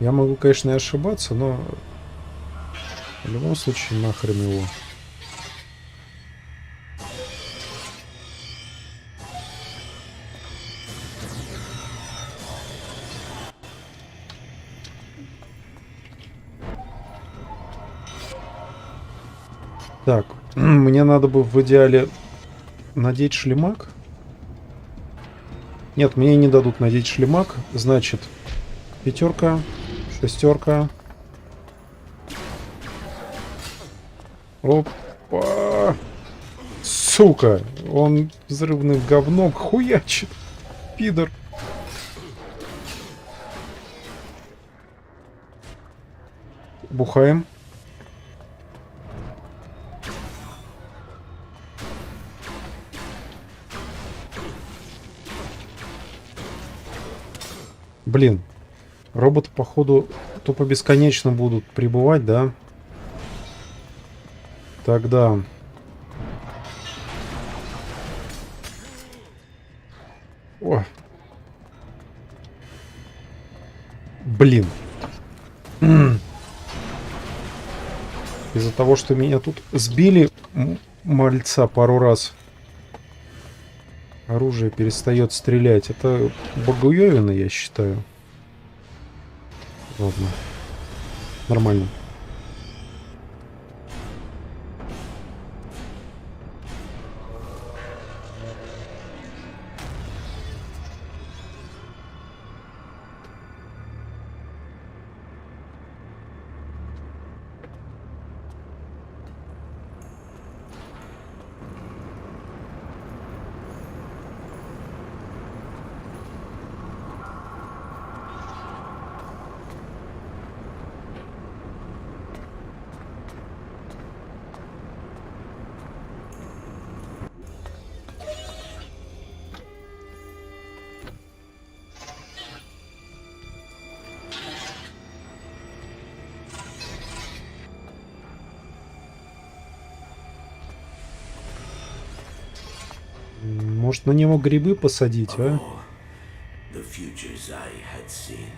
Я могу, конечно, и ошибаться, но в любом случае нахрен его. Так, мне надо бы в идеале надеть шлемак. Нет, мне не дадут надеть шлемак. Значит, 5, 6. Опа! Сука! Он взрывным говном хуячит. Пидор. Бухаем. Блин, роботы, походу, тупо бесконечно будут прибывать, да? Тогда... О. Блин. Из-за того, что меня тут сбили мальца пару раз, оружие перестает стрелять. Это богуевина, я считаю. Ладно. Нормально. Может, на него грибы посадить, а? The futures I had seen.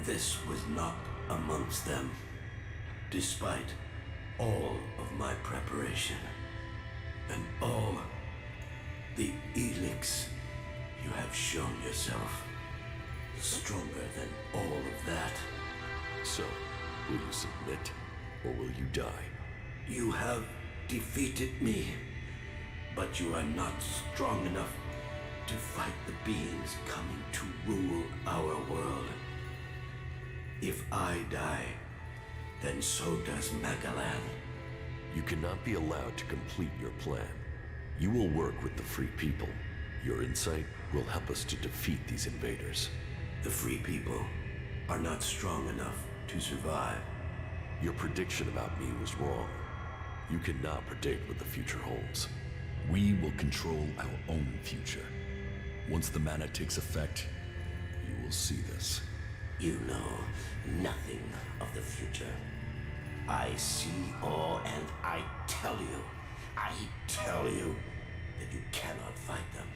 This was not amongst them. Despite all of my preparation and all the ELEX, you have shown yourself stronger than all of that. So, will you submit, or will you die? You have defeated me, But you are not strong enough to fight the beings coming to rule our world. If I die, then so does Magalan. You cannot be allowed to complete your plan. You will work with the Free People. Your insight will help us to defeat these invaders. The Free People are not strong enough to survive. Your prediction about me was wrong. You cannot predict what the future holds. We will control our own future. Once the mana takes effect, you will see this. You know nothing of the future. I see all, and I tell you that you cannot fight them.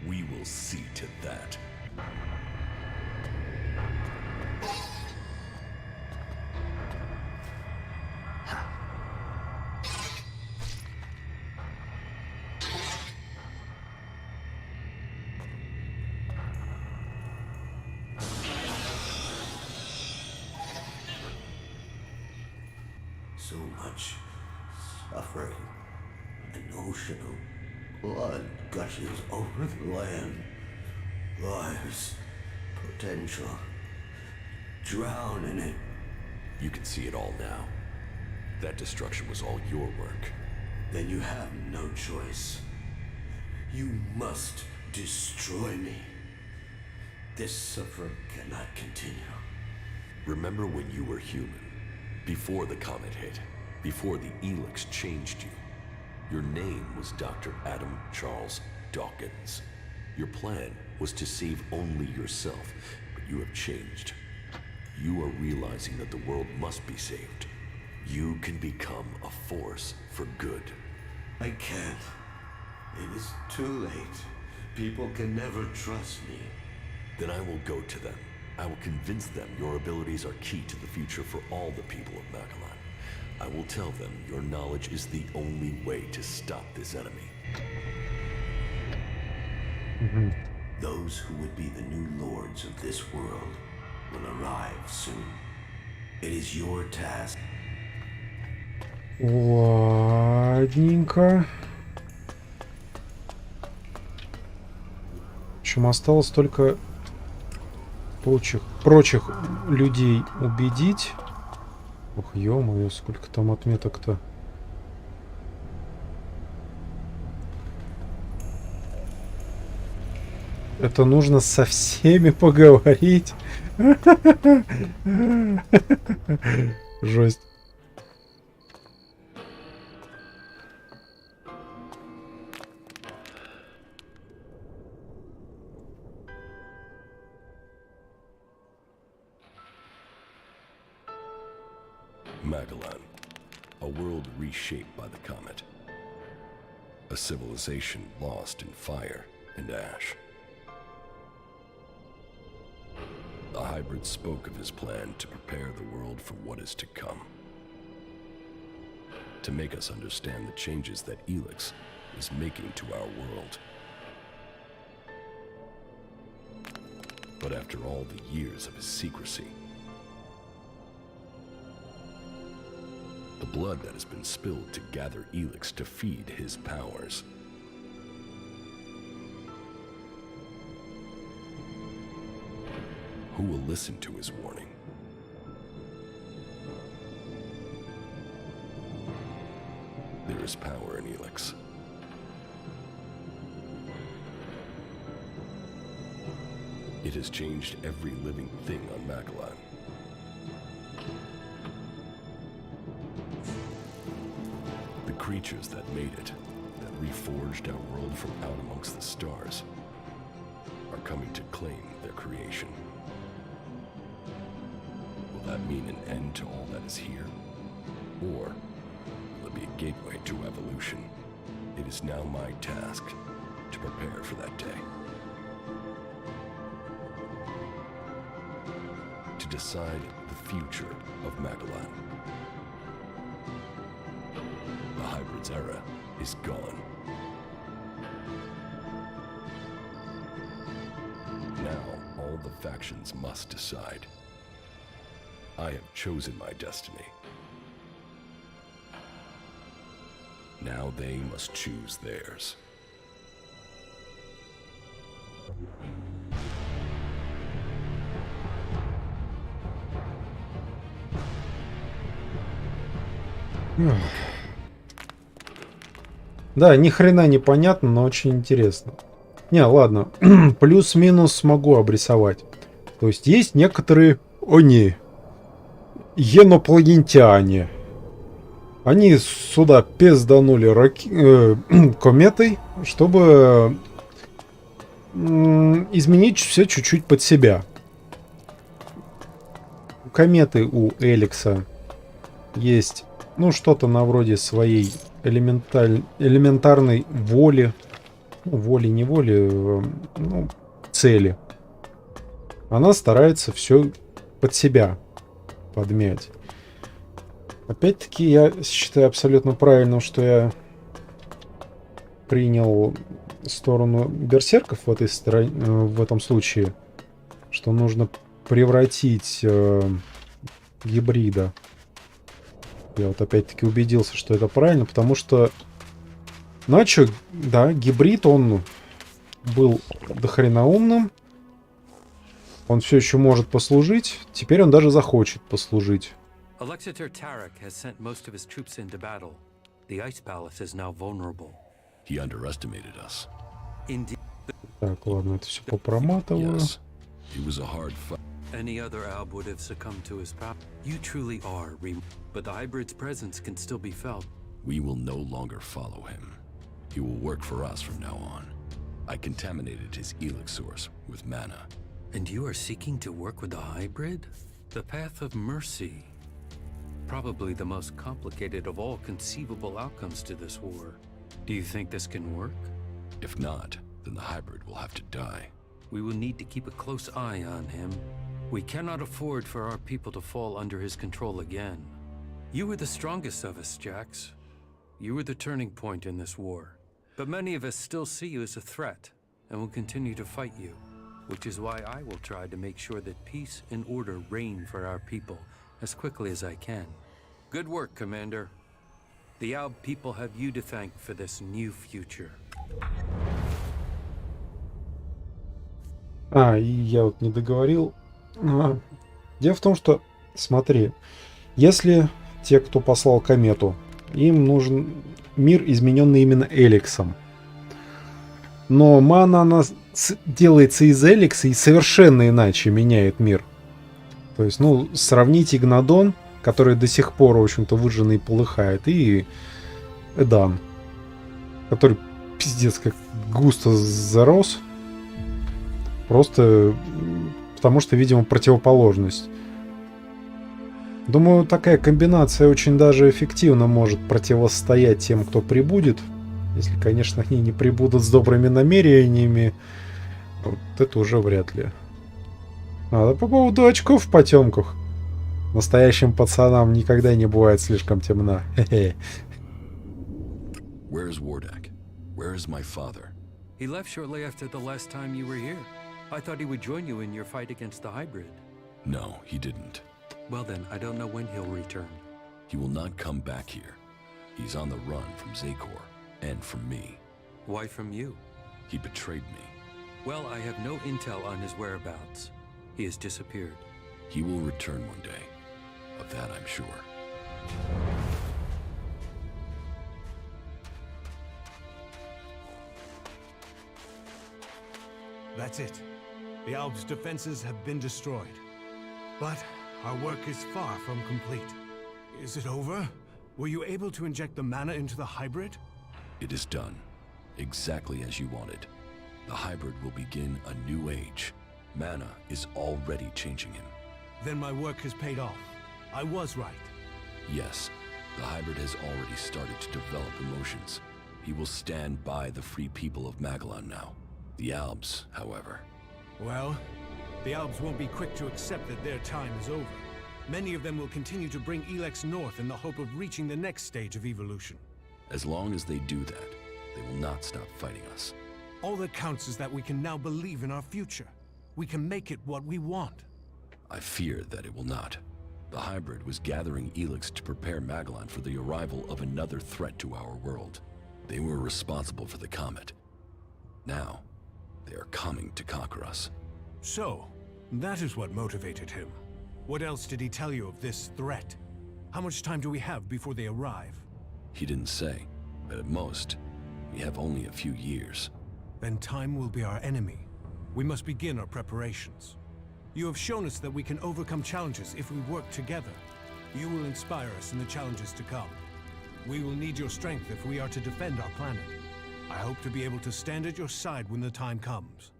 We will see to that. So much suffering. An ocean of blood gushes over the land. Lives, potential. Drown in it. You can see it all now. That destruction was all your work. Then you have no choice. You must destroy me. This suffering cannot continue. Remember when you were human? Before the comet hit, before the ELEX changed you. Your name was Dr. Adam Charles Dawkins. Your plan was to save only yourself, but you have changed. You are realizing that the world must be saved. You can become a force for good. I can't. It is too late. People can never trust me. Then I will go to them. I will convince them your abilities are key to the future for all the people of Magalan. I will tell them your knowledge is the only way to stop this enemy. Those who would be the new lords of this world will arrive soon. It is your task. Ладненько. В общем, осталось только прочих людей убедить. Ох, ё-моё, сколько там отметок-то. Это нужно со всеми поговорить. Жесть. Magalan, a world reshaped by the comet. A civilization lost in fire and ash. The hybrid spoke of his plan to prepare the world for what is to come. To make us understand the changes that ELEX is making to our world. But after all the years of his secrecy, the blood that has been spilled to gather ELEX to feed his powers. Who will listen to his warning? There is power in ELEX. It has changed every living thing on Magalan. The creatures that made it, that reforged our world from out amongst the stars, are coming to claim their creation. Will that mean an end to all that is here? Or will it be a gateway to evolution? It is now my task to prepare for that day. To decide the future of Magalan. The hybrid's era is gone. Now, all the factions must decide. I have chosen my destiny. Now they must choose theirs. Да, ни хрена не понятно, но очень интересно. Не, ладно. Плюс-минус смогу обрисовать. То есть некоторые они инопланетяне. Они сюда пизданули кометой, чтобы изменить все чуть-чуть под себя. У кометы, у Элекса есть, ну, что-то на вроде своей элементарной воли. Ну, воли, ну, цели. Она старается все под себя подмять. Опять-таки, я считаю абсолютно правильным, что я принял сторону берсерков в этом случае, что нужно превратить гибрида. Я вот опять-таки убедился, что это правильно, потому что, ну а чё, да, гибрид, он был дохрена умным, он все еще может послужить, теперь он даже захочет послужить. Alexander Tarek has sent most of his troops into battle. The Ice Palace is now vulnerable. He underestimated us. Indeed. Так, ладно, это все попроматываю. Yes, it was a hard fight. Any other Alb would have succumbed to his power. You truly are, but the hybrid's presence can still be felt. We will no longer follow him. He will work for us from now on. I contaminated his ELEX source with mana. And you are seeking to work with the hybrid? The path of mercy. Probably the most complicated of all conceivable outcomes to this war. Do you think this can work? If not, then the hybrid will have to die. We will need to keep a close eye on him. We cannot afford for our people to fall under his control again. You were the strongest of us, Jax. You were the turning point in this war. But many of us still see you as a threat, and will continue to fight you. Which is why I will try to make sure that peace and order reign for our people as quickly as I can. Good work, Commander. The Alb people have you to thank for this new future. И я вот не договорил. Дело в том, что, смотри, если те, кто послал комету, им нужен мир, измененный именно Элексом. Но мана, она делается из Элекса и совершенно иначе меняет мир. То есть, ну, сравните Игнадон, который до сих пор, в общем-то, выжженный и полыхает, и Эдан, который, пиздец, как густо зарос. Просто потому что, видимо, противоположность. Думаю, такая комбинация очень даже эффективно может противостоять тем, кто прибудет. Если, конечно, они не прибудут с добрыми намерениями. Вот это уже вряд ли. По поводу очков в потемках. Настоящим пацанам никогда не бывает слишком темно. Where is Wardak? Where is my father? He left shortly after the last time you were here. I thought he would join you in your fight against the hybrid. No, he didn't. Well then, I don't know when he'll return. He will not come back here. He's on the run from Zakor, and from me. Why from you? He betrayed me. Well, I have no intel on his whereabouts. He has disappeared. He will return one day. Of that I'm sure. That's it. The Alb's defenses have been destroyed. But our work is far from complete. Is it over? Were you able to inject the mana into the hybrid? It is done. Exactly as you wanted. The hybrid will begin a new age. Mana is already changing him. Then my work has paid off. I was right. Yes, the hybrid has already started to develop emotions. He will stand by the free people of Magellan now. The Albs, however. Well, the Albs won't be quick to accept that their time is over. Many of them will continue to bring ELEX north in the hope of reaching the next stage of evolution. As long as they do that, they will not stop fighting us. All that counts is that we can now believe in our future. We can make it what we want. I fear that it will not. The hybrid was gathering ELEX to prepare Magellan for the arrival of another threat to our world. They were responsible for the comet. Now, they are coming to conquer us. So, that is what motivated him. What else did he tell you of this threat? How much time do we have before they arrive? He didn't say, but at most, we have only a few years. Then time will be our enemy. We must begin our preparations. You have shown us that we can overcome challenges if we work together. You will inspire us in the challenges to come. We will need your strength if we are to defend our planet. I hope to be able to stand at your side when the time comes.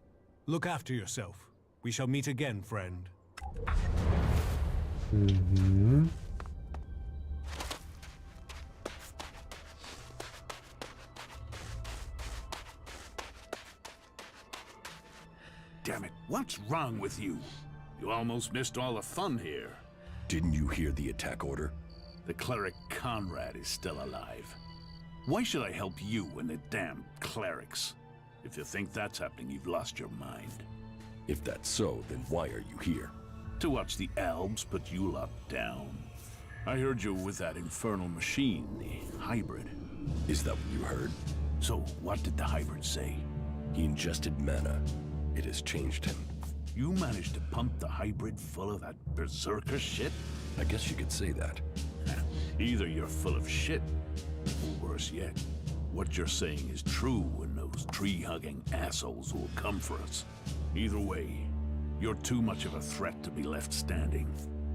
Look after yourself. We shall meet again, friend. Damn it, what's wrong with you? You almost missed all the fun here. Didn't you hear the attack order? The cleric Conrad is still alive. Why should I help you and the damn clerics? If you think that's happening, you've lost your mind. If that's so, then why are you here? To watch the elves put you lot down. I heard you with that infernal machine, the hybrid. Is that what you heard? So, what did the hybrid say? He ingested mana. It has changed him. You managed to pump the hybrid full of that berserker shit? I guess you could say that. Either you're full of shit, or worse yet, what you're saying is true and those tree-hugging assholes will come for us. Either way, you're too much of a threat to be left standing.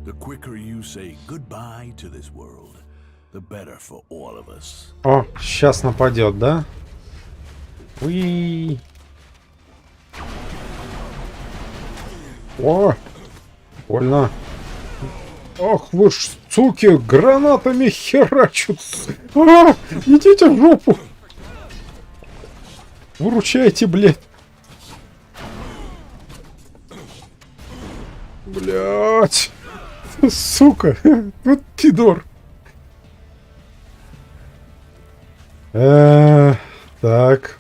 The quicker you say goodbye to this world, the better for all of us. О, сейчас нападет, да? Уи. О, больно. Ах вы ж, суки, гранатами херачут. А, идите в жопу. Выручайте, блядь. Блядь. Сука. Вот пидор. Так.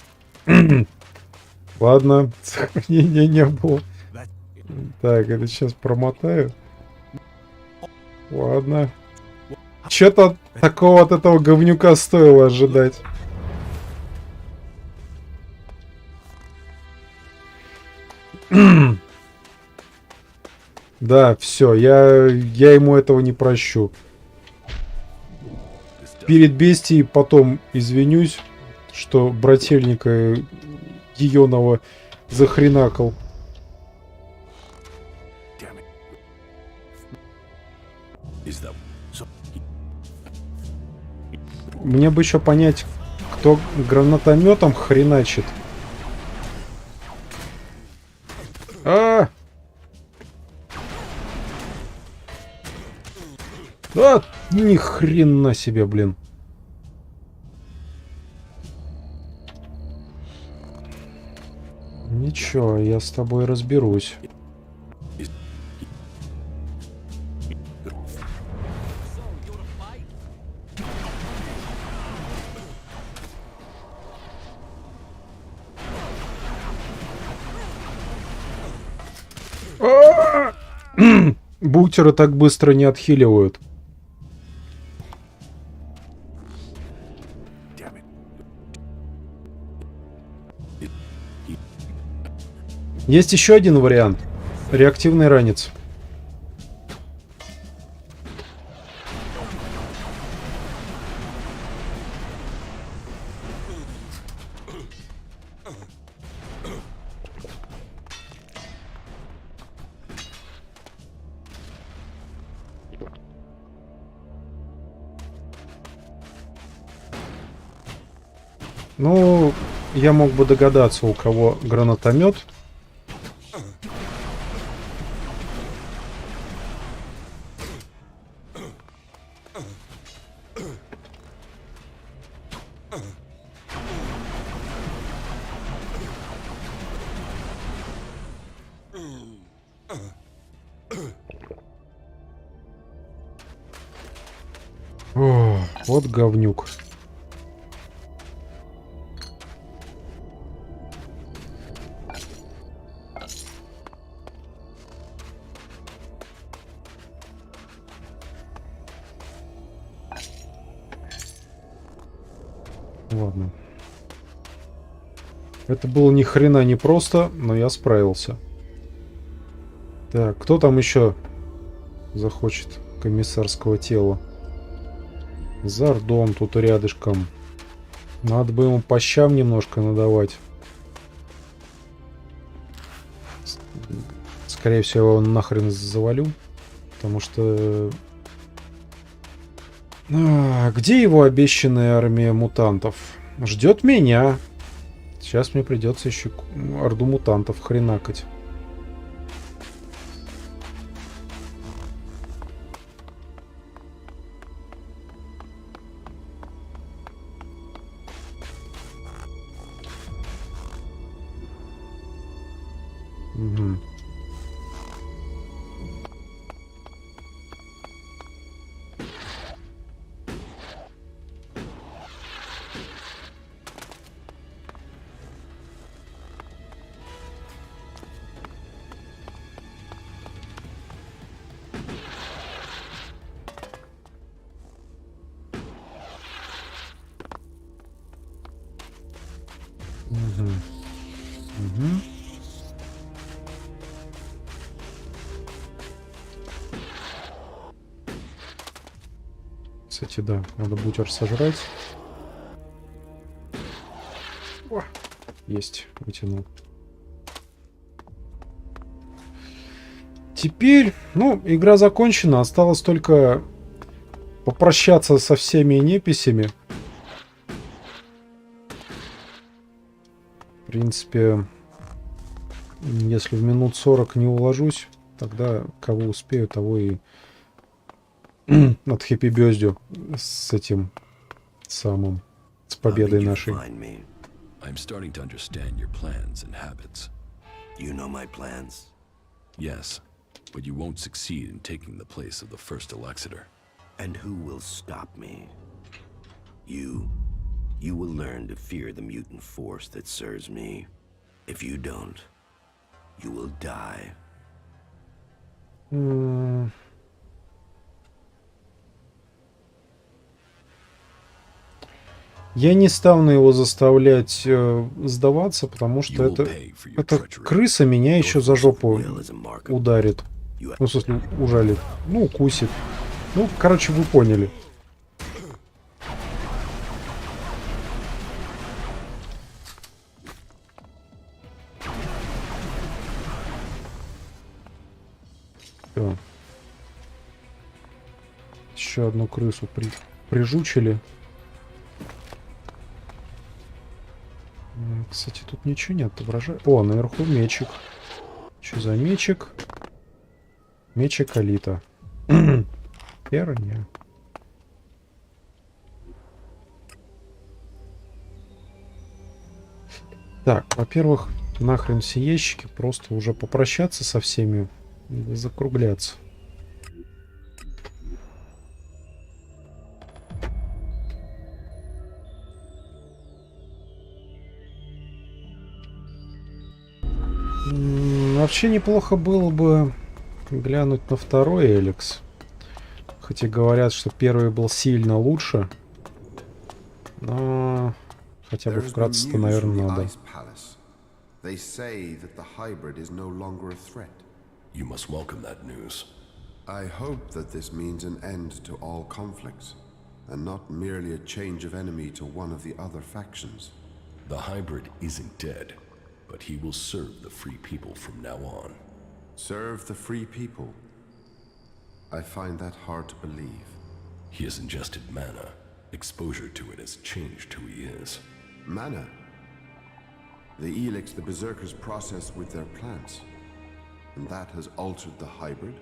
Ладно, сохранения не было. Так, это сейчас промотаю. Ладно. Что-то такого от этого говнюка стоило ожидать. Да, все, я ему этого не прощу. Перед бестией потом извинюсь, что брательника еёного захренакал. Мне бы еще понять, кто гранатометом хреначит. А! Да, ни хрена себе, блин. Ничего, я с тобой разберусь. Бутеры так быстро не отхиливают. Есть еще один вариант. Реактивный ранец. Ну, я мог бы догадаться, у кого гранатомет. О, вот говнюк. Ладно. Это было ни хрена не просто, но я справился. Так, кто там еще захочет комиссарского тела? Зардон тут рядышком. Надо бы ему по щам немножко надавать. Скорее всего, его нахрен завалю. Потому что... где его обещанная армия мутантов? Ждет меня. Сейчас мне придется еще орду мутантов хренакать. Угу. Угу. Угу. Кстати, да, надо бутер сожрать. О, есть, вытянул. Теперь, ну, игра закончена. Осталось только попрощаться со всеми неписями. В принципе, если в минут 40 не уложусь, тогда кого успею, того и от хэппи-бёздю с этим самым, с победой нашей. I'm starting to understand your plans and habits. You know my plans? Yes, but you won't succeed in taking the place of the first Elexiter. And who will stop me? You. You will learn to fear the mutant force that serves me. If you don't, you will die. Я не стану его заставлять сдаваться, потому что это крыса меня еще за жопу ударит. Ну, в смысле, ужалит. Ну, укусит. Ну, короче, вы поняли. Всё. Еще одну крысу прижучили. Кстати, тут ничего не отображает. О, наверху мечик. Что за мечик? Мечик Алита. Херня. Так, во-первых, нахрен все ящики. Просто уже попрощаться со всеми и закругляться. Вообще неплохо было бы глянуть на второй ELEX. Хотя говорят, что первый был сильно лучше. Но хотя бы вкратце-то, наверное, надо. They say that the hybrid is no longer a threat. You must welcome that news. I hope that this means an end to all conflicts, and not merely a change of enemy to one of the other factions. The hybrid isn't dead, but he will serve the free people from now on. Serve the free people? I find that hard to believe. He has ingested mana. Exposure to it has changed who he is. Mana? The ELEX the Berserkers process with their plants. And that has altered the hybrid?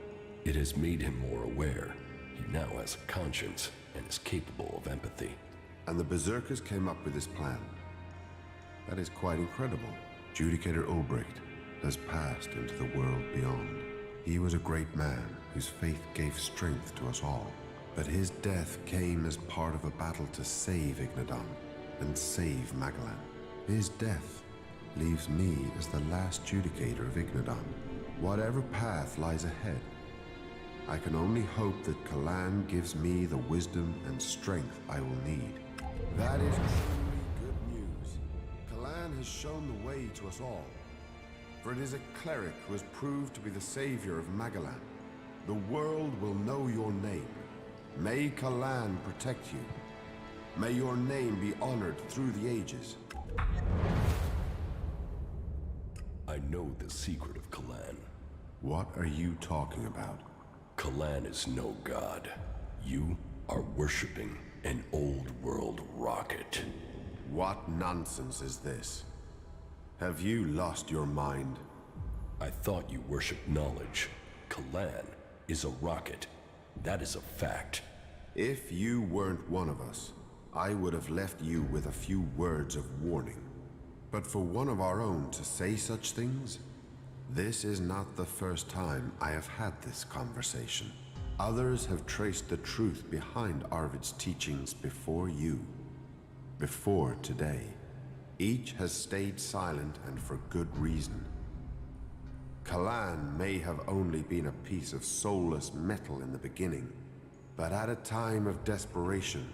It has made him more aware. He now has a conscience and is capable of empathy. And the Berserkers came up with this plan. That is quite incredible. Judicator Obrecht has passed into the world beyond. He was a great man whose faith gave strength to us all. But his death came as part of a battle to save Ignadan and save Magalan. His death leaves me as the last Judicator of Ignadan. Whatever path lies ahead, I can only hope that Kalan gives me the wisdom and strength I will need. That is... has shown the way to us all. For it is a cleric who has proved to be the savior of Magalan. The world will know your name. May Kalan protect you. May your name be honored through the ages. I know the secret of Kalan. What are you talking about? Kalan is no god. You are worshipping an old world rocket. What nonsense is this? Have you lost your mind? I thought you worshipped knowledge. Kalan is a rocket. That is a fact. If you weren't one of us, I would have left you with a few words of warning. But for one of our own to say such things? This is not the first time I have had this conversation. Others have traced the truth behind Arvid's teachings before you. Before today. Each has stayed silent and for good reason. Kalan may have only been a piece of soulless metal in the beginning, but at a time of desperation,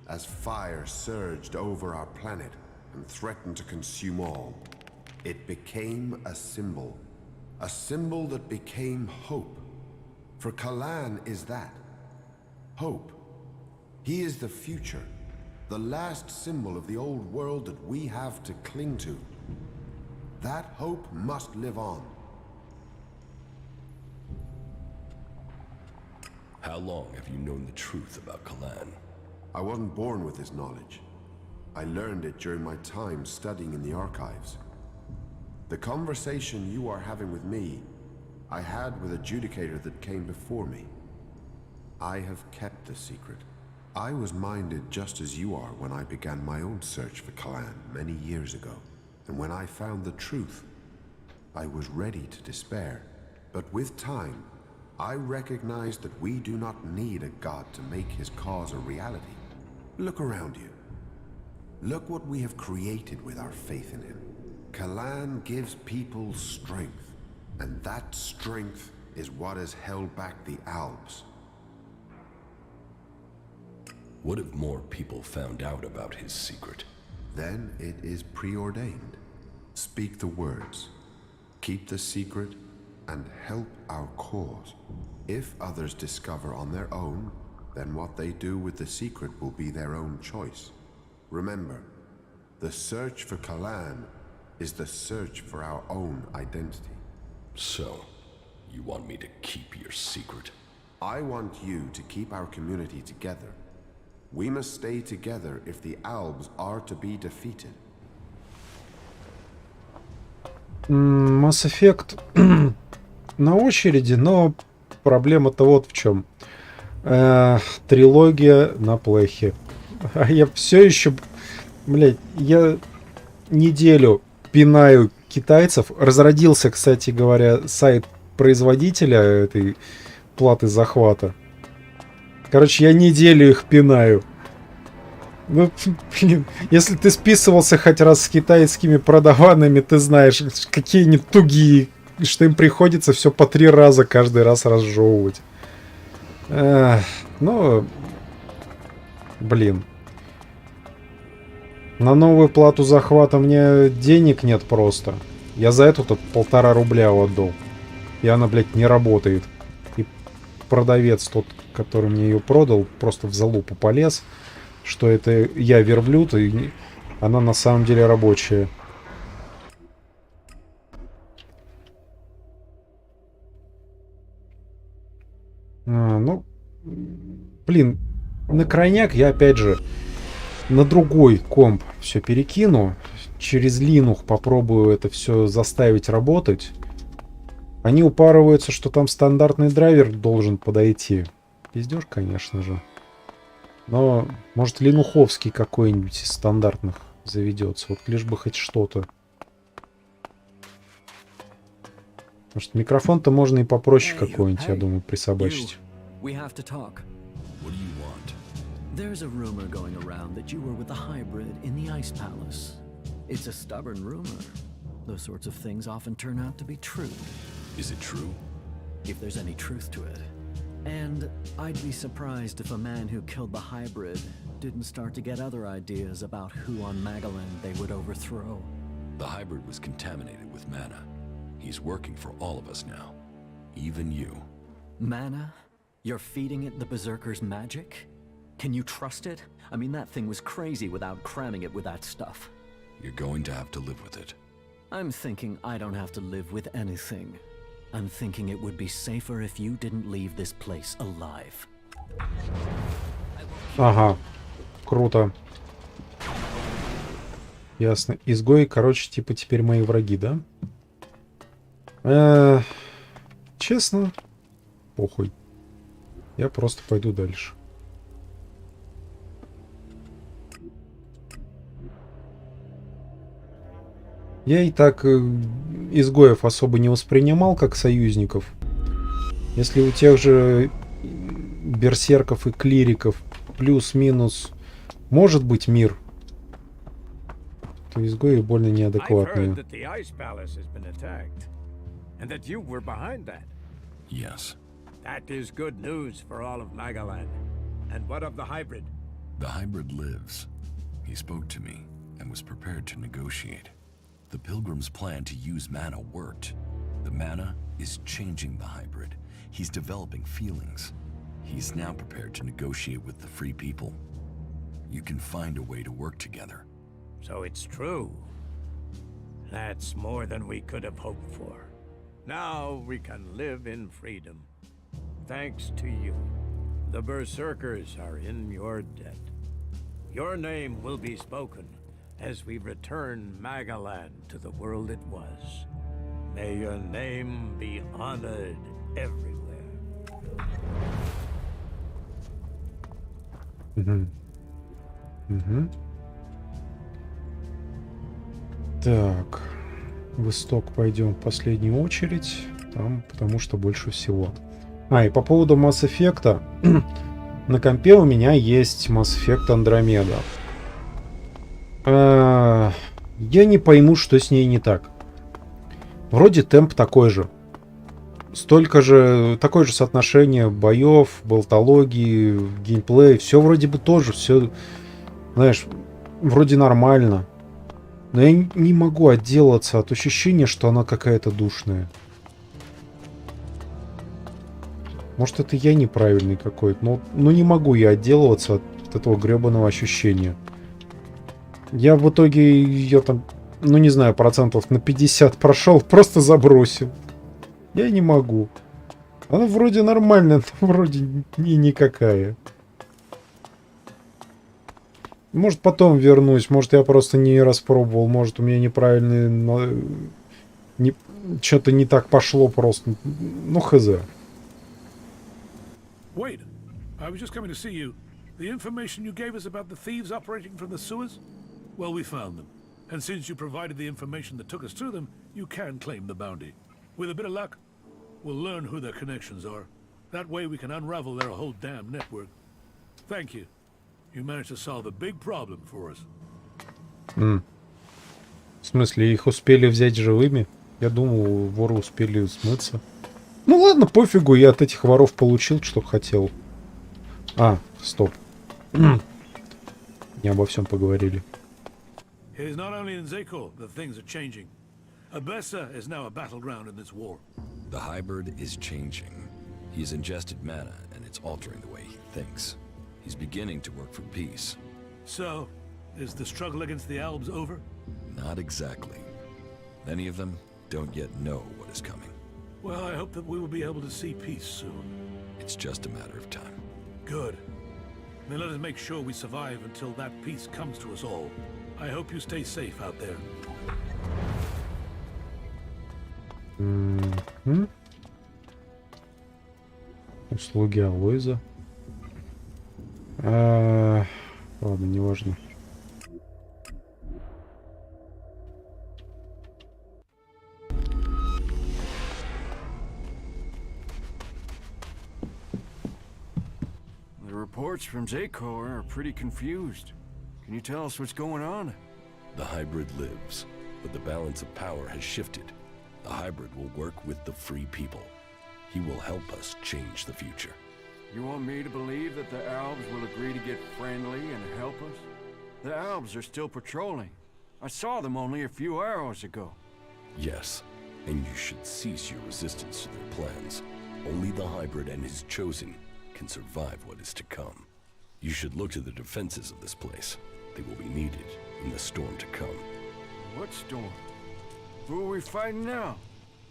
as fire surged over our planet and threatened to consume all, it became a symbol that became hope. For Kalan is that. Hope. He is the future, the last symbol of the old world that we have to cling to. That hope must live on. How long have you known the truth about Kalan? I wasn't born with this knowledge. I learned it during my time studying in the archives. The conversation you are having with me, I had with a Judicator that came before me. I have kept the secret. I was minded just as you are when I began my own search for Kalan many years ago. And when I found the truth, I was ready to despair. But with time, I recognized that we do not need a god to make his cause a reality. Look around you. Look what we have created with our faith in him. Kalan gives people strength, and that strength is what has held back the Alps. What if more people found out about his secret? Then it is preordained. Speak the words, keep the secret, and help our cause. If others discover on their own, then what they do with the secret will be their own choice. Remember, the search for Kalan is the search for our own identity. So, you want me to keep your secret? I want you to keep our community together. We must stay together if the Alps are to be defeated. Mass Effect на очереди, но проблема-то вот в чем. Трилогия на плехе. А я все еще, блядь, я неделю пинаю китайцев. Разродился, кстати говоря, сайт производителя этой платы захвата. Короче, я неделю их пинаю. Ну, блин, если ты списывался хоть раз с китайскими продаванами, ты знаешь, какие они тугие, что им приходится все по 3 раза каждый раз разжевывать. Ну, блин. На новую плату захвата мне денег нет просто. Я за эту-то 1,5 рубля отдал. И она, блядь, не работает. И продавец тот, который мне ее продал, просто в залупу полез, что это я верблюд, и она на самом деле рабочая. Ну, блин, на крайняк я опять же на другой комп все перекину. Через Linux попробую это все заставить работать. Они упарываются, что там стандартный драйвер должен подойти. Пиздёж, конечно же. Но, может, линуховский какой-нибудь из стандартных заведется. Вот лишь бы хоть что-то. Потому что микрофон-то можно и попроще какой-нибудь, я думаю, присобачить. There's a rumor going around that you were with the hybrid in the Ice Palace. It's a stubborn rumor. Those sorts of things often turn out to be true. Is it true? If there's any truth to it. And I'd be surprised if a man who killed the hybrid didn't start to get other ideas about who on Magalan they would overthrow. The hybrid was contaminated with mana. He's working for all of us now. Even you. Mana? You're feeding it the Berserker's magic? Can you trust it? I mean, that thing was crazy without cramming it with that stuff. You're going to have to live with it. I'm thinking I don't have to live with anything. I'm thinking it would be safer if you didn't leave this place alive. Ага. Круто. Ясно. Изгои, короче, типа теперь мои враги, да? Честно, похуй. Я просто пойду дальше. Я и так изгоев особо не воспринимал как союзников. Если у тех же берсерков и клириков плюс-минус может быть мир, то изгои больно неадекватные. Yes. That is good news for all of Magaland. And what of the hybrid? The hybrid lives. He spoke to me and was prepared to negotiate. The Pilgrim's plan to use mana worked. The mana is changing the hybrid. He's developing feelings. He's now prepared to negotiate with the free people. You can find a way to work together. So it's true. That's more than we could have hoped for. Now we can live in freedom. Thanks to you. The Berserkers are in your debt. Your name will be spoken as we return Magaland to the world it was. May your name be honored everywhere. Так, в исток пойдем в последнюю очередь, там, потому что больше всего. И по поводу Mass Effect, на компе у меня есть Mass Effect Andromeda. Я не пойму, что с ней не так. Вроде темп такой же. Такое же соотношение боев, болтологии, геймплей. Все вроде бы тоже, все, знаешь, вроде нормально. Но я не могу отделаться от ощущения, что она какая-то душная. Может, это я неправильный какой-то, но не могу я отделываться от этого гребаного ощущения. Я в итоге ее там, не знаю, процентов на 50 прошел, просто забросил. Я не могу. Она вроде нормальная, но вроде никакая. Может, потом вернусь, может, я просто не распробовал, может, у меня неправильный... Что-то не так пошло просто. Хз. Wait, I was just coming to see you. The information you gave us about the thieves operating from the sewers? Well, we found them. And since you provided the information that took us to them, you can claim the bounty. With a bit of luck, we'll learn who their connections are. That way we can unravel their whole damn network. Thank you. You managed to solve a big problem for us. В смысле, их успели взять живыми? Я думал, воры успели смыться. Ну ладно, пофигу, я от этих воров получил, что хотел. Стоп. Не обо всем поговорили. It is not only in Zekor that things are changing. Abessa is now a battleground in this war. The hybrid is changing. He's ingested mana, and it's altering the way he thinks. He's beginning to work for peace. So, is the struggle against the Albs over? Not exactly. Many of them don't yet know what is coming. Well, I hope that we will be able to see peace soon. It's just a matter of time. Good. Then let us make sure we survive until that peace comes to us all. I hope you stay safe out there. Услуги Алоиза. Ладно, неважно. The reports from Zekor are pretty confused. Can you tell us what's going on? The hybrid lives, but the balance of power has shifted. The hybrid will work with the free people. He will help us change the future. You want me to believe that the Albs will agree to get friendly and help us? The Albs are still patrolling. I saw them only a few hours ago. Yes, and you should cease your resistance to their plans. Only the hybrid and his chosen can survive what is to come. You should look to the defenses of this place. They will be needed in the storm to come. What storm? Who are we fighting now?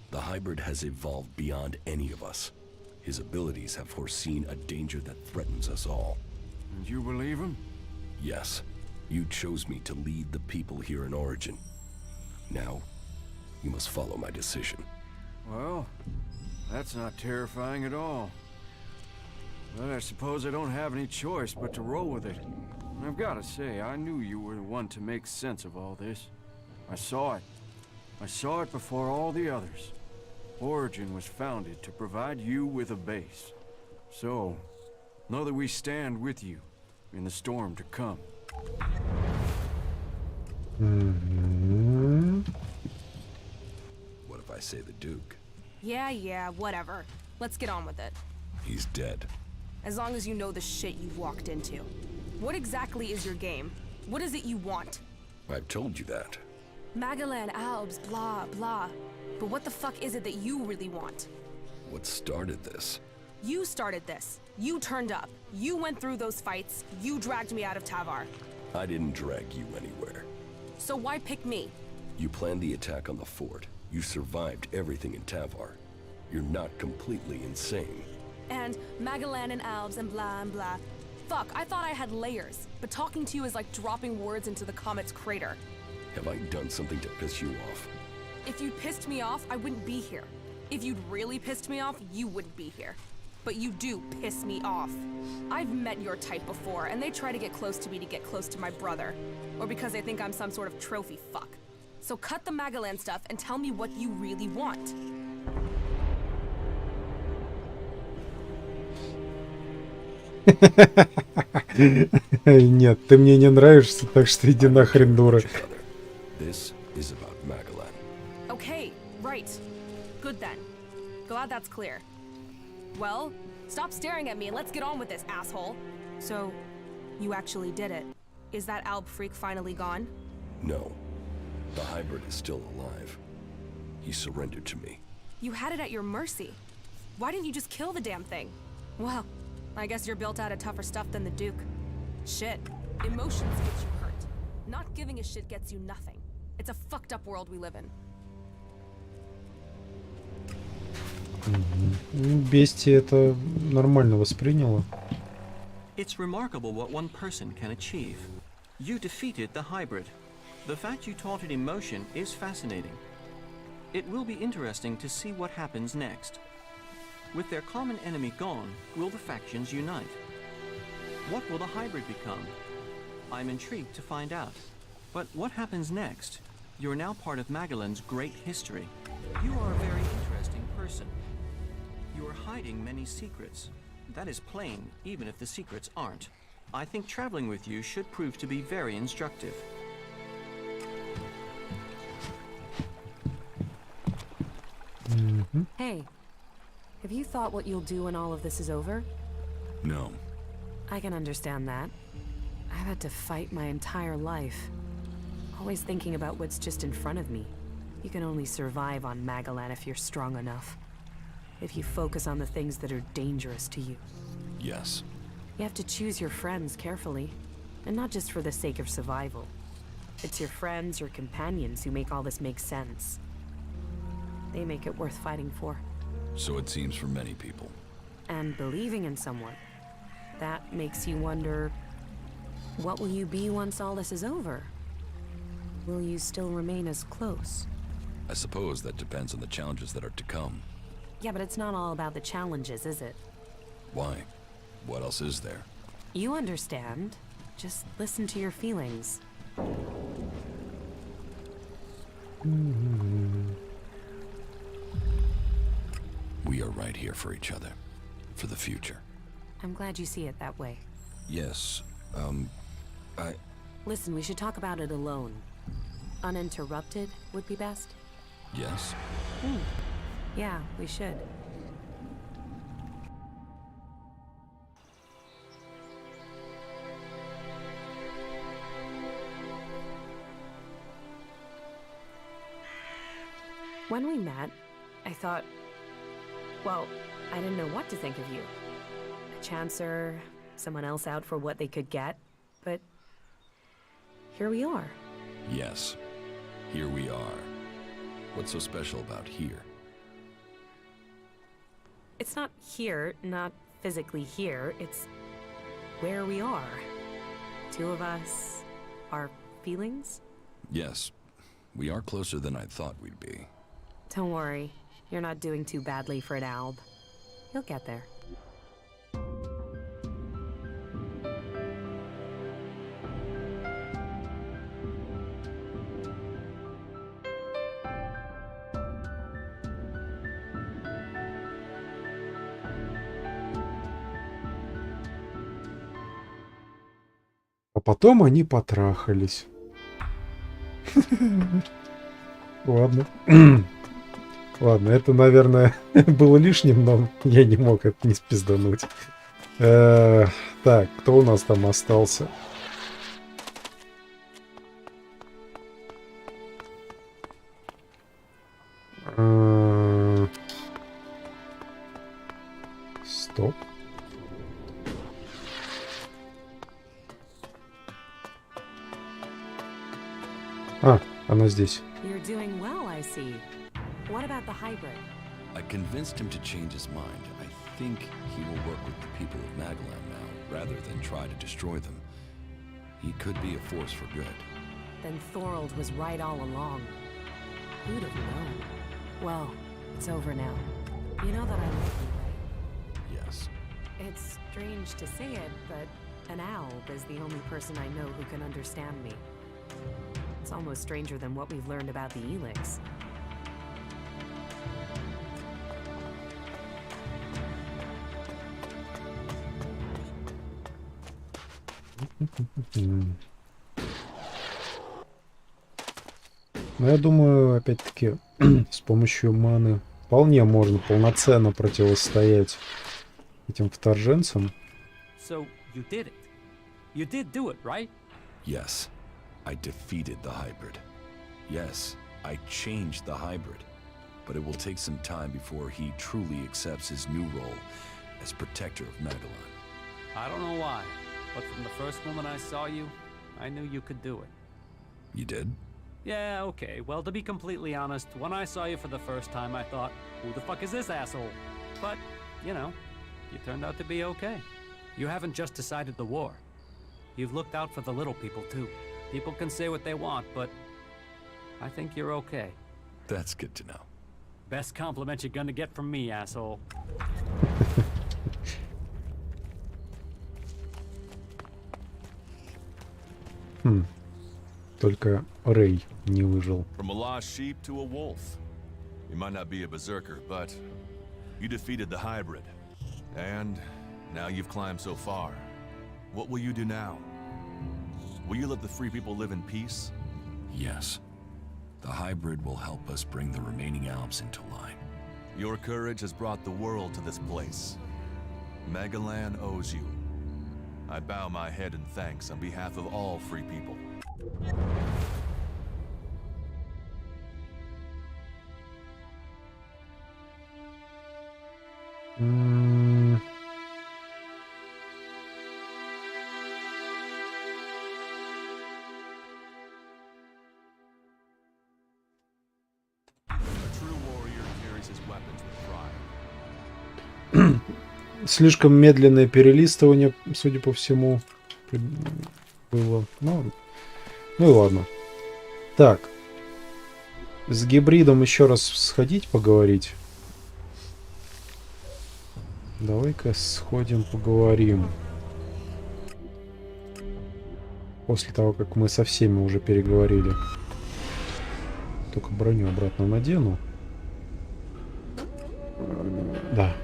The hybrid has evolved beyond any of us. His abilities have foreseen a danger that threatens us all. And you believe him? Yes. You chose me to lead the people here in Origin. Now, you must follow my decision. Well, that's not terrifying at all. But I suppose I don't have any choice but to roll with it. And I've got to say, I knew you were the one to make sense of all this. I saw it. I saw it before all the others. Origin was founded to provide you with a base. So, know that we stand with you in the storm to come. What if I say the Duke? Yeah, whatever. Let's get on with it. He's dead. As long as you know the shit you've walked into. What exactly is your game? What is it you want? I've told you that. Magellan, Albs, blah, blah. But what the fuck is it that you really want? What started this? You started this. You turned up. You went through those fights. You dragged me out of Tavar. I didn't drag you anywhere. So why pick me? You planned the attack on the fort. You survived everything in Tavar. You're not completely insane. And Magellan and Albs and blah. Fuck, I thought I had layers. But talking to you is like dropping words into the comet's crater. Have I done something to piss you off? If you'd pissed me off, I wouldn't be here. If you'd really pissed me off, you wouldn't be here. But you do piss me off. I've met your type before, and they try to get close to me to get close to my brother. Or because they think I'm some sort of trophy fuck. So cut the Magellan stuff and tell me what you really want. Нет, ты мне не нравишься, так что иди нахрен, дура. This is about Magellan. Okay, right. Good then. Glad that's clear. Well, stop staring at me and let's get on with this, asshole. So, you actually did it. Is that Alb freak finally gone? No. The hybrid is still alive. He surrendered to me. You had it at your mercy. Why didn't you just kill the damn thing? Well, I guess you're built out of tougher stuff than the Duke. Shit. Emotions get you hurt. Not giving a shit gets you nothing. It's a fucked up world we live in. Бестия это нормально восприняла. It's remarkable what one person can achieve. You defeated the hybrid. The fact you taught it emotion is fascinating. It will be interesting to see what happens next. With their common enemy gone, will the factions unite? What will the hybrid become? I'm intrigued to find out. But what happens next? You're now part of Magellan's great history. You are a very interesting person. You are hiding many secrets. That is plain, even if the secrets aren't. I think traveling with you should prove to be very instructive. Hey, have you thought what you'll do when all of this is over? No. I can understand that. I've had to fight my entire life. Always thinking about what's just in front of me. You can only survive on Magellan if you're strong enough. If you focus on the things that are dangerous to you. Yes. You have to choose your friends carefully. And not just for the sake of survival. It's your friends, your companions who make all this make sense. They make it worth fighting for. So it seems for many people. And believing in someone. That makes you wonder, what will you be once all this is over? Will you still remain as close? I suppose that depends on the challenges that are to come. Yeah, but it's not all about the challenges, is it? Why? What else is there? You understand. Just listen to your feelings. We are right here for each other. For the future. I'm glad you see it that way. Yes, Listen, we should talk about it alone. Uninterrupted would be best. Yes? Yeah, we should. When we met, I thought, well, I didn't know what to think of you. A chancer, someone else out for what they could get, but here we are. Yes, here we are. What's so special about here? It's not here, not physically here, it's where we are. Two of us, our feelings? Yes, we are closer than I thought we'd be. Don't worry, you're not doing too badly for an alb. You'll get there. А потом они потрахались. Ладно. Ладно, это, наверное, было лишним, но я не мог это не спиздануть. Так, кто у нас там остался? Стоп. А, она здесь. You're doing well, I see. What about the hybrid? I convinced him to change his mind. I think he will work with the people of Magalan now, rather than try to destroy them. He could be a force for good. Then Thorold was right all along. Who'd have known? Well, it's over now. You know that I love you, right? Yes. It's strange to say it, but an alb is the only person I know who can understand me. It's almost stranger than what we've learned about the ELEX. Но я думаю, опять-таки, с помощью маны вполне можно полноценно противостоять этим вторженцам. So, you did it. You did do it, right? Yes, I defeated the hybrid. Yes, I changed the hybrid. But it will take some time before he truly accepts his new role as protector of Magalan. I don't know why, but from the first moment I saw you, I knew you could do it. You did? Yeah, okay. Well, to be completely honest, when I saw you for the first time, I thought, who the fuck is this asshole? But, you know, you turned out to be okay. You haven't just decided the war. You've looked out for the little people, too. People can say what they want, but I think you're okay. That's good to know. Best compliment you're gonna get from me, asshole. Только Рэй не выжил. From a lost sheep to a wolf. You might not be a berserker, but you defeated the hybrid. And now you've climbed so far. What will you do now? Will you let the free people live in peace? Yes. The hybrid will help us bring the remaining Alps into line. Your courage has brought the world to this place. Magalan owes you. I bow my head in thanks on behalf of all free people. Слишком медленное перелистывание, судя по всему, было. Ну и ладно. Так. С гибридом еще раз сходить, поговорить. Давай-ка сходим, поговорим. После того, как мы со всеми уже переговорили. Только броню обратно надену. Да.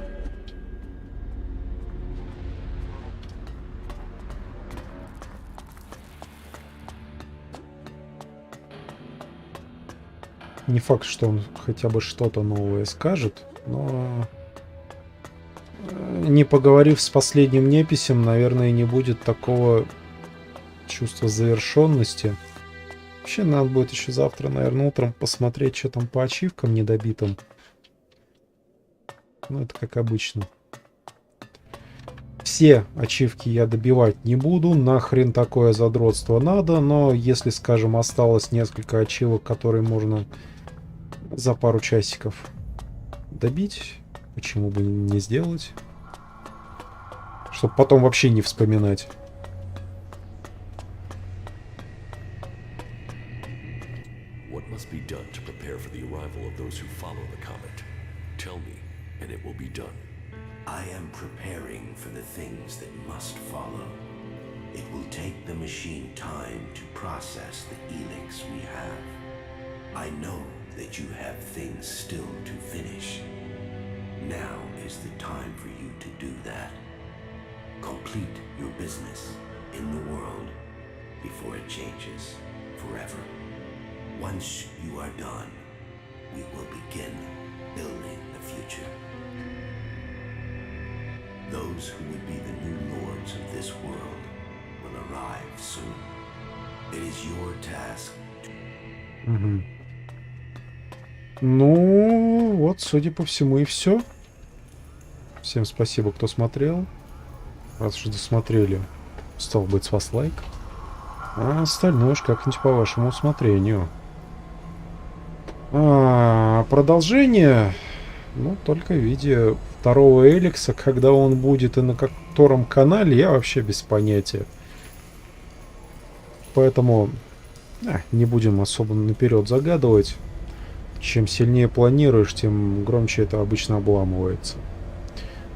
Не факт, что он хотя бы что-то новое скажет, но не поговорив с последним неписем, наверное, не будет такого чувства завершенности, Вообще надо будет еще завтра, наверное, утром посмотреть, что там по ачивкам недобитым. Ну, это как обычно. Все ачивки я добивать не буду. Нахрен такое задротство надо. Но если, скажем, осталось несколько ачивок, которые можно за пару часиков добить, почему бы не сделать? Чтобы потом вообще не вспоминать. What must be done to prepare for the arrival of those who follow the comet? Tell me, and it will be done. I am preparing for the things that must follow. It will take the machine time to process the ELEX we have. I know that you have things still to finish. Now is the time for you to do that. Complete your business in the world before it changes forever. Once you are done, we will begin building the future. Those who would be the new lords of this world will arrive soon. It is your task to... Ну, вот, судя по всему, и все. Всем спасибо, кто смотрел. Раз уж досмотрели, стал быть с вас лайк. А остальное уж как-нибудь по вашему усмотрению. Продолжение, ну, только в виде второго Элекса. Когда он будет и на котором канале, я вообще без понятия. Поэтому не будем особо наперед загадывать. Чем сильнее планируешь, тем громче это обычно обламывается.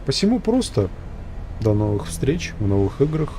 Посему просто до новых встреч в новых играх.